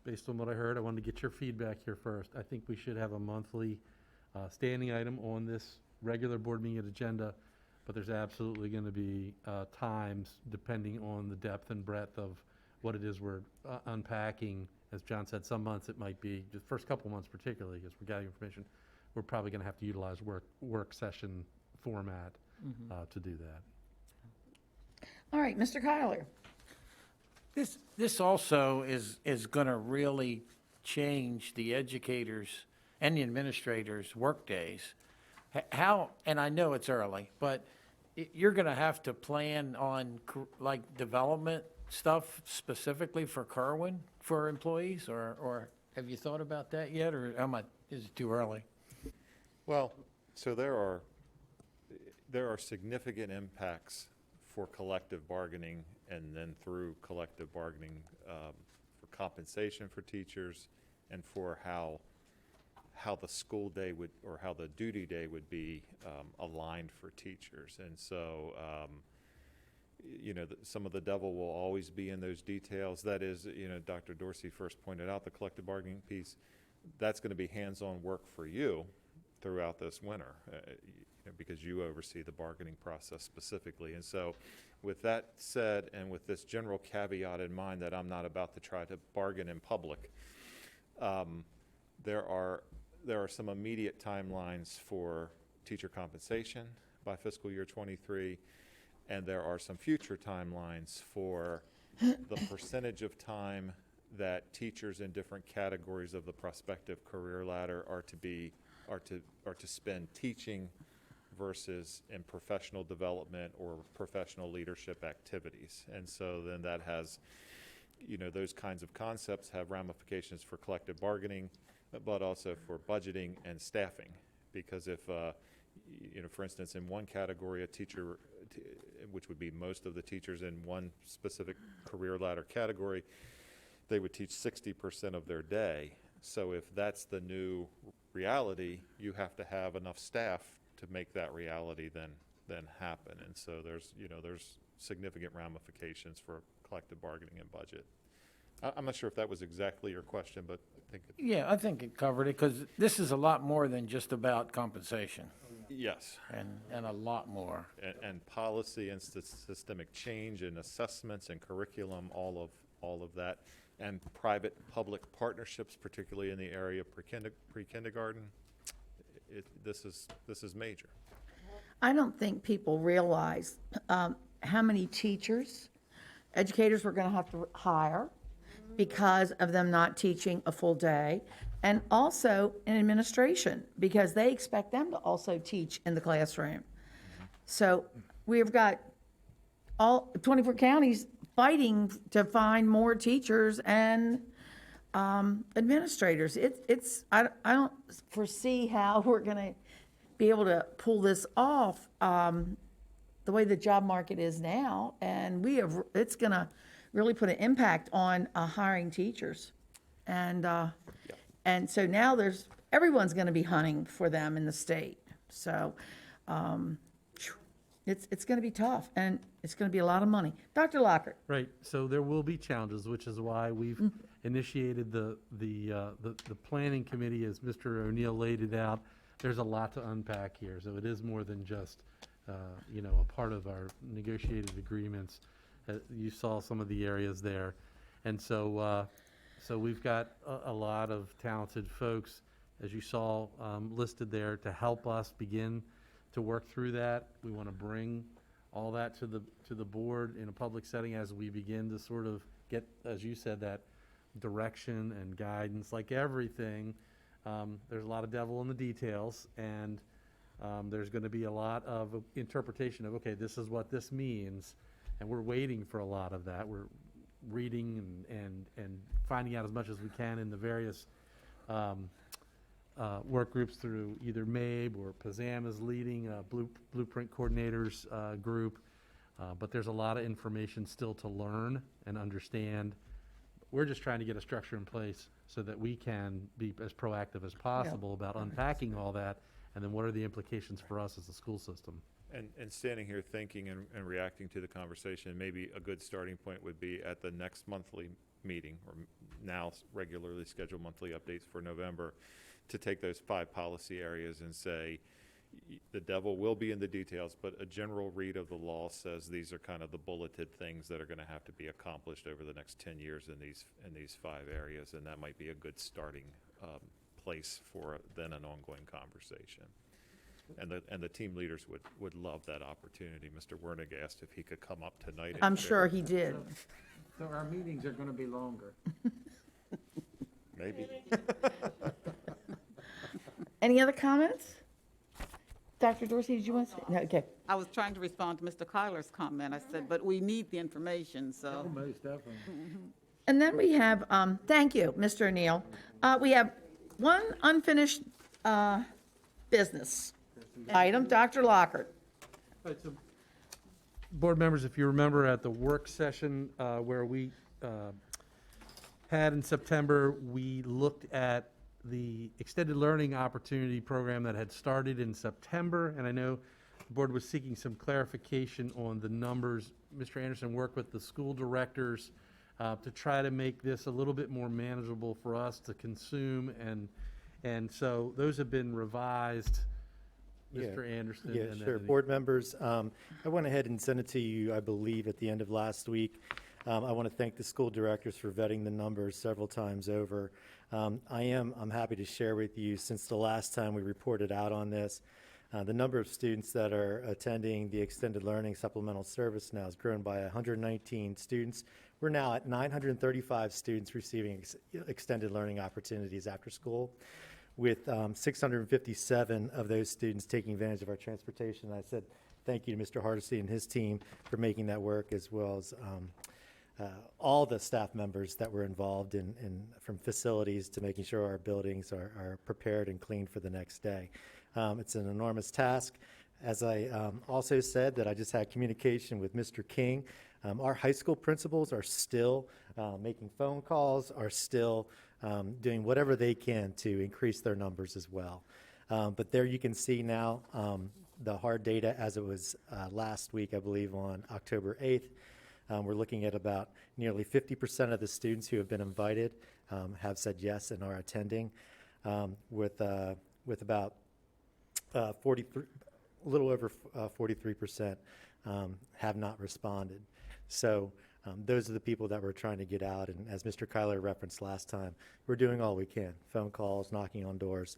based on what I heard, I wanted to get your feedback here first. I think we should have a monthly standing item on this regular board meeting agenda, but there's absolutely going to be times, depending on the depth and breadth of what it is we're unpacking. As John said, some months it might be, the first couple months particularly, as we're gathering information, we're probably going to have to utilize work session format to do that. All right, Mr. Kyler? This also is going to really change the educators and the administrators' workdays. How, and I know it's early, but you're going to have to plan on like development stuff specifically for Kerwin for employees, or have you thought about that yet, or is it too early? Well, so there are significant impacts for collective bargaining, and then through collective bargaining for compensation for teachers, and for how the school day would, or how the duty day would be aligned for teachers. And so, some of the devil will always be in those details. That is, Dr. Dorsey first pointed out the collective bargaining piece. That's going to be hands-on work for you throughout this winter, because you oversee the bargaining process specifically. And so with that said, and with this general caveat in mind that I'm not about to try to bargain in public, there are some immediate timelines for teacher compensation by fiscal year 23, and there are some future timelines for the percentage of time that teachers in different categories of the prospective career ladder are to spend teaching versus in professional development or professional leadership activities. And so then that has, those kinds of concepts have ramifications for collective bargaining, but also for budgeting and staffing, Because if, for instance, in one category, a teacher, which would be most of the teachers in one specific career ladder category, they would teach 60% of their day. So if that's the new reality, you have to have enough staff to make that reality then happen. And so there's significant ramifications for collective bargaining and budget. I'm not sure if that was exactly your question, but I think Yeah, I think it covered it, because this is a lot more than just about compensation, yes. and a lot more. And policy and systemic change and assessments and curriculum, all of that, and private-public partnerships, particularly in the area of pre-kindergarten. This is major. I don't think people realize how many teachers, educators we're going to have to hire because of them not teaching a full day, and also in administration, because they expect them to also teach in the classroom. So we've got all 24 counties fighting to find more teachers and administrators. I don't foresee how we're going to be able to pull this off the way the job market is now, and it's going to really put an impact on hiring teachers, and so now everyone's going to be hunting for them in the state. So it's going to be tough, and it's going to be a lot of money. Dr. Lockhart. Right, so there will be challenges, which is why we've initiated the planning committee, as Mr. O'Neill laid it out. There's a lot to unpack here, so it is more than just, a part of our negotiated agreements. You saw some of the areas there. And so we've got a lot of talented folks, as you saw listed there, to help us begin to work through that. We want to bring all that to the board in a public setting as we begin to sort of get, as you said, that direction and guidance. Like everything, there's a lot of devil in the details, and there's going to be a lot of interpretation of, okay, this is what this means, and we're waiting for a lot of that. We're reading and finding out as much as we can in the various work groups through either MABE or PAZAM is leading a Blueprint Coordinators group, but there's a lot of information still to learn and understand. We're just trying to get a structure in place so that we can be as proactive as possible about unpacking all that, and then what are the implications for us as a school system. And standing here thinking and reacting to the conversation, maybe a good starting point would be at the next monthly meeting, or now regularly scheduled monthly updates for November, to take those 5 policy areas and say, the devil will be in the details, but a general read of the law says these are kind of the bulleted things that are going to have to be accomplished over the next 10 years in these 5 areas, and that might be a good starting place for then an ongoing conversation. And the team leaders would love that opportunity. Mr. Wernig asked if he could come up tonight. I'm sure he did. So our meetings are going to be longer. Maybe. Any other comments? Dr. Dorsey, did you want to say? No, okay. I was trying to respond to Mr. Kyler's comment. I said, but we need the information, so. Most definitely. And then we have, thank you, Mr. O'Neill. We have one unfinished business item, Dr. Lockhart. Right, so board members, if you remember at the work session where we had in September, we looked at the extended learning opportunity program that had started in September, and I know the board was seeking some clarification on the numbers. Mr. Anderson worked with the school directors to try to make this a little bit more manageable for us to consume, and so those have been revised. Mr. Anderson. Yeah, and sure. then Board members, I went ahead and sent it to you, I believe, at the end of last week. I want to thank the school directors for vetting the numbers several times over. I'm happy to share with you, since the last time we reported out on this, the number of students that are attending the extended learning supplemental service now has grown by 119 students. We're now at 935 students receiving extended learning opportunities after school, with 657 of those students taking advantage of our transportation. I said thank you to Mr. Hardesty and his team for making that work, as well as all the staff members that were involved from facilities to making sure our buildings are prepared and clean for the next day. It's an enormous task. As I also said, that I just had communication with Mr. King. Our high school principals are still making phone calls, are still doing whatever they can to increase their numbers as well. But there you can see now the hard data as it was last week, I believe, on October 8th. We're looking at about nearly 50% of the students who have been invited have said yes and are attending, with about 43, a little over 43% have not responded. So those are the people that we're trying to get out. And as Mr. Kyler referenced last time, we're doing all we can, phone calls, knocking on doors,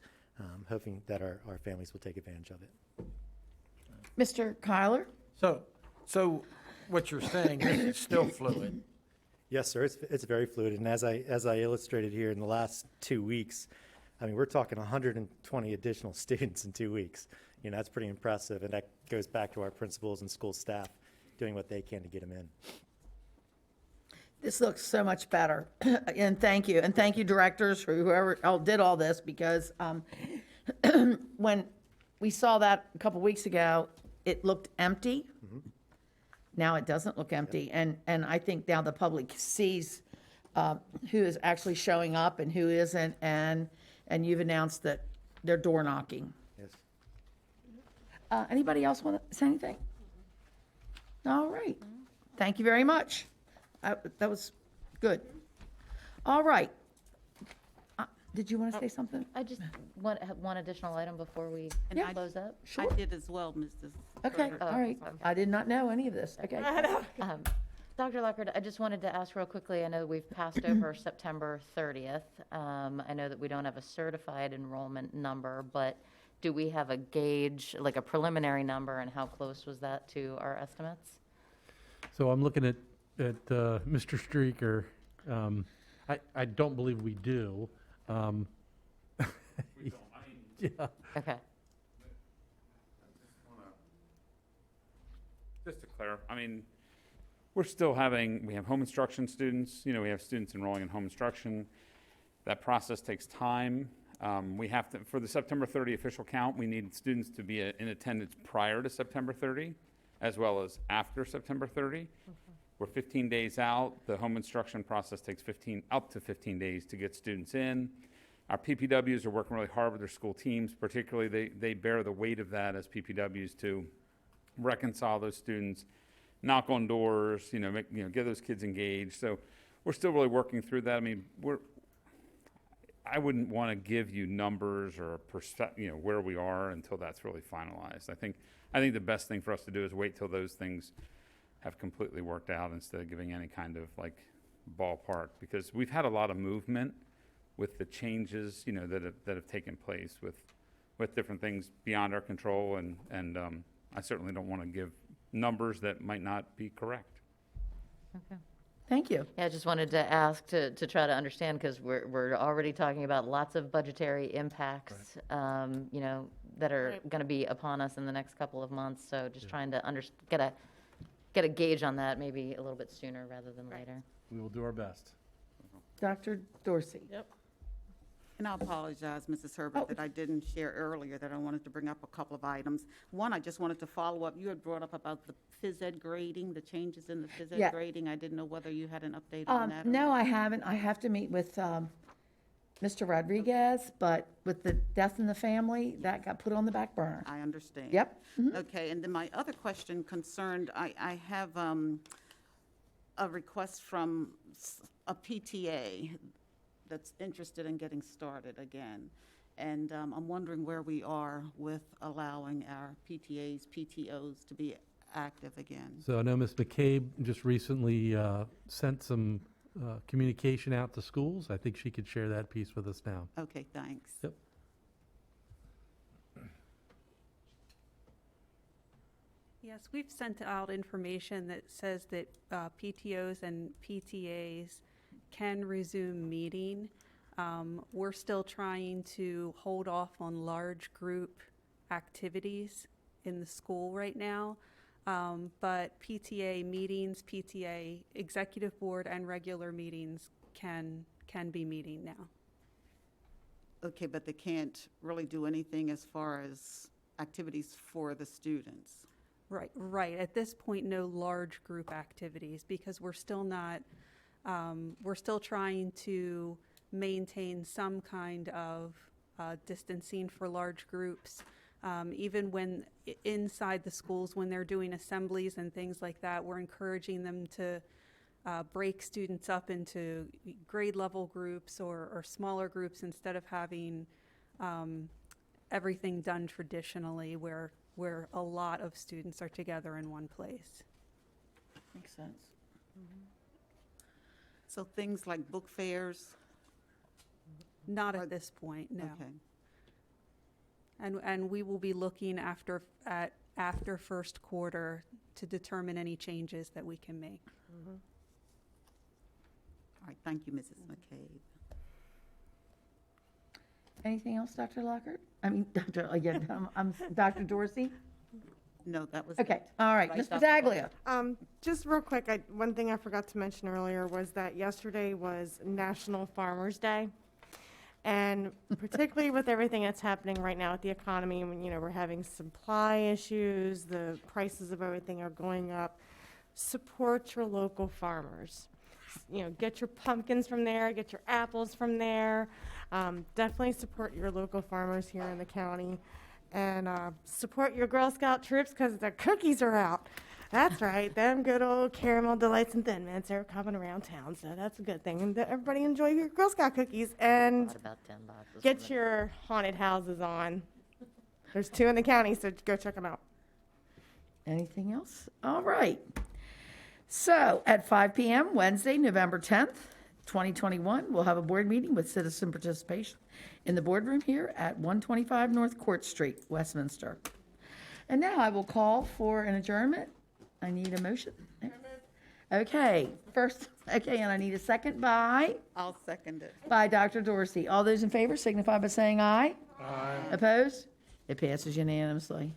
hoping that our families will take advantage of it. Mr. Kyler? So what you're saying is it's still fluid. Yes, sir. It's very fluid. And as I illustrated here in the last 2 weeks, I mean, we're talking 120 additional students in 2 weeks. You know, that's pretty impressive. And that goes back to our principals and school staff doing what they can to get them in. This looks so much better. And thank you. And thank you, directors, for whoever did all this, because when we saw that a couple weeks ago, it looked empty. Now it doesn't look empty. And I think now the public sees who is actually showing up and who isn't. And you've announced that they're door knocking. Yes. Anybody else want to say anything? All right. Thank you very much. That was good. All right. Did you want to say something? I just want one additional item before we Yeah. close up. I did as well, Mrs. Okay, Herbert. all right. I did not know any of this. Okay. Dr. Lockhart, I just wanted to ask real quickly, I know we've passed over September 30th. I know that we don't have a certified enrollment number, but do we have a gauge, like a preliminary number, and how close was that to our estimates? So I'm looking at Mr. Streaker. I don't believe we do. Yeah. Okay. Just to clarify, I mean, we have home instruction students, you know, we have students enrolling in home instruction. That process takes time. We have to, for the September 30 official count, we need students to be in attendance prior to September 30, as well as after September 30. We're 15 days out. The home instruction process takes up to 15 days to get students in. Our PPWs are working really hard with their school teams, particularly they bear the weight of that as PPWs to reconcile those students, knock on doors, get those kids engaged. So we're still really working through that. I mean, I wouldn't want to give you numbers or where we are until that's really finalized. I think the best thing for us to do is wait till those things have completely worked out instead of giving any kind of like ballpark, because we've had a lot of movement with the changes that have taken place with different things beyond our control, and I certainly don't want to give numbers that might not be correct. Okay. Thank you. Yeah, I just wanted to ask to try to understand, because we're already talking about lots of budgetary impacts, that are going to be upon us in the next couple of months. So just trying to get a gauge on that, maybe a little bit sooner rather than later. We will do our best. Dr. Dorsey? Yep. And I apologize, Mrs. Herbert, that I didn't share earlier, that I wanted to bring up a couple of items. One, I just wanted to follow up. You had brought up about the phys ed grading, the changes in the phys ed Yeah. grading. I didn't know whether you had an update on that. or No, not. I haven't. I have to meet with Mr. Rodriguez, but with the death in the family, that got put on the back burner. I understand. Yep. Okay, and then my other question concerned, I have a request from a PTA that's interested in getting started again. And I'm wondering where we are with allowing our PTAs, PTOs to be active again. So I know Ms. McCabe just recently sent some communication out to schools. I think she could share that piece with us now. Okay, thanks. Yep. Yes, we've sent out information that says that PTOs and PTAs can resume meeting. We're still trying to hold off on large group activities in the school right now. But PTA meetings, PTA executive board and regular meetings can be meeting now. Okay, but they can't really do anything as far as activities for the students. Right. At this point, no large group activities because we're still not, we're still trying to maintain some kind of distancing for large groups. Even when inside the schools, when they're doing assemblies and things like that, we're encouraging them to break students up into grade level groups or smaller groups instead of having everything done traditionally where a lot of students are together in one place. Makes sense. So things like book fairs? Not at this point, no. Okay. And we will be looking after first quarter to determine any changes that we can make. All right, thank you, Mrs. McCabe. Anything else, Dr. Lockhart? I mean, I'm Dr. Dorsey? No, that was. Okay, all right, Ms. Pataglia. Just real quick, one thing I forgot to mention earlier was that yesterday was National Farmers Day. And particularly with everything that's happening right now with the economy, when, we're having supply issues, the prices of everything are going up, support your local farmers. Get your pumpkins from there, get your apples from there. Definitely support your local farmers here in the county. And support your Girl Scout troops because the cookies are out. That's right, them good old caramel delights and Thin Mints are coming around town, so that's a good thing. And everybody enjoy your Girl Scout cookies and About 10 boxes. get your haunted houses on. There's 2 in the county, so go check them out. Anything else? All right. So at 5 p.m. Wednesday, November 10th, 2021, we'll have a board meeting with citizen participation in the boardroom here at 125 North Court Street, Westminster. And now I will call for an adjournment. I need a motion. Okay, and I need a second by I'll second it. Dr. Dorsey. All those in favor signify by saying aye. Aye. Opposed? It passes unanimously.